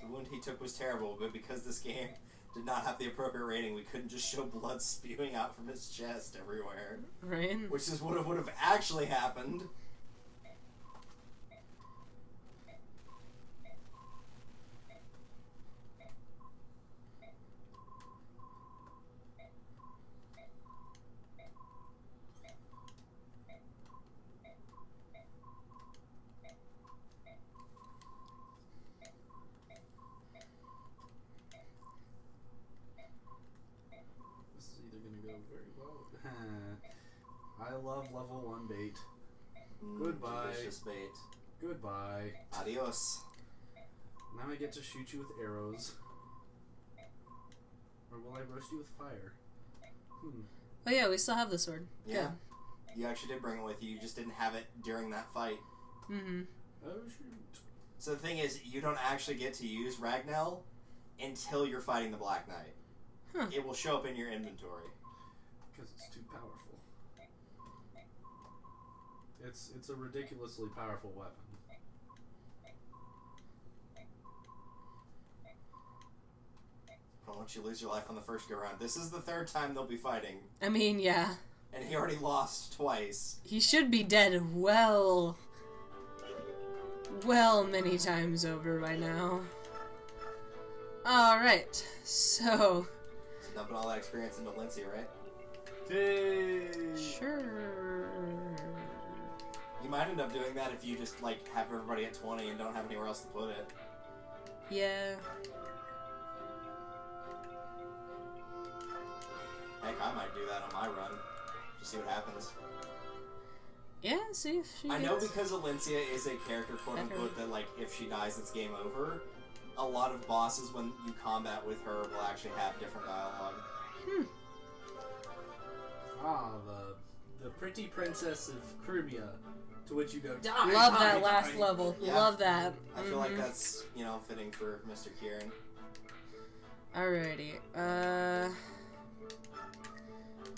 The wound he took was terrible, but because this game did not have the appropriate rating, we couldn't just show blood spewing out from his chest everywhere. Right? Which is what would have actually happened. This is either gonna go very well. I love level 1 bait. Goodbye. Delicious bait. Goodbye. Adios. Now I get to shoot you with arrows. Or will I roast you with fire? Oh yeah, we still have the sword. Yeah. You actually did bring it with you, you just didn't have it during that fight. Good. Mm-hmm. Oh shoot. So the thing is, you don't actually get to use Ragnell until you're fighting the Black Knight. Huh. It will show up in your inventory. Because it's too powerful. It's a ridiculously powerful weapon. But once you lose your life on the first go round, this is the third time they'll be fighting. I mean, yeah. And he already lost twice. He should be dead well many times over by now. Alright, so... Dumping all that experience into Lindsay, right? Hey! Sure. You might end up doing that if you just, like, have everybody at 20 and don't have anywhere else to put it. Yeah. Heck, I might do that on my run. Just see what happens. Yeah, see if she I know gets- because Alencia is a character, quote-unquote, that, like, if she dies, it's game over. A lot of bosses, when you combat with her, will actually have different dialogue. Ah, the pretty princess of Crimea, to which you go, die! Love die, that last die." level. Yeah. Love that. I feel like that's, you know, fitting for Mr. Kieran. Alrighty.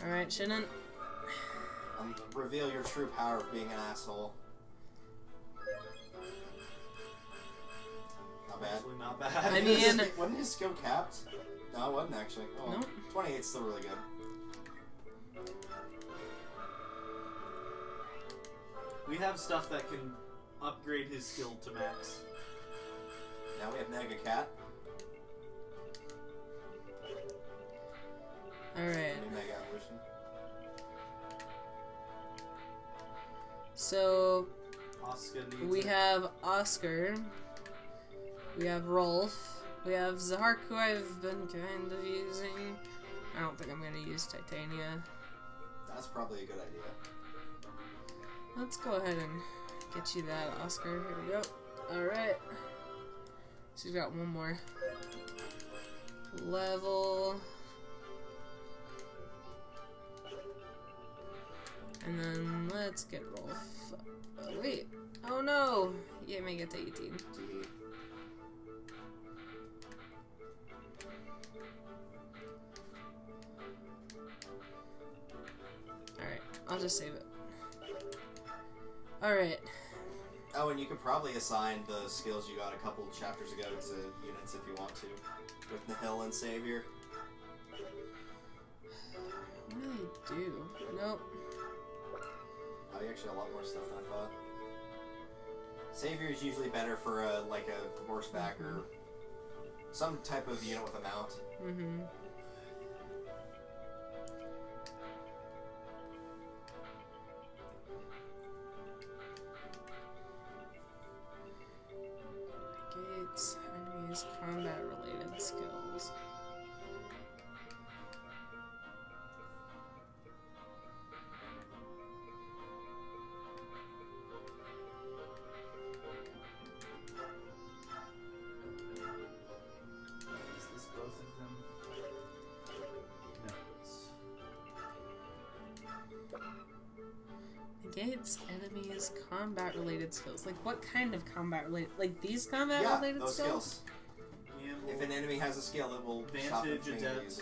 Alright, shouldn't... Reveal your true power of being an asshole. Not bad. Actually not bad. I mean- Wasn't his skill capped? No, it wasn't actually. Oh, Nope. 28's still really good. We have stuff that can upgrade his skill to max. Now we have Mega Cat. Alright. New Mega Evolution. So, Oscar needs we it. have Oscar. We have Rolf. We have Zahark, who I've been kind of using. I don't think I'm going to use Titania. That's probably a good idea. Let's go ahead and get you that, Oscar. Here we go. Alright. She's got one more level. And then let's get Rolf. Oh, wait. Oh no! Yeah, may get to 18. Gee. Alright, I'll just save it. Alright. Oh, and you could probably assign the skills you got a couple chapters ago to units if you want to, with Nihil and Savior. What do they do? Nope. Oh, you actually have a lot more stuff than I thought. Savior is usually better for like a horseback or some type of unit with a mount. Mm-hmm. Gates, enemies, combat-related skills. Is this both of them? No, it's... Negates enemies combat-related skills. Like, what kind of combat-related? Like, these combat-related those skills? Gamble, If an enemy has a skill, it will stop them advantage, from being adept. used.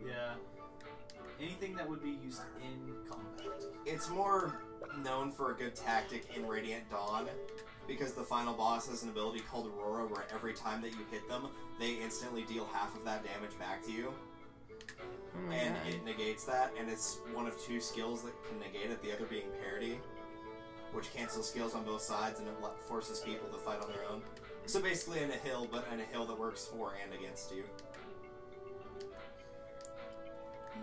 Yeah. Anything that would be used in combat. It's more known for a good tactic in Radiant Dawn, because the final boss has an ability called Aurora, where every time that you hit them, they instantly deal half of that damage back to you. Oh my And god. it negates that, and it's one of two skills that can negate it, the other being parity, which cancels skills on both sides and it forces people to fight on their own. So basically a Nihil, but a Nihil that works for and against you.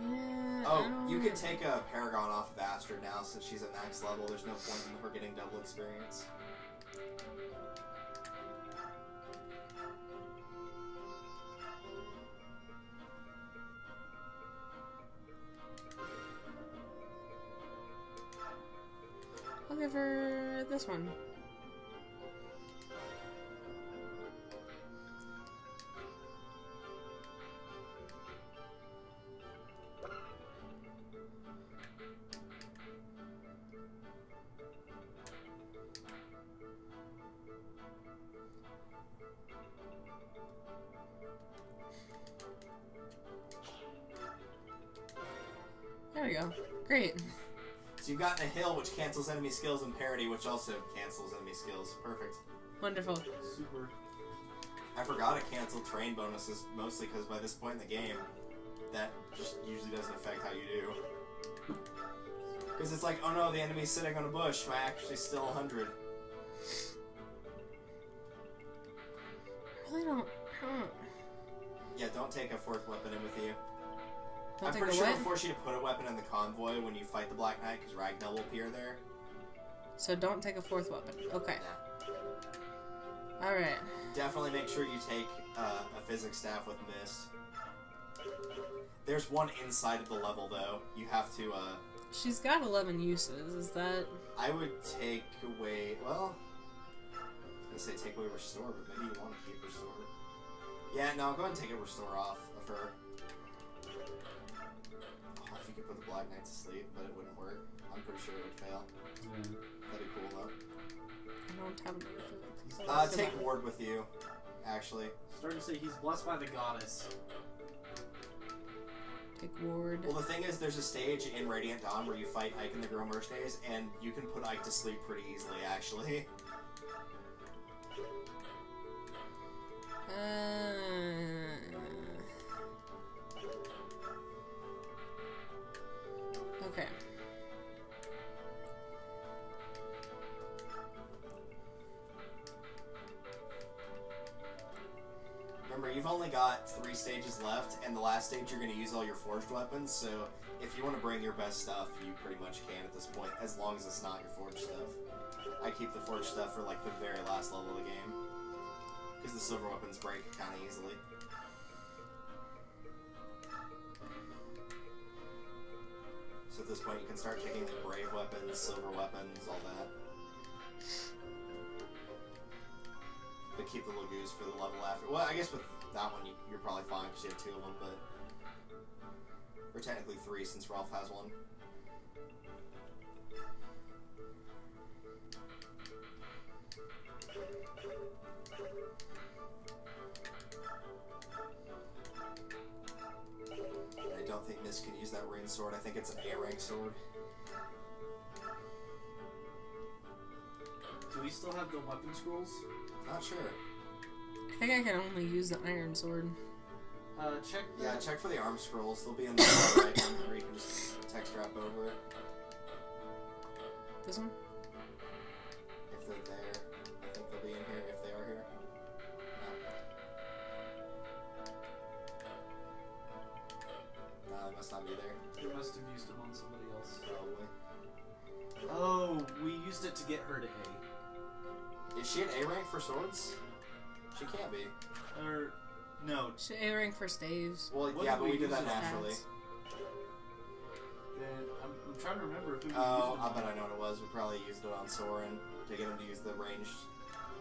Yeah, Oh, I don't you know. could take a Paragon off of Astrid now since she's at max level. There's no point in her getting double experience. I'll give her this one. There we go. Great. So you've got Nihil, which cancels enemy skills, and parity, which also cancels enemy skills. Perfect. Wonderful. Super. I forgot to cancel train bonuses, mostly because by this point in the game, that just usually doesn't affect how you do. Because it's like, oh no, the enemy's sitting on a bush, am I actually still 100? I really don't. Yeah, don't take a fourth weapon in with you. Don't I'm take pretty a sure what? it'll force you to put a weapon in the convoy when you fight the Black Knight, because Ragnar will appear there. So don't take a fourth weapon. Okay. Yeah. Alright. Definitely make sure you take a physics staff with Mist. There's one inside of the level, though. You have to, She's got 11 uses. Is that... I would take away, well, I was gonna say take away Restore, but maybe you want to keep Restore. Yeah, no, go ahead and take a Restore off of her. Oh, if you could put the Black Knight to sleep, but it wouldn't work. I'm pretty sure it would fail. Yeah. That'd be cool, though. I don't have another physics. Take Ward with you, actually. Starting to say he's blessed by the goddess. Take ward. Well, the thing is, there's a stage in Radiant Dawn where you fight Ike and the Girl Mercenaries, and you can put Ike to sleep pretty easily, actually. Okay. Remember, you've only got 3 stages left, and the last stage you're going to use all your forged weapons, so if you want to bring your best stuff, you pretty much can at this point, as long as it's not your forged stuff. I keep the forged stuff for, like, the very last level of the game, because the silver weapons break kind of easily. So at this point, you can start taking the brave weapons, silver weapons, all that. But keep the Lagoos for the level after. Well, I guess with that one, you're probably fine because you have 2 of them, but... Or technically 3 since Ralph has one. I don't think Miss can use that rain sword. I think it's an A rank sword. Do Do we still have the weapon scrolls? Not sure. I think I can only use the iron sword. Check. Yeah, check for the arm scrolls. They'll be in the far right one, where you can just text wrap over it. This one? If they're there. I think they'll be in here, if they are here. No, they must not be there. We must have used them on somebody else. Probably. Oh, we used it to get her to A. Is she an A rank for swords? She can't be. Or no. Should A rank for staves. Well, What yeah, did but we we did use that it naturally. as? Then I'm trying to remember who we Oh, used I it bet on. I know what it was. We probably used it on Soren to get him to use the ranged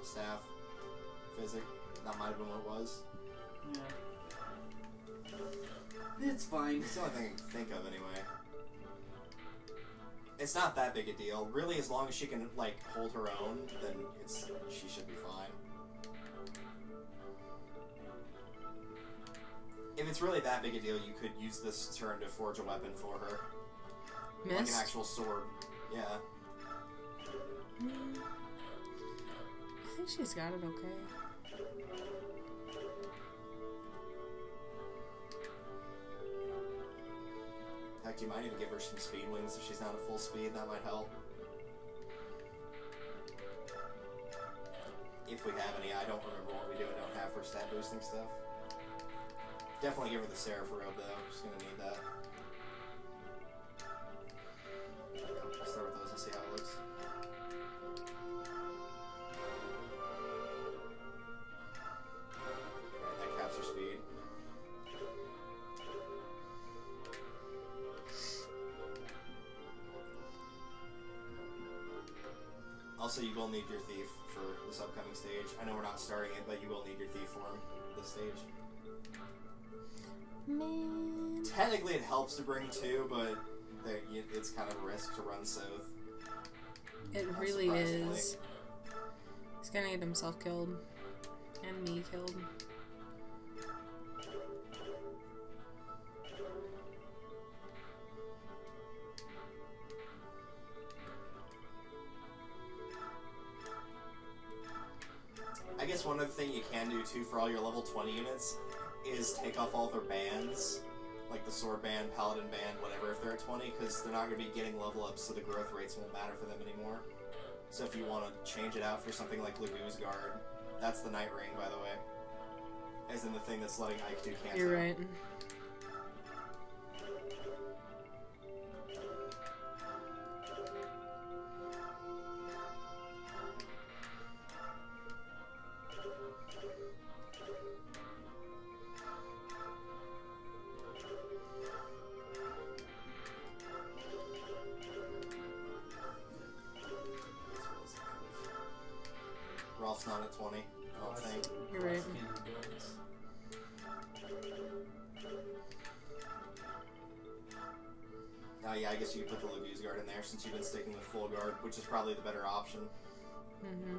staff. Physic. That might have been what it was. Yeah. It's fine. It's the only thing I can think of anyway. It's not that big a deal. Really, as long as she can, like, hold her own, then she should be fine. If it's really that big a deal, you could use this turn to forge a weapon for her. Like an Mist? actual sword. Yeah. I think she's got it okay. In fact, you might even give her some speed wings if she's not at full speed. That might help. If we have any, I don't remember what we do and don't have for stat boosting stuff. Definitely give her the Seraph robe though. She's gonna need that. Start with those and see how it looks. Alright, that caps her speed. Also, you will need your thief for this upcoming stage. I know we're not starting it, but you will need your thief form this stage. Man. Technically, it helps to bring two, but it's kind of a risk to run Soth. It really Unsurprisingly. is. He's gonna get himself killed. And me killed. I guess one other thing you can do too for all your level 20 units is take off all their bands, like the sword band, paladin band, whatever, if they're at 20, because they're not going to be getting level ups, so the growth rates won't matter for them anymore. So if you want to change it out for something like Lagu's Guard, that's the Night Ring, by the way. As in the thing that's letting Ike do Kanto. You're right. Rolf's not at 20, I don't think. You're right. Yeah, I guess you could put the Lagu's Guard in there since you've been sticking with full guard, which is probably the better option. Mm-hmm.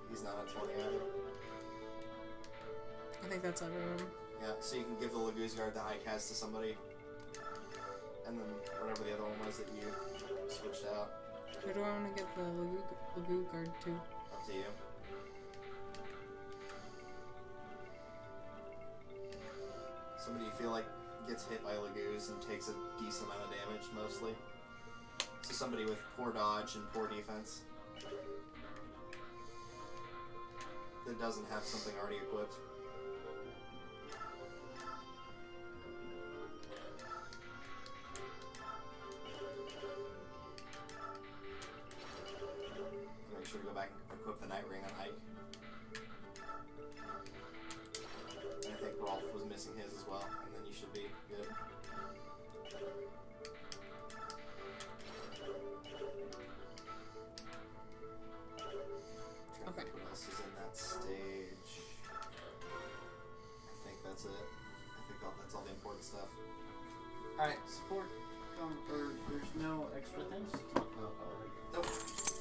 He's not at 20 either. I think that's everyone. Yeah, so you can give the Lagu's Guard the high cast to somebody. And then whatever the other one was that you switched out. Who do I want to give the Lagu guard to? Up to you. Somebody you feel like gets hit by Lagu's and takes a decent amount of damage, mostly. So somebody with poor dodge and poor defense. That doesn't have something already equipped. Make sure to go back and equip the Night Ring on Ike. And I think Rolf was missing his as well, and then you should be good. Trying to think what else is in that stage. I think that's it. I think that's all the important stuff. Alright. Support. Or there's no extra things to talk about already.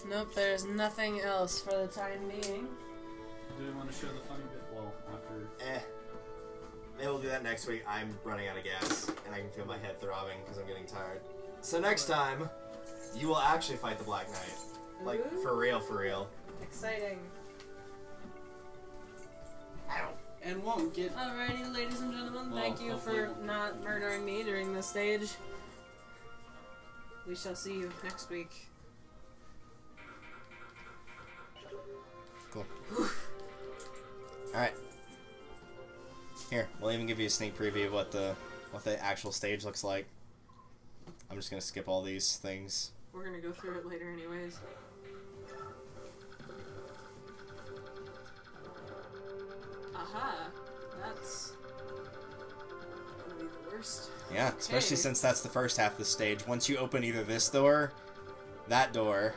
Nope, there's nothing else for the time being. Do we want to show the funny bit? Well, after. Maybe we'll do that next week. I'm running out of gas, and I can feel my head throbbing because I'm getting tired. So next time, you will actually fight the Black Knight. Like, Ooh. for real, for real. Exciting. Ow. And won't get. Alrighty, ladies and gentlemen, Well, thank you hopefully for we'll- not murdering me during this stage. We shall see you next week. Cool. Alright. Here, we'll even give you a sneak preview of what the actual stage looks like. I'm just gonna skip all these things. We're gonna go through it later anyways. Aha! That's gonna be the worst. Yeah, especially Okay. since that's the first half of the stage. Once you open either this door, that door,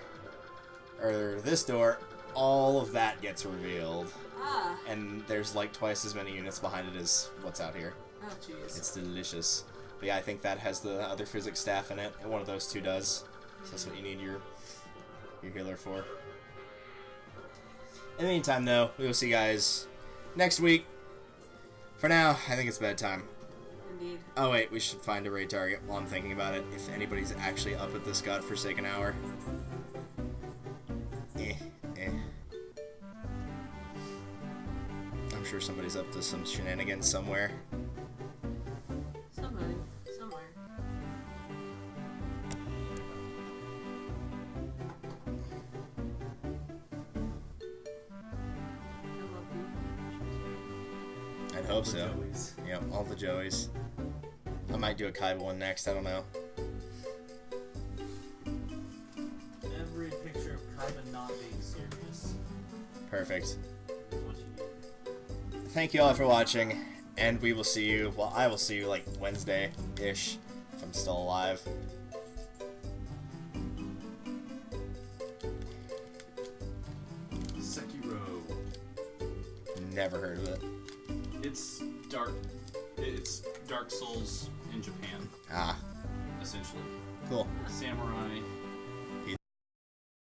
or this door, all of that gets revealed. Ah! And there's like twice as many units behind it as what's out here. Oh jeez. It's delicious. But yeah, I think that has the other physics staff in it, and one of those two does. So that's what you need your healer for. In the meantime, though, we will see you guys next week. For now, I think it's bedtime. Indeed. Oh wait, we should find a raid target while I'm thinking about it, if anybody's actually up at this godforsaken hour. I'm sure somebody's up to some shenanigans somewhere. Somebody. Somewhere. I love you. I'd hope so. Joeys. Yep, all the Joeys. I might do a Kaiba one next, I don't know. Every picture of Kaiba not being serious Perfect. is what you need. Thank you all for watching, and we will see you, well, I will see you like Wednesday-ish, if I'm still alive. Sekiro. Never heard of it. It's Dark Souls in Japan, Ah, essentially. cool. Samurai